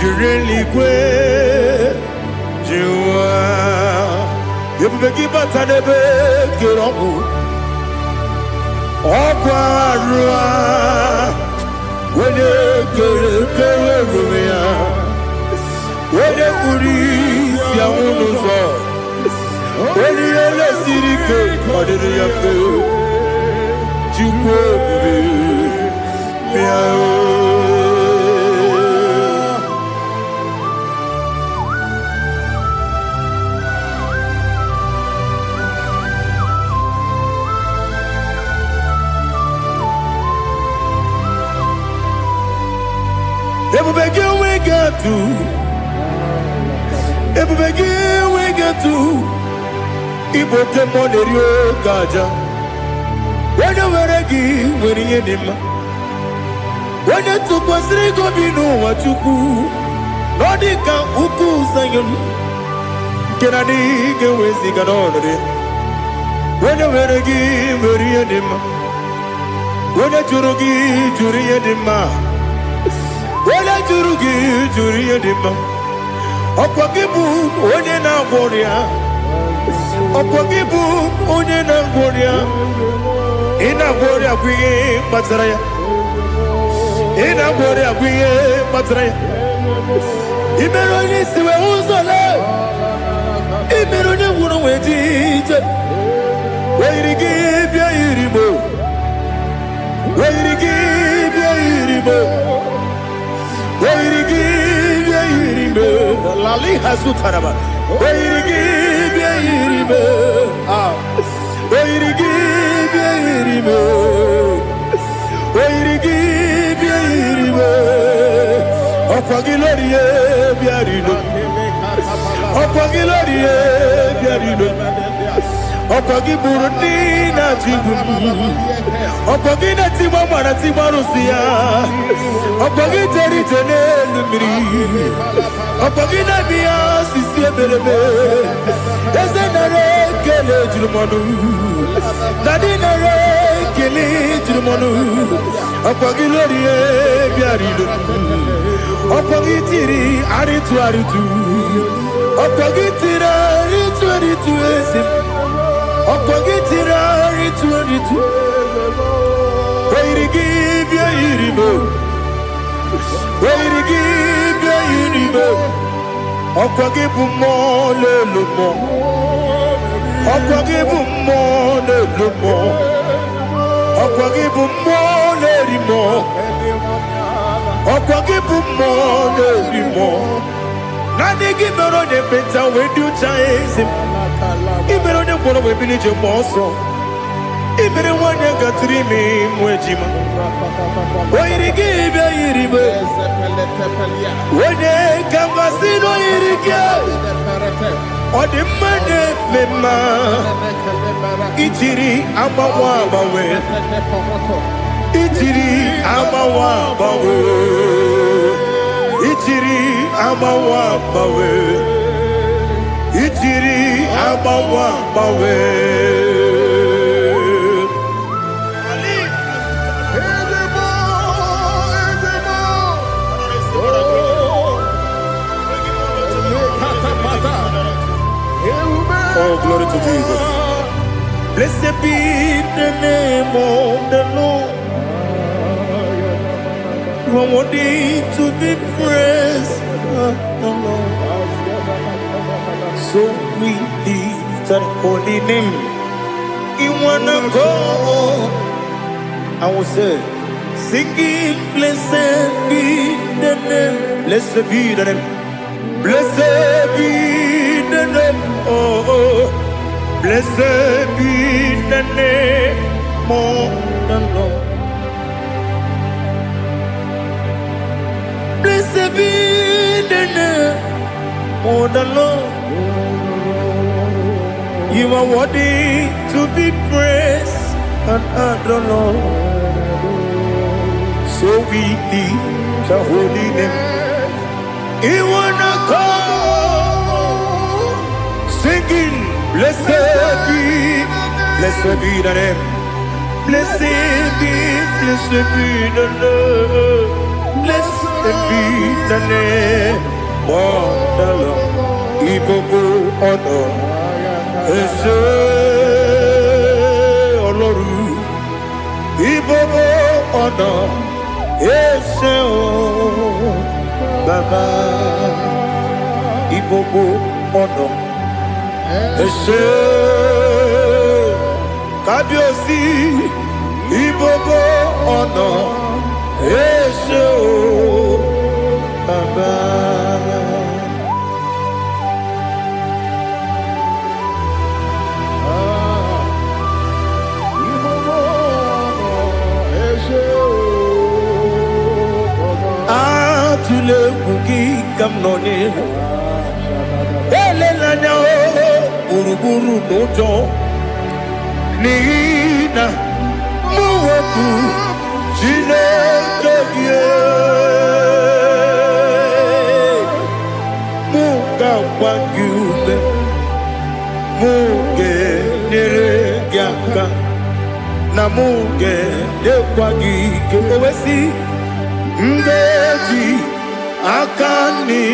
Jureliwe, Jua, Yabegi Batanebe, Girobu, Oquarua, when you get a Rumia, when you put it, Yamuno, when you let City Cake, what did you feel? we get to Ibote Monerio Gaja. When you were a gay, when you did, when you took was Rigo, you know what you do. Nodika Uku Sayon Can I dig away Siganori? When you were a gay, when you did, when you Jurugi, Juria Dima, when I Jurugi, Juria Dima, Opakibu, Onena Boria, Opakibu, Onena Boria. Ina Boria Guye Matraya. Ina Boria Guye Matraya. Imeroni Siwe Uzole. Imeroni Wunu Wejije. Where you give your Iribo. Where you give your Iribo. Where you give your Iribo. Lali Hasutaraba. Where you give your Iribo. Where you give your Iribo. Where you give your Iribo. Okwagiloriye biarino. Okwagiloriye biarino. Okwagi Burundi na Jibuti. Okwagi na Timama na Timarusia. Okwagi Jeri Jene Lumiri. Okwagi na Bia Sisi Ebelebe. Ezenare Kele Jirumonu. Nadinare Kele Jirumonu. Okwagiloriye biarino. Okwagi Tiri Aritu Aritu. Okwagi Tira Aritu Aritu Esim. Okwagitira ritu Wairigi bia iribo Wairigi bia iribo Okwagibu mo lelumo Okwagibu mo lelumo Okwagibu mo lerimo Okwagibu mo lerimo Nani gimero de penta wedu chaizim Ibero de kono we bilije moso. Ibere wanya gatrimi mwejima. Oirigi be iribe. Wode kambasino irige. Ode mane mema. Itiri amawa bawe. Itiri amawa bawe. Itiri amawa bawe. Itiri abawa bawe. Oh, glory to Jesus. Blessed be the name of the Lord. You are worthy to be praised, the Lord. So we lift that holy name. You wanna go? I will say, singing, blessed be the name, blessed be the name, blessed be the name, oh, blessed be the name of the Lord. Blessed be the name of the Lord. You are worthy to be praised and adored, Lord. So we lift the holy name. You wanna go singing, blessed be the name, blessed be the Lord, blessed be the name of the Lord. Ibobo honor. Ese Oloru Ibobo ọ̀nà Ese o Baba Ibobo ọ̀nà Ese Kábíyèsí Ibobo ọ̀nà Ese o Baba. Tule kuki kamnoni ele lanya o buruburu nojo nina muwetu chile kegie muka wangyume muge neregiaka na muge dekwagi kewesi ngeji akani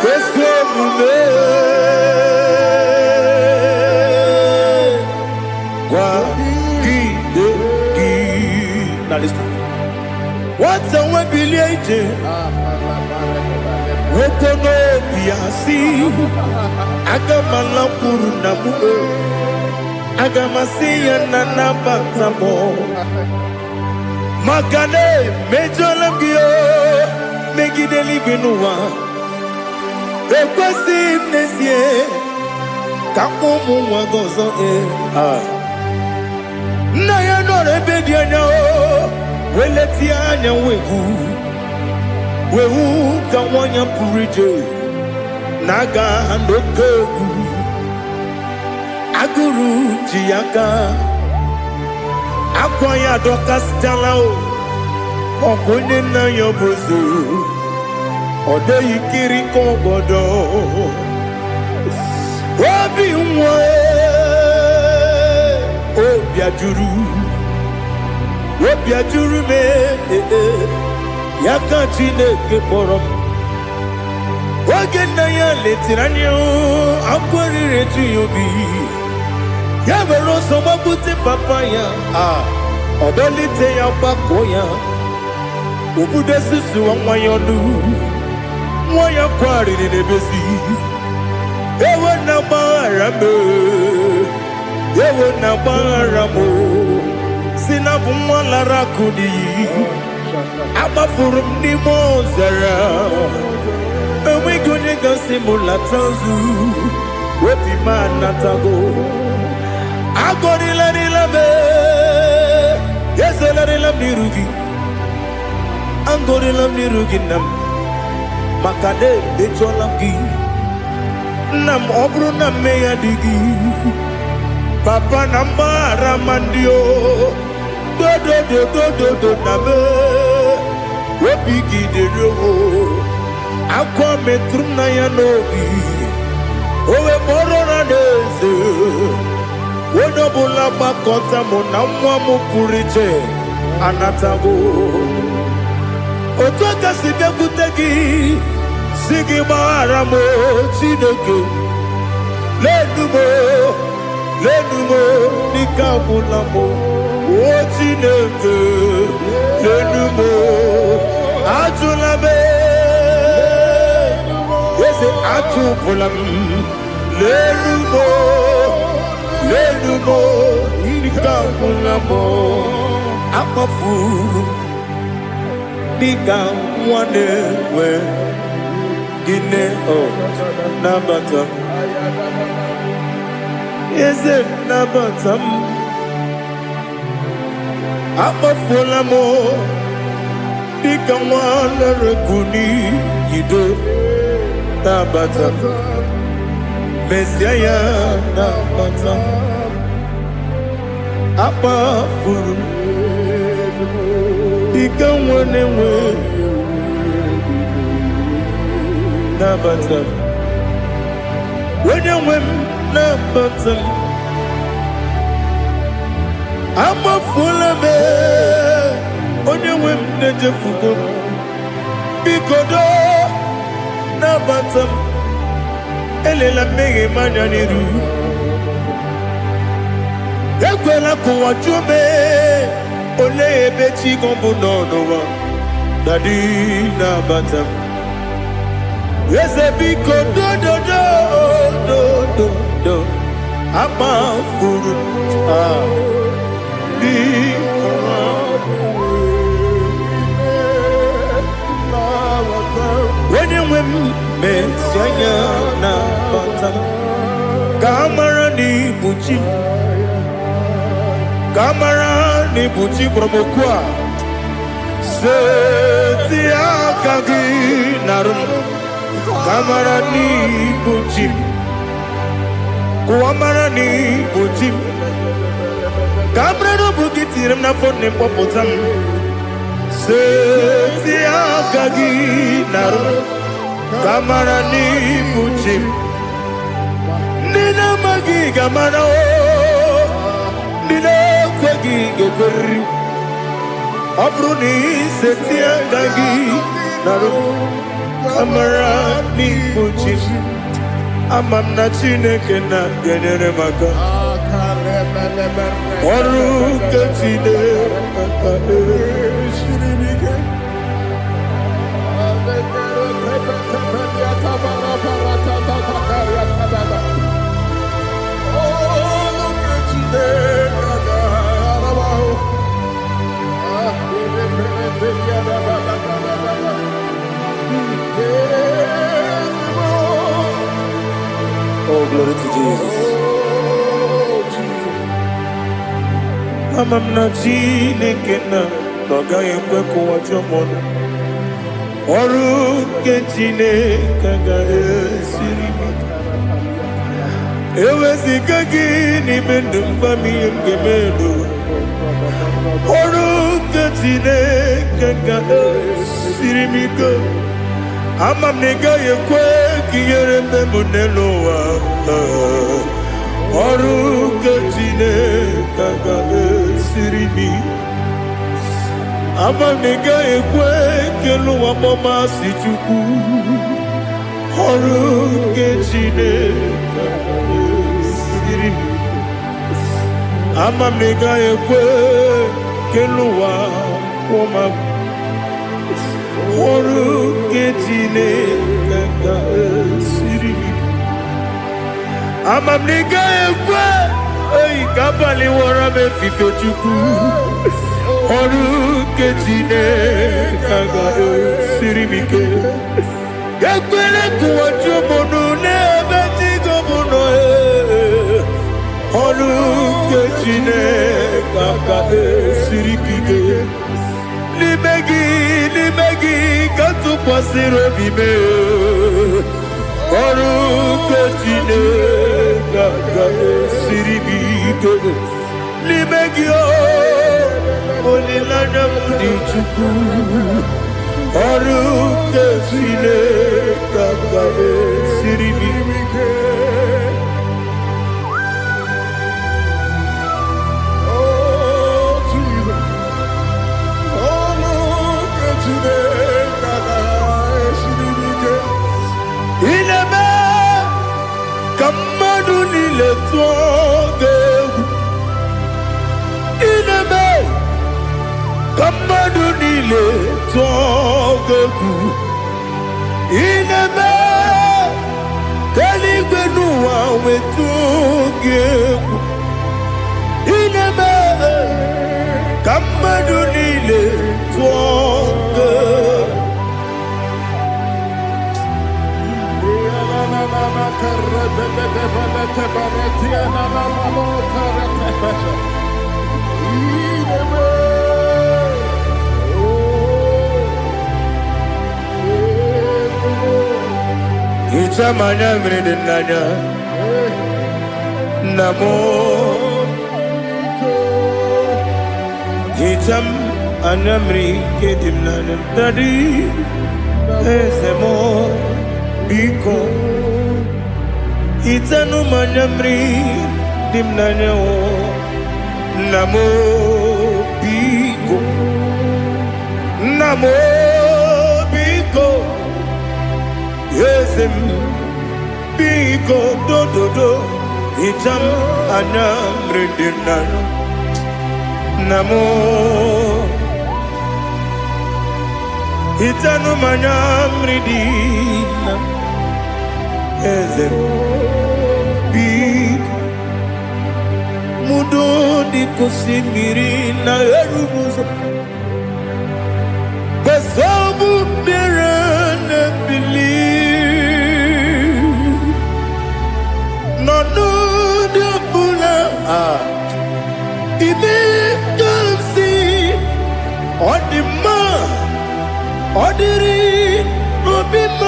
kwesomume kwa gidegi. Now listen. What's a webileje? Wokono biasi agamala kurunamu agamasiya nanabatamo Makane mejolamgio megideli benua ekwesi nesie kamumu wagozo na ya no rebedi anya o weleti anya wegu wewu ka nwanya pụrụ ije na-aga n'oke egwu agụrụ ji ya gaa akwa ya dọkasịtala ọkwa onye nna ya bụzi ọ dịghị kiri ka obodo obi nwa obi ajuru m ya ka Chineke kpọrọ m oge nna ya letara anya akwa riri eju ya obi ya were ọsọ gbapute papa ya ọ dọlite ya gbakọ ya obodo susuwa nwa ya ọnụ nwa ya kwarịrị n'ebezi ewe na gbaghara m si na bụ nwa lara akụ n'iyi agbafuru m n'ime ọzara enweghị onye gasị m lata nzu obi m anatago agọrịlarịla m ezelarịla m n'iru gị agọrịla m n'iru gị nna m maka na emejọla m gị nna m ọ bụrụ na mme ya dị gị papa na mgbaghara ma ndị o dodododododo na me obi gị dịrị o akwa metụrụ m na ya n'obi owe kpọrọ na n'eze onye ọbụla gbakọta mụ na nwa m pụrụ iche anatago otu aka si bịakwute gị si gị gbaghara m Chineke lenumo dịka agwụla m o Chineke lenumo ajụla m eze ajụpụla m lenumo dịka agwụla m akpafuru dịka nwa na-enwe gịnị nabata m eze nabata m akpafuola m dịka nwa na-ereku n'iyido nabata m mezie ya nabata m akpafuru dịka nwa na-enwe nabata m onye nwe m nabata m amafuola m onye nwe m na-ejefugo m biko do nabata m elela mmehie m anya n'iru ekwela ka ụwa jụọ m olee ebe chi gị bụ n'ụwa dadi nabata m eze biko do amafuru onye nwe m mesi anya na bata ka amara n'ibu chi ka amara n'ibu chi kpọrọ m okwu a seti aka gị narụ ka amara n'ibu chi kuamara n'ibu chi ka amara n'obu gị tiri m n'afọ na mkpọpụta m seti aka gị narụ ka amara n'ibu chi ndị na-amaghị ga-amara ndị na-ekweghị ga-ekweriri ọ bụrụ na iseti aka gị narụ amara n'ibu chi ama m na Chineke na-enyere m aka ọrụ nke Chineke Oh, glory to Jesus. Amam na Chineke na ọ gaghị ekwe ka ụwa jụọ m ọnụ. ọrụ nke Chineke ga-esiri m eweziga gị n'ime ndụ mgba m ihe m ga-eme n'ụwa ọrụ nke Chineke ga-esiri m ike ama m na ị gaghị ekwe ka ihere mbe m n'elu ụwa ọrụ nke Chineke ga-esiri m ama m na ị gaghị ekwe ka elu ụwa gbamasị Chukwu ọrụ nke Chineke ga-esiri m ama m na ị gaghị ekwe ka elu ụwa gbamasị ọrụ nke Chineke ga-esiri m ama m na ị gaghị ekwe ka abalị wara m efife Chukwu ọrụ nke Chineke ga-esiri m ike ekwere ka ụwa jụọ m ọnụ n'ebe Chigo m nọ ọrụ nke Chineke ga-esiri m ike n'ime gị ka tụkwasịrị obi m ọrụ nke Chineke ga-esiri m ike n'ime gị olileanya m dị Chukwu ọrụ nke Chineke ga-esiri m ike ineme ka mmadụ niile tụọ gị egwu ineme ka mmadụ niile tụọ gị egwu ineme ka eluigwe n'ụwa wee tụọ gị egwu ineme ka mmadụ niile tụọ gị egwu Hicham anya mmiri dị n'anya nna m hicham anya mmiri nke dị m n'anya dadi eze m biko hichanụ m anya mmiri dị m n'anya nna m biko nna m biko eze m biko dododo hicham anya mmiri dị m n'anya nna m hichanụ m anya mmiri dị na eze m biko mudo dịka osimiri na erumuzo besobu mmiri na-ebili n'ọnọdụ ọbụla ime ka m si ọ dị mma ọ dịrị n'obi m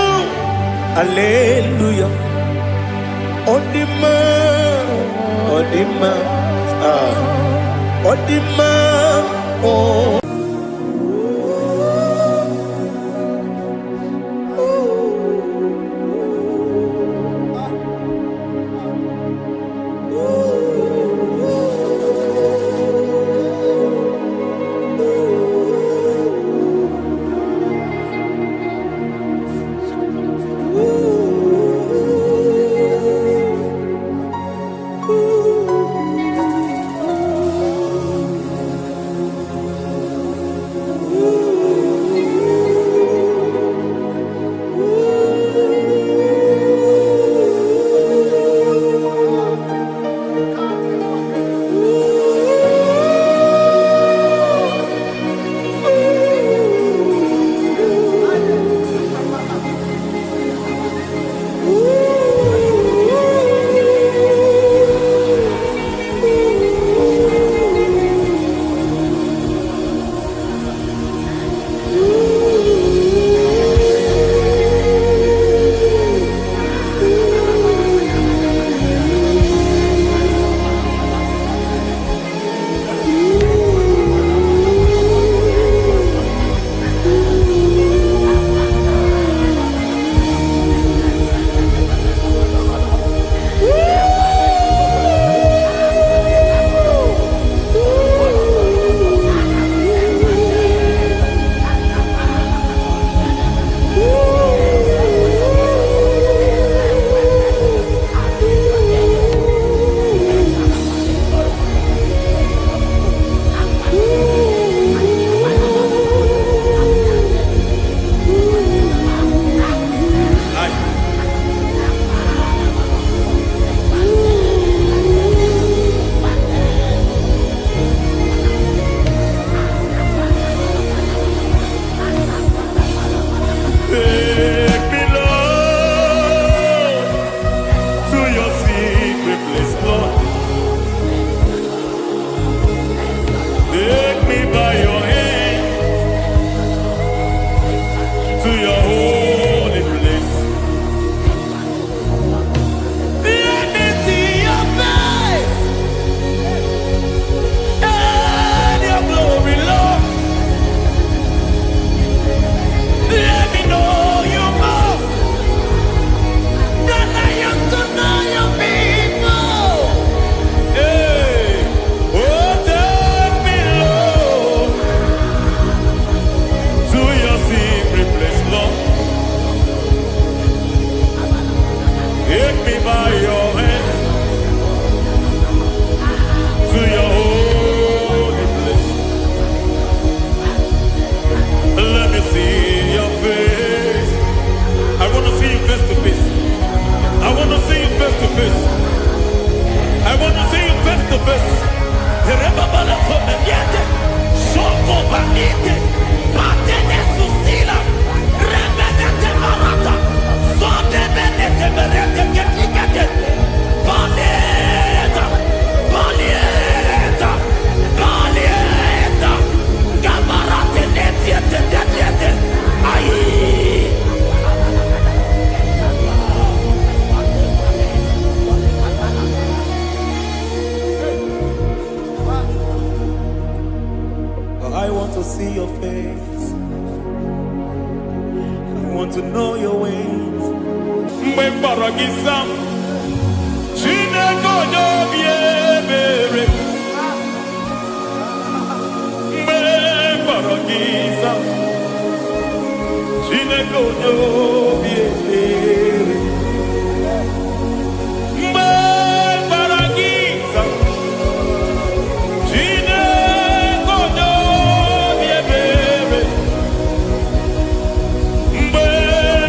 aleluya ọ dị mma ọ dị mma ọ dị mma ways. I want to know your ways. Mgbe mkpọrọ gị sam, Chineke onye obi ebere. Mgbe mkpọrọ gị sam, Chineke onye obi ebere. Mgbe mkpọrọ gị sam, Chineke onye obi ebere. Mgbe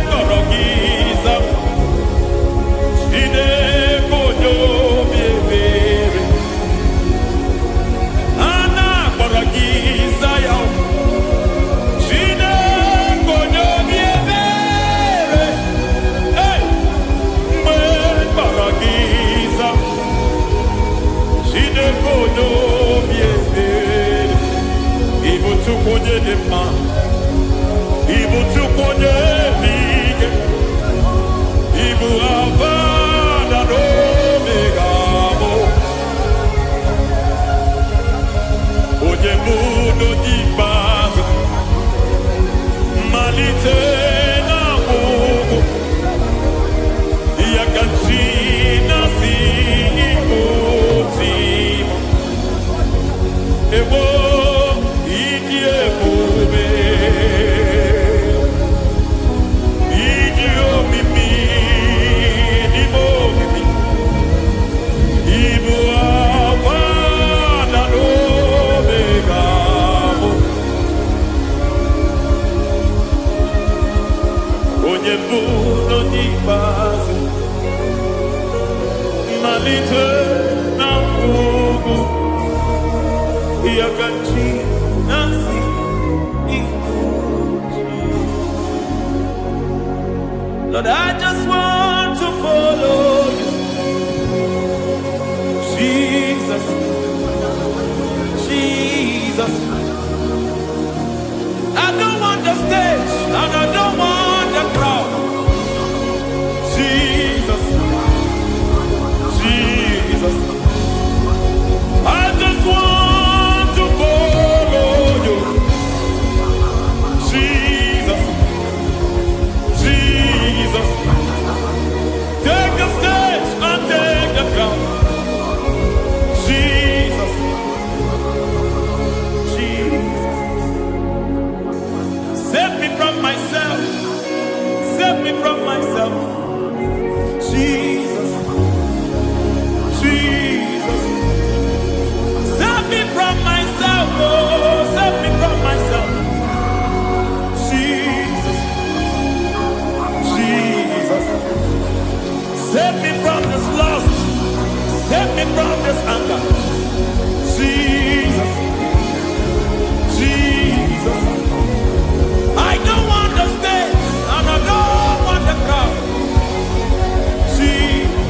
mkpọrọ gị sam, Chineke onye obi ebere. A na-akpọrọ gị Zion, Chineke onye obi ebere. Hey! Mgbe mkpọrọ gị Zion, Chineke onye obi ebere. Ị bụ Chukwu onye dị mma, ị bụ Chukwu onye dị ike, ị bụ Alfa na Omega bụ onye bụ n'ikpeazụ, mmalite na ọgwụgwụ, ya ka chi na-asị ịkpụzi egbo ịdị ebube, ịdị omimi n'ime omimi, ịbụ Alfa na Omega bụ onye mbụ n'ikpeazụ, mmalite na ọgwụgwụ, ya ka chi na-asị ịkpụzi. Lord, I just want to follow you, Jesus, Jesus. I don't want the stage and I don't want the crowd. Jesus, Jesus. I just want to follow you, Jesus, Jesus. Take the stage and take the crown. Jesus, Jesus. Save me from myself. Save me from myself. Jesus, Jesus. Save me from myself. Oh, save me from myself. Jesus, Jesus. Save me from this lust. Save me from this anger. Jesus, Jesus. I don't want the stage and I don't want the crowd. Jesus.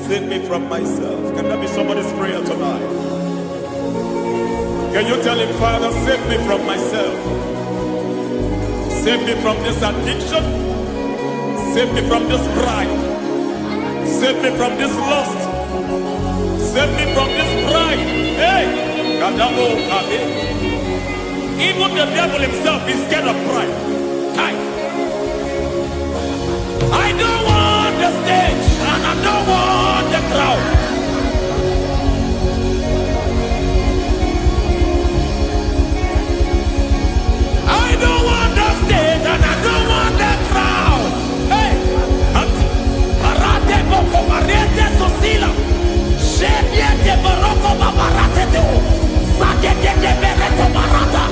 Save me from myself. Can that be somebody's prayer tonight? Can you tell him, Father, save me from myself? Save me from this addiction. Save me from this pride. Save me from this lust. Save me from this pride. Hey! Kadamo Kabe. Even the devil himself is scared of pride. Hi. I don't want the stage and I don't want the crowd. I don't want the stage and I don't want the crowd. Hey, Parate Boko Mariete Sosila. Shediete Baroko Babarate Teo. Sadete Bereto Barata.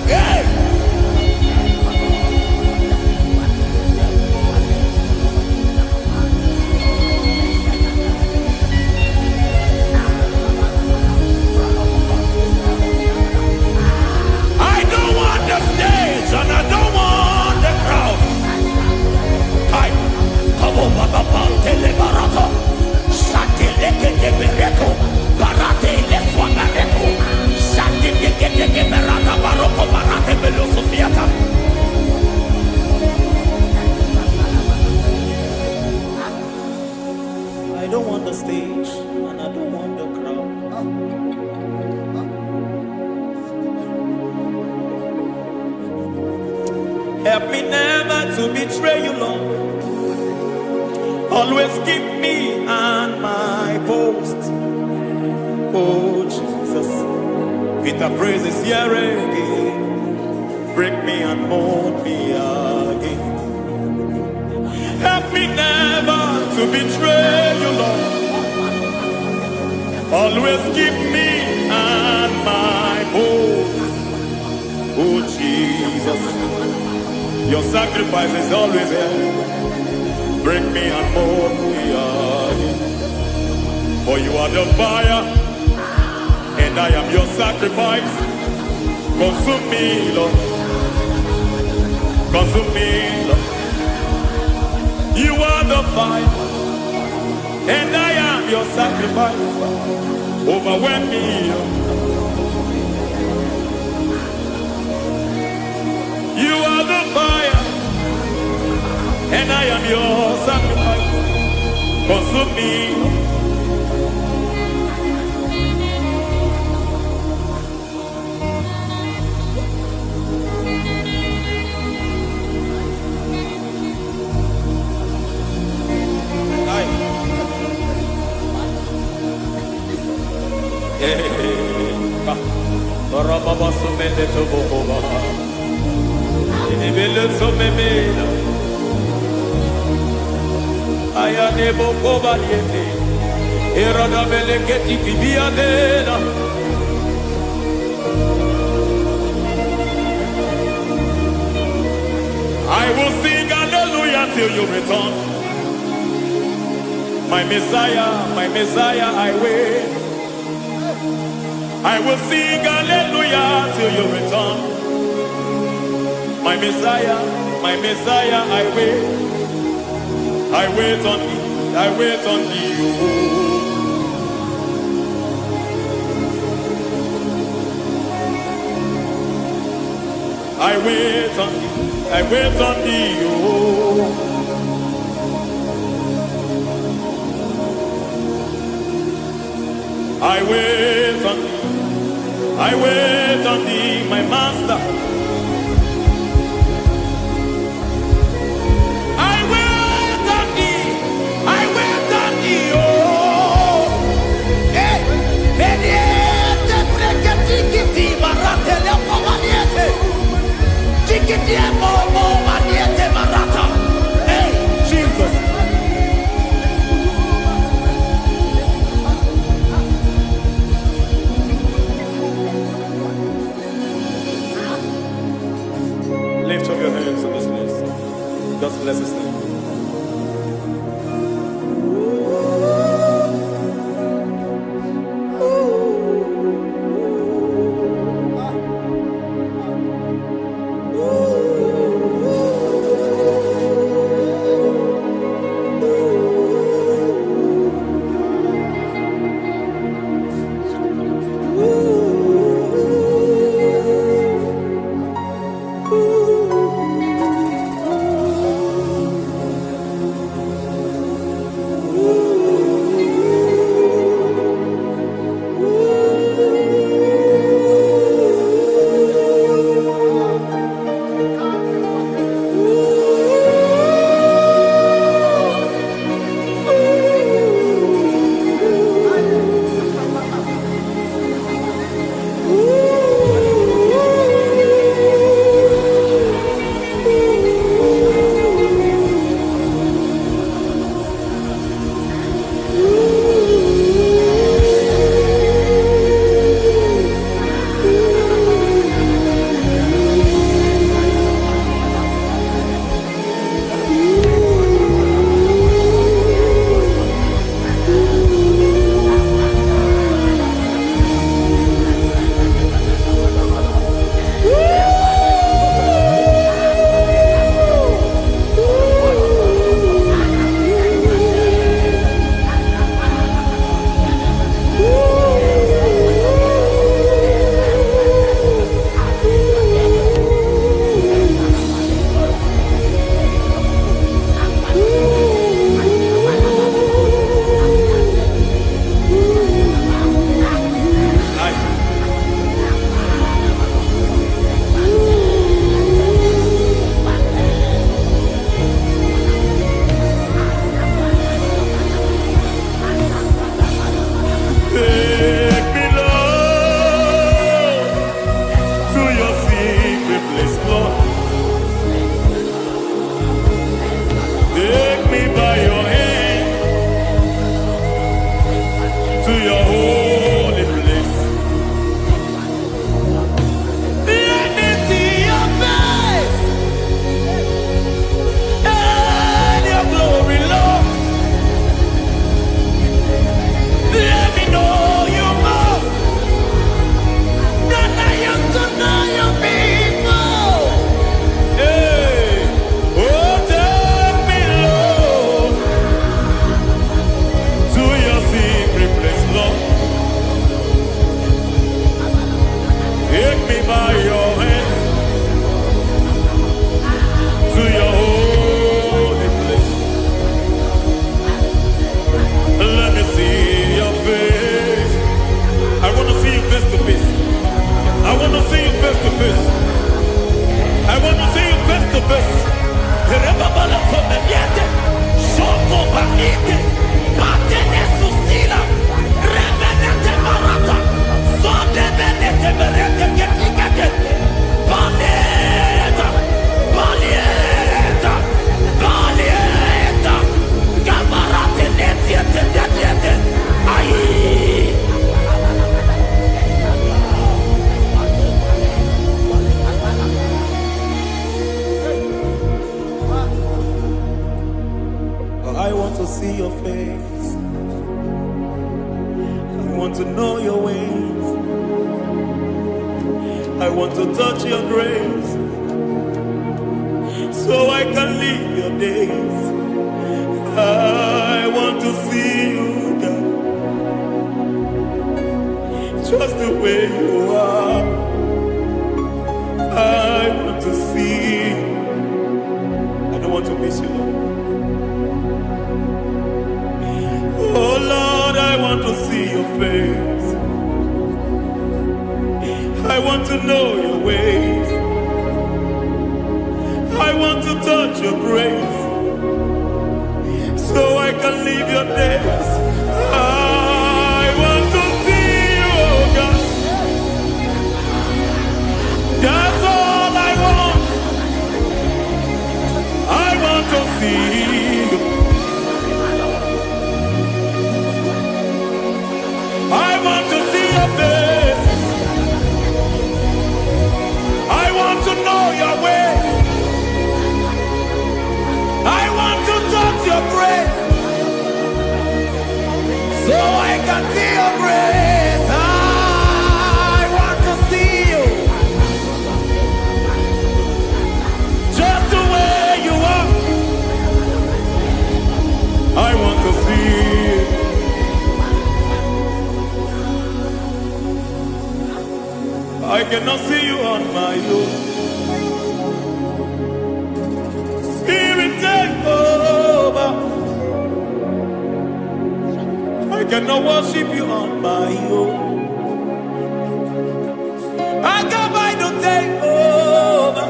Hey! me never to betray you, Lord. Always keep me on my post. Oh Jesus, with the praises here again, break me and mold me again. Help me never to betray you, Lord. Always keep me on my post. Oh Jesus, your sacrifice is always here. Break me and mold me again. For you are the fire, and I am your sacrifice. Consume me, Lord. Consume me, Lord. You are the fire, and I am your sacrifice. Overwhelm me, Lord. You are the fire, and I am your sacrifice. Consume me. I will sing hallelujah till you return. My Messiah, I wait. I will sing hallelujah till you return. My Messiah, I wait. I wait on thee, I wait on thee, oh. I wait on thee, I wait on thee, oh. I wait on thee, I wait on thee, my master. I wait on thee, I wait on thee, oh. Hey, veniete, pregheticiti, maratele povaniete. Chikitiemo, povaniete, marata. Hey, Jesus. Lift up your hands in this place. Just bless his name. Take me by your hand to your holy place. Let me see your face and your glory, Lord. Let me know you more than I used to know you people. Hey, oh, take me, Lord, to your secret place, Lord. Take me by your hand to your holy place. Let me see your face. I want to see you face to face. I want to see you face to face. I want to see you face to face. Rebabala fomeniete, shoko banite, matene susila, rebenete marata, sonde benete berete ketikete, baneta, balieta, balieta, gabarate netiete, netiete, aye. I want to see your face. I want to know your ways. I want to touch your grace so I can live your days. I want to see you, God, just the way you are. I want to see you. I don't want to miss you, Lord. Oh Lord, I want to see your face. I want to know your ways. I want to touch your grace so I can live your days. I want to see you, oh God. That's all I want. I want to see you. I want to see your face. I want to know your way. I want to touch your grace so I can see your grace. I want to see you just the way you are. I want to see you. I cannot see you on my own. Spirit, take over. I cannot worship you on my own. I got by to take over.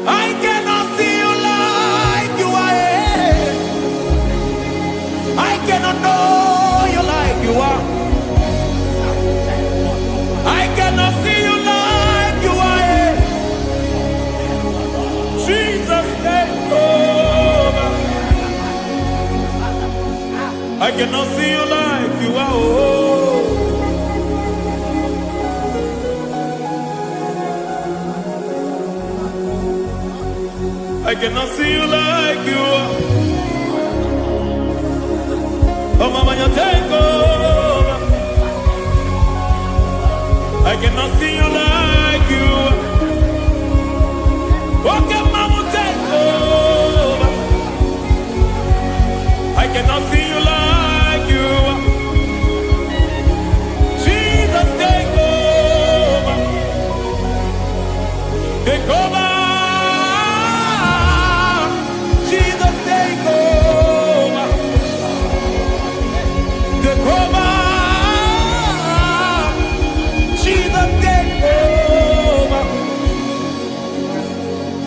I cannot see you like you are. I cannot know you like you are. I cannot see you like you are. Jesus, take over. I cannot see you like you are. Oh. I cannot see you like you are. Oh, Mama, you take over. I cannot see you like you. Okay, Mama, take over. I cannot see you like you. Jesus, take over. Take over. Jesus, take over. Take over. Jesus, take over.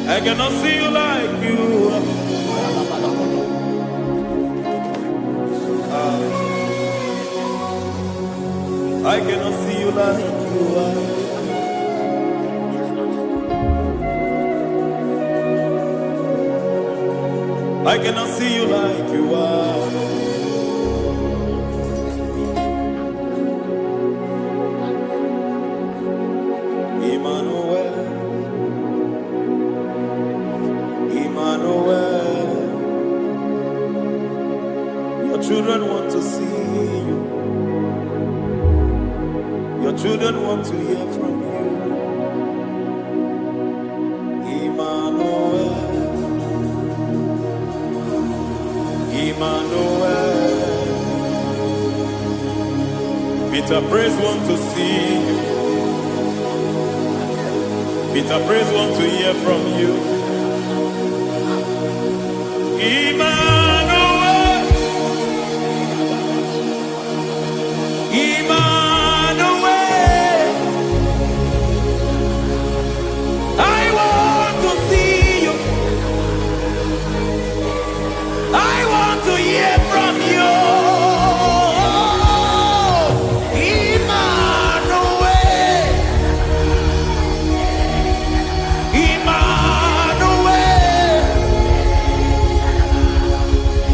I cannot see you like you. I cannot see you like you are. I cannot see you like you are. Emmanuel, Emmanuel, your children want to see you. Your children want to hear from you. Emmanuel, Emmanuel. Peter Praise want to see you. Peter Praise want to hear from you. Emmanuel, Emmanuel. I want to see you. I want to hear from you. Emmanuel, Emmanuel.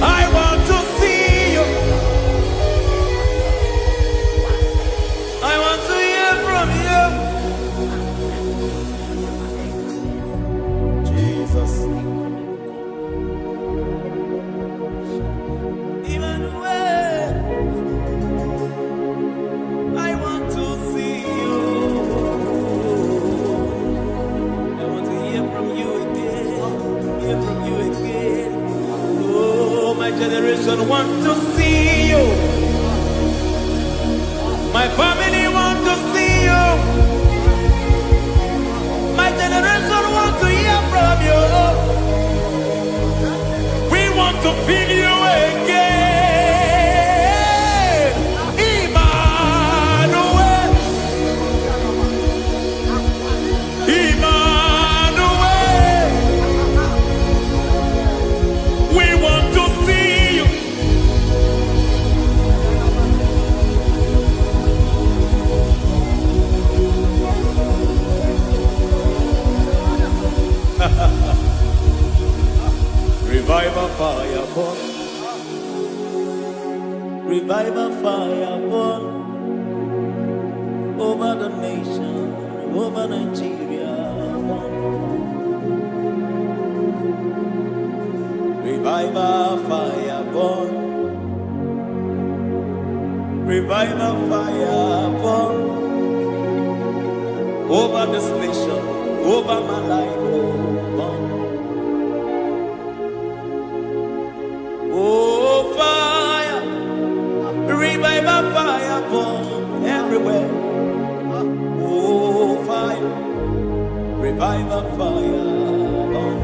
I want to see you. I want to hear from you. Jesus. Emmanuel, I want to see you. I want to hear from you again. Hear from you again. Oh, my generation want to see you. My family want to see you. My generation want to hear from you. We want to feel you again. Emmanuel, Emmanuel. We want to see you. Revival fire burn. Revival fire burn over the nation, over Nigeria. Revival fire burn. Revival fire burn over this nation, over my life. Oh, fire, revival fire burn everywhere. Oh, fire, revival fire burn.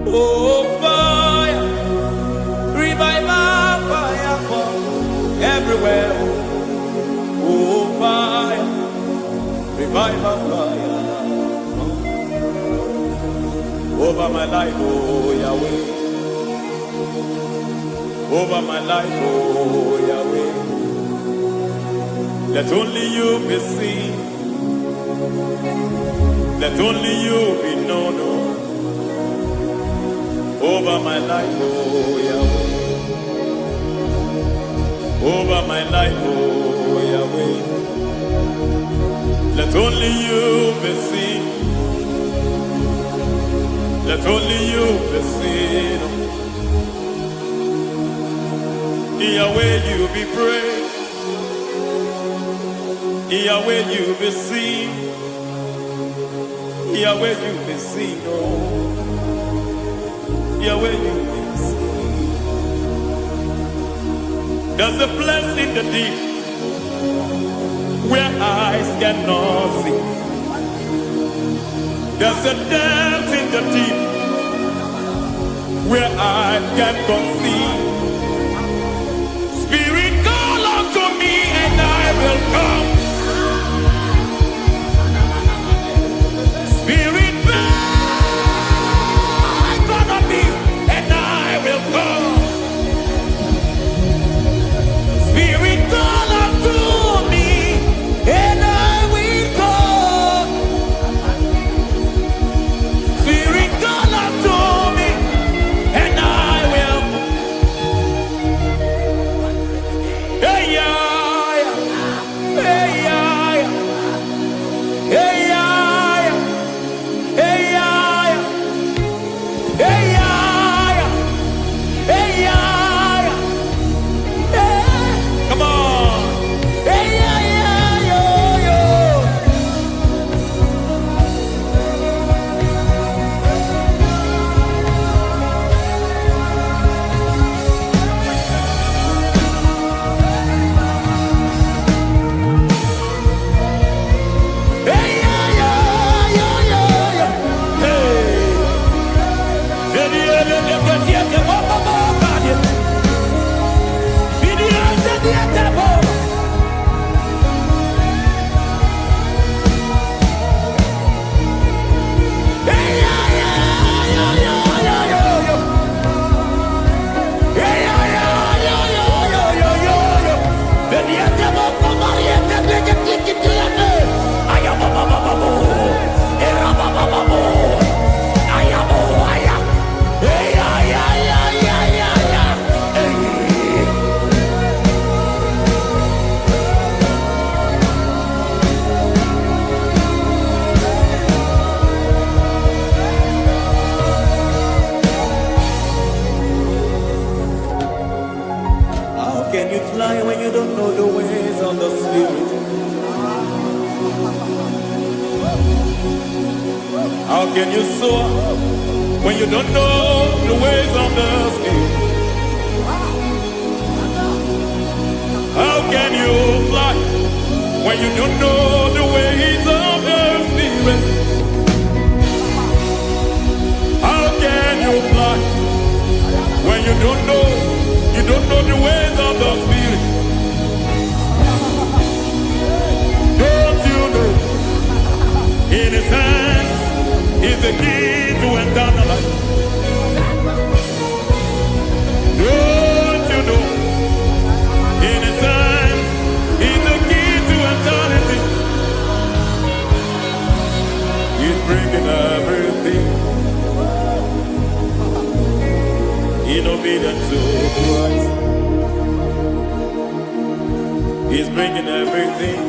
Oh, fire, revival fire burn everywhere. Oh, fire, revival fire burn over my life, oh Yahweh. Over my life, oh Yahweh. Let only you be seen. Let only you be known. Over my life, oh Yahweh. Over my life, oh Yahweh. Let only you be seen. Let only you be seen. Yahweh, you be praised. Yahweh, you be seen. Yahweh, you be seen. Oh, Yahweh, you be seen. There's a place in the deep where eyes cannot see. There's a depth in the deep where I can conceive. Spirit, call unto me and I will come. Spirit, beg unto me and I will come. Spirit, call unto me and I will come. Spirit, call unto me. How can you soar when you don't know the ways of the Spirit? How can you fly when you don't know the ways of the Spirit? How can you fly when you don't know the ways of the Spirit? Don't you know in His hands is the key to eternal life? Don't you know in His hands is the key to eternity? He's bringing everything in obedience to Christ. He's bringing everything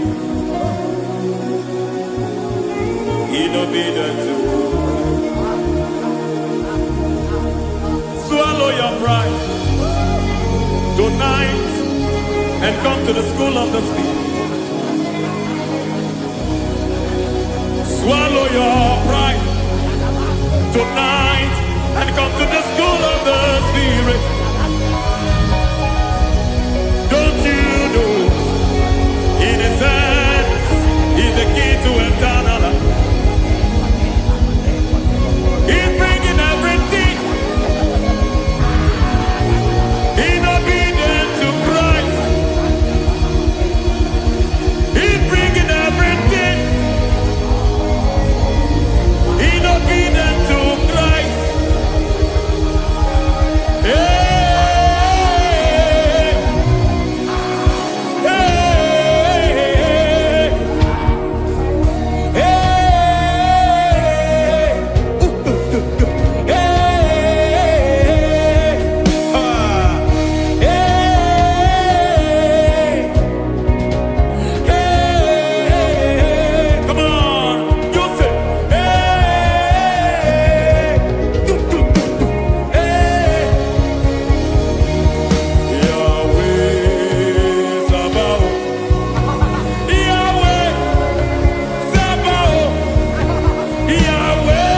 in obedience to Christ. Swallow your pride tonight and come to the school of the Spirit. Swallow your pride tonight and come to the school of the Spirit. Don't you know in His hands is the key to eternal life? He's bringing everything in obedience to Christ. He's bringing everything in obedience to Christ. Hey, hey, hey, hey, come on, you say, Yahweh Sabaoth, Yahweh Sabaoth, Yahweh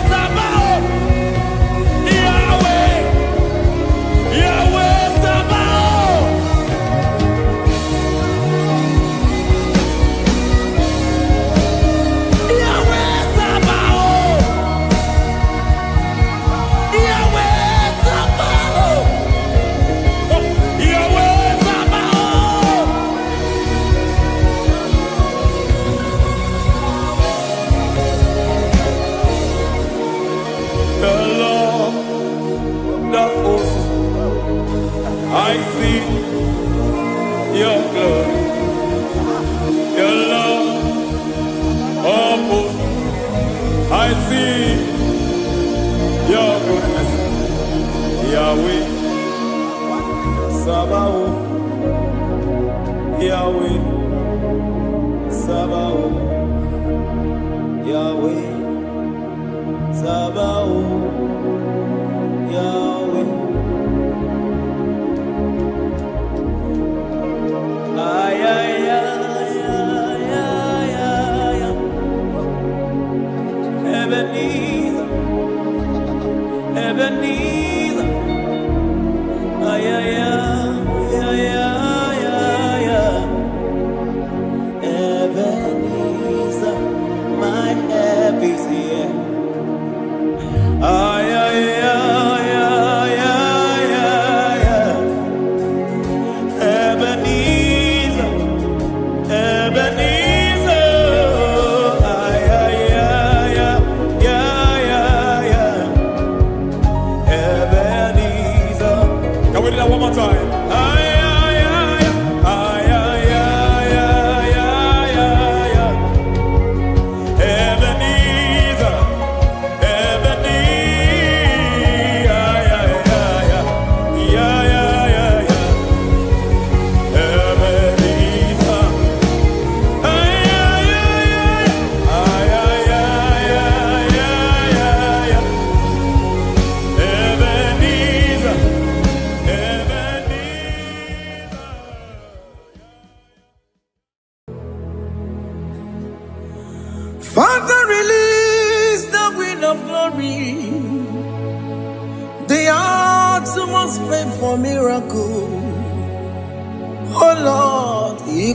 Sabaoth, Yahweh, Yahweh Sabaoth. Yahweh Sabaoth, Yahweh Sabaoth, Yahweh Sabaoth. The Lord of hosts, I see your glory. The Lord of hosts, I see your goodness. Yahweh Sabaoth, Yahweh Sabaoth, Yahweh Sabaoth, Yahweh. Ay, ay, ay, ay, ay, ay, ay. Ebenezer, Ebenezer. Ay, ay, ay, ay, ay, ay, ay. Ebenezer, my help is here. Ay, ay, ay, ay, ay, ay, ay. Ebenezer, Ebenezer. Ay, ay, ay, ay, ay, ay, ay. Ebenezer.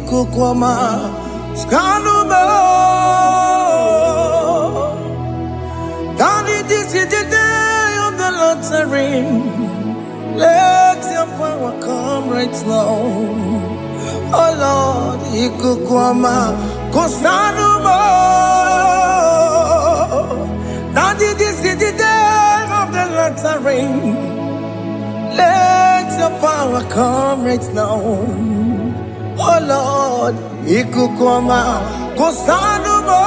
ikukwama skanumo. Daddy, this is the day of the Lord's ring. Let your power come right now. Oh Lord, ikukwama kosanumo. Daddy, this is the day of the Lord's ring. Let your power come right now. Oh Lord, ikukwama kosanumo.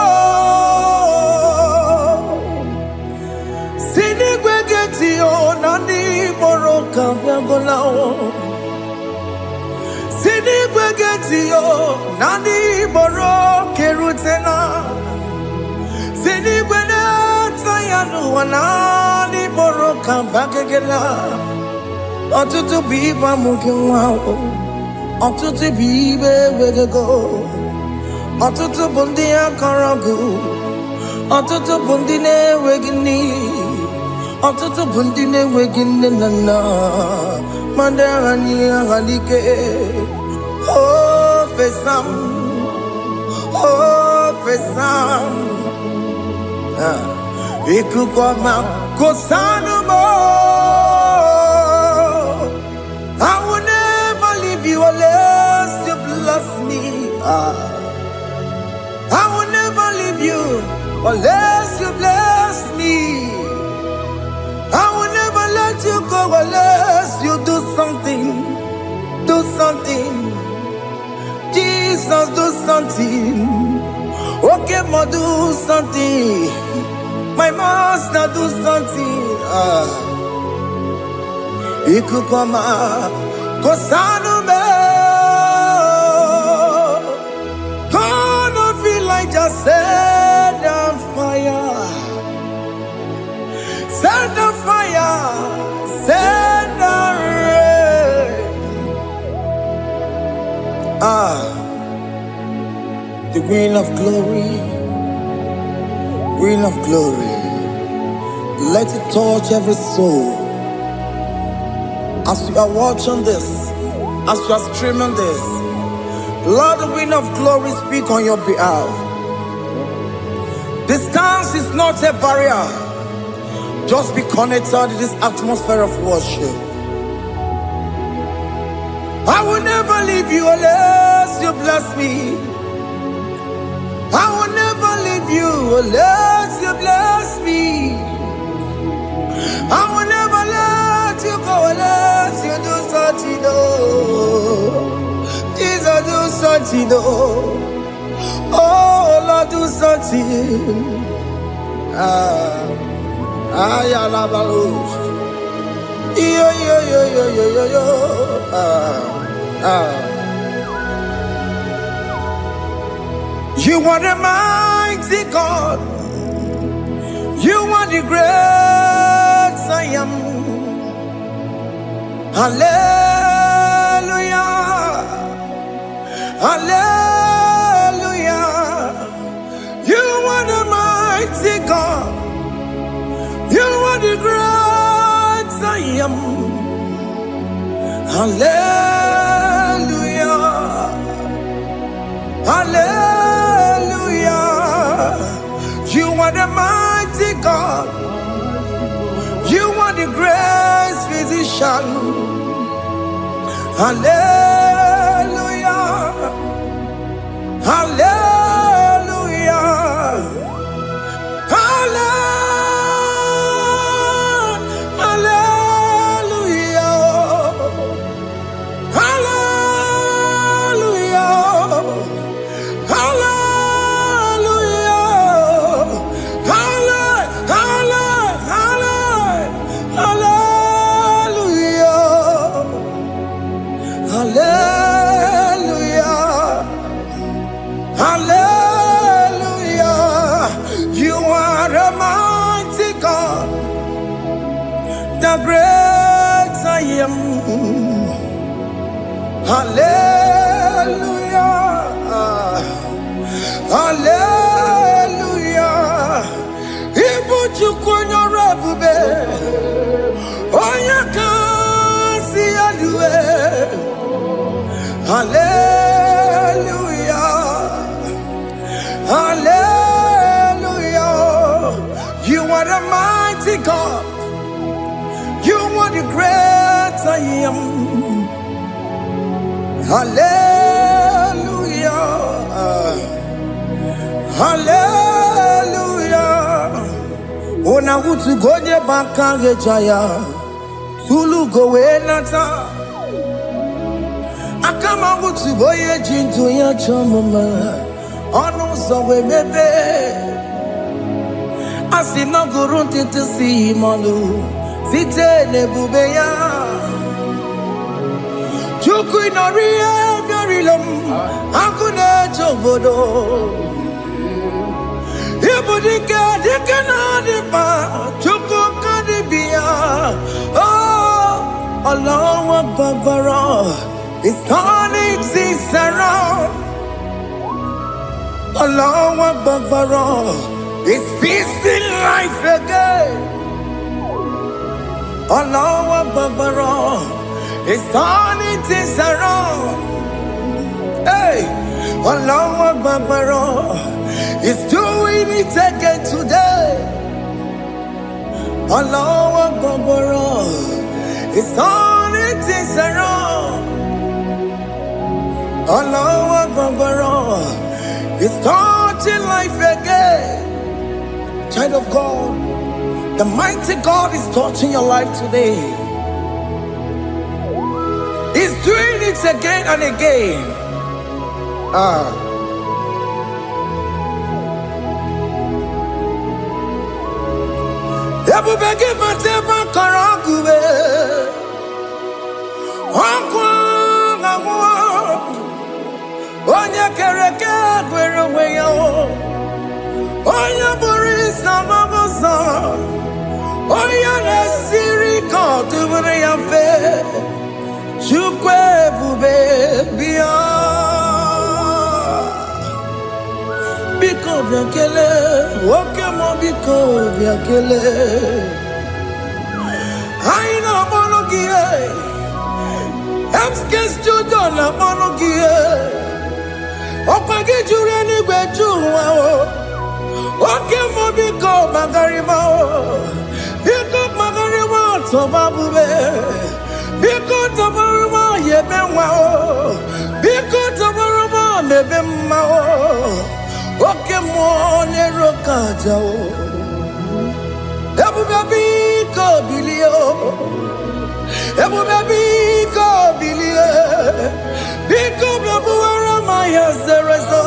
Sinigwegeti o nani moroka vyangolao. Sinigwegeti o nani moroke rutena. Sinigwene tayanu wanani moroka bagegela. Otutu biba mukiwao. Otutu bibe wegego. Otutu bundi akaragu. Otutu bundi ne wegini. Otutu bundi ne wegini nana. Mandarani ahalike. Oh fesam. Oh fesam. Ikukwama kosanumo. I will never leave you unless you bless me. I will never leave you unless you bless me. I will never let you go unless you do something. Do something. Jesus, do something. Okay, ma, do something. My master, do something. Ikukwama kosanume. Gonna feel like just set on fire. Set on fire. Set on rain. The wind of glory. Wind of glory. Let it touch every soul. As you are watching this, as you are streaming this, Lord, the wind of glory speak on your behalf. Distance is not a barrier. Just be connected to this atmosphere of worship. I will never leave you unless you bless me. I will never leave you unless you bless me. I will never let you go unless you do something. Jesus, do something. Oh Lord, do something. Ayalabalos. Yo. You are the mighty God. You are the great I am. Hallelujah. Hallelujah. You are the mighty God. You are the great I am. Hallelujah. Hallelujah. You are the mighty God. You are the great physician. Hallelujah. Hallelujah. The great I am. Hallelujah. Hallelujah. Ibuchu kwenye rebube. Oya kasi adue. Hallelujah. are the mighty God. You are the great I am. Hallelujah. Hallelujah. Ona utu gonye bakange jaya. Tulu gowe nata. Akama utu boye jintu ya chomama. Onu sowe mebe. Asina gurun titi si manu. Site nebubeya. Chuku inoria garilum. Akune chobodo. Ibudika dikana dipa. Chuku kadibia. Oh, Allah Akbar. It's turning things around. Allah Akbar. It's peace in life again. Allah Akbar. It's turning things around. Hey, Allah Akbar. It's doing it again today. Allah Akbar. It's turning things around. Allah Akbar. It's touching life again. Child of God, the mighty God is touching your life today. He's doing it again and again. Ebubegi mateba karagube. Onye kereke gwere onwe ya. Onye bụrụ isa mabusa. Onye na-esiri ka ọ dịbụrụ ya mfe. Chukwu ebube bịa. Biko bịa kelee, nwoke mụ biko bịa kelee. Anyị na-akpọrọ gị MSK Studio na-akpọrọ gị ọkwa gị juru eluigwe ju ụwa nwoke mụ biko magarịma biko magarịma tọba bube biko tọbarịma yebe nwa biko tọbarịma mebe mma nwoke mụ n'ero kaja ebube biko bilie ebube biko bilie biko bịabuwara ma ya zerezo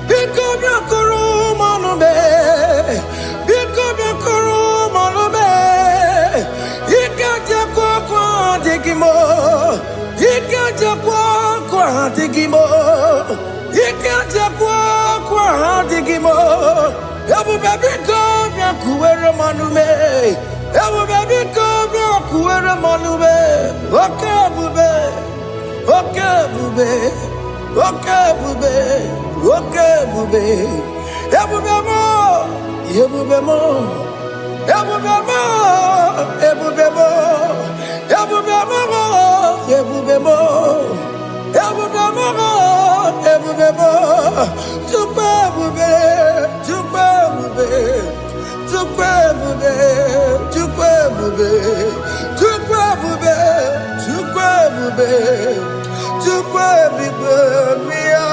biko bịakọrọ mmanụ be biko bịakọrọ mmanụ be ike jekwa akwa adịghị m ike jekwa akwa adịghị m ike jekwa akwa adịghị m ebube biko bịakuwere mmanụ me ebube biko bịakuwere mmanụ me oke ebube oke ebube oke ebube oke ebube ebube mo ebube mo ebube mo ebube mo ebube mo ebube mo ebube mo ebube mo Chukwu ebube Chukwu ebube Chukwu ebube Chukwu ebube Chukwu ebube Chukwu ebube Chukwu ebube mia.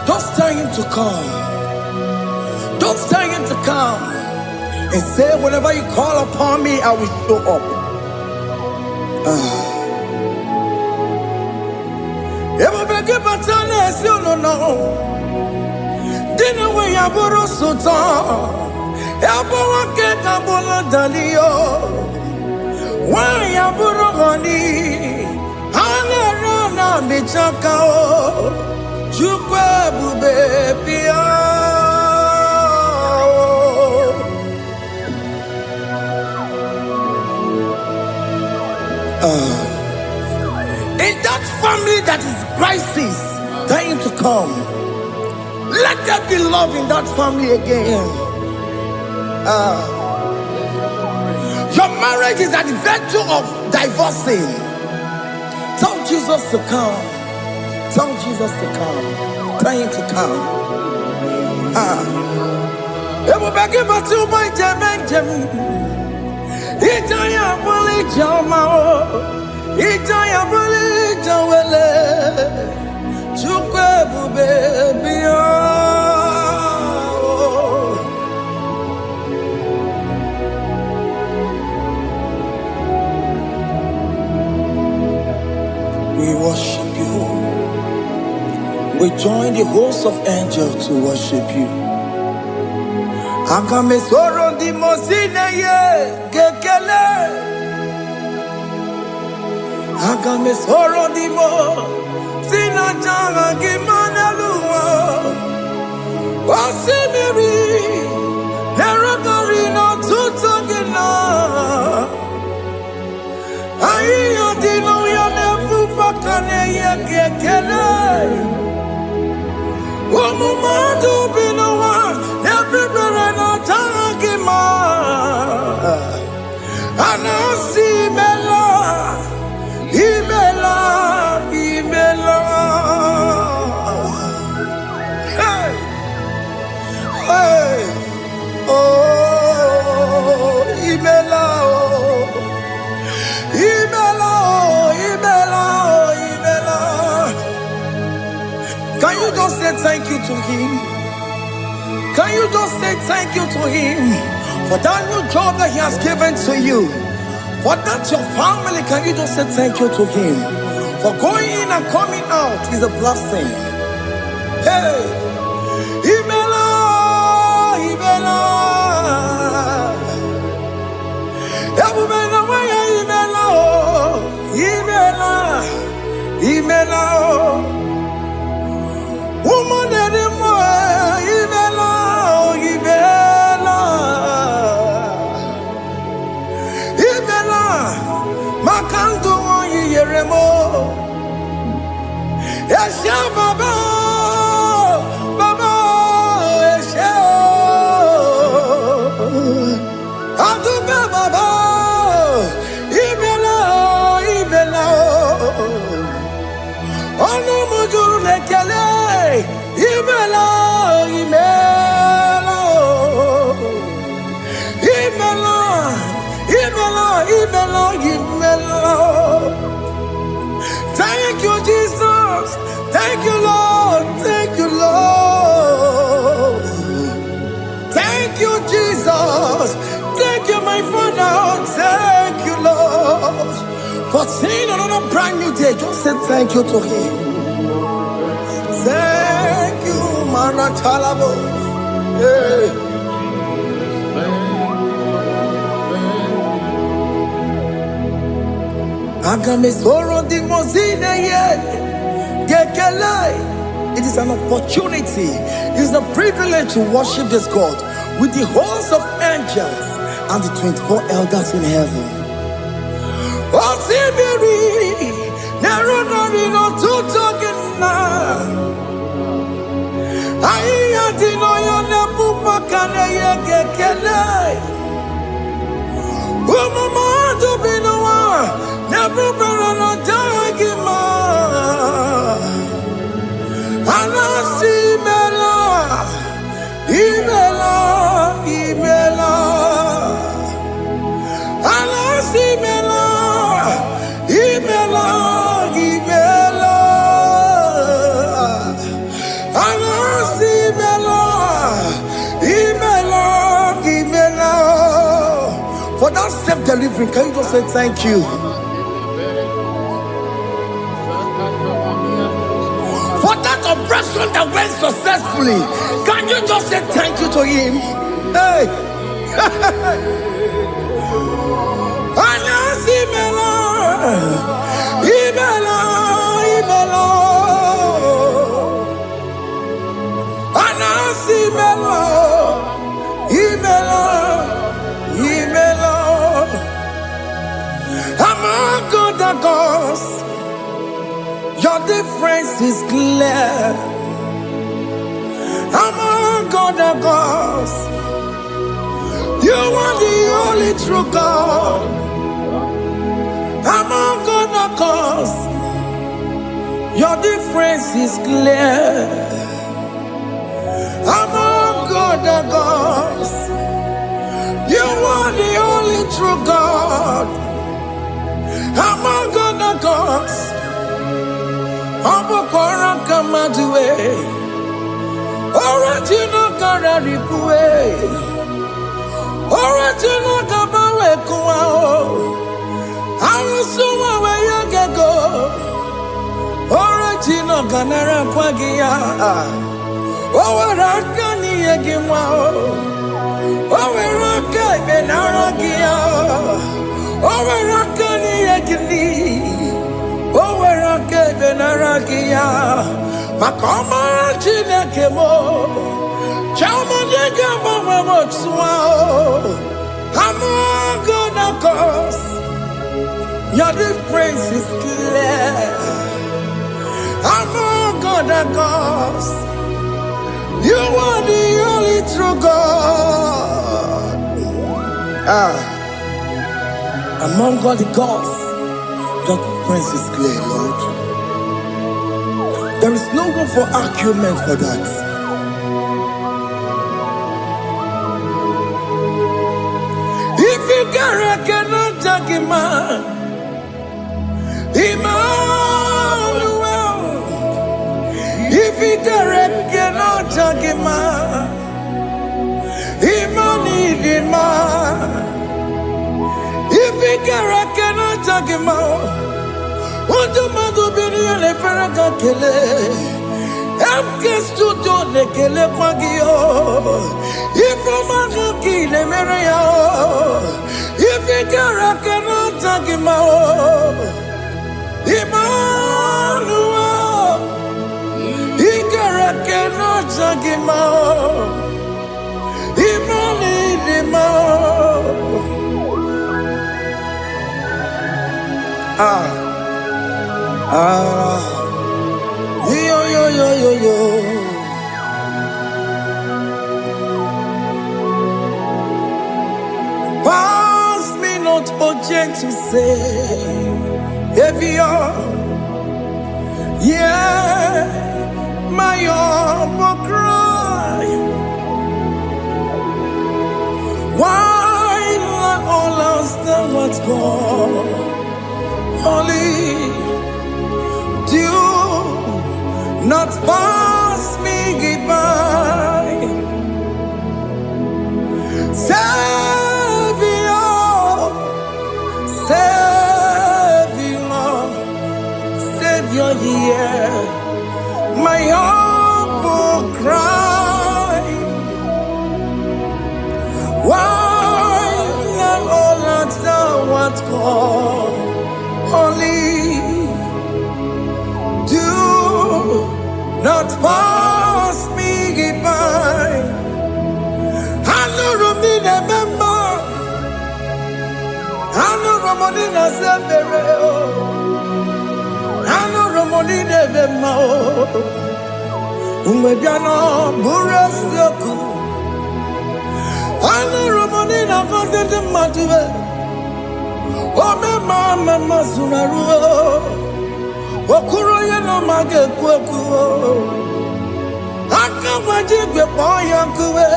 Don't tell him to come. Don't tell him to come. And say, whenever you call upon me, I will show up. Everybody give a chance, you don't know. Dinner way I borrow so tall. Elbow get a bola dalio. Why I borrow money? Hana rana michakao. Chukwu ebube bịa. In that family that is crisis, tell him to come. Let there be love in that family again. Your marriage is at the verge of divorcing. Tell Jesus to come. Tell Jesus to come. Tell him to come. Ebu bagi batu boy jam. Itaya buli jamao. Itaya buli jawele. Chukwe bube biya. We worship you. We join the host of angels to worship you. Akame soro di mosine ye kekele. Akame soro di mo sina janga kimana luwa. Osimiri nerokari no tutogina. Ayo dino ya nefu fakane ye kekele. Omumadu binowa everybody no tangima. Anasi mela, imela. Hey, hey, oh, imela, imela. Can you just say thank you to him? Can you just say thank you to him for that new job that he has given to you? For that your family, can you just say thank you to him? For going in and coming out is a blessing. Hey, Imela. Imela. Woman anymore, Ibela, Makandu Yeremo, Esha Baba, Esha, Aduba Baba, Ibela, Ono Mujuru Lekele. Imela. Thank you, Jesus. Thank you, Lord. Thank you, Lord. Thank you, Jesus. Thank you, my Father. Thank you, Lord. For seeing another brand new day, just say thank you to him. Thank you, Manatalabo. Yeah. It is an opportunity, it is a privilege to worship this God with the host of angels and the 24 elders in heaven. For that self-delivery, can you just say thank you? For that operation that went successfully, can you just say thank you to him? Hey! Among other gods, your difference is clear. Among other gods, you are the only true God. Among other gods, your difference is clear. Among other gods, true God. Among other gods, Abokora Kamadue, original Kararikue, original Kabawe Kuao, Arusuma Wayagego, original Ganara Kwagia, Owarakani Yagimao, Owaraka Benaragia, Owarakani Yagini, Owaraka Benaragia, Makoma Chinakemo, Chamanega Mamamotswao, Among gods, your difference is clear. Among other gods, you are the only true God. Among all the gods, your difference is clear, Lord. There is no room for argument for that. If you cannot judge him, Emmanuel. If you cannot judge him, Emmanuel. If you cannot judge him, what do you do? Be the Ferraga Kele. Emkes to do the Kele Pagio. If I'm a kill a Maria, if you cannot judge him, Emmanuel, Ikara cannot judge him out. Yo. Pass me not, O gentle Savior. Yeah, my humble cry. Why let all else than what's gone? Only do not pass me by. Savior, yeah, my humble cry. Why not all that thou art called? Only do not pass me by. I know Romina member. I know Romonina Zebere. I know Romonina member. Umediano Burasoku. I know Romonina Cosette Matue. Oh, mama Sunaru. Okuro yeno mage kweku. Akamajigwe poyankuwe.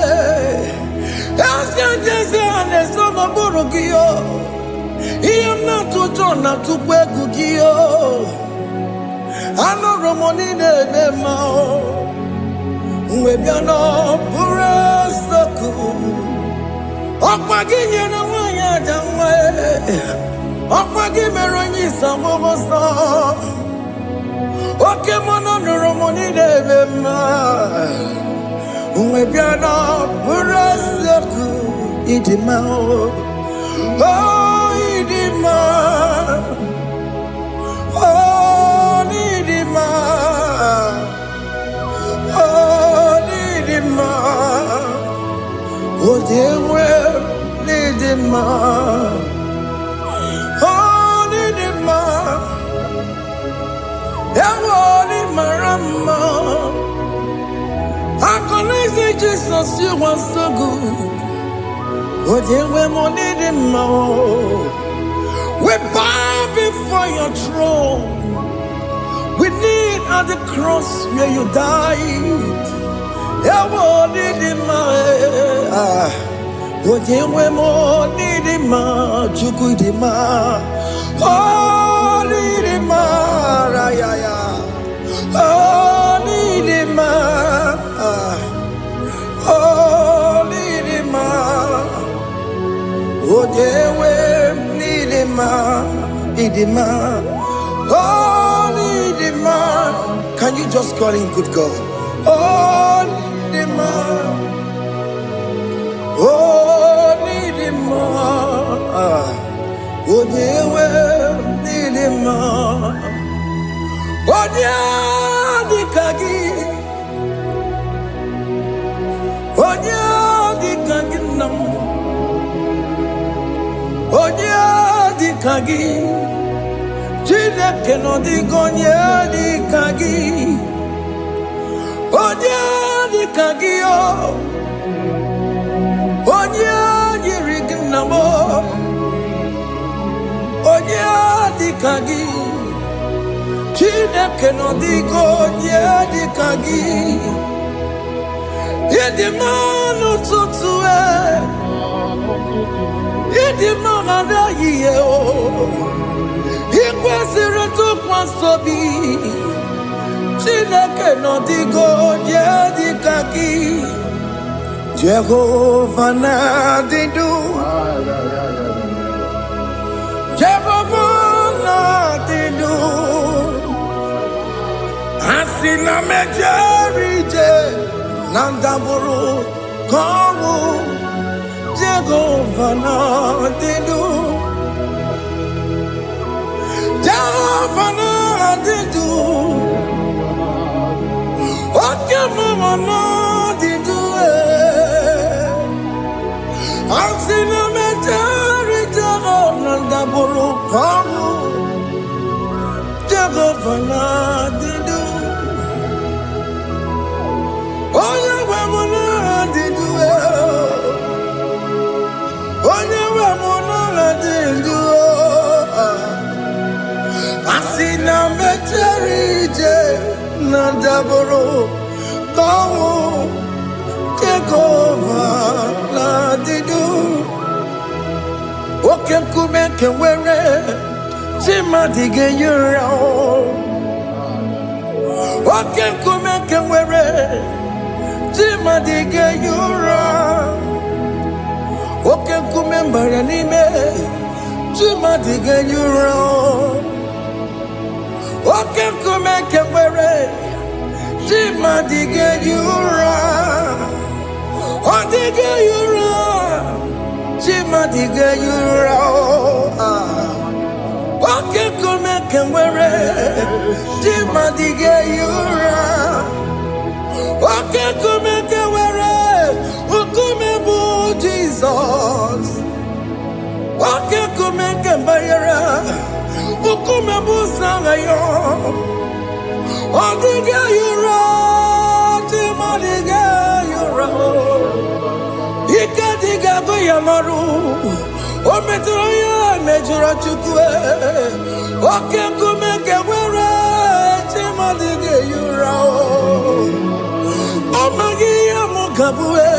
Jese anesoma burugiyo. Iyam na tujona tukwegugiyo. Ano Romonine bemao. Mwebiano burasoku. Okwaginye na wanya jamwe. Okwagimeronyi samogosa. Oke mono Romonine bema. Mwebiano burasoku. Idimao. Oh, Idima. Oh, Idima. Oh, Idima. Oh, they will Idima. Oh, Idima. Ewoni marama. I can say Jesus, you are so good. Oh, they will need him more. We bow before your throne. We need at the cross where you died. Yeah, what did him? Oh, they will need him Idima, Chuku Idima, oh Idima, Rayaya, oh Idima, oh Idima, oh Dewe, Idima, Idima, oh Idima. Can you just call him good God? Oh Idima. Oh, need him more. Oh, dear, well, need him more. Oh, dear, the kagi. Oh, dear, the kagi. Oh, dear, the kagi. Chile cannot the gonya, the kagi. Oh, dear, the kagi. Oh. Onya yirignamo, onya dikagi, chine kenodigo onya dikagi, yedimano tutue, yedimano daye o, ikwesire tukwasobi, chine kenodigo onya dikagi. Jehovah Nadidu, Jehovah Nadidu, Asina Mejerije, Nandaburu, Kongu, Jehovah Nadidu, Jehovah Nadidu, Okemama Nadidu. I've seen a majority of Nandaburu Kongu, Jehovah Nadidu. Oh, yeah, we're Nadidu. Oh, yeah, we're Nadidu. I've seen a majority Nandaburu Kongu, Jehovah Nadidu. Okem kumeke were Chima dige yura. Okem kumeke were Chima dige yura. Okem kumembara nime Chima dige yura. Okem kumeke were Chima dige yura. Odiga yura, Chima diga yura. Oke kume kemwere, Chima diga yura. Oke kume kemwere, ukume bu Jesus. Oke kume kembayera, ukume bu sangayo. Odiga yura, Chima diga yura. Ikadiga goyamaru, o metroya mejura chukwe, o kenkume kewere, Chima dige yura. O magiya mukabue,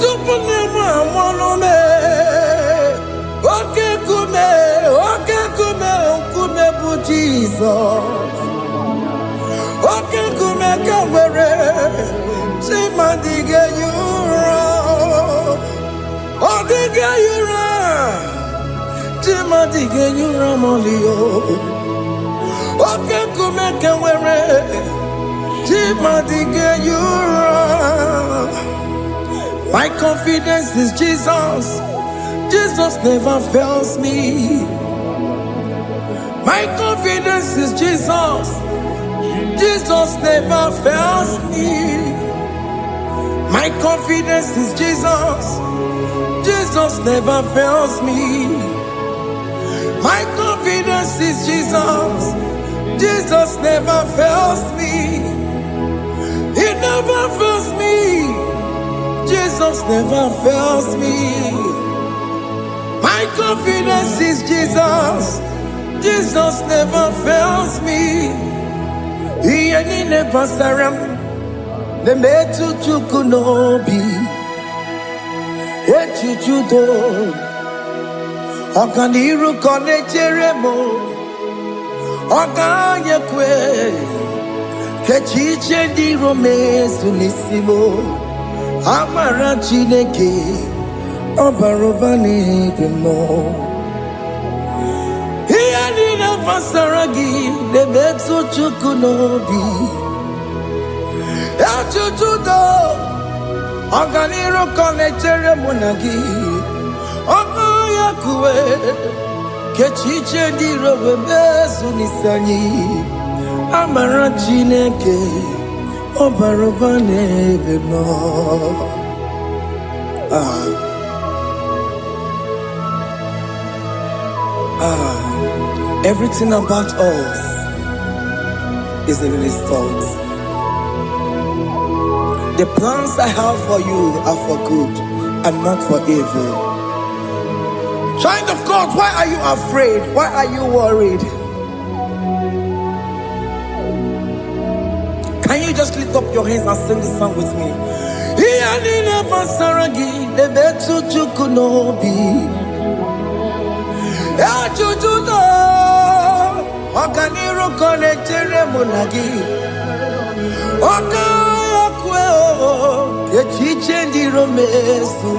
tupune mwamonome, o kenkume bu Jesus. O kenkume kewere, Chima dige yura. Odiga yura, Chima dige yura molio. Oke kumeke were, Chima dige yura. My confidence is Jesus. Jesus never fails me. My confidence is Jesus. Jesus never fails me. My confidence is Jesus. Jesus never fails me. My confidence is Jesus. Jesus never fails me. He never fails me. Jesus never fails me. My confidence is Jesus. Jesus never fails me. He ain't never saram. The metu chukunobi. Echichudo. Ọganiru kọnechere mo, ọganyekwe, kechiche ndị romezu n'isi mo, amara Chineke, ọbara ụba n'ebe mo. Ihe niile gbasara gị na-emetụ Chukwu n'obi. Ajụjụ do, ọganiru kọnechere mụ na gị. Ọganyekwe, kechiche ndị romezu n'isi anyị. Amara Chineke, ọbara ụba n'ebe mo. Everything about us is in His thoughts. The plans I have for you are for good and not for evil. Child of God, why are you afraid? Why are you worried? Can you just lift up your hands and sing this song with me? Ajujudo, ọganiru kọnechere mụ na gị. Ọganyekwe, kechiche ndị romezu.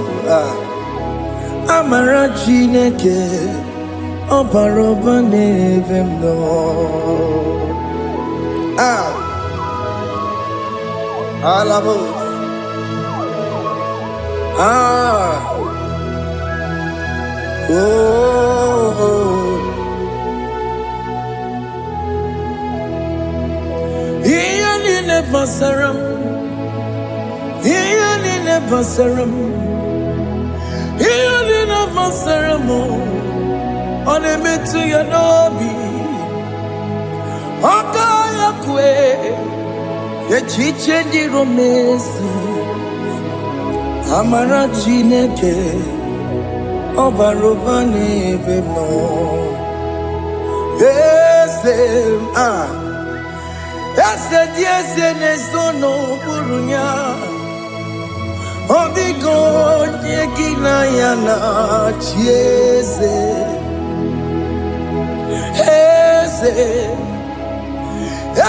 Amara Chineke, ọbara ụba n'ebe m nọ. Alabos. Ihe niile gbasara m, ihe niile gbasara m, ihe niile gbasara m, ọ na-emetụ ya n'obi. Ọganyekwe, echiche ndị romezu. Amara Chineke, ọbara ụba n'ebe m nọ. Eze dị eze na-eso n'okpuru ya. Ọ dịghị onye gị na ya na-achị eze.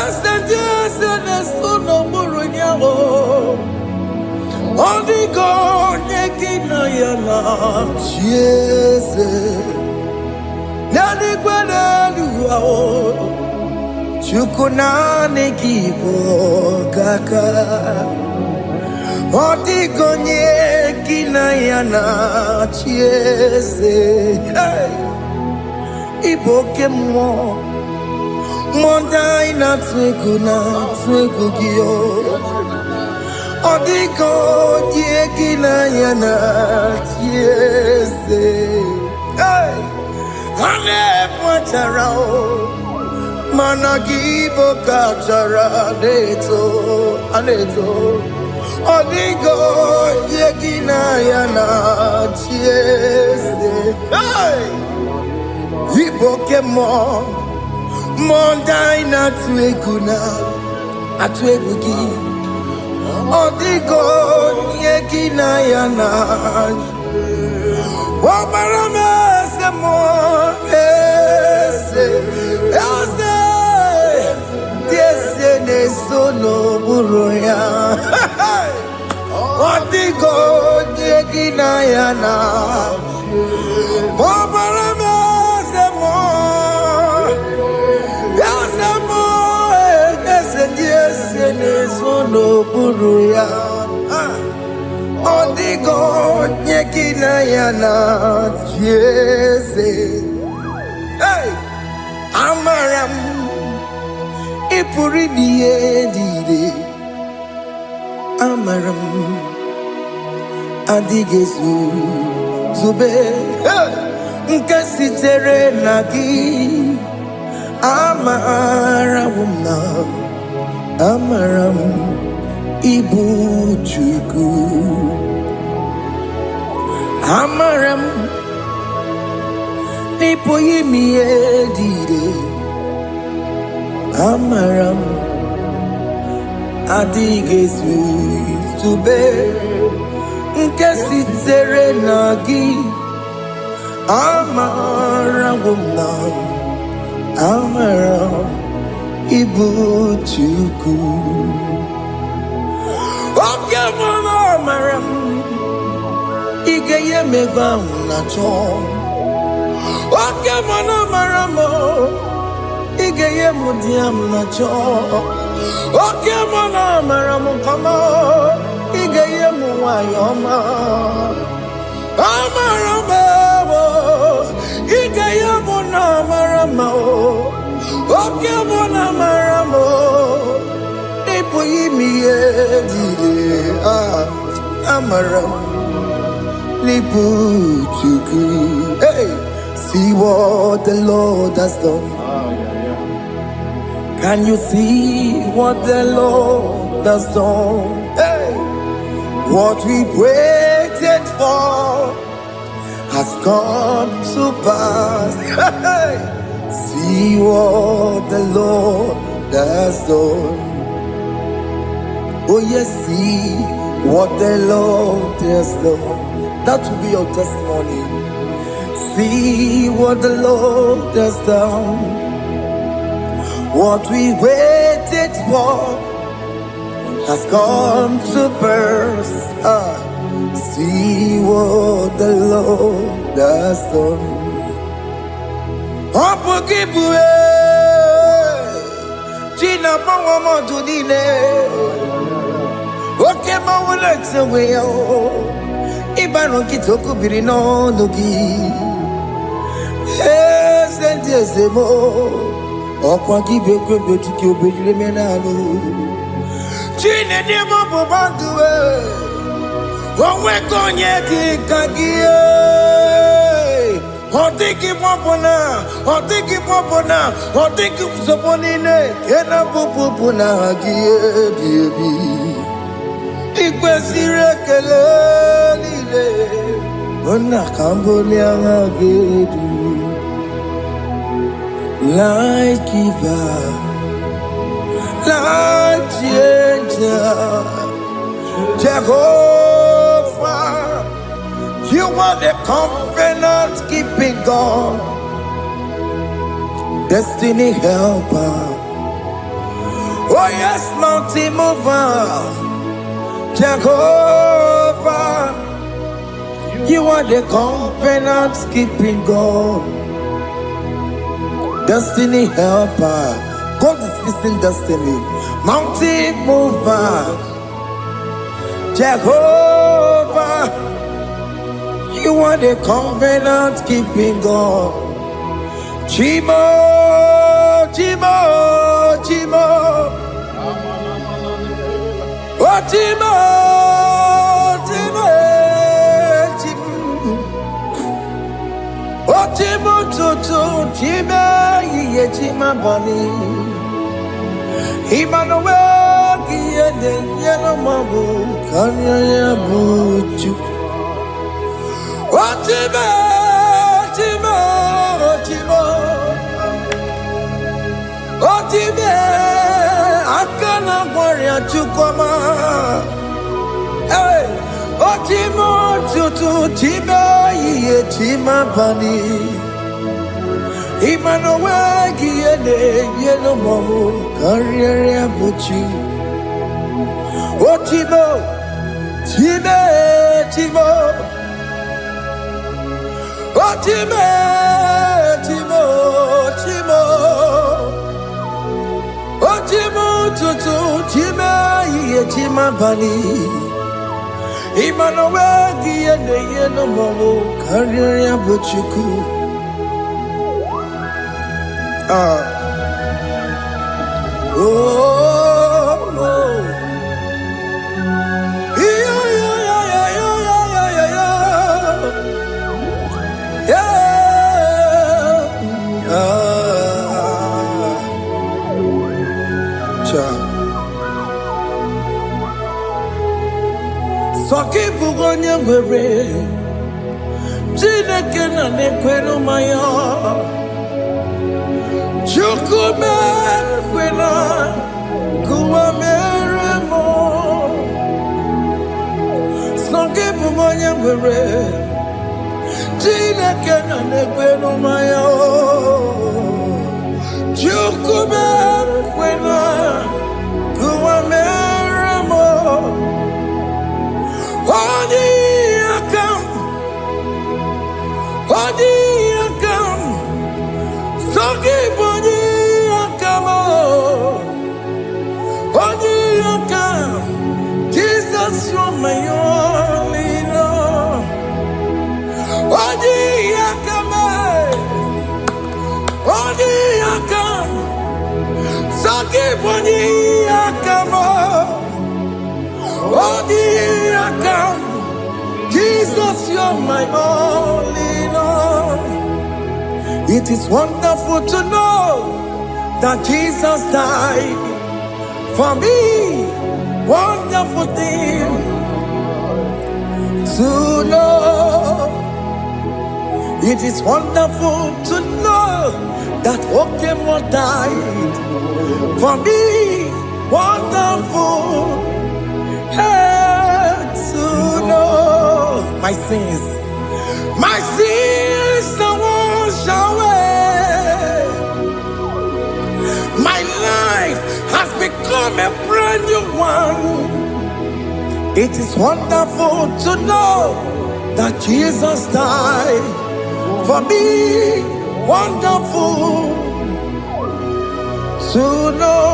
Eze dị eze na-eso n'okpuru ya. Ọ dịghị onye gị na ya na-achị eze. N'eluigwe n'elu ahụ, Chukwu naanị gị bụ ọkaka. Ọ dịghị onye gị na ya na-achị eze. Ị bụ oke mmụọ, mmụọ ndị anyị na-atụ egwu gị. Ọ dịghị onye gị na ya na-achị eze. Ha na-ebu achara, mana gị bụ ka achara na-eto. Ọ dịghị onye gị na ya na-achị eze. Ị bụ oke mmụọ, mmụọ ndị anyị na-atụ egwu gị. Ọ dịghị onye gị na ya na-achị. Ọbara m eze mmụọ, eze dị eze na-eso n'okpuru ya. Ọ dịghị onye gị na ya na-achị. Ọbara m eze mmụọ, eze dị eze na-eso n'okpuru ya. Ọ dịghị onye gị na ya na-achị eze. Amara m, ị pụrụ ime ihe niile. Amara m, adịghị ezube nke sitere na gị. Amara m na amara m, ịbụ Chukwu. Amara m, n'ịpụghị ime ihe niile. Amara m, adịghị ezube nke sitere na gị. Amara woman, Amara Ibu Chuku. Okay, Mama Maram, Igaya Meba Nacho. Okay, Mama Maramo, Igaya Mudiam Nacho. Okay, Mama Maramo, come on, Igaya Muayoma. Amaramo, Igaya Munamaramo. Okay, Mama Maramo. Amaram Lipuchuku. Hey, see what the Lord has done. Can you see what the Lord has done? Hey, what we waited for has come to pass. Hey, see what the Lord has done. Oh yes, see what the Lord has done. That will be your testimony. See what the Lord has done. What we waited for has come to pass. See what the Lord has done. Gina Mama Okay, my legs away. Ibano Kitoko Birino Nogi. Yes, and yes, more. Or Quaki Beko to kill Bimenano. Gina Demo Bobandue. One way on Yaki Kagia. Or take him up on her, or take him up on her, or take him upon in it. Kena Pupuna, baby. Ikwesire kelele ona kambolia ngagedu like giver like changer Jehovah, you are the covenant keeping God, destiny helper. Oh yes, mountain mover. Jehovah, you are the covenant keeping God, destiny helper. God is fixing destiny, mountain mover. Jehovah, you are the covenant keeping God. Chimo, Chimo, Chimo. Oh, Timo, Timo, Timo. Oh, Timo, Toto, Timo, Ye, Tima, Bunny. Emmanuel, Giede, Yellow Mabu, Kanya, Buchu. Oh, Timo, Timo, Timo. Oh, Timo. Akana warrior to come. Hey, Otimo to Tima, ye Tima Bunny. Emmanuel, Giene, Yellow Momo, Carrier Buchi. Otimo, Tima, Timo. Otimo, Timo, Timo. Otimo to Tima, ye Tima Bunny. Emmanuel, Giene, Yellow Momo, Carrier Buchiku. Oh, Soki bugonya gwere, Chineke na nekwenu maya. Chukume kwena kuwa meremo. Soki bugonya gwere, Chineke na nekwe n'ụmaya o. Chukube kwena kuwa mere mo. Odi akam, sogi bodi akam o. Odi akam, Jesus you're my only Lord. Odi akam, sogi bodi akam o. Odi akam, Jesus you're my only Lord. It is wonderful to know that Jesus died for me. Wonderful thing to know. It is wonderful to know that Okemo died for me. Wonderful to know my sins are washed away. My life has become a brand new one. It is wonderful to know that Jesus died for me. Wonderful to know.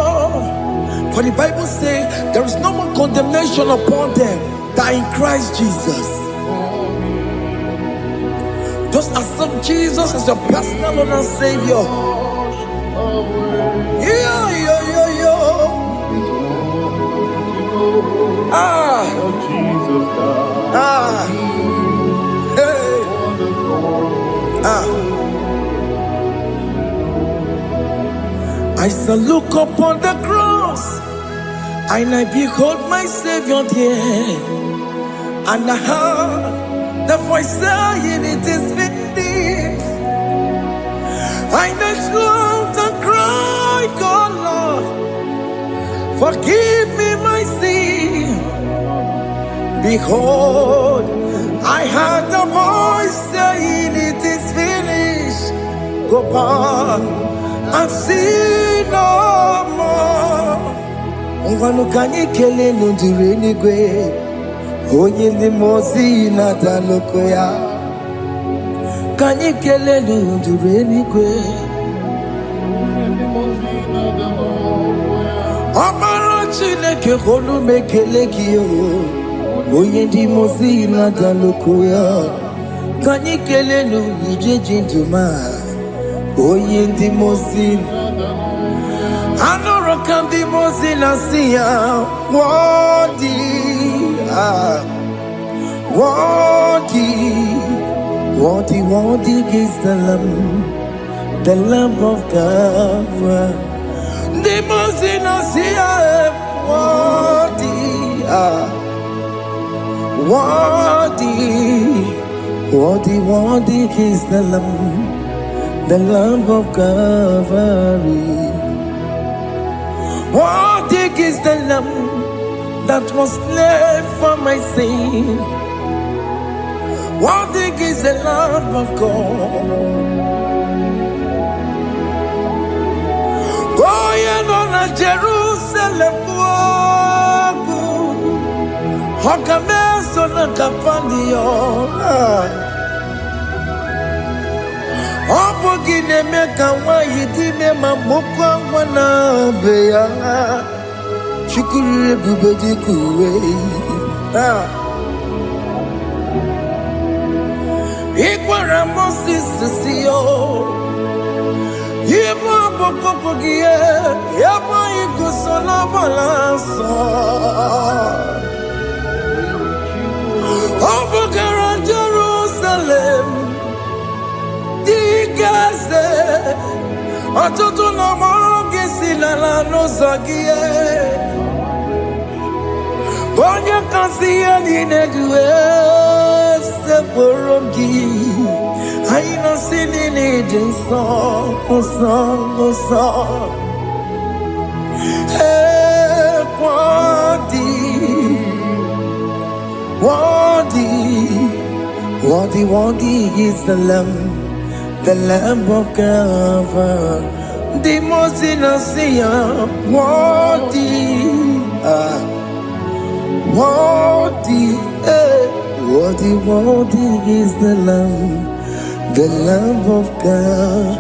For the Bible says there is no more condemnation upon them that are in Christ Jesus. Just accept Jesus as your personal Lord and Savior. I shall look upon the cross, and I behold my Savior there, and I heard the voice saying, "It is finished." I knelt and cried, "God, Lord, forgive me my sin." Behold, I heard the voice saying, "It is finished." Go back and sin no more. Ungwanu kanyi kele nundure nigwe. Onye ndi mozi na daloko ya. Kanyi kele nundure nigwe. Amara Chineke honu mekele kiyo. Onye ndi mozi na daloko ya. Kanyi kele nu ije jinduma. Onye ndi mozi Anoro kandi mozi na siya. Worthy is the Lamb of God. The mozi na siya. Worthy is the Lamb of Calvary. Worthy is the Lamb that was slain for my sin. Worthy is the Lamb of God. Going on a Jerusalem walk. Hokameso na kapandio. Obogine meka wa yidime mamukwa wana beya. Shukuru ebubedi kuwe. Ikwara Moses siyo. Yebo bokopogie. Yebo igusola balanso. Obogara Jerusalem. Digaze. Atoto na mogesi la no zagie. Onye kasi ya ninedue seporongi. Aina sini ni jinso oso. Worthy is the Lamb of God, the most innocent, worthy is the Lamb of Calvary.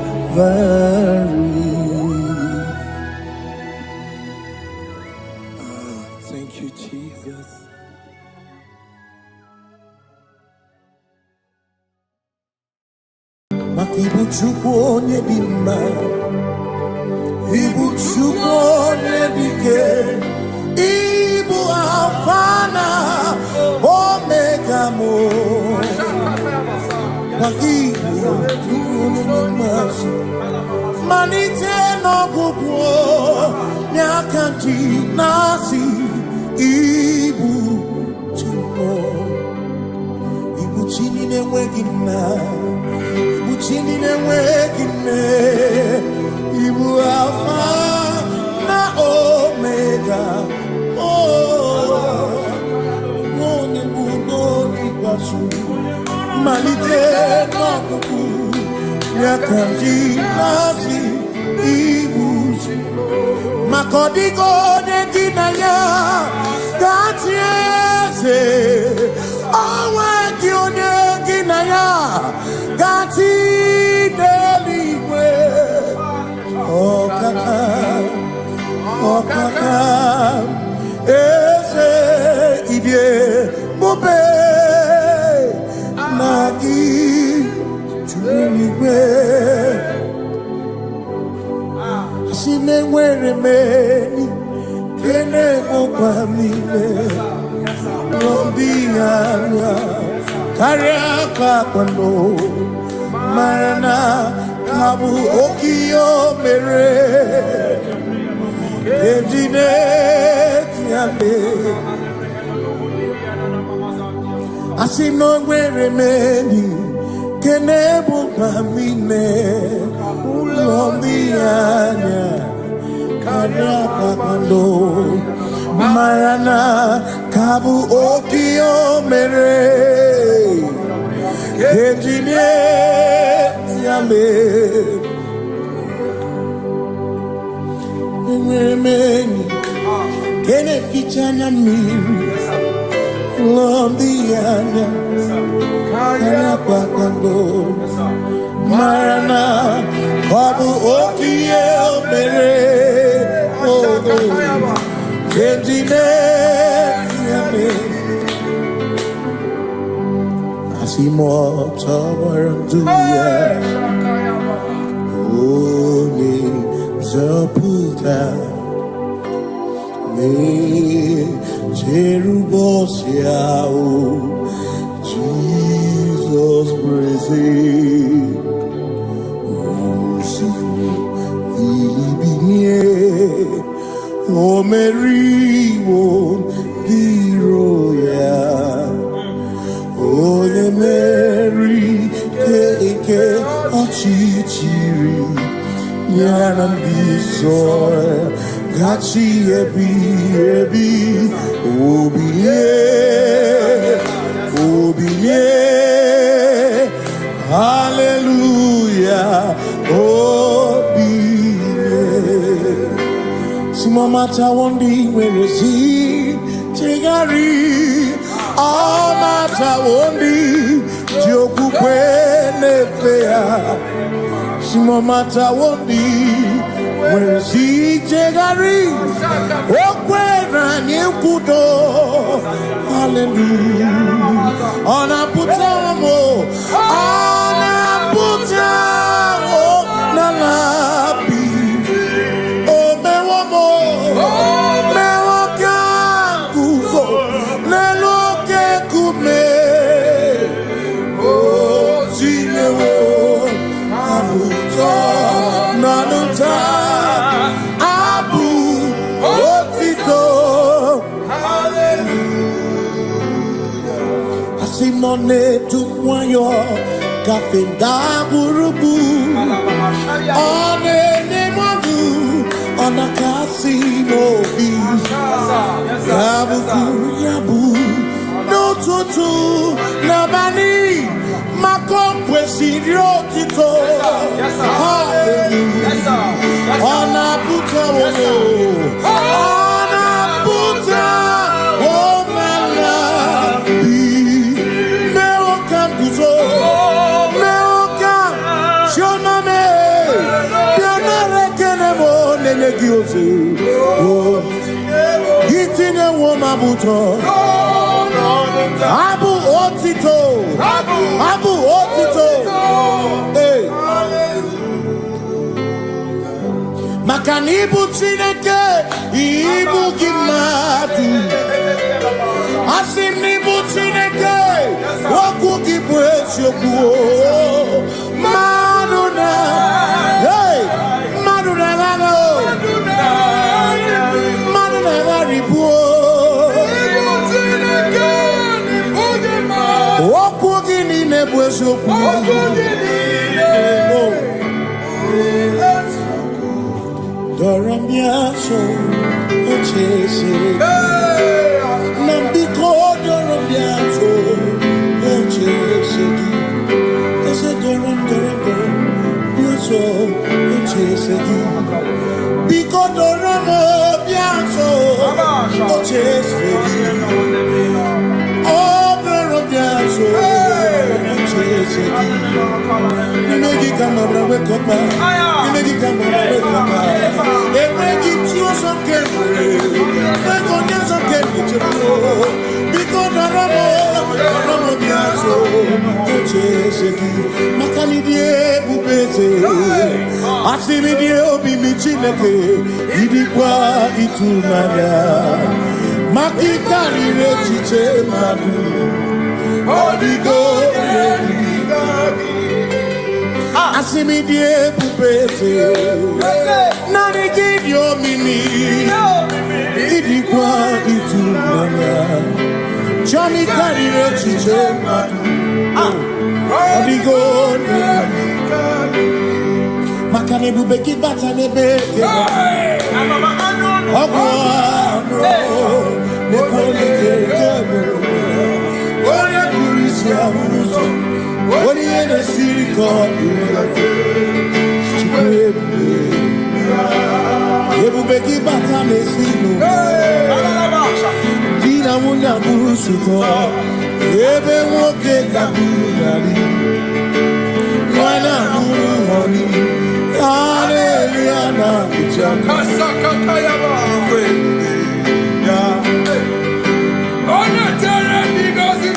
Thank you, Jesus. Ibu Chukwu onye dị mma, Ibu Chukwu onye dị ike, Ibu Alfa na Omega mo. Ibu Chukwu onye dị mma, malite n'ọgwụgwụ n'aka ndị na-asị Ibu Chukwu, Ibu Chi na-enweghị nna. Chini na-enweghị nne, Ibu Alfa na Omega, onye bụ n'oge ikpeazụ, malite n'ọgwụgwụ n'aka ndị na-asị Ibu maka ọ dịghị onye gị na ya ga-atị eze, o nweghị onye gị na ya ga-atị n'eluigwe. Ọkaka eze ibie bube na gị juru n'igwe. Si na-enwere meni kene ụkwa niile n'obi anya karịa ka kwando mara na ka bụ oke o mere ejide tiame. Asị na o nwere meni kene ụkwa niile n'obi anya karịa ka kwando mara na ka bụ oke o mere ejide tiame. Enwere m enyi nke na-eficha anya mmiri n'obi anya karịa kpakpando mara na ọ bụ oke ihe o mere ejide tiame. Motawaranduya Oni Zaputa Me Jerubosiao Jesus praise Osi Ilibinye O Mary won't be royal. Onye Mary keke ọchịchịrị ya na ndị nsọ gachi ebi obilie hallelujah obilie. Simomata wondi nwere si chegari all matter wondi jokwukwe nefe ya. Simomata wondi nwere si chegari okwera nyekudo hallelujah. Ona putamo na labi o mewomo mewo kanguzo neloke kume o zinewo abuto nanuta abu otito hallelujah. Asimone tumwayo kafenda burubu one nemogu ona kasi nobi yabu no tutu nabani Sirio Tito. Hallelujah. Ona puta wono. Ona puta womala. Meo kambuzo. Meo kam. Shoname. Pianare kenemo nenegioze. Itine woma buto. Abu Otito. Abu Otito. Hey. Makanibu Chineke. Ibu Gimatu. Asinibu Chineke. Waku Gibwesyoku. Maduna. Hey. Maduna Gano. Maduna Garibu. Okugini nebwesoku. Doramiaso ochese. Nambiko doramiaso ochese. Ese doram biaso ochese. Biko doramiaso ochese. Imegi kama brawe kama, imegi kama brawe kama. Imegi tio sokere, begonia sokere chebo. Biko daramo biaso, ocheseki. Makani die bubeze, asimi die obi michineke. Idikwa itunanya, makikari rechiche madu. Odigo. Asimi die pupete nani gidio mini idikwa itunanya chami karire chiche odigo makane bubeki bata nebeke ogwa nekole kebe ore kurisia uruso Ori ene siriko Ebubeki bata mesino Dina munya burusuto Ebe woke kabudari Mwana muru honi Hallelujah na kuchaka Kasakata yaba Ona tere bigozi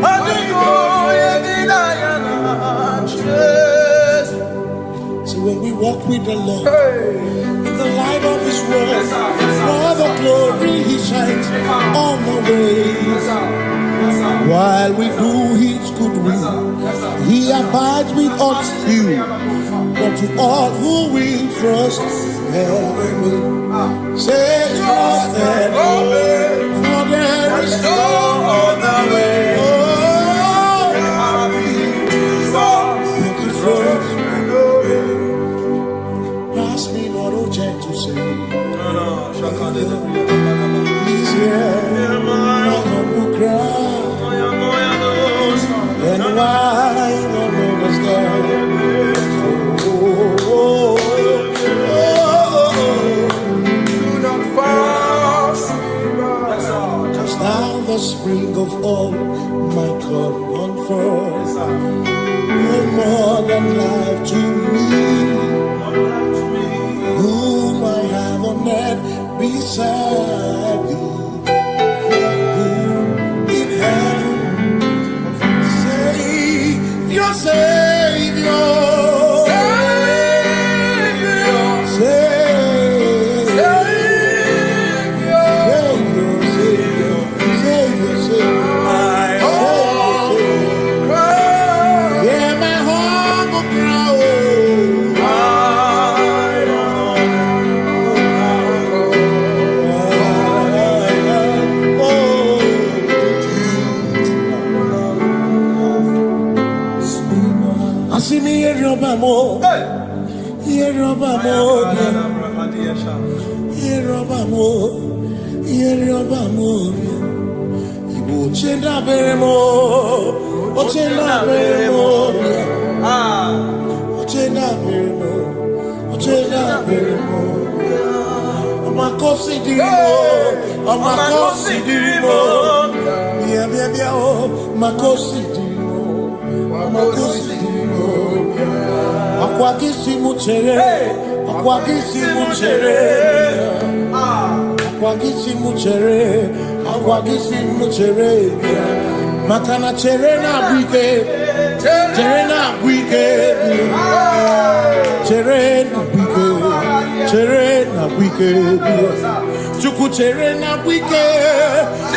Hallelujah. with the Lord. In the light of His word, for the glory He shines on the way. While we do His good will, He abides with us still. But to all who will trust and obey, say trust and obey, for there is no other way. Pass me not, oh gentle Savior. He's here, my humble cry, and why not understand? Just now the spring of all my cup unfurls. You're more than life to me, whom I have on earth beside thee, whom in heaven, Savior, Savior, Makana cherena bwike, cherena bwike, cherena bwike, cherena bwike, chuku cherena bwike,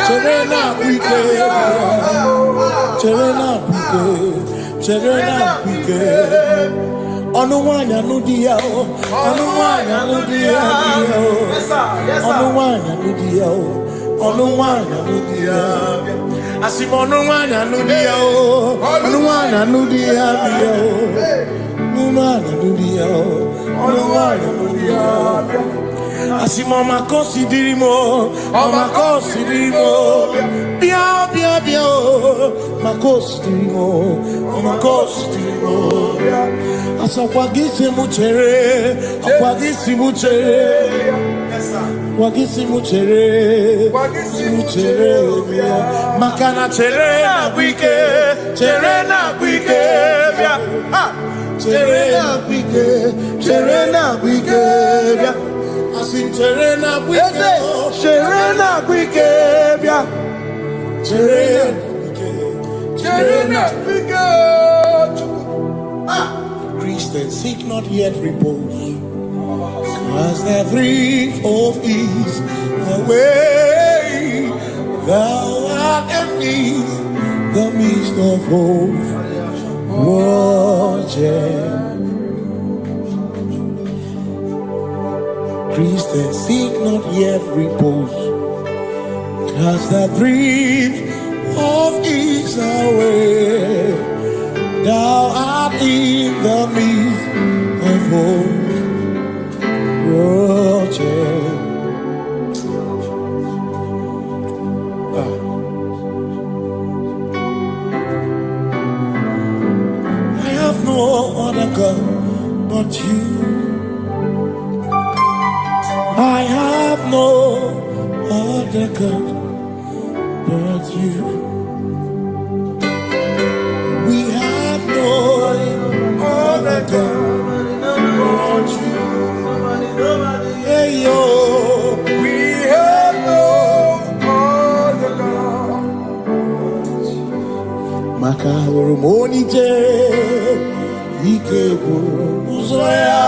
cherena bwike, cherena bwike, cherena bwike. Onuwanya nudia, onuwanya nudia, onuwanya nudia, onuwanya nudia. Asimonuwana nudia o, onuwana nudia bio, nuwana nudia o, onuwana nudia. Asimoma considerimo, oma considerimo, bia bia bia o, ma considerimo, oma considerimo. Asakwagisi muchere, akwagisi muchere. Wagisi muchere, makana cherena bwike, cherena bwike, cherena bwike, cherena bwike, asim cherena bwike, cherena bwike, cherena bwike. Christians seek not yet repose, as the brief of ease away, thou art at peace, the midst of hope, watching. Christians seek not yet repose, as the brief of ease away, thou art in the midst of hope. I have no other God but you. I have no other God but you. We have no other God but you. Hey yo, we have no other God. Makahuru monite, ike uzoya,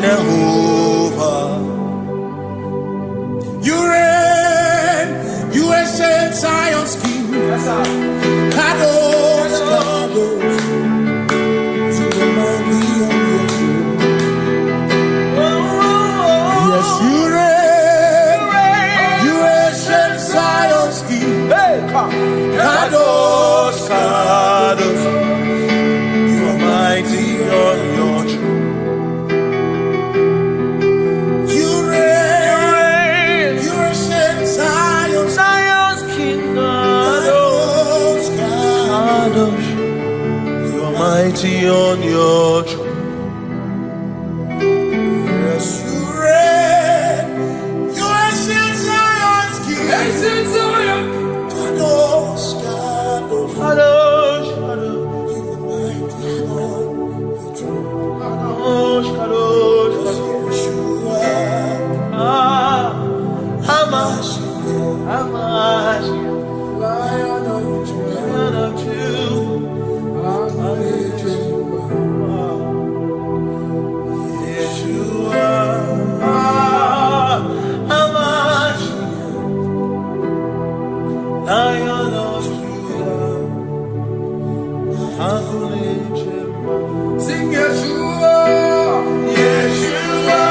Jehovah, you reign, you ancient Zion's King. Kadosh, Kadosh, to the mighty on your throne. Yes, you reign, you ancient Zion's King. Kadosh, Kadosh, you are mighty on your throne. Mighty on your throne. Yes, you reign. You ancient Zion's King. Ancient Zion. Kadosh, Kadosh, Kadosh, Kadosh. You are mighty on your throne. Kadosh, Kadosh, Kadosh. Hamash, Lion of Judah. Sing Yeshua, Yeshua,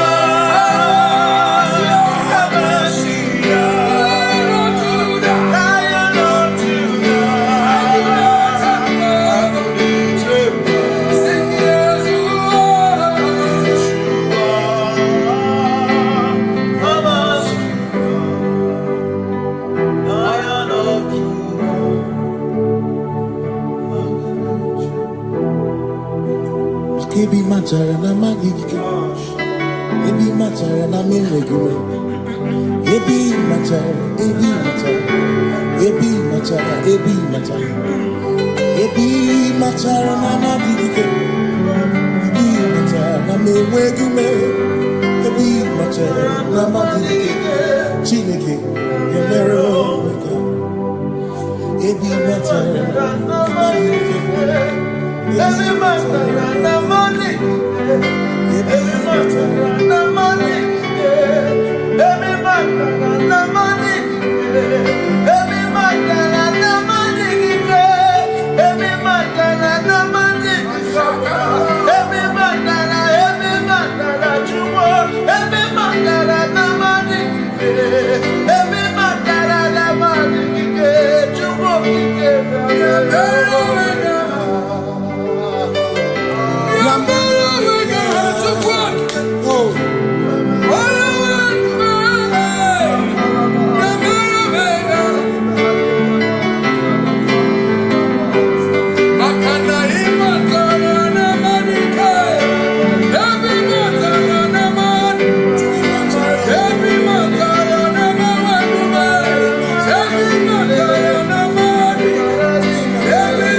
Lion of Judah, sing Yeshua, Lion of Judah. Ebi matara na magigike, ebi matara na menwegume, ebi matara, ebi matara, ebi matara, ebi matara, ebi matara na magigike, ebi matara na menwegume, ebi matara na magigike, Chineke emere omega, ebi matara na magigike. Every matter and the money, every matter and the money, every matter and the money, every matter and the money, every matter and the money, every matter you want, every matter and the money, every matter and the money, you want to give. Every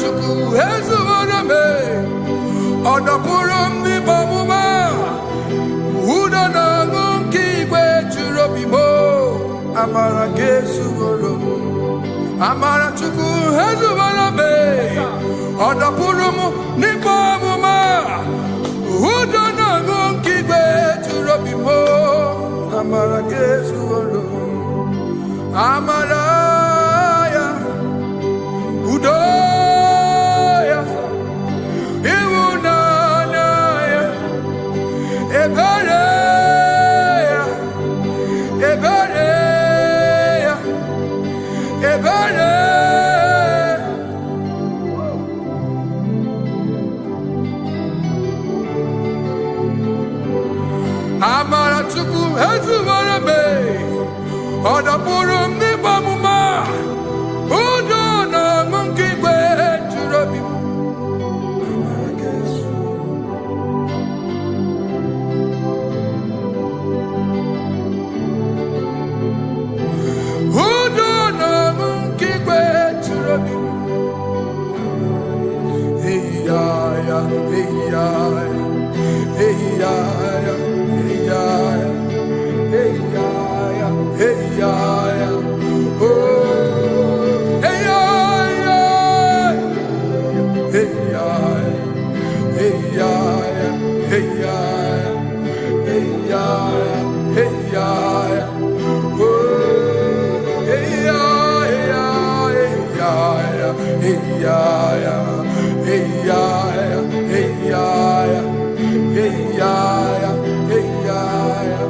chukwu ezuwara me ọdọpụrụ m n'ime ọmụma udo na ọṅụ nke igwe juru obi m amara gị ezuwara m amara chukwu ezuwara me ọdọpụrụ m n'ime ọmụma udo na ọṅụ nke igwe juru obi m amara gị ezuwara m amara ya udo ya ịhụnanya ya ebere ya ebere ya ebere amara chukwu ezuwara me ọdọpụrụ m n'ime ọmụma udo na ọṅụ nke igwe juru obi m udo na ọṅụ nke igwe juru obi m eya ya eya ya eya ya eya ya eya ya eya ya oh eya ya eya ya eya ya eya ya eya ya eya ya oh eya ya eya ya eya ya eya ya eya ya eya ya eya ya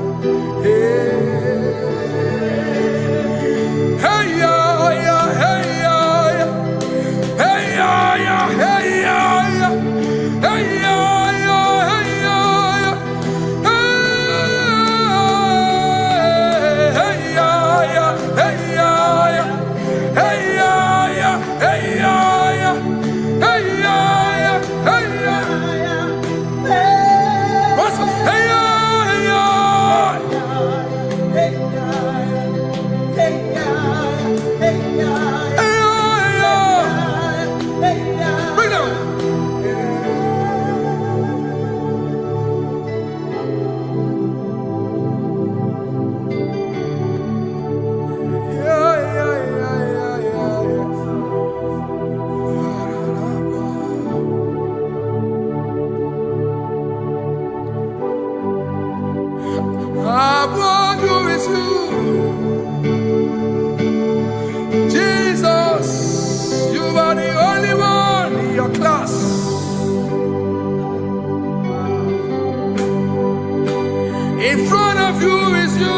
In front of you is you.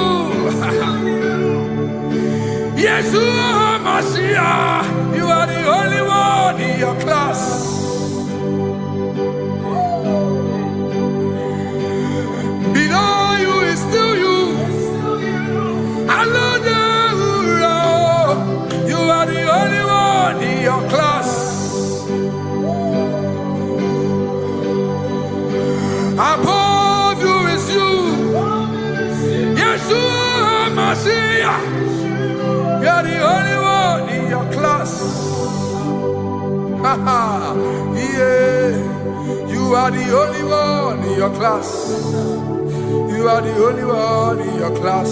Yeshua Mashiach, you are the only one in your class. Below you is still you. You are the only one in your class. Above you is you. Yeshua Mashiach, you are the only one in your class. Yeah, you are the only one in your class. You are the only one in your class.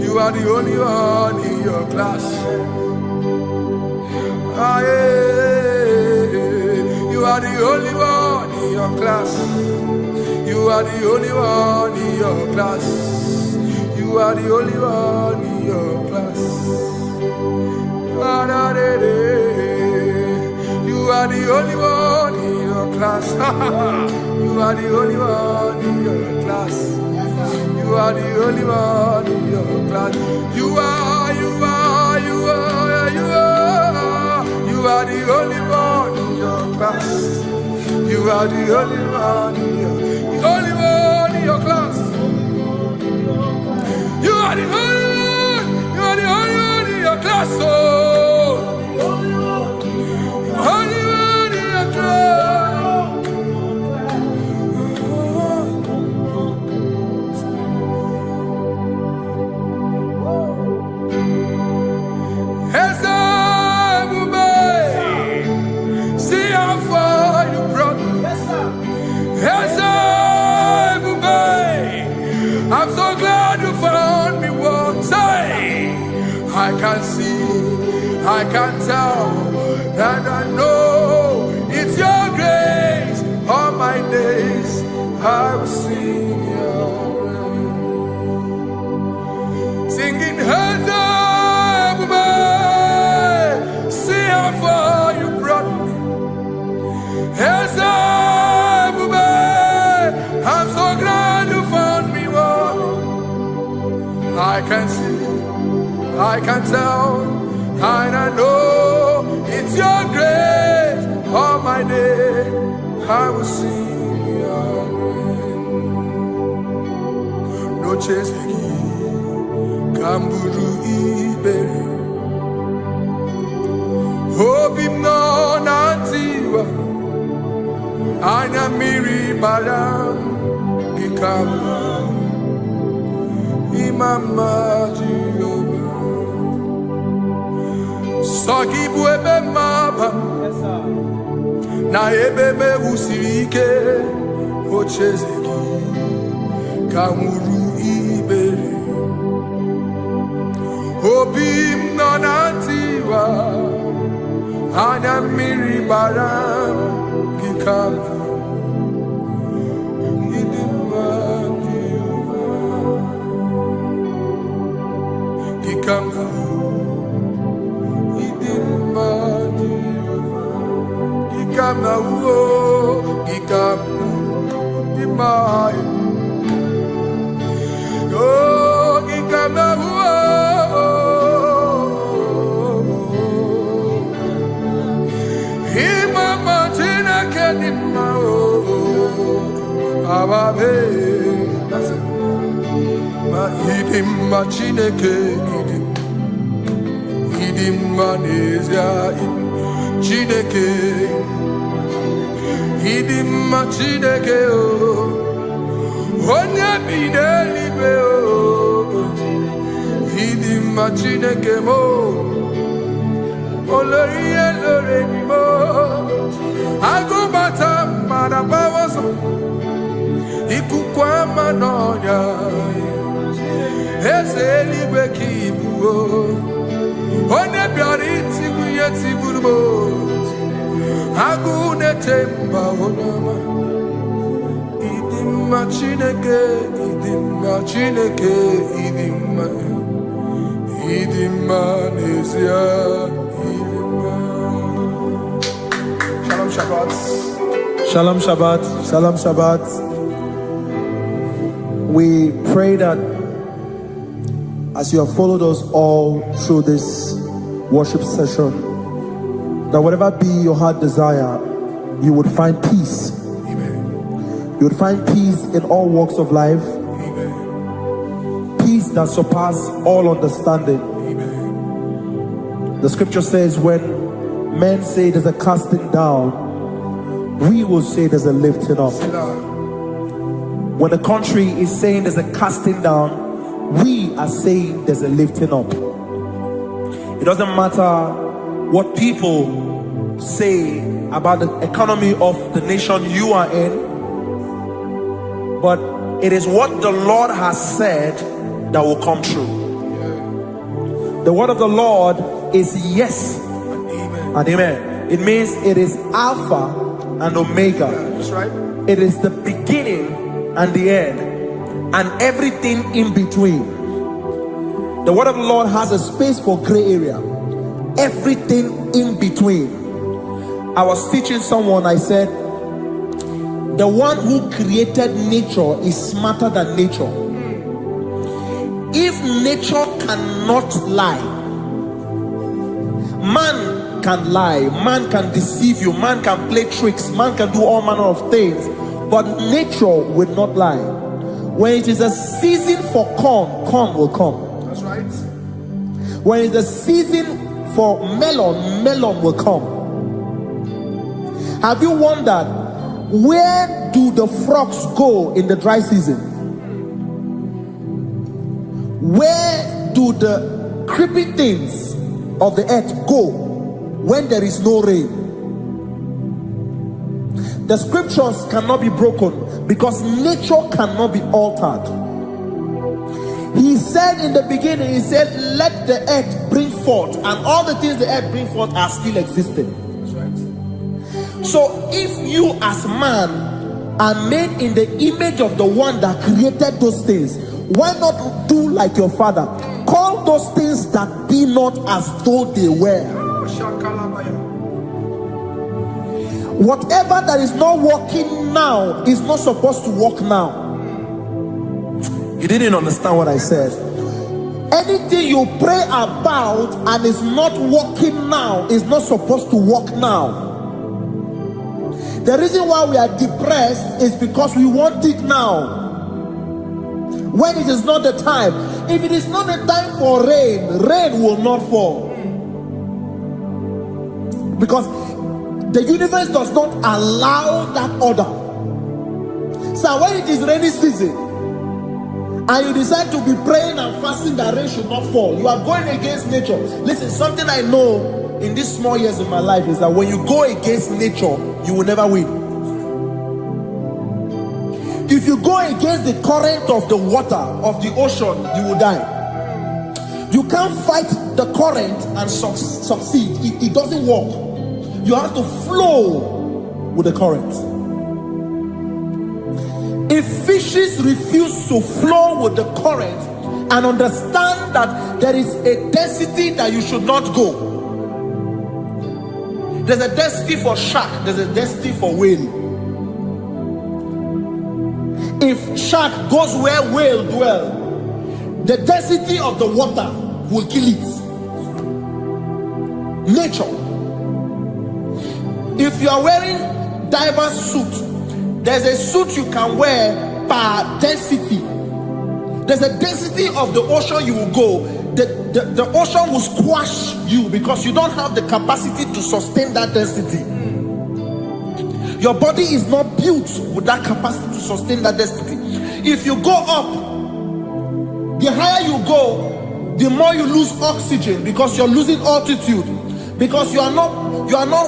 You are the only one in your class. Ah, yeah. You are the only one in your class. You are the only one in your class. You are the only one in your class. Ah, da, da, da. You are the only one in your class. You are the only one in your class. You are the only one in your class. You are the only one in your class. You are the only one in your class. You are the only one in your class. Oh, only one in your class. I can tell, and I know it's your grace. All my days I will sing your praise. Singing hands up, man. See how far you brought me. Hands up, man. I'm so glad you found me one. I can see, I can tell, and I know it's your grace. All my day I will sing your grace. No chasing, Kamburu Iberi. Hope him no nantiwa. Anya miri balam Gikama Imama Jehovah. Saki buebe maba na ebebe usirike ochezeki kamuru ibere obim nonantiwa anya mmiri bara gikama idimma gikama Gikama uo, gikama dimai. Oh, gikama uo, imama tina kedima o, ababe. Ma idimma chineke idimma nezia Chineke, idimma Chineke o, onye bidelibe o, idimma Chineke mo, oloriye loreni mo, agubata marabawoso, ikukwa manonya, eze eligwe kibu o. Onye bịara itigbu ihe tigburu m agụụ na-eche mba onye ọma ịdị mma Chineke ịdị mma Chineke ịdị mma n'ezie ịdị mma. Shalom Shabbat. Shalom Shabbat. Shalom Shabbat. We pray that as you have followed us all through this worship session, that whatever be your heart desire, you would find peace. Amen. You would find peace in all walks of life. Amen. Peace that surpasses all understanding. Amen. The scripture says when men say there's a casting down, we will say there's a lifting up. When the country is saying there's a casting down, we are saying there's a lifting up. It doesn't matter what people say about the economy of the nation you are in, but it is what the Lord has said that will come true. The word of the Lord is yes and amen. It means it is Alpha and Omega. That's right. It is the beginning and the end, and everything in between. The word of the Lord has a space for gray area. Everything in between. I was teaching someone, I said, the one who created nature is smarter than nature. If nature cannot lie, man can lie, man can deceive you, man can play tricks, man can do all manner of things, but nature will not lie. When it is a season for corn, corn will come. That's right. When it's a season for melon, melon will come. Have you wondered, where do the frogs go in the dry season? Where do the creepy things of the earth go when there is no rain? The scriptures cannot be broken because nature cannot be altered. He said in the beginning, he said, let the earth bring forth, and all the things the earth bring forth are still existing. So if you as man are made in the image of the one that created those things, why not do like your father? Call those things that be not as though they were. Whatever that is not working now is not supposed to work now. You didn't understand what I said. Anything you pray about and is not working now is not supposed to work now. The reason why we are depressed is because we want it now, when it is not the time. If it is not the time for rain, rain will not fall, because the universe does not allow that order. So when it is rainy season and you decide to be praying and fasting that rain should not fall, you are going against nature. Listen, something I know in these small years of my life is that when you go against nature, you will never win. If you go against the current of the water of the ocean, you will die. You can't fight the current and succeed. It doesn't work. You have to flow with the current. If fishes refuse to flow with the current and understand that there is a density that you should not go, there's a density for shark, there's a density for whale. If shark goes where whale dwell, the density of the water will kill it. Nature. If you are wearing diver's suit, there's a suit you can wear per density. There's a density of the ocean you will go. The ocean will squash you because you don't have the capacity to sustain that density. Your body is not built with that capacity to sustain that density. If you go up, the higher you go, the more you lose oxygen because you're losing altitude, because you are not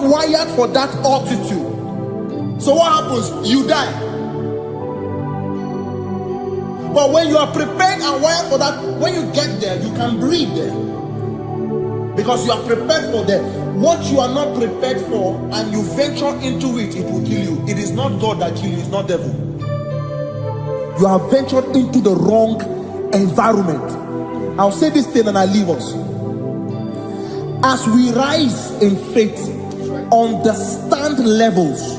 wired for that altitude. So what happens? You die. But when you are prepared and wired for that, when you get there, you can breathe there, because you are prepared for that. What you are not prepared for and you venture into it, it will kill you. It is not God that kills you, it's not devil. You have ventured into the wrong environment. I'll say this thing and I leave us. As we rise in faith, understand levels.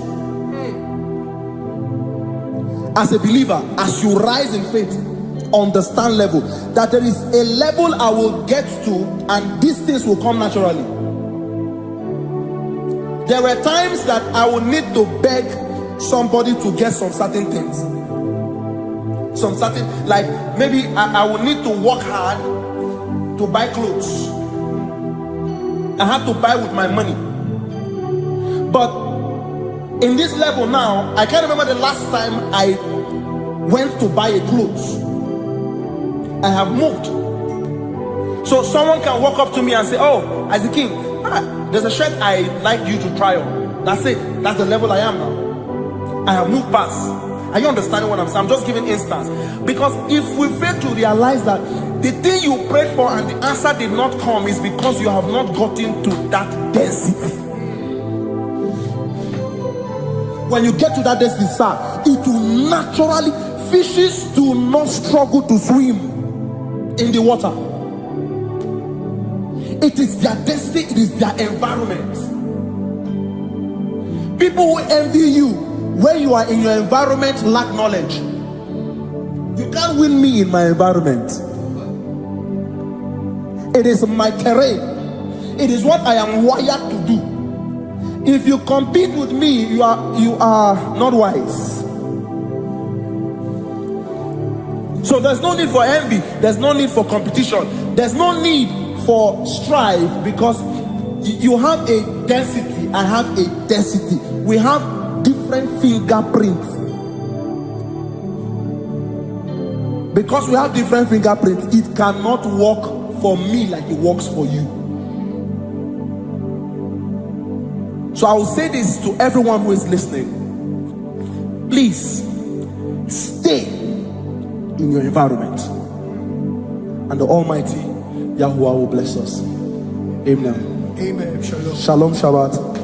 As a believer, as you rise in faith, understand level. That there is a level I will get to and these things will come naturally. There were times that I would need to beg somebody to get some certain things. Some certain, like maybe I would need to work hard to buy clothes. I have to buy with my money. But in this level now, I can't remember the last time I went to buy a clothes. I have moved. So someone can walk up to me and say, oh, Isaac King, there's a shirt I like you to try on. That's it. That's the level I am now. I have moved past. Are you understanding what I'm saying? I'm just giving instance. Because if we fail to realize that the thing you prayed for and the answer did not come is because you have not gotten to that density. When you get to that density, sir, it will naturally, fishes do not struggle to swim in the water. It is their destiny, it is their environment. People who envy you when you are in your environment lack knowledge. You can't win me in my environment. It is my terrain. It is what I am wired to do. If you compete with me, you are not wise. So there's no need for envy. There's no need for competition. There's no need for strife, because you have a density. I have a density. We have different fingerprints. Because we have different fingerprints, it cannot work for me like it works for you. So I will say this to everyone who is listening. Please stay in your environment. and the Almighty Yahuwah will bless us. Amen. Amen. Shalom. Shalom Shabbat.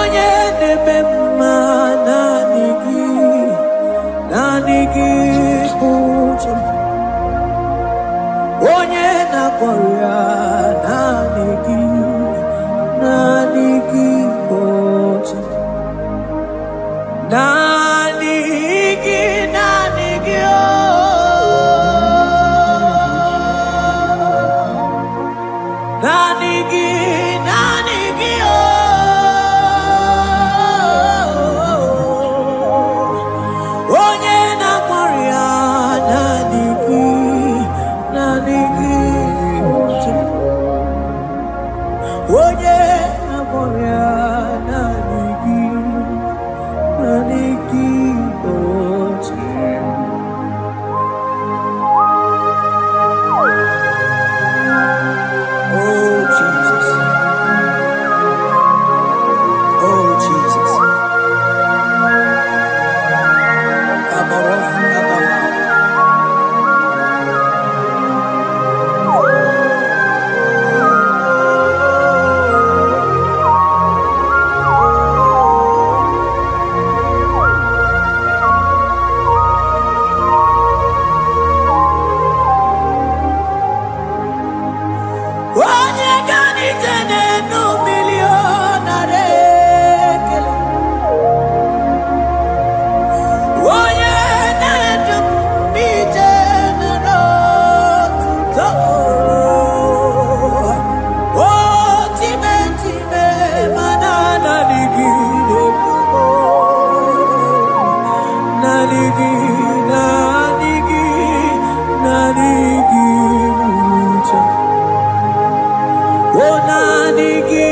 onye na-eme mma naanị gị bụ chi m. Onye na-akpọrọ ya naanị gị bụ chi m. Naanị gị oh. Naanị gị oh. Onye na-akpọrọ ya naanị gị oh. Onye na-akpọrọ ya naanị gị oh. Oh Jesus. Oh Jesus. Onye ganite n'enu milionare ekele. Onye na-edu ije n'otuto. O time mana naanị gị na-ebubo. Naanị gị uche. Oh, naanị gị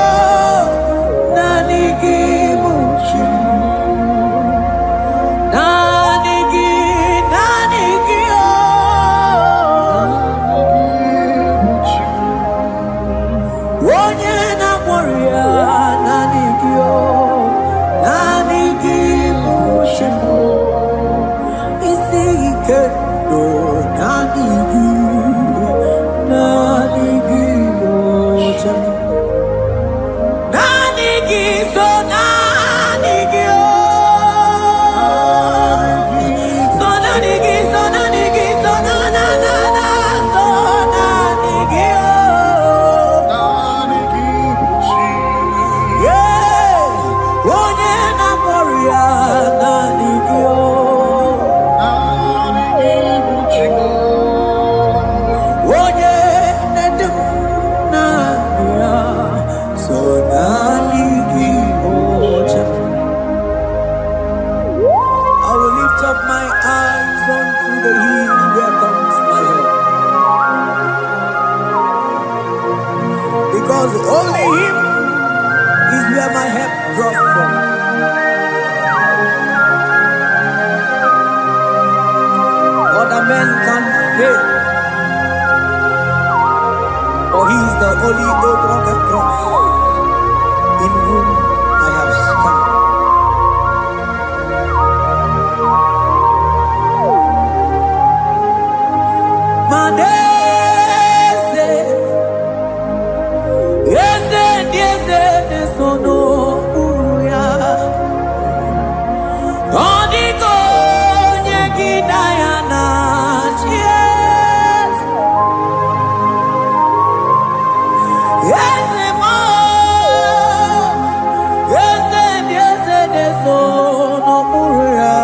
oh, naanị gị bụ chi m. Naanị gị oh. Onye na-akpọrọ ya naanị gị oh, naanị gị bụ chi m. Isi ike do naanị gị. Naanị gị bụ chi m. Naanị gị so naanị gị oh. So naanị gị so naanị gị so na so naanị gị oh. Yeah. Onye na-akpọrọ ya naanị gị oh. Onye na-edu naanị ya so naanị gị bụ chi m. I will lift up my eyes unto the hill where comes my help, because only Him is where my help draws from. Other men can fail, for He is the only hope of the cross, in whom I have stand. Madese, yese nesono uya. Odiko nyekidaya na chies. Yese mo, yese nesono uya.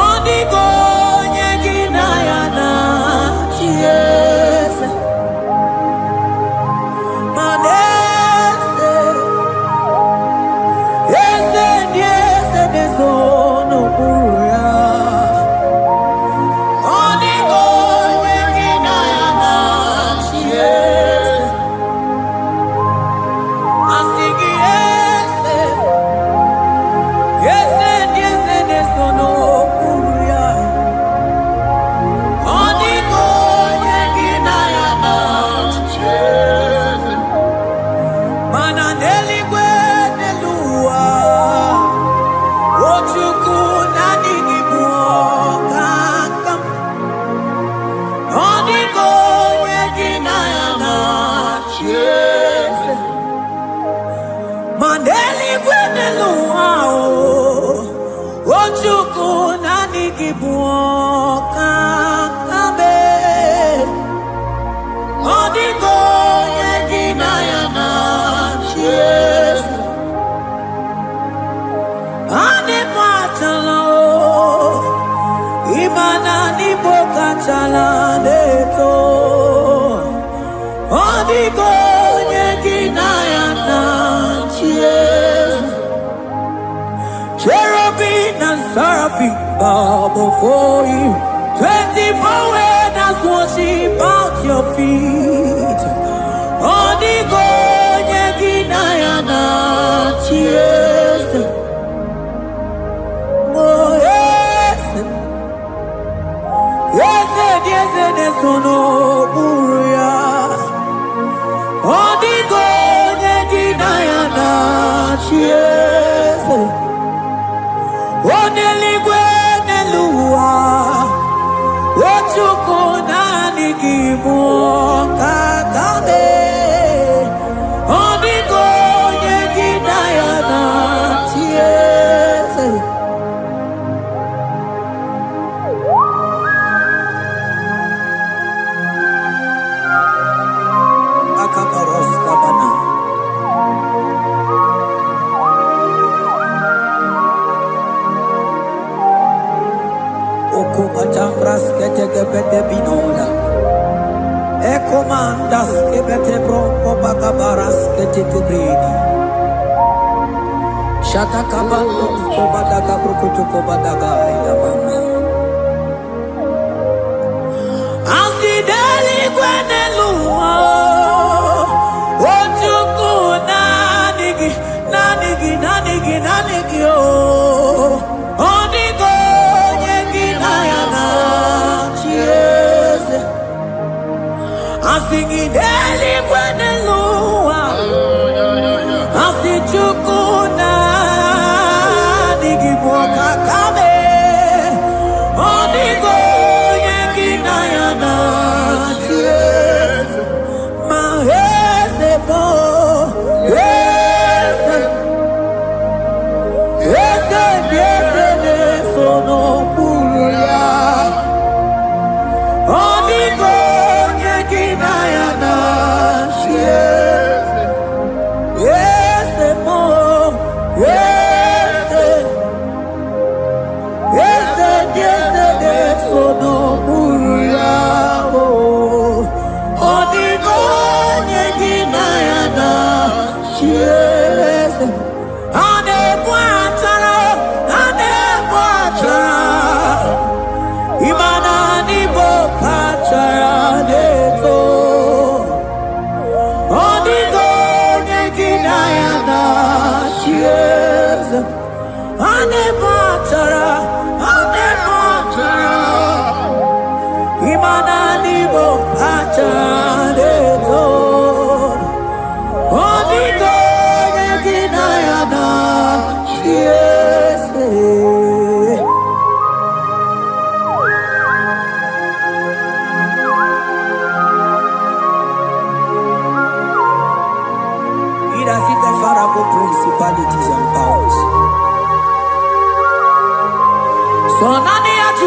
Odiko nyekidaya na chies. Madese, yese nesono uya. Odiko nyekidaya na chies. Asigi yese nesono uya. Odiko nyekidaya na chies. Cherubim and seraphim bow before you. 24 elders worship at your feet. Odigo yeginayana cheers. Oh yes, yes, yes, yes, no buria. Odigo yeginayana cheers. Oneligwe nelua, ochukuna nigimu kakame. Onigo yegidayana tiese. Akabaros kabana. Okubachambras ketekebete binola. Ekomandas kebete bronco bagabaras ketekebrini. Shatakabandos kobadaga brokotokobadaga ila mama. Asideli gwenelua. Ochuku nanigi oh. Onigo yeginayana cheers. Asingideli gwenelua. Asichukuna nigiboka kame. Onigo yeginayana cheers. Mahese bo yes sono buria. Onigo yeginayana cheers. Yes mo yes sono buria. Onigo yeginayana cheers. Ane bwatara imana ni bokachara deto. Onigo yeginayana cheers. Ane bwatara